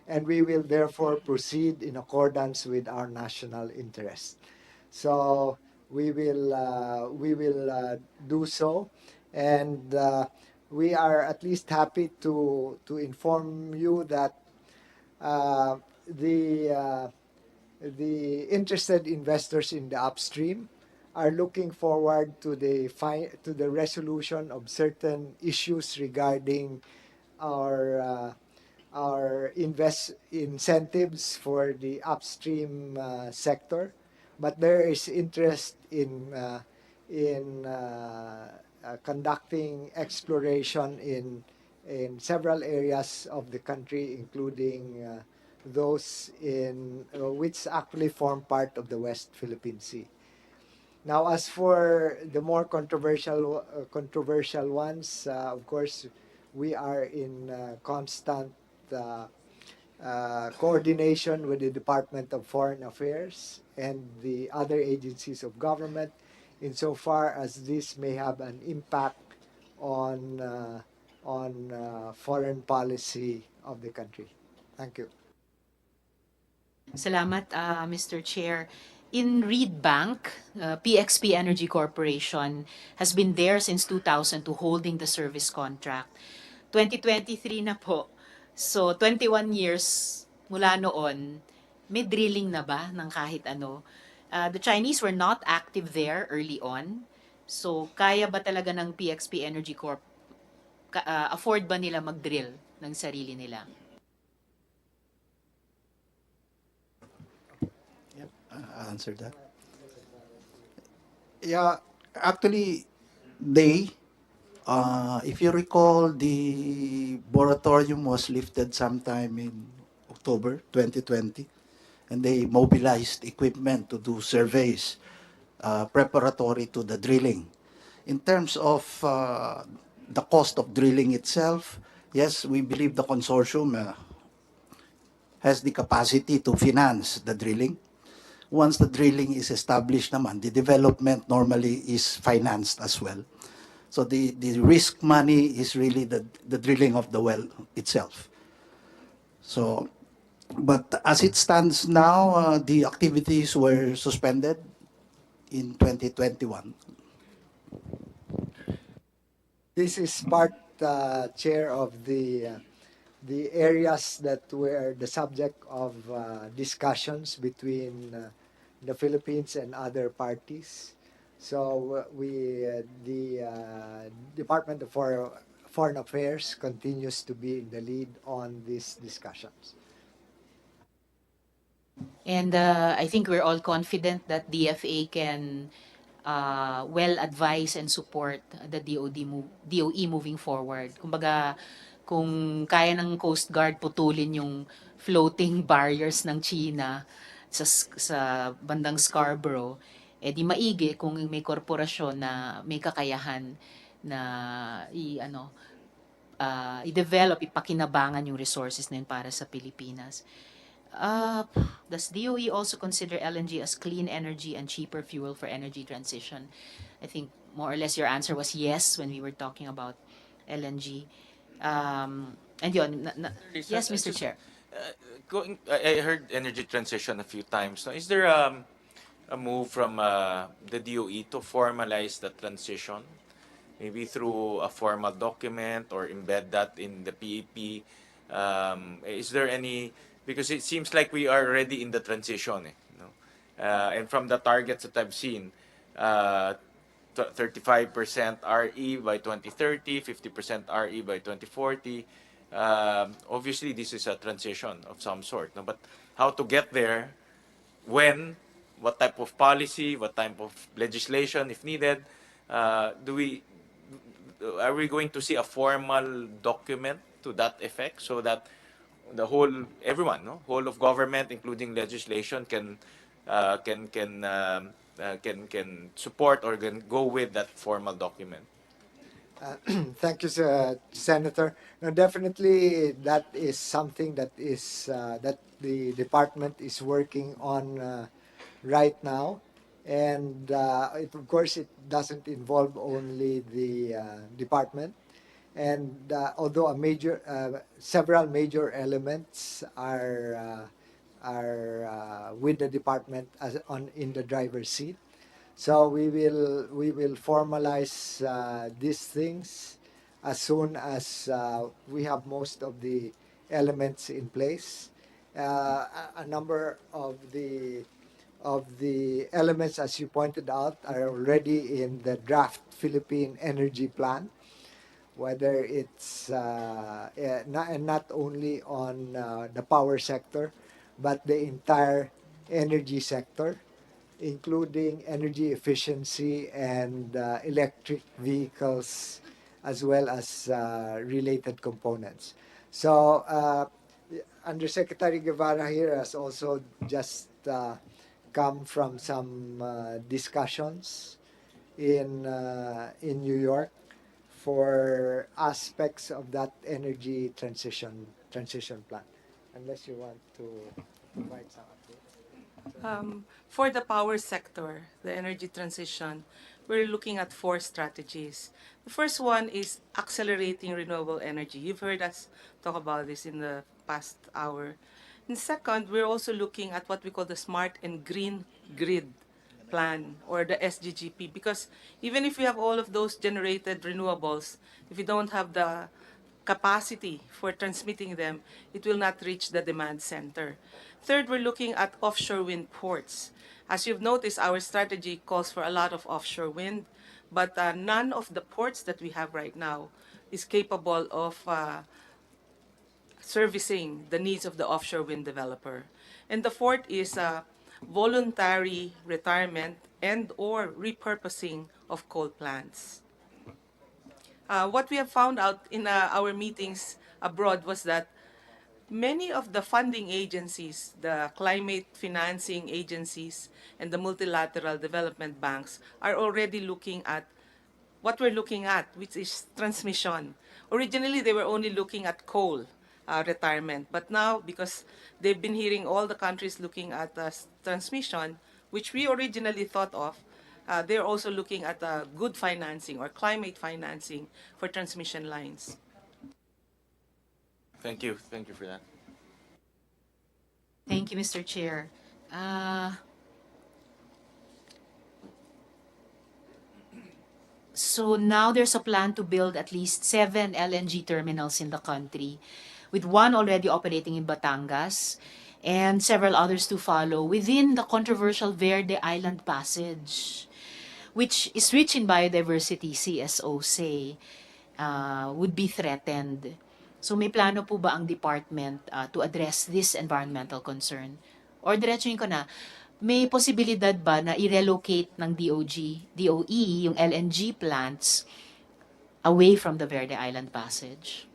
and we will therefore proceed in accordance with our national interest. So we will do so, and we are at least happy to inform you that the interested investors in the upstream are looking forward to the resolution of certain issues regarding our incentives for the upstream sector, but there is interest in conducting exploration in several areas of the country, including those which actually form part of the West Philippine Sea. Now, as for the more controversial ones, of course, we are in constant coordination with the Department of Foreign Affairs and the other agencies of government, insofar as this may have an impact on foreign policy of the country. Thank you. Salamat, Mr. Chair. In Reed Bank, PXP Energy Corporation has been there since 2002 holding the service contract. 2023 na po. So, 21 years mula noon, may drilling na ba ng kahit ano? The Chinese were not active there early on. So, kaya ba talaga ng PXP Energy Corp? Afford ba nila mag-drill ng sarili nila? I'll answer that. Yeah, actually, if you recall, the moratorium was lifted sometime in October 2020, and they mobilized equipment to do surveys preparatory to the drilling. In terms of the cost of drilling itself. Yes, we believe the consortium has the capacity to finance the drilling. Once the drilling is established naman, the development normally is financed as well. So the risk money is really the drilling of the well itself. So, but as it stands now, the activities were suspended in 2021. This is part, Chair, of the areas that were the subject of discussions between the Philippines and other parties. So the Department of Foreign Affairs continues to be in the lead on these discussions. And I think we're all confident that DFA can well advise and support the DOE moving forward. Kumbaga, kung kaya ng Coast Guard putulin yung floating barriers ng China sa bandang Scarborough, eh di maigi kung may korporasyon na may kakayahan na i-develop, ipakinabangan yung resources na yun para sa Pilipinas. Does DOE also consider LNG as clean energy and cheaper fuel for energy transition? I think more or less your answer was yes when we were talking about LNG. And yun, yes, Mr. Chair. I heard energy transition a few times. Now, is there a move from the DOE to formalize the transition? Maybe through a formal document or embed that in the PEP. Is there any, because it seems like we are already in the transition, and from the targets that I've seen, 35% RE by 2030, 50% RE by 2040. Obviously, this is a transition of some sort. No? But how to get there, when, what type of policy, what type of legislation, if needed, are we going to see a formal document to that effect so that the whole, everyone, whole of government, including legislation, can support or can go with that formal document? Thank you, Senator. No, definitely that is something that is that the department is working on right now, and of course it doesn't involve only the department. And although several major elements are with the department in the driver's seat. So we will formalize these things as soon as we have most of the elements in place. A number of the elements, as you pointed out, are already in the draft Philippine Energy Plan. Whether it's not only on the power sector, but the entire energy sector, including energy efficiency and electric vehicles, as well as related components. So, Undersecretary Guevara here has also just come from some discussions in New York for aspects of that energy transition plan. Unless you want to provide some updates. For the power sector, the energy transition, we're looking at 4 strategies. The first one is accelerating renewable energy. You've heard us talk about this in the past hour. And second, we're also looking at what we call the smart and green grid plan, or the SGGP, because even if we have all of those generated renewables, if we don't have the capacity for transmitting them, it will not reach the demand center. Third, we're looking at offshore wind ports. As you've noticed, our strategy calls for a lot of offshore wind, but none of the ports that we have right now is capable of servicing the needs of the offshore wind developer. And the fourth is voluntary retirement and or repurposing of coal plants. What we have found out in our meetings abroad was that many of the funding agencies, the climate financing agencies, and the multilateral development banks are already looking at what we're looking at, which is transmission. Originally, they were only looking at coal retirement, but now, because they've been hearing all the countries looking at transmission, which we originally thought of, they're also looking at good financing or climate financing for transmission lines. Thank you. Thank you for that. Thank you, Mr. Chair. So now there's a plan to build at least 7 LNG terminals in the country, with one already operating in Batangas and several others to follow within the controversial Verde Island Passage, which is rich in biodiversity, CSO say, would be threatened. So may plano po ba ang department to address this environmental concern? Or diretsuhin ko na, may posibilidad ba na i-relocate ng DOE yung LNG plants away from the Verde Island Passage?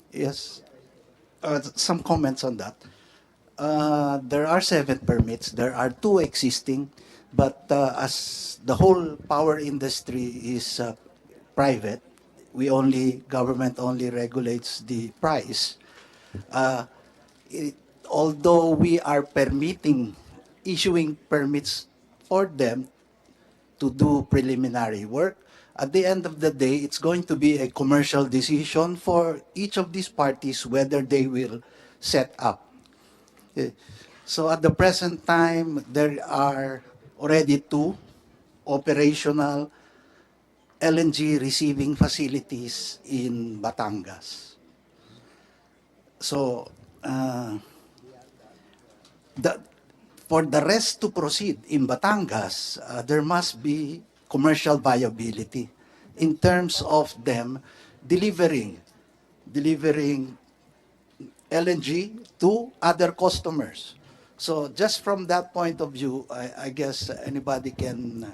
Yes, some comments on that. There are 7 permits. There are 2 existing, but as the whole power industry is private, government only regulates the price. Although we are issuing permits for them to do preliminary work, at the end of the day, it's going to be a commercial decision for each of these parties whether they will set up. So at the present time, there are already 2 operational LNG receiving facilities in Batangas. So for the rest to proceed in Batangas, there must be commercial viability in terms of them delivering LNG to other customers. So just from that point of view, I guess anybody can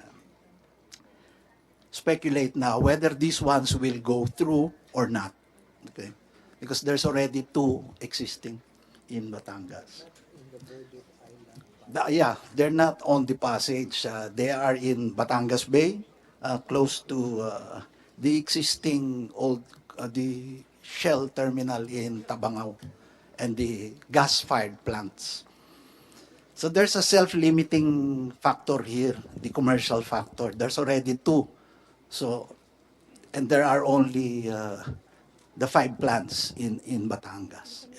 speculate now whether these ones will go through or not. Okay, because there's already 2 existing in Batangas. Yeah, they're not on the passage. They are in Batangas Bay, close to the existing the Shell terminal in Tabangao and the gas-fired plants. So there's a self-limiting factor here, the commercial factor. There's already 2. So, and there are only the 5 plants in Batangas.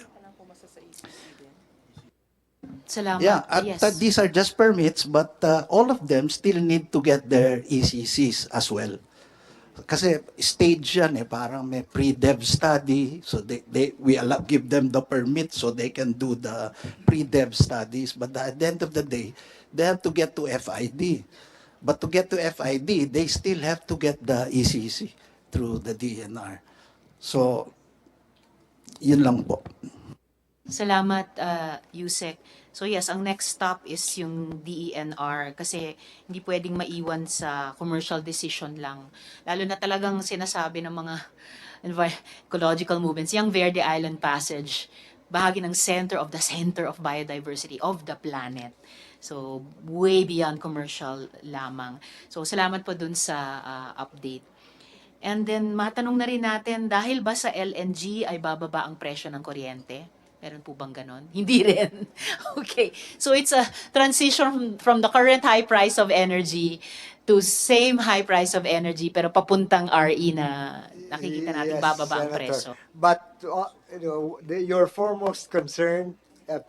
Salamat. Yeah, Yes. these are just permits, but all of them still need to get their ECCs as well. Kasi stage yan parang may pre-dev study, so we give them the permit so they can do the pre-dev studies, but at the end of the day, they have to get to FID. But to get to FID, they still have to get the ECC through the DNR. So, yun lang po. Salamat, Yusek. So yes, ang next stop is yung DENR kasi hindi pwedeng maiwan sa commercial decision lang. Lalo na talagang sinasabi ng mga ecological movements, yung Verde Island Passage, bahagi ng center of biodiversity of the planet. So way beyond commercial lamang. So salamat po dun sa update. And then matanong na rin natin, dahil ba sa LNG ay bababa ang presyo ng kuryente? Meron po bang ganon? Hindi rin. Okay. So it's a transition from the current high price of energy to same high price of energy pero papuntang RE na nakikita natin bababa ang presyo. But your foremost concern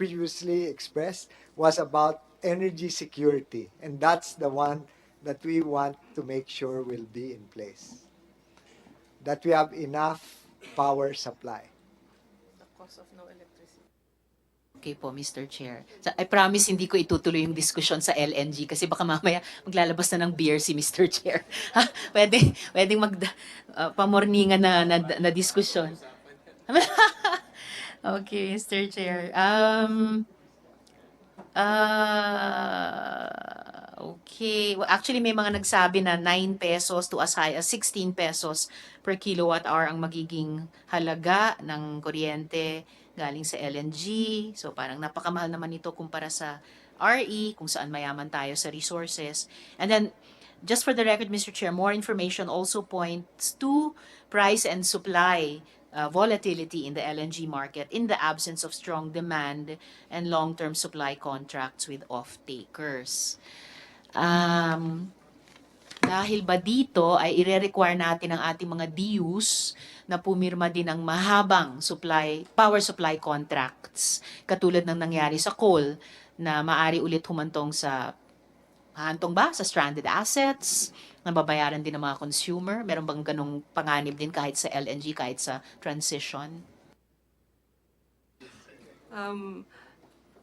previously expressed was about energy security, and that's the one that we want to make sure will be in place. That we have enough power supply. The cost of no electricity. Okay po, Mr. Chair. I promise hindi ko itutuloy yung diskusyon sa LNG kasi baka mamaya maglalabas na ng beer si Mr. Chair. Pwedeng pamorningan na diskusyon. Okay, Mr. Chair. Okay. Well, actually, may mga nagsabi na 9 pesos to as high as 16 pesos per kilowatt hour ang magiging halaga ng kuryente galing sa LNG. So, parang napakamahal naman ito kumpara sa RE, kung saan mayaman tayo sa resources. And then, just for the record, Mr. Chair, more information also points to price and supply volatility in the LNG market in the absence of strong demand and long-term supply contracts with off-takers. Dahil ba dito ay ire-require natin ang ating mga DUs na pumirma din ng mahabang power supply contracts katulad ng nangyari sa coal na maari ulit humantong sa hahantong ba sa stranded assets na babayaran din ng mga consumer? Meron bang ganong panganib din kahit sa LNG, kahit sa transition?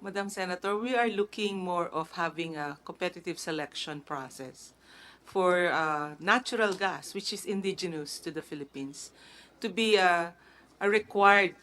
Madam Senator, we are looking more of having a competitive selection process for natural gas, which is indigenous to the Philippines, to be a required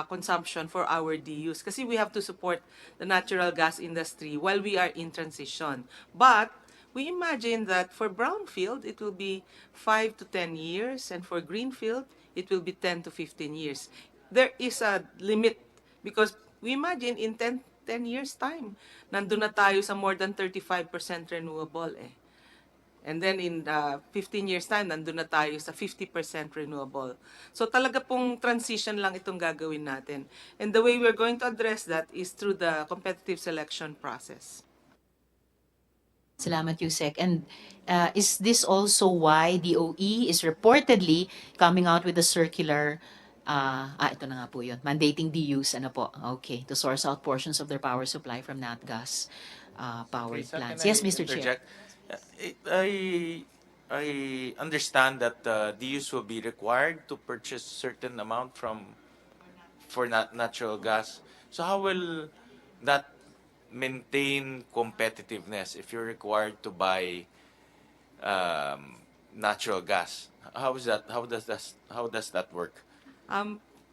consumption for our DUs. Kasi we have to support the natural gas industry while we are in transition. But we imagine that for brownfield, it will be 5 to 10 years, and for greenfield, it will be 10 to 15 years. There is a limit because we imagine in 10 years time, nandun na tayo sa more than 35% renewable eh. And then in 15 years time, nandun na tayo sa 50% renewable. So talaga pong transition lang itong gagawin natin. And the way we're going to address that is through the competitive selection process. Salamat, Yusek. And is this also why DOE is reportedly coming out with a circular, ito na nga po yun, mandating DUs, ano po, okay, to source out portions of their power supply from NatGas power Okay, so plants. can Yes, I Mr. Chair. interject? I understand that DUs will be required to purchase certain amount for natural gas. So how will that maintain competitiveness if you're required to buy natural gas? How is that? How does that work?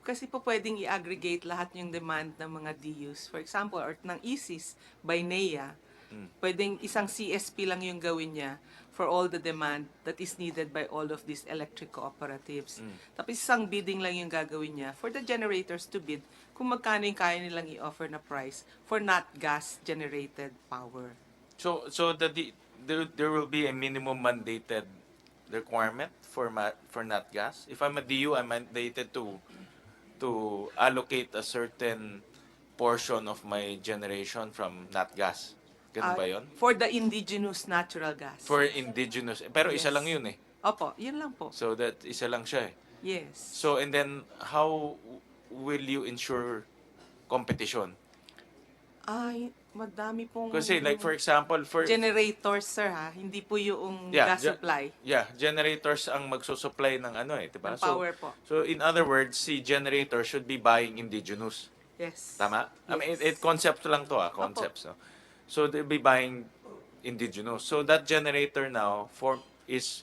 Kasi po pwedeng i-aggregate lahat yung demand ng mga DUs. For example, or ng ISIS by NEA, pwedeng isang CSP lang yung gawin niya for all the demand that is needed by all of these electric cooperatives. Tapos isang bidding lang yung gagawin niya for the generators to bid kung magkano yung kaya nilang i-offer na price for not gas generated power. So there will be a minimum mandated requirement for nat gas. If I'm a DU, I'm mandated to allocate a certain portion of my generation from nat gas. Ganun ba yun? For the indigenous natural gas. For indigenous. Pero isa Yes. lang yun eh. Opo, yun lang po. So that isa lang siya eh. Yes. So and then how will you ensure competition? Ay, madami pong Kasi like for example, for generators, sir, ha? Hindi po yung Yeah, gas supply. Yeah, generators ang magsusupply ng ano eh, 'di ba? Ng power po. So in other words, si generator should be buying indigenous. Yes. Tama? I mean, Yes. it concept lang to concepts. No? So they'll be buying indigenous. So that generator now is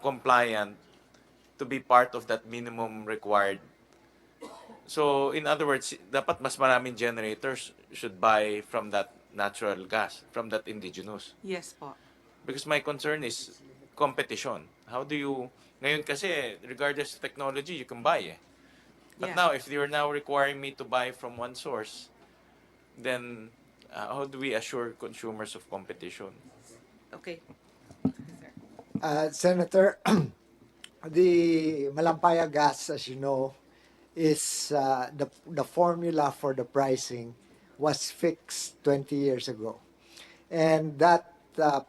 compliant to be part of that minimum required. So in other words, dapat mas maraming generators should buy from that natural gas, from that indigenous. Yes po. Because my concern is competition. How do you, ngayon kasi, regardless of technology, you can buy eh. But Yeah. now, if you're now requiring me to buy from one source, then how do we assure consumers of competition? Okay. Senator, the Malampaya gas, as you know, is the formula for the pricing was fixed 20 years ago. And that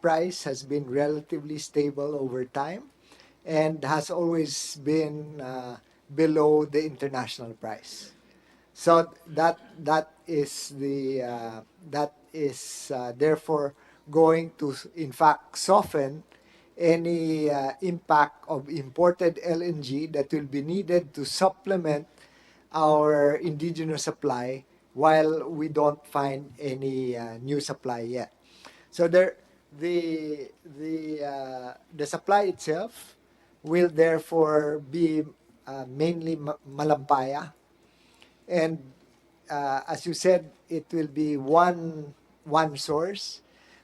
price has been relatively stable over time and has always been below the international price. So that is therefore going to in fact soften any impact of imported LNG that will be needed to supplement our indigenous supply while we don't find any new supply yet. So the supply itself will therefore be mainly Malampaya, and as you said, it will be one source,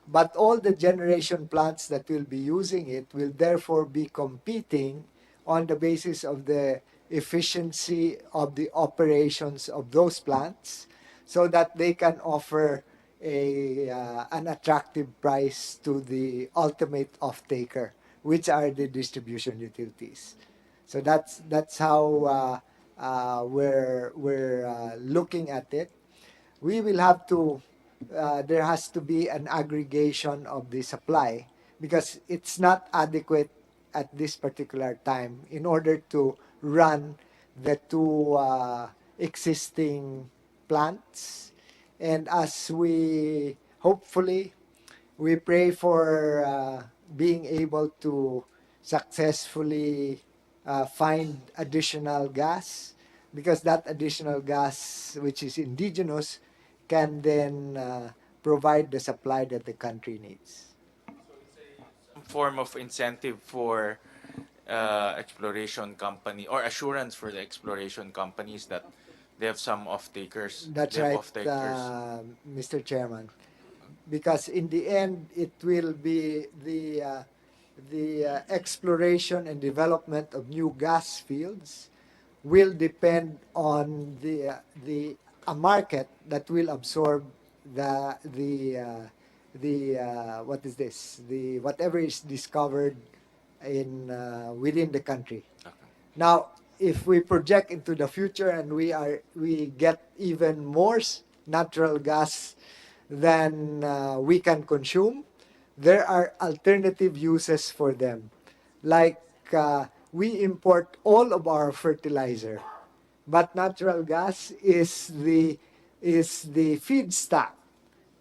but all the generation plants that will be using it will therefore be competing on the basis of the efficiency of the operations of those plants, so that they can offer an attractive price to the ultimate off-taker, which are the distribution utilities. So that's how we're looking at it. We will have to there has to be an aggregation of the supply because it's not adequate at this particular time in order to run the two existing plants. And as we hopefully we pray for being able to successfully find additional gas because that additional gas which is indigenous can then provide the supply that the country needs. Some form of incentive for exploration company or assurance for the exploration companies that they have some off takers. That's They have right, off takers. Mr. Chairman. Because in the end, it will be the exploration and development of new gas fields will depend on the a market that will absorb the what is this the whatever is discovered in within the country. Now, if we project into the future and we get even more natural gas than we can consume, there are alternative uses for them. Like we import all of our fertilizer, but natural gas is the feedstock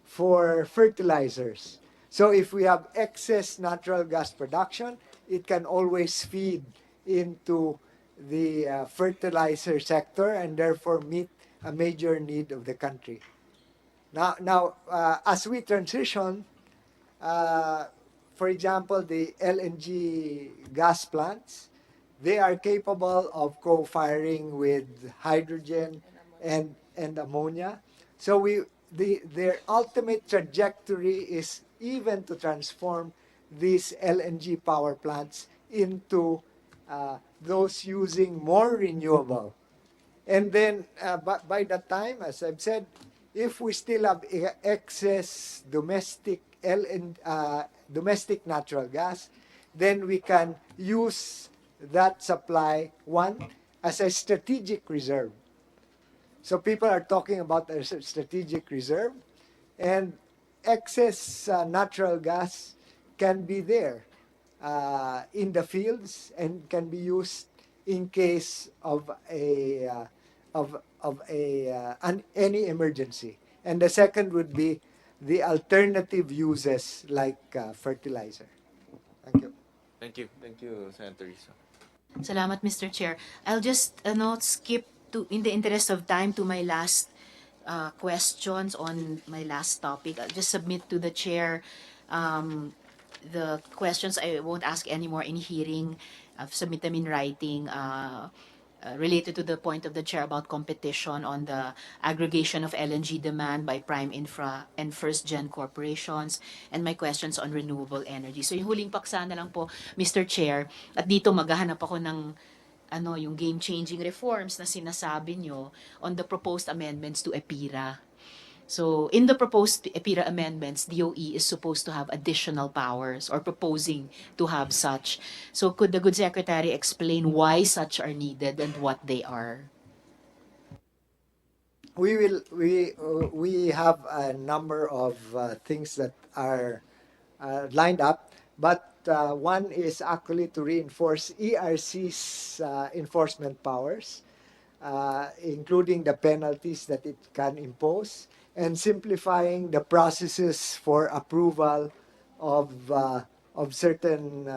for fertilizers. So if we have excess natural gas production, it can always feed into the fertilizer sector and therefore meet a major need of the country. Now, as we transition, uh, for example, the LNG gas plants, they are capable of co-firing with hydrogen and ammonia. So their ultimate trajectory is even to transform these LNG power plants into those using more renewable. And then by that time, as I've said, if we still have excess domestic natural gas, then we can use that supply, one, as a strategic reserve. So people are talking about a strategic reserve, and excess natural gas can be there in the fields and can be used in case of any emergency. And the second would be the alternative uses like fertilizer. Thank you. Thank you, Senator Risa. Salamat, Mr. Chair. I'll just skip to, in the interest of time, to my last questions on my last topic. I'll just submit to the chair the questions. I won't ask anymore in hearing. I've submit them in writing. Related to the point of the chair about competition on the aggregation of LNG demand by prime infra and first-gen corporations, and my questions on renewable energy. So yung huling paksa na lang po, Mr. Chair, at dito maghahanap ako ng yung game-changing reforms na sinasabi nyo on the proposed amendments to EPIRA. So in the proposed EPIRA amendments, DOE is supposed to have additional powers or proposing to have such. So could the good secretary explain why such are needed and what they are? We have a number of things that are lined up, but one is actually to reinforce ERC's enforcement powers, including the penalties that it can impose, and simplifying the processes for approval of certain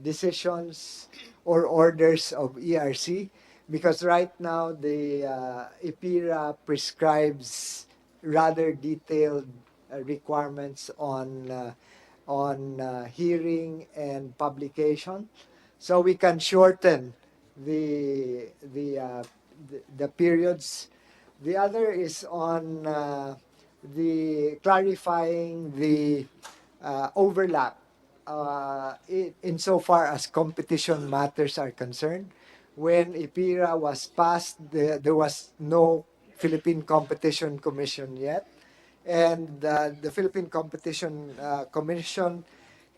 decisions or orders of ERC, because right now the EPIRA prescribes rather detailed requirements on hearing and publication, so we can shorten the periods. The other is on the clarifying the overlap insofar as competition matters are concerned. When EPIRA was passed, there was no Philippine Competition Commission yet. and the Philippine Competition Commission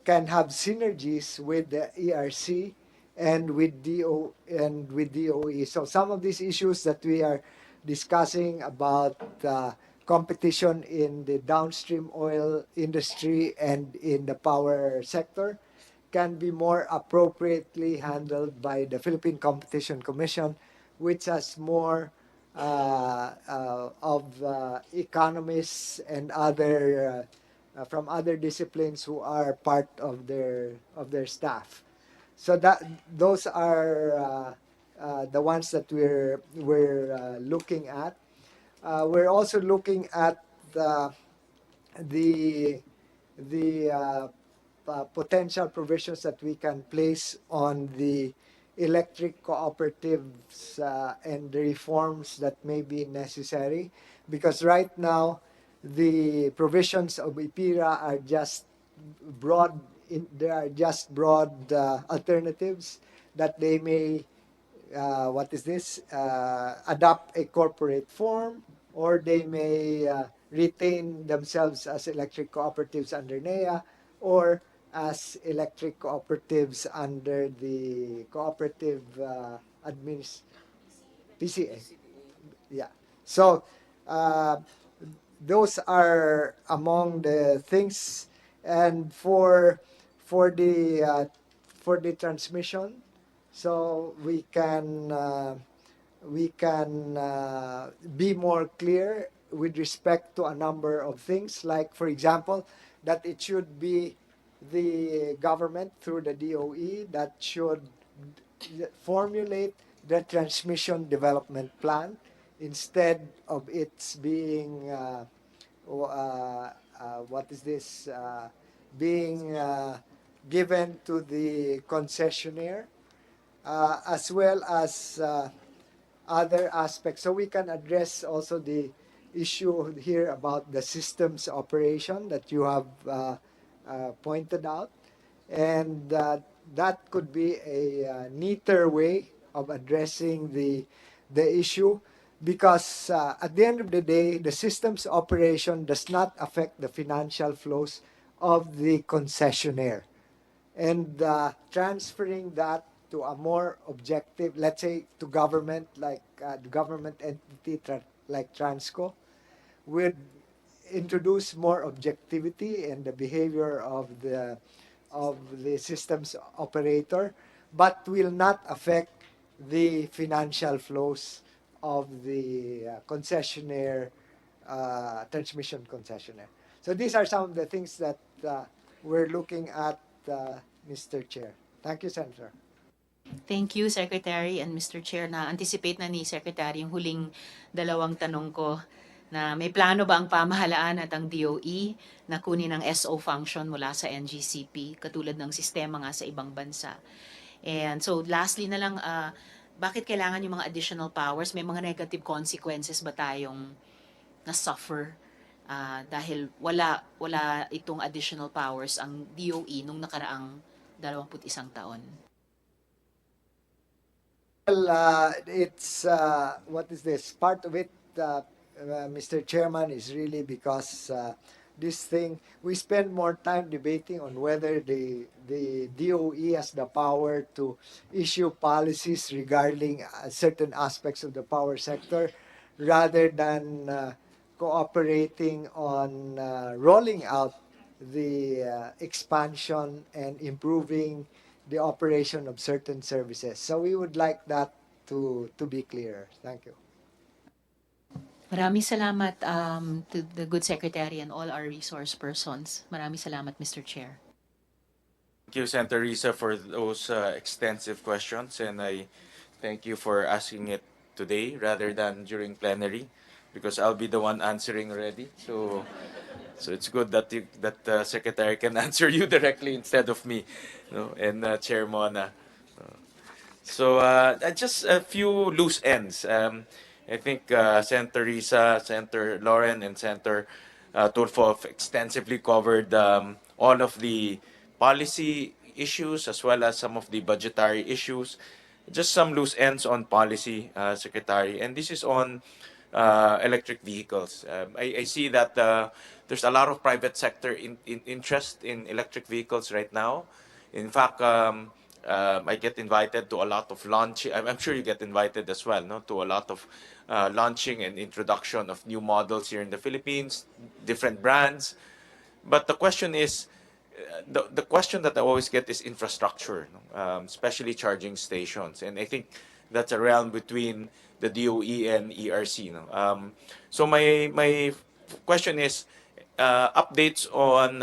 can have synergies with the ERC and with DOE. So some of these issues that we are discussing about competition in the downstream oil industry and in the power sector can be more appropriately handled by the Philippine Competition Commission, which has more of economists and other from other disciplines who are part of their staff. So that those are the ones that we're looking at. We're also looking at the potential provisions that we can place on the electric cooperatives and the reforms that may be necessary, because right now the provisions of IPIRA are just there are just broad alternatives that they may adopt a corporate form, or they may retain themselves as electric cooperatives under NEA, or as electric cooperatives under the cooperative PCA. Yeah. So those are among the things, and for the transmission, so we can be more clear with respect to a number of things, like for example that it should be the government through the DOE that should formulate the transmission development plan instead of its being being given to the concessionaire, as well as other aspects. So we can address also the issue here about the systems operation that you have pointed out, and that could be a neater way of addressing the issue, because at the end of the day, the systems operation does not affect the financial flows of the concessionaire, and transferring that to a more objective, let's say to government, like the government entity like Transco, would introduce more objectivity in the behavior of the systems operator, but will not affect the financial flows of the concessionaire, transmission concessionaire. So these are some of the things that we're looking at, Mr. Chair. Thank you, Senator. Thank you, Secretary and Mr. Chair. Na-anticipate na ni Secretary yung huling dalawang tanong ko na may plano ba ang pamahalaan at ang DOE na kunin ang SO function mula sa NGCP katulad ng sistema nga sa ibang bansa. And so lastly na lang, bakit kailangan yung mga additional powers? May mga negative consequences ba tayong na-suffer dahil wala itong additional powers ang DOE nung nakaraang 21 taon? Well, it's part of it, Mr. Chairman, is really because this thing, we spend more time debating on whether the DOE has the power to issue policies regarding certain aspects of the power sector, rather than cooperating on rolling out the expansion and improving the operation of certain services. So we would like that to be clearer. Thank you. Maraming salamat to the good secretary and all our resource persons. Maraming salamat, Mr. Chair. Thank you, Senator Risa, for those extensive questions, and I thank you for asking it today rather than during plenary, because I'll be the one answering already. So it's good that the secretary can answer you directly instead of me, and Chair Mona. So just a few loose ends. I think Senator Risa, Senator Lauren, and Senator Tulfo have extensively covered all of the policy issues as well as some of the budgetary issues. Just some loose ends on policy, Secretary, and this is on electric vehicles. I see that there's a lot of private sector interest in electric vehicles right now. In fact, I get invited to a lot of launching. I'm sure you get invited as well, no, to a lot of launching and introduction of new models here in the Philippines, different brands. But the question is, the question that I always get is infrastructure, no? Especially charging stations, and I think that's a realm between the DOE and ERC. No? So my question is updates on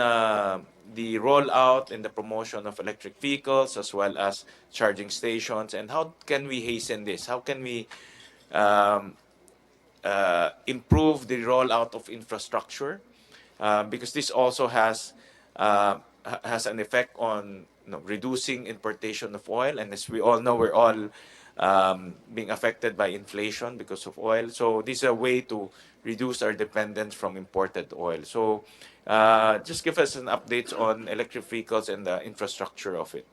the rollout and the promotion of electric vehicles as well as charging stations, and how can we hasten this? How can we um, improve the rollout of infrastructure? Because this also has an effect on, you know, reducing importation of oil, and as we all know, we're all being affected by inflation because of oil. So this is a way to reduce our dependence from imported oil. So just give us an update on electric vehicles and the infrastructure of it.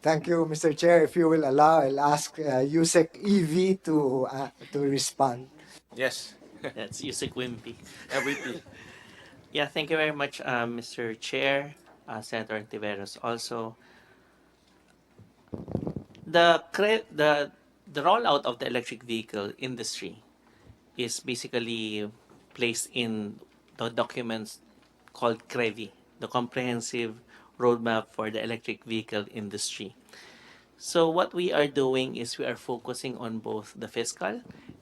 Thank you, Mr. Chair. If you will allow, I'll ask Yusek EV to respond. Yes. That's Yusek Wimpy. MVP. Yeah, thank you very much, Mr. Chair, Senator Tiveros. Also, the rollout of the electric vehicle industry is basically placed in the documents called CREVI, the Comprehensive Roadmap for the Electric Vehicle Industry. So what we are doing is we are focusing on both the fiscal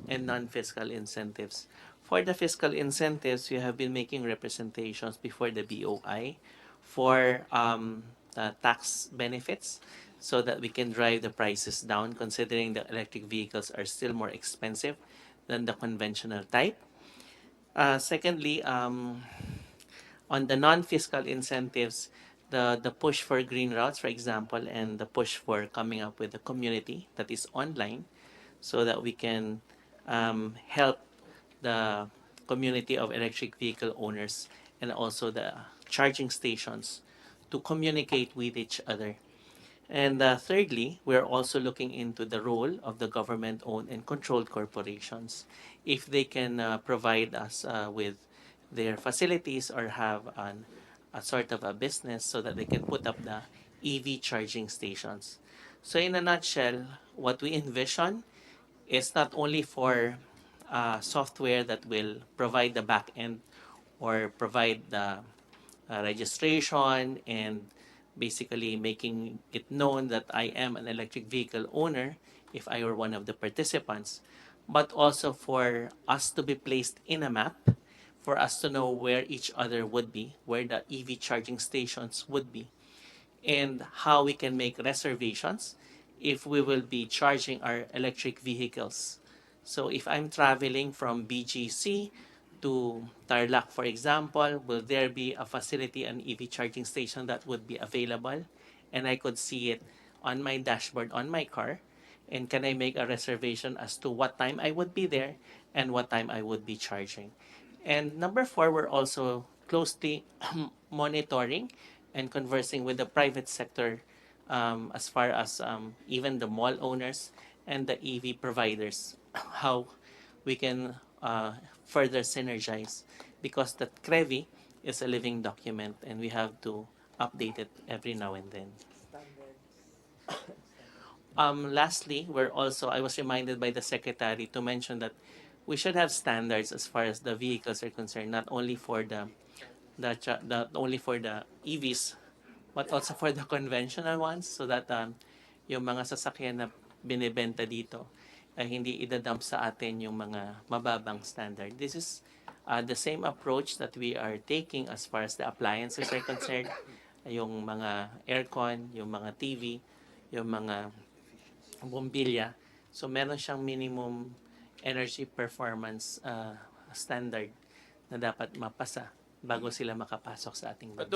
and non-fiscal incentives. For the fiscal incentives, we have been making representations before the BOI for the tax benefits so that we can drive the prices down, considering the electric vehicles are still more expensive than the conventional type. Secondly, on the non-fiscal incentives, the push for green routes, for example, and the push for coming up with a community that is online so that we can help the community of electric vehicle owners and also the charging stations to communicate with each other. And thirdly, we're also looking into the role of the government-owned and controlled corporations. If they can provide us with their facilities or have a sort of a business so that they can put up the EV charging stations. So in a nutshell, what we envision is not only for software that will provide the back end or provide the registration and basically making it known that I am an electric vehicle owner if I were one of the participants, but also for us to be placed in a map, for us to know where each other would be, where the EV charging stations would be, and how we can make reservations if we will be charging our electric vehicles. So if I'm traveling from BGC to Tarlac, for example, will there be a facility, an EV charging station that would be available? And I could see it on my dashboard on my car. And can I make a reservation as to what time I would be there and what time I would be charging? And number four, we're also closely monitoring and conversing with the private sector as far as even the mall owners and the EV providers, how we can further synergize, because that CREVI is a living document and we have to update it every now and then. Lastly, I was reminded by the secretary to mention that we should have standards as far as the vehicles are concerned, not only for the not only for the EVs, but also for the conventional ones, so that yung mga sasakyan na binibenta dito ay hindi idadump sa atin yung mga mababang standard. This is the same approach that we are taking as far as the appliances are concerned, yung mga aircon, yung mga TV, yung mga bombilya. So meron siyang minimum energy performance standard na dapat mapasa bago sila makapasok sa ating bansa. But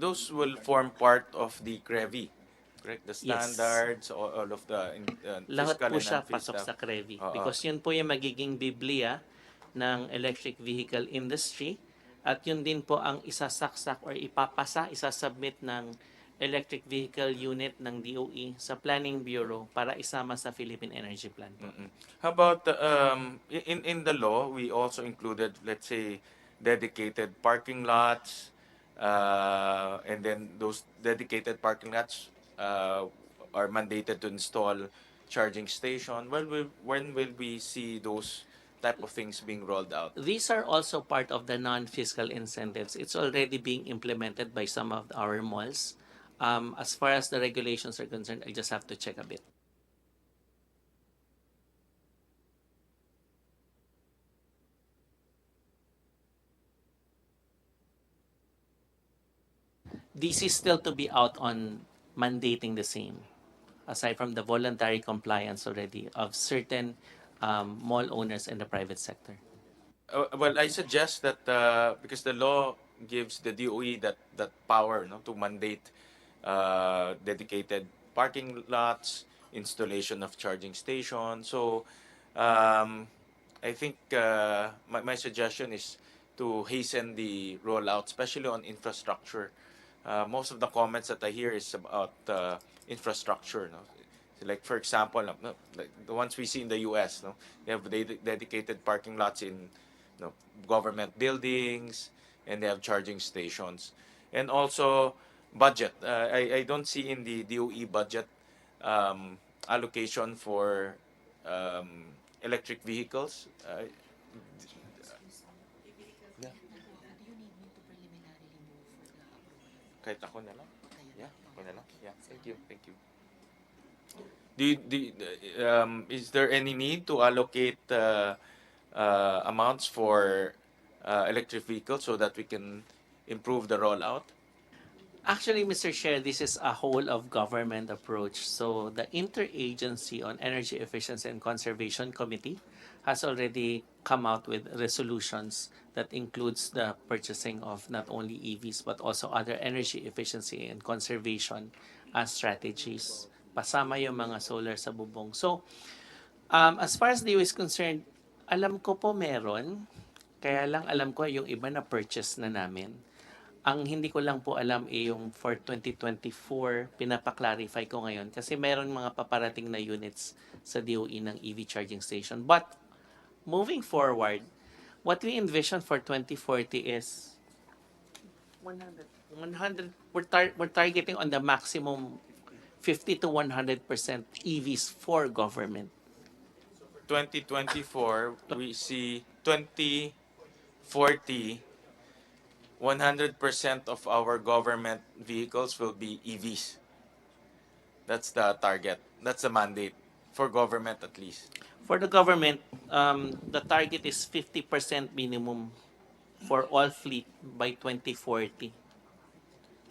those will form part of the CREVI, correct? The standards, all of the lahat fiscal po and siya non-fiscal pasok sa stuff. CREVI. Because yun po yung magiging biblia ng electric vehicle industry at yun din po ang isasaksak or isasubmit ng electric vehicle unit ng DOE sa Planning Bureau para isama sa Philippine Energy Plan po. How about in the law, we also included, let's say, dedicated parking lots, and then those dedicated parking lots are mandated to install charging station. When will we see those type of things being rolled out? These are also part of the non-fiscal incentives. It's already being implemented by some of our malls. As far as the regulations are concerned, I just have to check a bit. This is still to be out on mandating the same, aside from the voluntary compliance already of certain mall owners in the private sector. Well, I suggest that because the law gives the DOE that power, no, to mandate dedicated parking lots, installation of charging stations. So I think my suggestion is to hasten the rollout, especially on infrastructure. Most of the comments that I hear is about infrastructure. No? So like for example, no, like the ones we see in the U.S. No, they have dedicated parking lots in government buildings, and they have charging stations, and also budget. I don't see in the DOE budget allocation for electric vehicles. Yeah. Kahit ako na lang. Yeah, ako na lang. Yeah, thank you, thank you. Is there any need to allocate amounts for electric vehicles so that we can improve the rollout? Actually, Mr. Chair, this is a whole of government approach. So the Interagency on Energy Efficiency and Conservation Committee has already come out with resolutions that includes the purchasing of not only EVs but also other energy efficiency and conservation strategies. Pasama yung mga solar sa bubong. So, as far as the EU is concerned, alam ko po meron. Kaya lang alam ko yung iba na purchase na namin. Ang hindi ko lang po alam yung for 2024, pinapa-clarify ko ngayon kasi meron mga paparating na units sa DOE ng EV charging station. But moving forward, what we envision for 2040 is 100. We're targeting on the maximum 50 to 100% EVs for government. 2024, we see 2040, 100% of our government vehicles will be EVs. That's the target. That's the mandate for government at least. For the government, the target is 50% minimum for all fleet by 2040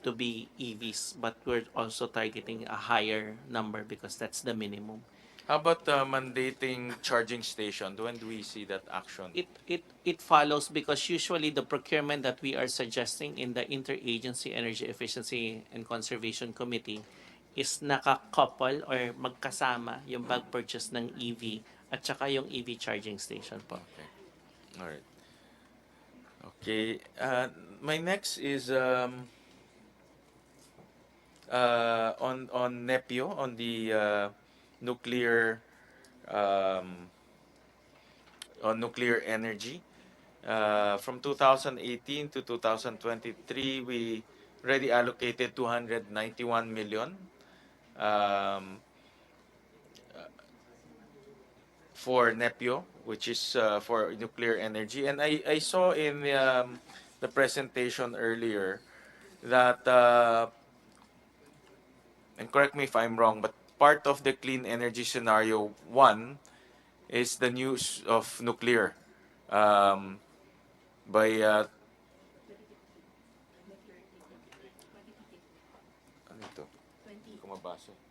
to be EVs, but we're also targeting a higher number because that's the minimum. How about mandating charging station? When do we see that action? It follows because usually the procurement that we are suggesting in the Interagency Energy Efficiency and Conservation Committee is nakakouple or magkasama yung pag-purchase ng EV at saka yung EV charging station po. Okay. All right. Okay. My next is on NEPIO, on the nuclear on nuclear energy. From 2018 to 2023, we already allocated 291 million for NEPIO, which is for nuclear energy. And I saw in the presentation earlier that, and correct me if I'm wrong, but part of the clean energy scenario 1 is the use of nuclear by ano ito?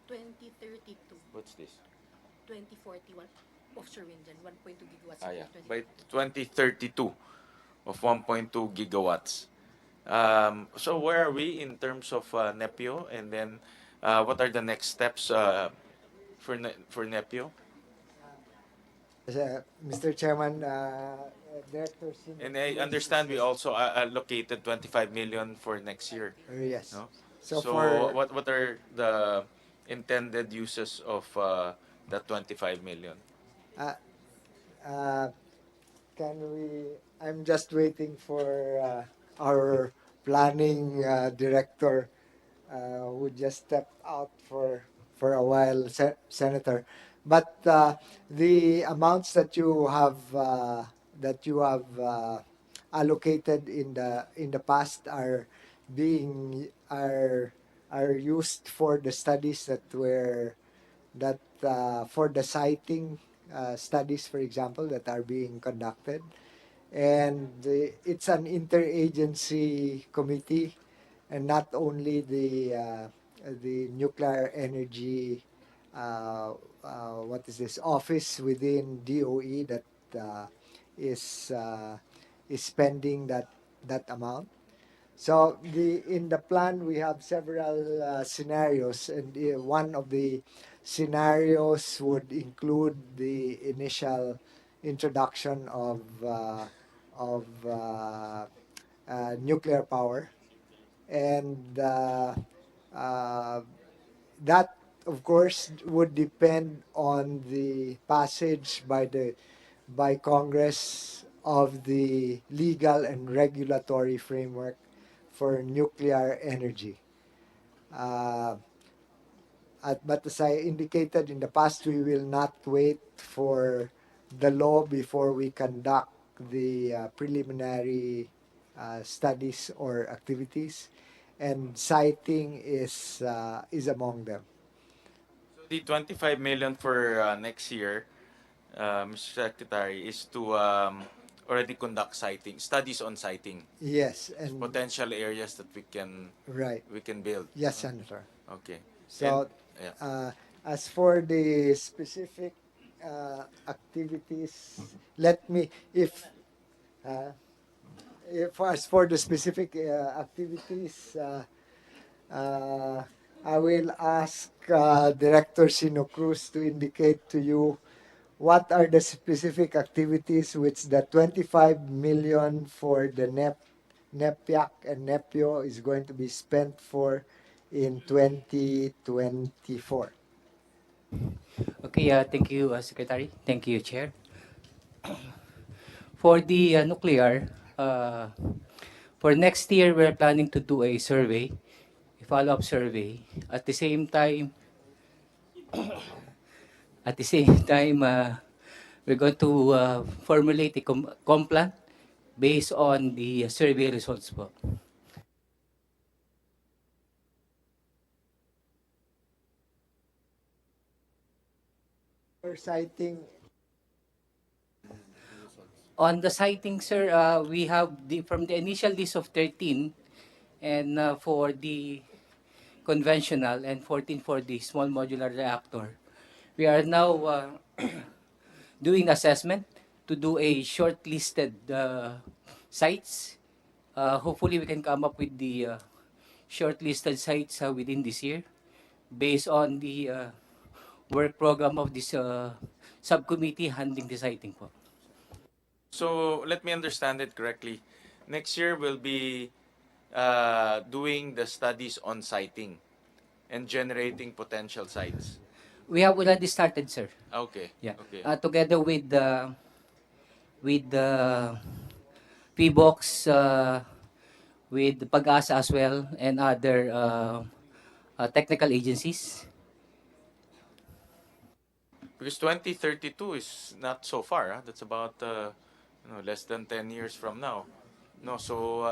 2032. What's this? 2041. Offshore wind dyan, 1.2 gigawatts. Yeah. By 2032 of 1.2 gigawatts. So where are we in terms of NEPIO? And then what are the next steps for NEPIO? Mr. Chairman, Director And I understand we also allocated 25 million for next year. Yes. No? So, for what are the intended uses of that 25 million? uh, uh, can we? I'm just waiting for our planning director who just stepped out for a while, Senator. But the amounts that you have allocated in the past are being are used for the studies that were that for the siting studies, for example, that are being conducted. And it's an interagency committee, and not only the nuclear energy what is this office within DOE that uh, is uh, is spending that amount. So in the plan we have several scenarios, and one of the scenarios would include the initial introduction of nuclear power, and uh, that of course would depend on the passage by Congress of the legal and regulatory framework for nuclear energy. Uh, but as I indicated in the past, we will not wait for the law before we conduct the preliminary studies or activities, and siting is among them. So the 25 million for next year, Mr. Secretary, is to already conduct siting studies on siting. Yes, and Potential areas that right. we can build. Yes, Senator. Okay. So, Yeah. as for the specific activities, let me, if as for the specific activities, uh, I will ask Director Sino Cruz to indicate to you what are the specific activities which the 25 million for the NEPIAC and NEPIO is going to be spent for in 2024. Okay, thank you, Secretary. Thank you, Chair. For the nuclear, for next year, we're planning to do a survey, a follow-up survey. At the same time, we're going to formulate a complan based on the survey results po. For siting, On the siting, sir, we have from the initial list of 13, and for the conventional, and 14 for the small modular reactor. We are now doing assessment to do a shortlisted sites. Hopefully, we can come up with the shortlisted sites within this year based on the work program of this subcommittee handling the siting po. So let me understand it correctly. Next year we'll be doing the studies on siting and generating potential sites. We have already started, sir. Okay. Yeah. Okay. Together with the PBOX, with Pag-asa as well, and other technical agencies. Because 2032 is not so far. Huh? That's about less than 10 years from now. No, so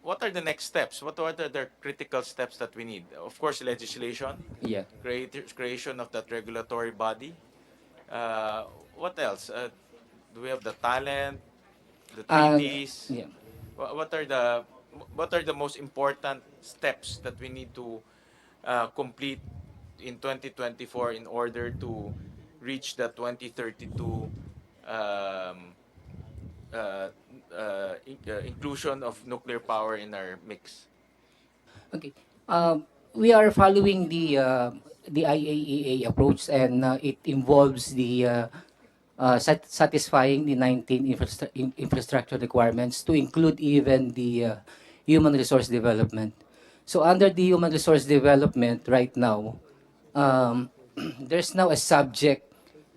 what are the next steps? What are the critical steps that we need? Of course, legislation. Yeah. Creation of that regulatory body. Uh, what else? Do we have the talent, the treaties? Yeah. What are the most important steps that we need to complete in 2024 in order to reach the 2032 um, inclusion of nuclear power in our mix? Okay. We are following the IAEA approach, and it involves the satisfying the 19 infrastructure requirements to include even the human resource development. So under the human resource development right now, there's now a subject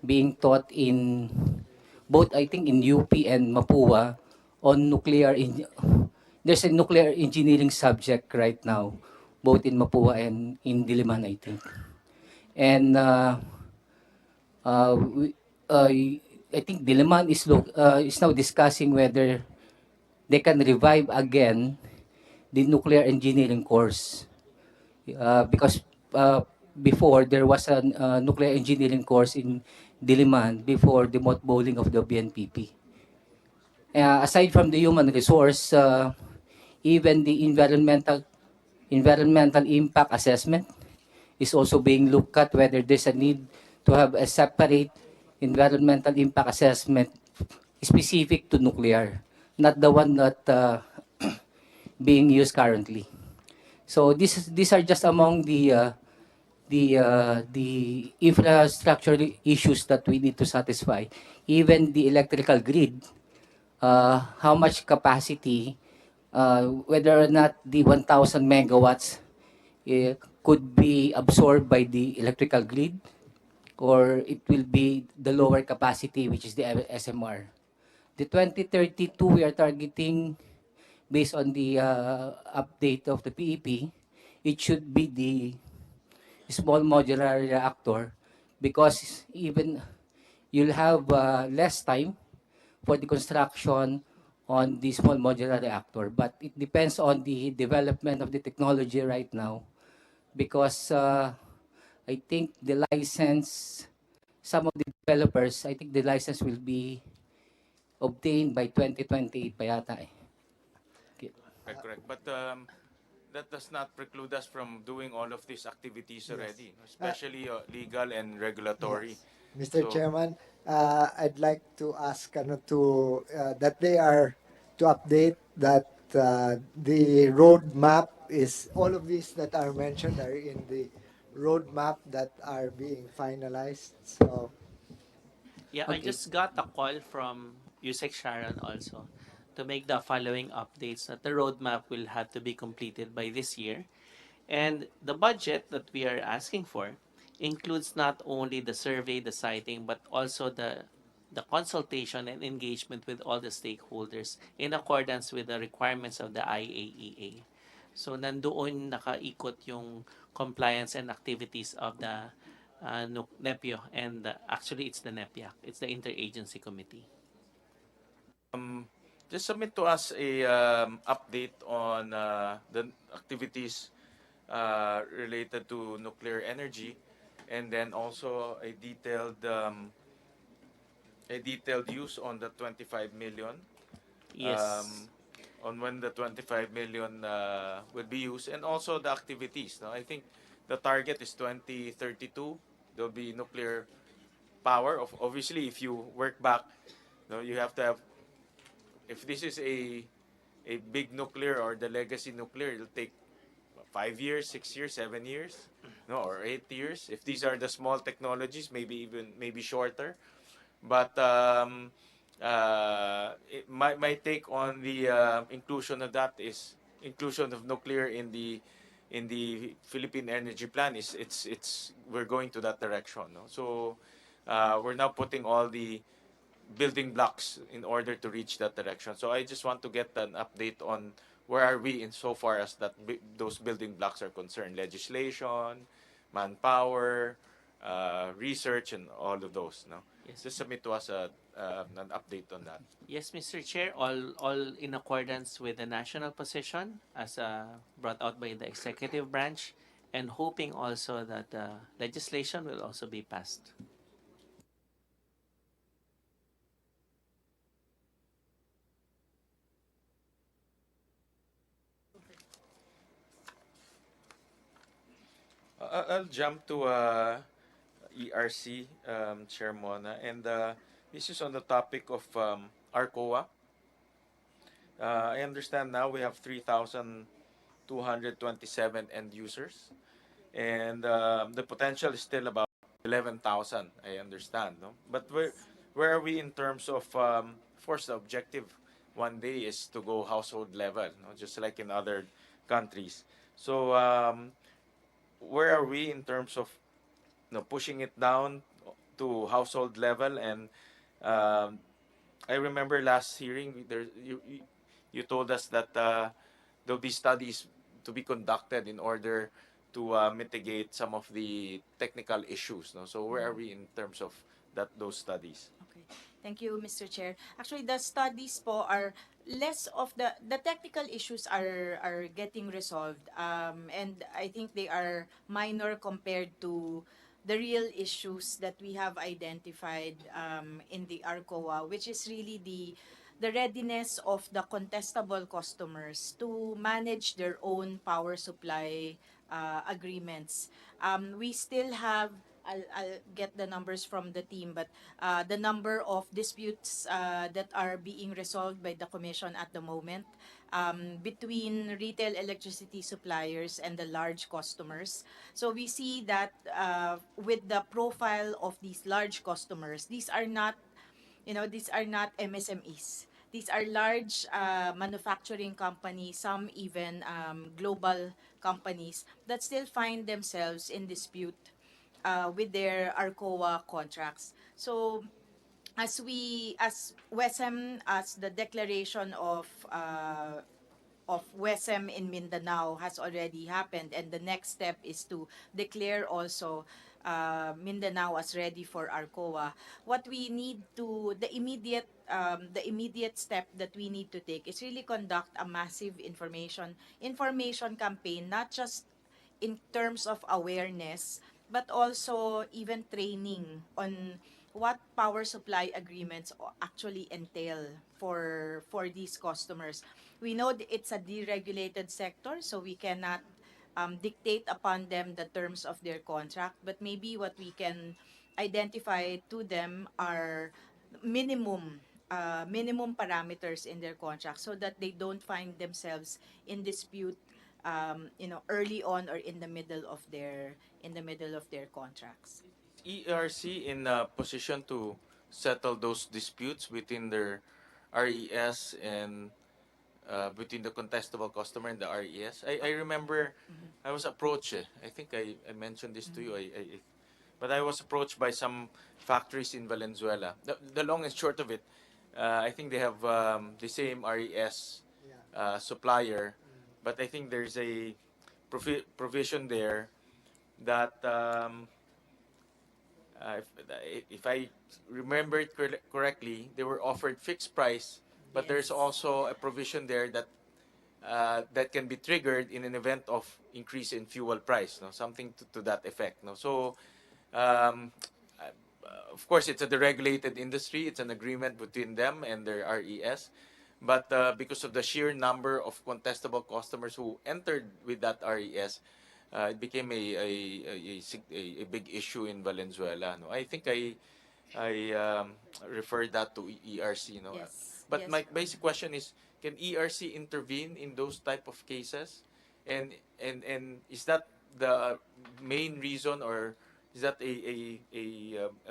being taught in both, I think, in UP and Mapua on there's a nuclear engineering subject right now, both in Mapua and in Diliman, I think. And we, I think Diliman is now discussing whether they can revive again the nuclear engineering course. Because before there was a nuclear engineering course in Diliman before the mothballing of the BNPP. Aside from the human resource, even the environmental impact assessment is also being looked at, whether there's a need to have a separate environmental impact assessment specific to nuclear, not the one that being used currently. So these are just among the infrastructure issues that we need to satisfy. Even the electrical grid, how much capacity, whether or not the 1,000 megawatts could be absorbed by the electrical grid, or it will be the lower capacity, which is the SMR. The 2032 we are targeting, based on the update of the PEP, it should be the small modular reactor, because even you'll have less time for the construction on the small modular reactor. But it depends on the development of the technology right now, because I think the license, some of the developers, I think the license will be obtained by 2028 pa yata eh. Okay. Correct. But that does not preclude us from doing all of these activities Yes. already, especially legal and regulatory. Yes. Mr. So, Chairman, I'd like to ask that they are to update that the roadmap is, all of these that are mentioned are in the roadmap that are being finalized. So, Yeah, I okay. just got a call from Yusek Sharon also to make the following updates that the roadmap will have to be completed by this year. And the budget that we are asking for includes not only the survey, the siting, but also the consultation and engagement with all the stakeholders in accordance with the requirements of the IAEA. So nandoon nakaikot yung compliance and activities of the NEPIO, and actually it's the NEPIAC, it's the Interagency Committee. just submit to us a update on the activities related to nuclear energy, and then also a detailed use on the 25 million. Yes. On when the 25 million would be used, and also the activities. No? I think the target is 2032. There'll be nuclear power. Obviously, if you work back, no, you have to have. If this is a big nuclear or the legacy nuclear, it'll take 5 years, 6 years, 7 years, no, or 8 years. If these are the small technologies, maybe shorter. But my take on the inclusion of that is inclusion of nuclear in the Philippine Energy Plan is it's we're going to that direction. No? So we're now putting all the building blocks in order to reach that direction. So I just want to get an update on where are we in so far as those building blocks are concerned: legislation, manpower, research, and all of those. No, Yes. just submit to us an update on that. Yes, Mr. Chair, all in accordance with the national position as brought out by the executive branch, and hoping also that legislation will also be passed. I'll jump to ERC, Chair Mona, and this is on the topic of ARCOA. I understand now we have 3,227 end users, and the potential is still about 11,000. I understand, no? But where are we in terms of, of course, the objective one day is to go household level, just like in other countries. So where are we in terms of pushing it down to household level? And um, I remember last hearing there you told us that there'll be studies to be conducted in order to mitigate some of the technical issues. No? So where are we in terms of those studies? Okay. Thank you, Mr. Chair. Actually, the studies po are less of the technical issues are getting resolved. And I think they are minor compared to the real issues that we have identified in the ARCOA, which is really the readiness of the contestable customers to manage their own power supply agreements. We still have, I'll get the numbers from the team, but the number of disputes that are being resolved by the Commission at the moment between retail electricity suppliers and the large customers. So we see that with the profile of these large customers, these are not MSMEs. These are large manufacturing companies, some even global companies that still find themselves in dispute with their ARCOA contracts. So as WESM, as the declaration of WESM in Mindanao has already happened, and the next step is to declare also Mindanao as ready for ARCOA. What we need to the immediate step that we need to take is really conduct a massive information campaign, not just in terms of awareness, but also even training on what power supply agreements actually entail for these customers. We know that it's a deregulated sector, so we cannot dictate upon them the terms of their contract, but maybe what we can identify to them are minimum minimum parameters in their contract so that they don't find themselves in dispute early on or in the middle of their contracts. ERC in a position to settle those disputes within their RES and between the contestable customer and the RES? I remember I was approached. I think I mentioned this to you. But I was approached by some factories in Valenzuela. The long and short of it, I think they have the same RES supplier, but I think there's a provision there that if I remember it correctly, they were offered fixed price, but there's also a provision there that that can be triggered in an event of increase in fuel price, no? Something to that effect. No? So, um, of course, it's a deregulated industry. It's an agreement between them and their RES. But because of the sheer number of contestable customers who entered with that RES, it became a big issue in Valenzuela. No? I think I referred that to ERC. No? Yes. But Yes. my basic question is, can ERC intervene in those type of cases? And is that the main reason, or is that a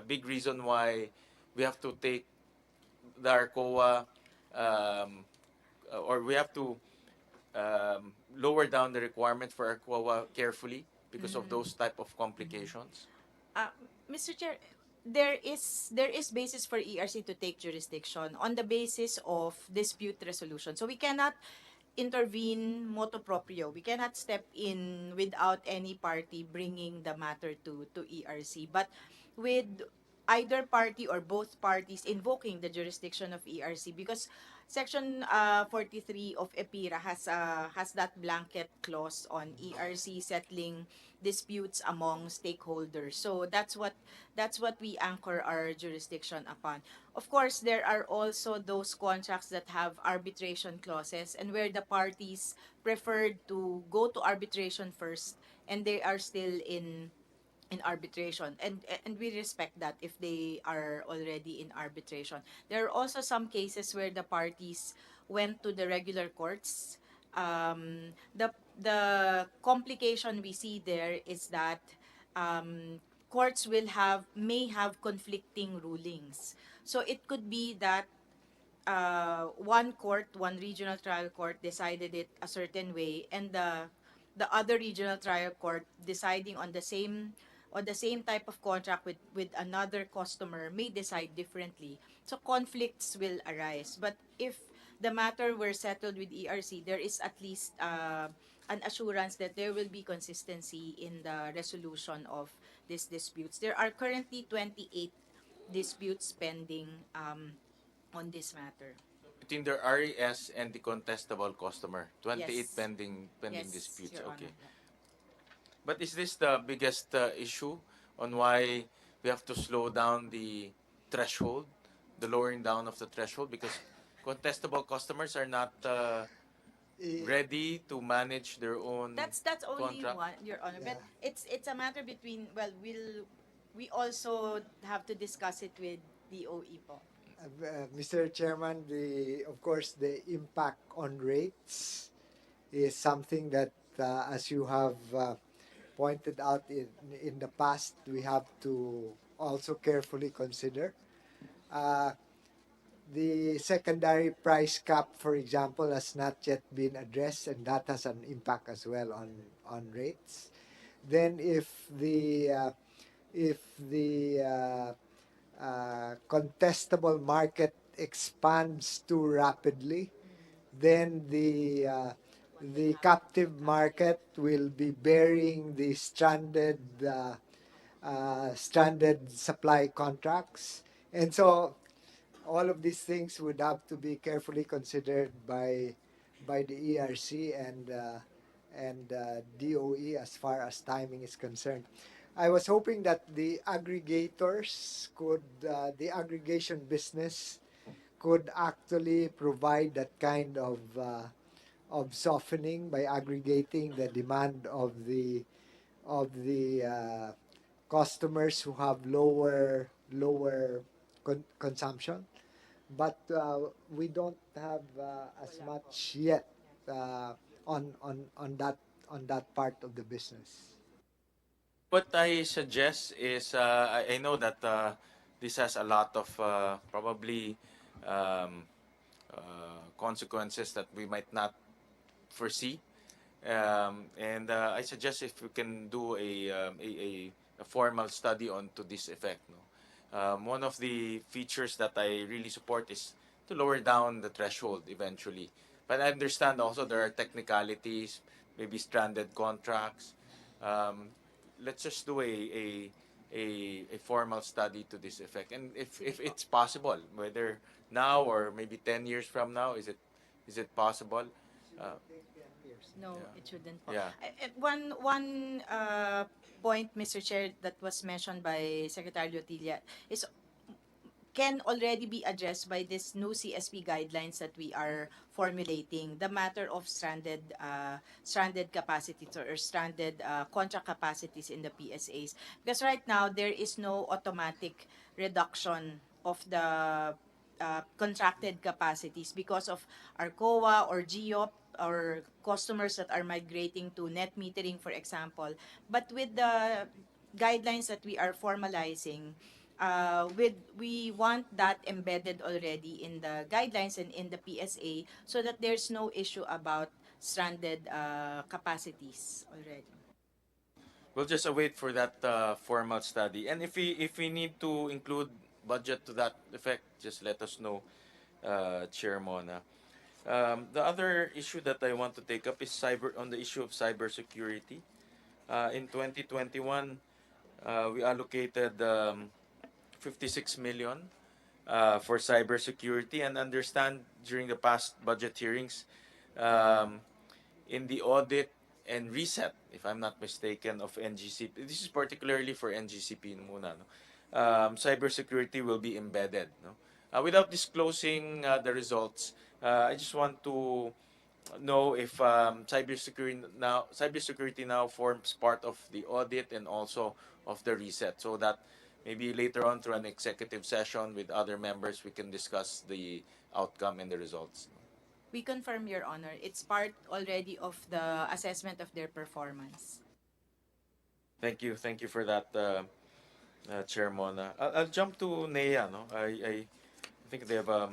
big reason why we have to take the ARCOA, um, or we have to lower down the requirement for ARCOA carefully because of those type of complications? Uh, Mr. Chair, there is basis for ERC to take jurisdiction on the basis of dispute resolution. So we cannot intervene motu proprio. We cannot step in without any party bringing the matter to ERC. But with either party or both parties invoking the jurisdiction of ERC, because Section 43 of EPIRA has that blanket clause on ERC settling disputes among stakeholders. So that's what we anchor our jurisdiction upon. Of course, there are also those contracts that have arbitration clauses and where the parties preferred to go to arbitration first and they are still in arbitration, and we respect that if they are already in arbitration. There are also some cases where the parties went to the regular courts. The complication we see there is that courts may have conflicting rulings. So it could be that one regional trial court decided it a certain way, and the other regional trial court deciding on the same type of contract with another customer may decide differently. So conflicts will arise. But if the matter were settled with ERC, there is at least an assurance that there will be consistency in the resolution of these disputes. There are currently 28 disputes pending on this matter. Between the RES and the contestable customer, 28 Yes. pending Yes, disputes. Your Okay. Honor. But is this the biggest issue on why we have to slow down the threshold, the lowering down of the threshold? Because contestable customers are not ready to manage their own That's only contract. one, Your Honor. But it's a matter between, well, we also have to discuss it with DOE po. Mr. Chairman, of course, the impact on rates is something that, as you have pointed out in the past, we have to also carefully consider. Uh, the secondary price cap, for example, has not yet been addressed, and that has an impact as well on rates. Then, if the contestable market expands too rapidly, then the captive market will be bearing the stranded supply contracts, and so all of these things would have to be carefully considered by the ERC and DOE as far as timing is concerned. I was hoping that the aggregators the aggregation business could actually provide that kind of softening by aggregating the demand of the customers who have lower consumption, but we don't have as much yet on that part of the business. What I suggest is, I know that this has a lot of probably consequences that we might not foresee. And I suggest if we can do a formal study on to this effect. No? One of the features that I really support is to lower down the threshold eventually. But I understand also there are technicalities, maybe stranded contracts. Um, let's just do a formal study to this effect. And if it's possible, whether now or maybe 10 years from now, is it possible? Uh, No, Yeah. it shouldn't po. Yeah. One point, Mr. Chair, that was mentioned by Secretary Lotilla is can already be addressed by this new CSP guidelines that we are formulating, the matter of stranded capacities or stranded contract capacities in the PSAs. Because right now, there is no automatic reduction of the contracted capacities because of ARCOA or GEOP or customers that are migrating to net metering, for example. But with the guidelines that we are formalizing, we want that embedded already in the guidelines and in the PSA so that there's no issue about stranded capacities already. We'll just await for that formal study. And if we need to include budget to that effect, just let us know, Chair Mona. The other issue that I want to take up is on the issue of cybersecurity. In 2021, we allocated 56 million for cybersecurity, and understand during the past budget hearings, um, in the audit and reset, if I'm not mistaken, of NGCP. This is particularly for NGCP muna, no? Cybersecurity will be embedded. No? Without disclosing the results, I just want to know if cybersecurity now forms part of the audit and also of the reset, so that maybe later on through an executive session with other members we can discuss the outcome and the results. We confirm, Your Honor, it's part already of the assessment of their performance. Thank you for that, Chair Mona. I'll jump to NEA. No, I think they have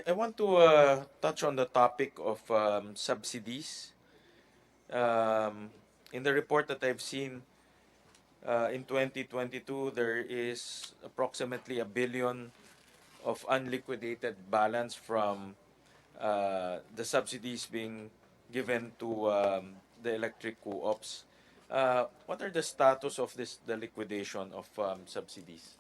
I want to touch on the topic of subsidies. In the report that I've seen, in 2022, there is approximately 1 billion of unliquidated balance from the subsidies being given to the electric co-ops. What are the status of the liquidation of subsidies?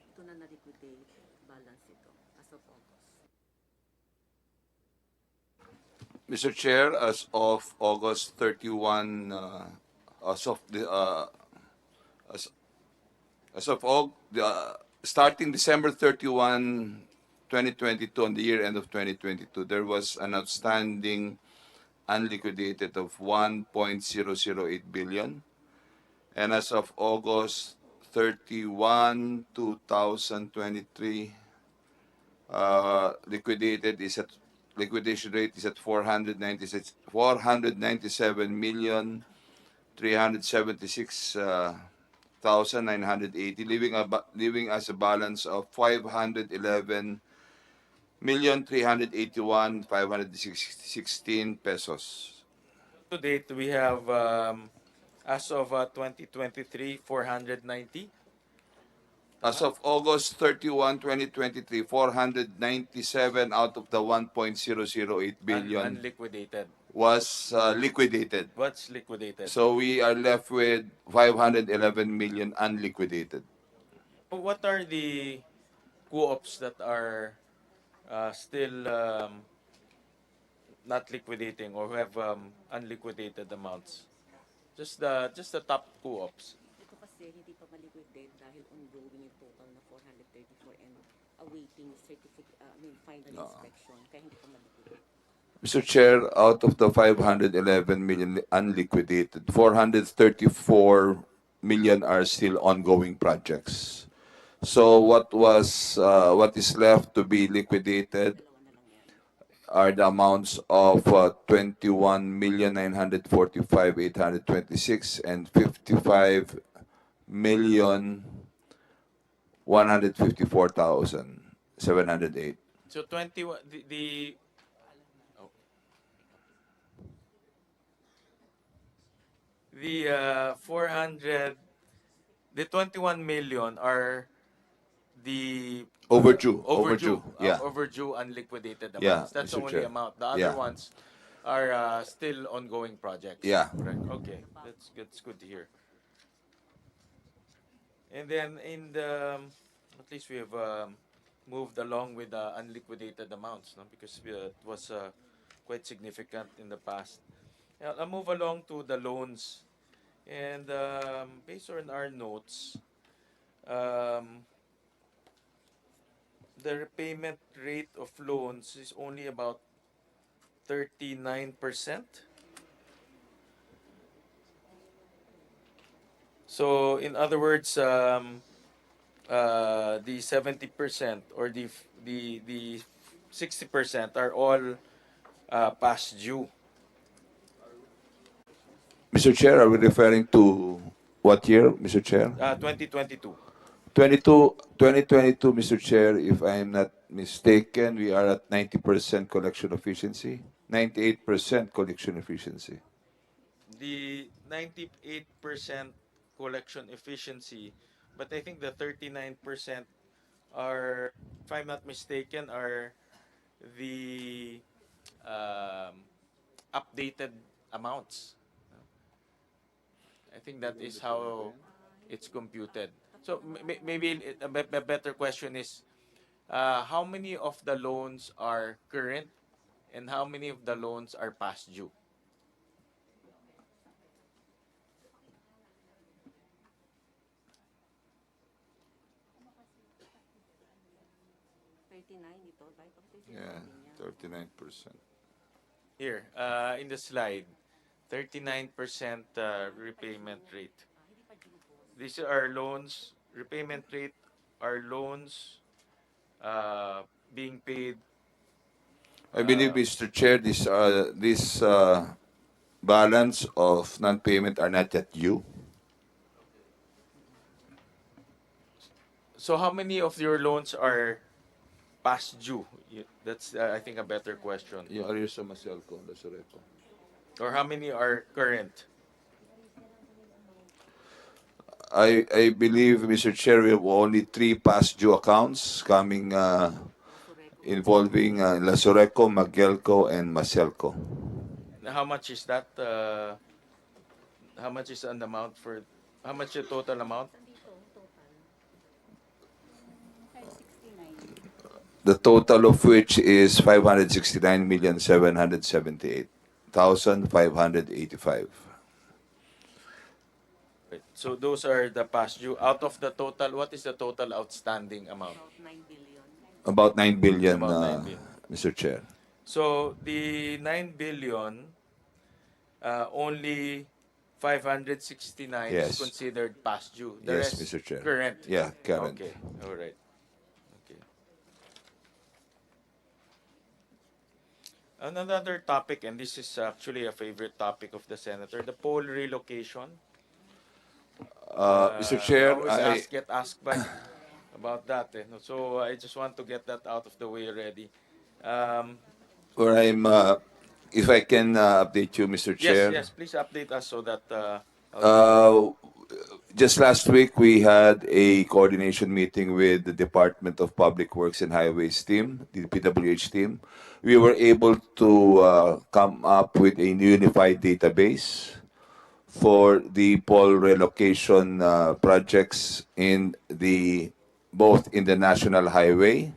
Ito na na-liquidate balance ito as of August. Mr. Chair, as of August 31, as, as of starting December 31, 2022, on the year end of 2022, there was an outstanding unliquidated of 1.008 billion. And as of August 31, 2023, liquidation rate is at 497,376,980, leaving us a balance of 511,381,516 pesos. To date, we have, as of 2023, 490. As of August 31, 2023, 497 out of the 1.008 billion Unliquidated. was liquidated. What's liquidated? So we are left with 511 million unliquidated. What are the co-ops that are still not liquidating or who have unliquidated amounts? Just the top co-ops. Ito kasi hindi pa maliquidate dahil ongoing yung total na 434 and awaiting final inspection. Kaya hindi pa maliquidate. Mr. Chair, out of the 511 million unliquidated, 434 million are still ongoing projects. So what is left to be liquidated are the amounts of 21,945,826 and 55,154,708. So 21 the 400 the 21 million are the Overdue. yeah. Overdue unliquidated amounts. Yeah, That's the Mr. only Chair. amount. The other Yeah. ones are still ongoing projects. Yeah. Correct. Okay. That's good to hear. And then at least we have moved along with the unliquidated amounts, no? Because it was quite significant in the past. I'll move along to the loans. And based on our notes, the repayment rate of loans is only about 39%. So, in other words, the 70% or the 60% are all past due. Mr. Chair, are we referring to what year, Mr. Chair? 2022. 2022, Mr. Chair, if I'm not mistaken, we are at 90% collection efficiency, 98% collection efficiency. The 98% collection efficiency, but I think the 39% are, if I'm not mistaken, are the updated amounts. I think that is how it's computed. So maybe a better question is, how many of the loans are current and how many of the loans are past due? Yeah, 39%. Here, in the slide, 39% repayment rate. These are loans, repayment rate are loans being paid. I believe, Mr. Chair, this balance of non-payment are not yet due. So how many of your loans are past due? That's I think a better question. Yung arrears sa Maselco, Lazareco. Or how many are current? I believe, Mr. Chair, we have only 3 past due accounts coming involving Lazareco, Magelco, and Maselco. How much is that? How much is an amount for? How much the total amount? The total of which is 569,778,585. Right. So those are the past due. Out of the total, what is the total outstanding amount? About 9 billion, About 9 billion. Mr. Chair. So the 9 billion, only 569 is Yes. considered past due. The Yes, rest Mr. Chair. current. Yeah, current. Okay. All right. Okay. Another topic, and this is actually a favorite topic of the senator, the pole relocation. Mr. Chair, Get asked by about that. No? So I just want to get that out of the way already. where I'm, if I can update you, Mr. Chair. Yes, please update us so that. Just last week, we had a coordination meeting with the Department of Public Works and Highways team, the PWH team. We were able to come up with a unified database for the pole relocation projects in both in the national highway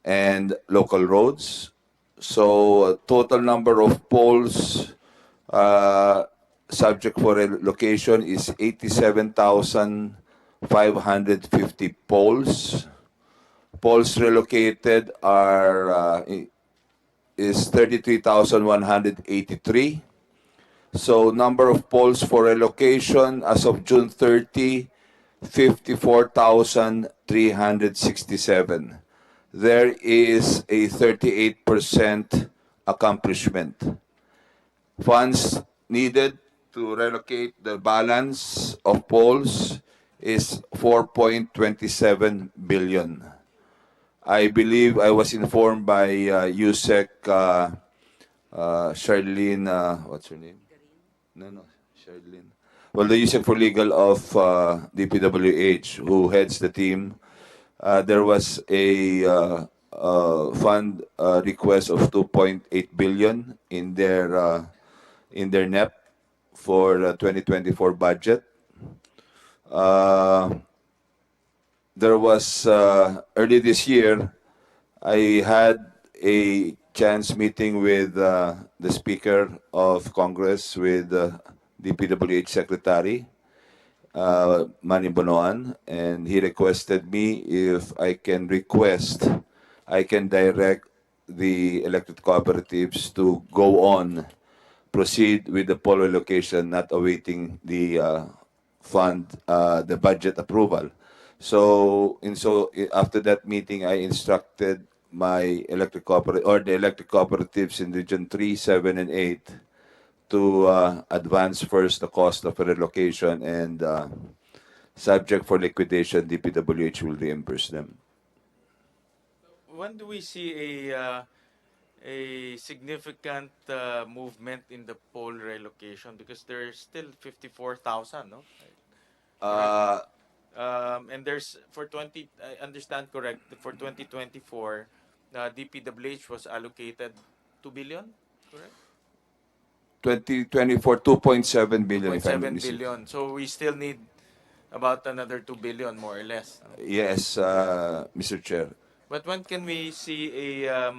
and local roads. So total number of poles subject for relocation is 87,550 poles. Poles relocated is 33,183. So number of poles for relocation as of June 30, 54,367. There is a 38% accomplishment. Funds needed to relocate the balance of poles is 4.27 billion. I believe I was informed by USEC Charlene, what's her name? No, Charlene. Well, the USEC for Legal of DPWH, who heads the team, there was a fund request of 2.8 billion in their NEP for 2024 budget. There was early this year, I had a chance meeting with the Speaker of Congress, with the PWH Secretary, Manny Bonoan, and he requested me if I can direct the electric cooperatives to go on, proceed with the pole relocation, not awaiting the the budget approval. So after that meeting, I instructed my electric cooperatives in Region 3, 7, and 8 to advance first the cost of a relocation, and subject for liquidation, DPWH will reimburse them. When do we see a significant movement in the pole relocation? Because there's still 54,000, no? And there's for 20. I understand correct. For 2024, DPWH was allocated 2 billion. Correct. 2024, 2.7 billion. 2.7 billion. So we still need about another 2 billion, more or less. Yes, Mr. Chair. But when can we see a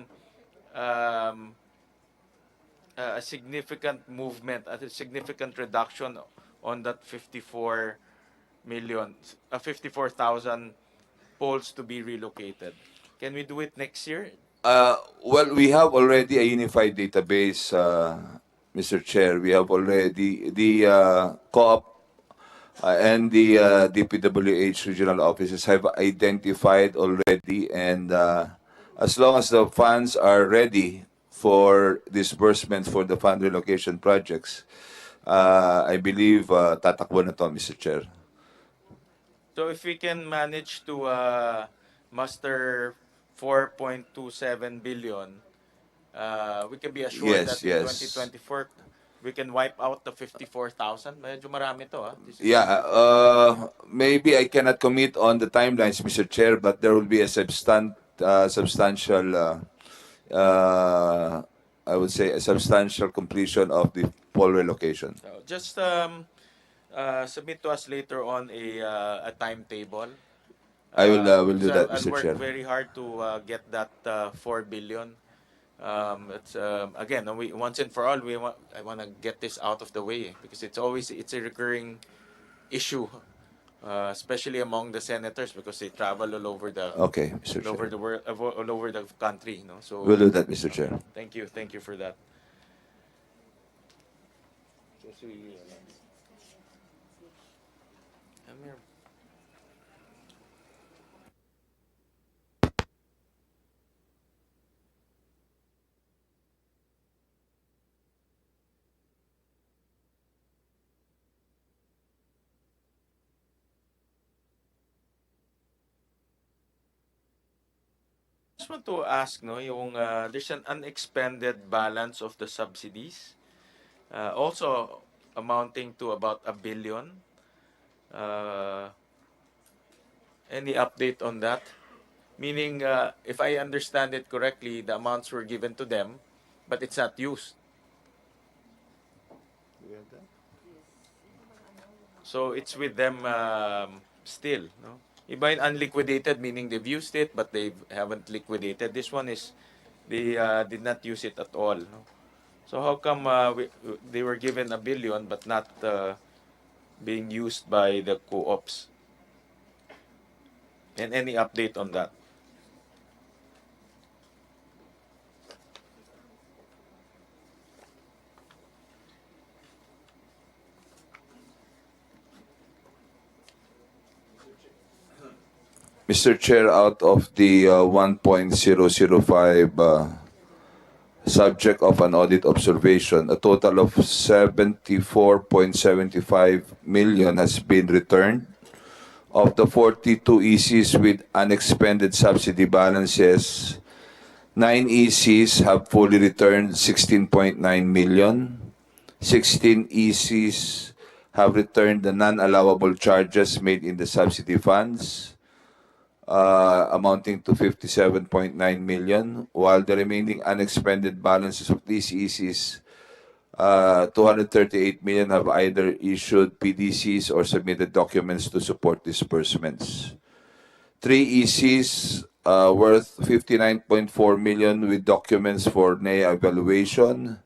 significant movement, a significant reduction on that 54,000 poles to be relocated? Can we do it next year? Well, we have already a unified database, Mr. Chair. We have already the co-op and the DPWH regional offices have identified already, and as long as the funds are ready for disbursement for the fund relocation projects, I believe tatakbo na to, Mr. Chair. So if we can manage to muster 4.27 billion, we can be assured that Yes, in yes. 2024 we can wipe out the 54,000. Medyo marami to, ah. This is Yeah, maybe I cannot commit on the timelines, Mr. Chair, but there will be a substantial, I would say, a substantial completion of the pole relocation. just submit to us later on a timetable. I will do So that, I'll Mr. work Chair. very hard to get that 4 billion. It's again, we once and for all I want to get this out of the way because it's a recurring issue, especially among the senators because they travel Okay, Mr. all over Chair. the world, all over the country. You know, We'll so do that, Mr. Chair. thank you for that. Amir. Just want to ask, no, yung there's an unexpended balance of the subsidies, also amounting to about 1 billion. Uh, any update on that? Meaning, if I understand it correctly, the amounts were given to them, but it's not used. So it's with them still, no? Iba yung unliquidated, meaning they've used it, but they haven't liquidated. This one is they did not use it at all, no? So how come they were given 1 billion but not being used by the co-ops? And any update on that? Mr. Chair, out of the 1.005 subject of an audit observation, a total of 74.75 million has been returned. Of the 42 ECs with unexpended subsidy balances, 9 ECs have fully returned 16.9 million. 16 ECs have returned the non-allowable charges made in the subsidy funds, amounting to 57.9 million, while the remaining unexpended balances of these ECs, 238 million, have either issued PDCs or submitted documents to support disbursements. 3 ECs worth 59.4 million with documents for NEA evaluation.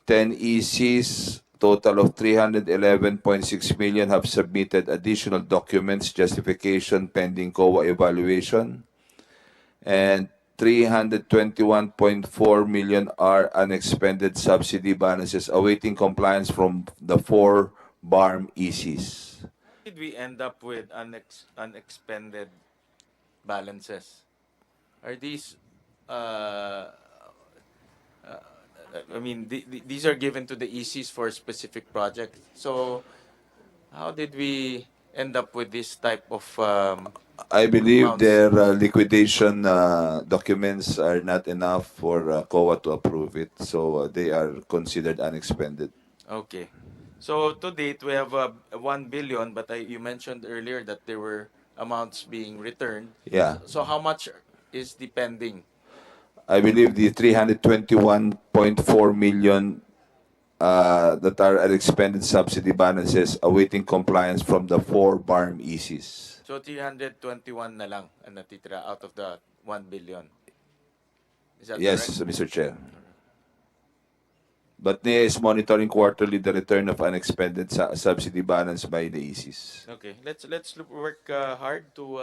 10 ECs, total of 311.6 million, have submitted additional documents, justification pending COA evaluation. And 321.4 million are unexpended subsidy balances awaiting compliance from the 4 BARM ECs. Did we end up with unexpended balances? Are these I mean, these are given to the ECs for specific projects. So, how did we end up with this type of I believe amounts? their liquidation documents are not enough for COA to approve it, so they are considered unexpended. Okay. So, to date, we have 1 billion, but you mentioned earlier that there were amounts being returned. Yeah. So, how much is the pending? I believe the 321.4 million that are unexpended subsidy balances awaiting compliance from the 4 BARM ECs. So, 321 na lang ang natitira out of the 1 billion. Is that Yes, correct? Mr. Chair. But NEA is monitoring quarterly the return of unexpended subsidy balance by the ECs. Okay, let's work hard to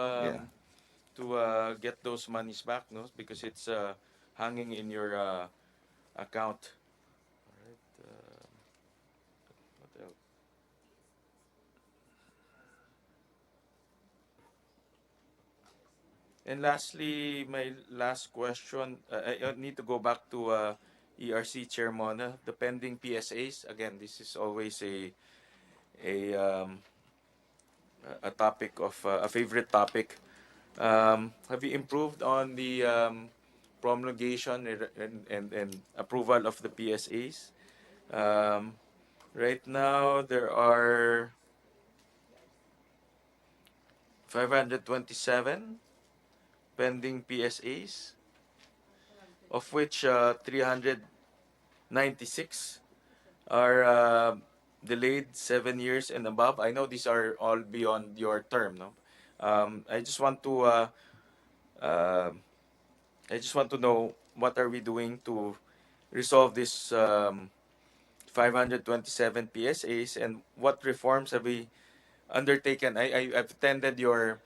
get those monies back, no? Because it's hanging in your account. Alright, what else? And lastly, my last question, I need to go back to ERC Chair Mona, the pending PSAs. Again, this is always a a topic of a favorite topic. Have you improved on the promulgation and approval of the PSAs? Um, right now, there are 527 pending PSAs, of which 396 are delayed 7 years and above. I know these are all beyond your term, no? I just want to uh, I just want to know what are we doing to resolve this 527 PSAs, and what reforms have we undertaken? I've attended your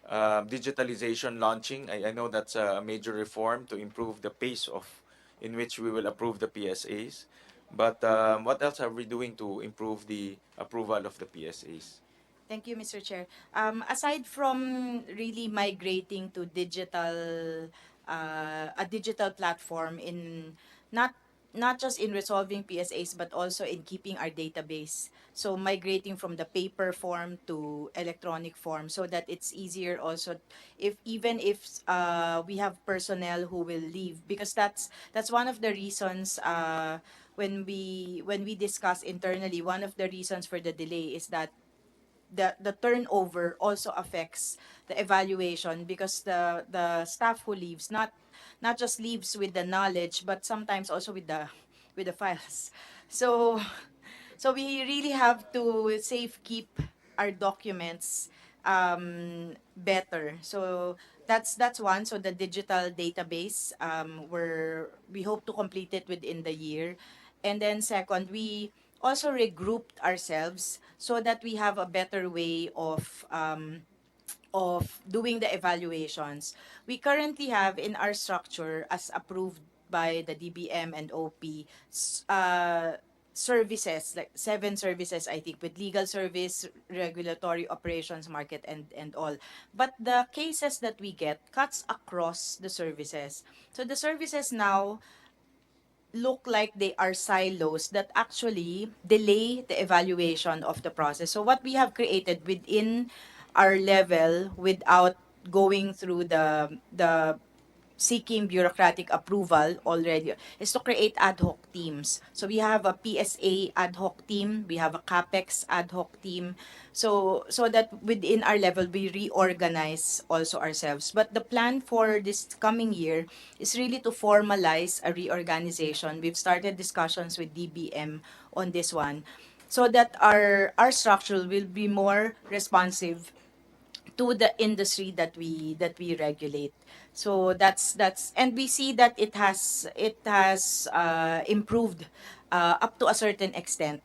digitalization launching. I know that's a major reform to improve the pace of in which we will approve the PSAs. But what else are we doing to improve the approval of the PSAs? Thank you, Mr. Chair. Aside from really migrating to a digital platform in not not just in resolving PSAs but also in keeping our database. So migrating from the paper form to electronic form so that it's easier also if even if we have personnel who will leave, because that's one of the reasons when we discuss internally, one of the reasons for the delay is that the turnover also affects the evaluation, because the staff who leaves not just leaves with the knowledge but sometimes also with the files. So we really have to safe keep our documents better. So that's one. So the digital database, we hope to complete it within the year. And then second, we also regrouped ourselves so that we have a better way of doing the evaluations. We currently have in our structure, as approved by the DBM and OP, services, like 7 services, I think, with legal service, regulatory operations, market, and all. But the cases that we get cuts across the services. So the services now look like they are silos that actually delay the evaluation of the process. So what we have created within our level, without going through the seeking bureaucratic approval already, is to create ad hoc teams. So we have a PSA ad hoc team, we have a CAPEX ad hoc team, so that within our level we reorganize also ourselves. But the plan for this coming year is really to formalize a reorganization. We've started discussions with DBM on this one, so that our structure will be more responsive to the industry that we regulate. So that's and we see that it has improved up to a certain extent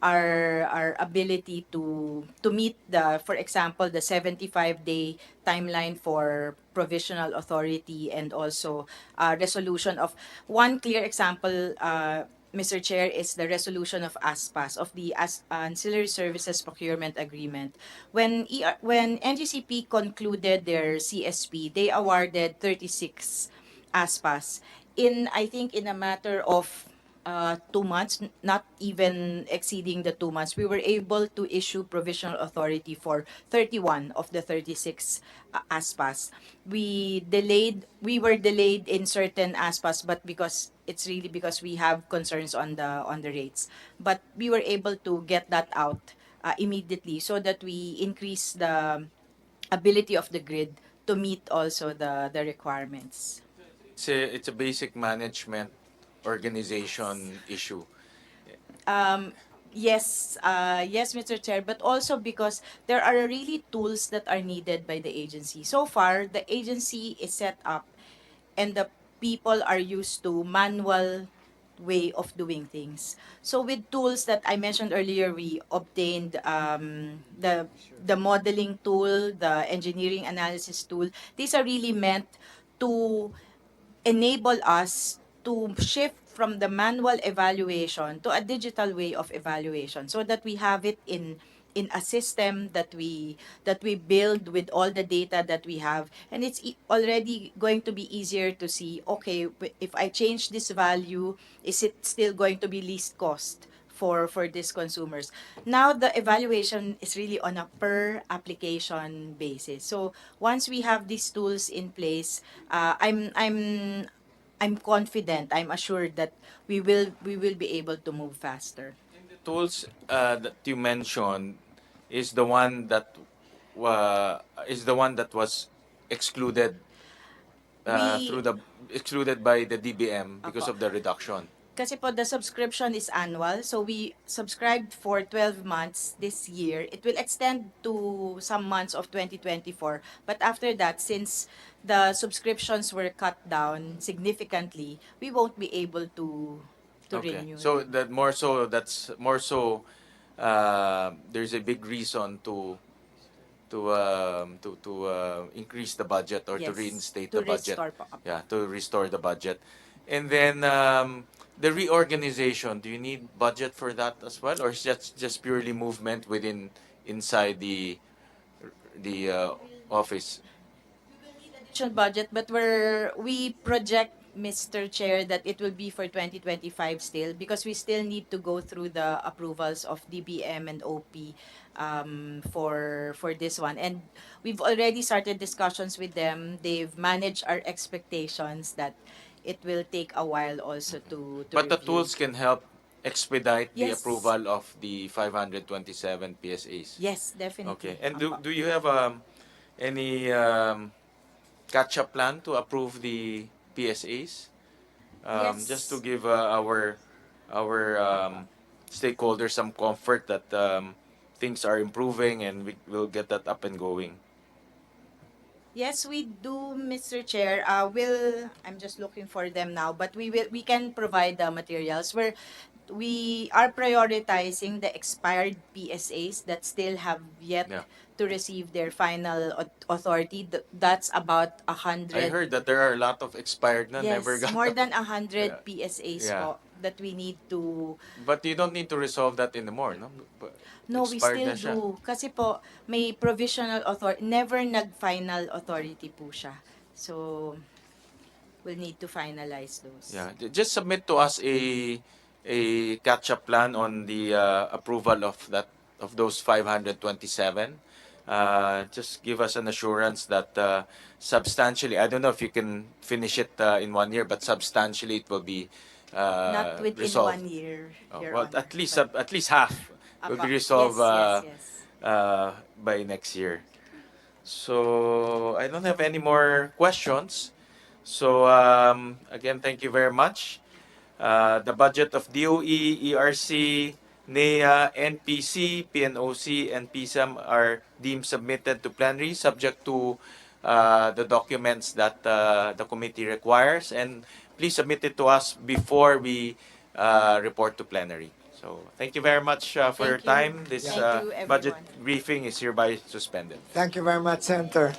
our ability to meet, the for example, the 75-day timeline for provisional authority, and also resolution of one clear example, Mr. Chair, is the resolution of ASPAS, of the Ancillary Services Procurement Agreement. When NGCP concluded their CSP, they awarded 36 ASPAS in, I think, in a matter of 2 months, not even exceeding the 2 months. We were able to issue provisional authority for 31 of the 36 ASPAS. We were delayed in certain ASPAS, but because it's really because we have concerns on the rates. But we were able to get that out immediately, so that we increase the ability of the grid to meet also the requirements. It's a basic management organization issue. Yes, Mr. Chair, but also because there are really tools that are needed by the agency. So far, the agency is set up and the people are used to manual way of doing things. So with tools that I mentioned earlier, we obtained the modeling tool, the engineering analysis tool. These are really meant to enable us to shift from the manual evaluation to a digital way of evaluation, so that we have it in a system that we build with all the data that we have, and it's already going to be easier to see, okay, if I change this value, is it still going to be least cost for these consumers. Now the evaluation is really on a per application basis. So once we have these tools in place, I'm confident, I'm assured that we will be able to move faster. The tools that you mentioned is the one that was excluded We through the excluded by the DBM because Apo. of the reduction. Kasi po, the subscription is annual. So we subscribed for 12 months this year. It will extend to some months of 2024. But after that, since the subscriptions were cut down significantly, we won't be able to Okay. renew So them. that's more so there's a big reason to increase the budget or to Yes, reinstate to the budget. restore po. Apo. Yeah, to restore the budget. And then the reorganization, do you need budget for that as well, or is just purely movement inside the office? Additional budget, but we project, Mr. Chair, that it will be for 2025 still, because we still need to go through the approvals of DBM and OP for this one. And we've already started discussions with them. They've managed our expectations that it will take a while also to But the review. tools can help expedite the Yes. approval of the 527 PSAs. Yes, definitely. Okay. And Apo. do you have any catch-up plan to approve the PSAs? Yes. Just to give our stakeholders some comfort that things are improving and we will get that up and going. Yes, we do, Mr. Chair. I'm just looking for them now, but we can provide the materials. We are prioritizing the expired PSAs that still have yet Yeah. to receive their final authority. That's about I 100. heard that there are a lot of expired na Yes, never got. more than 100 Yeah. PSAs Yeah. po that we need to. But you don't need to resolve that anymore, no? No, we Expired still na siya. do. Kasi po, may provisional authority, never nag-final authority po siya. So, we'll need to finalize those. Yeah, just submit to us a catch-up plan on the approval of those 527. Just give us an assurance that substantially, I don't know if you can finish it in 1 year, but substantially it will be Not within resolved. 1 year, Oh, Your well, Honor. at least half will Apa. be resolved Yes. by next year. So I don't have any more questions. So again, thank you very much. The budget of DOE, ERC, NEA, NPC, PNOC, and PSAM are deemed submitted to plenary subject to the documents that the committee requires. And please submit it to us before we report to plenary. So thank you very much for your Thank you. time. This Thank you, budget everyone. briefing is hereby suspended. Thank you very much, Senator.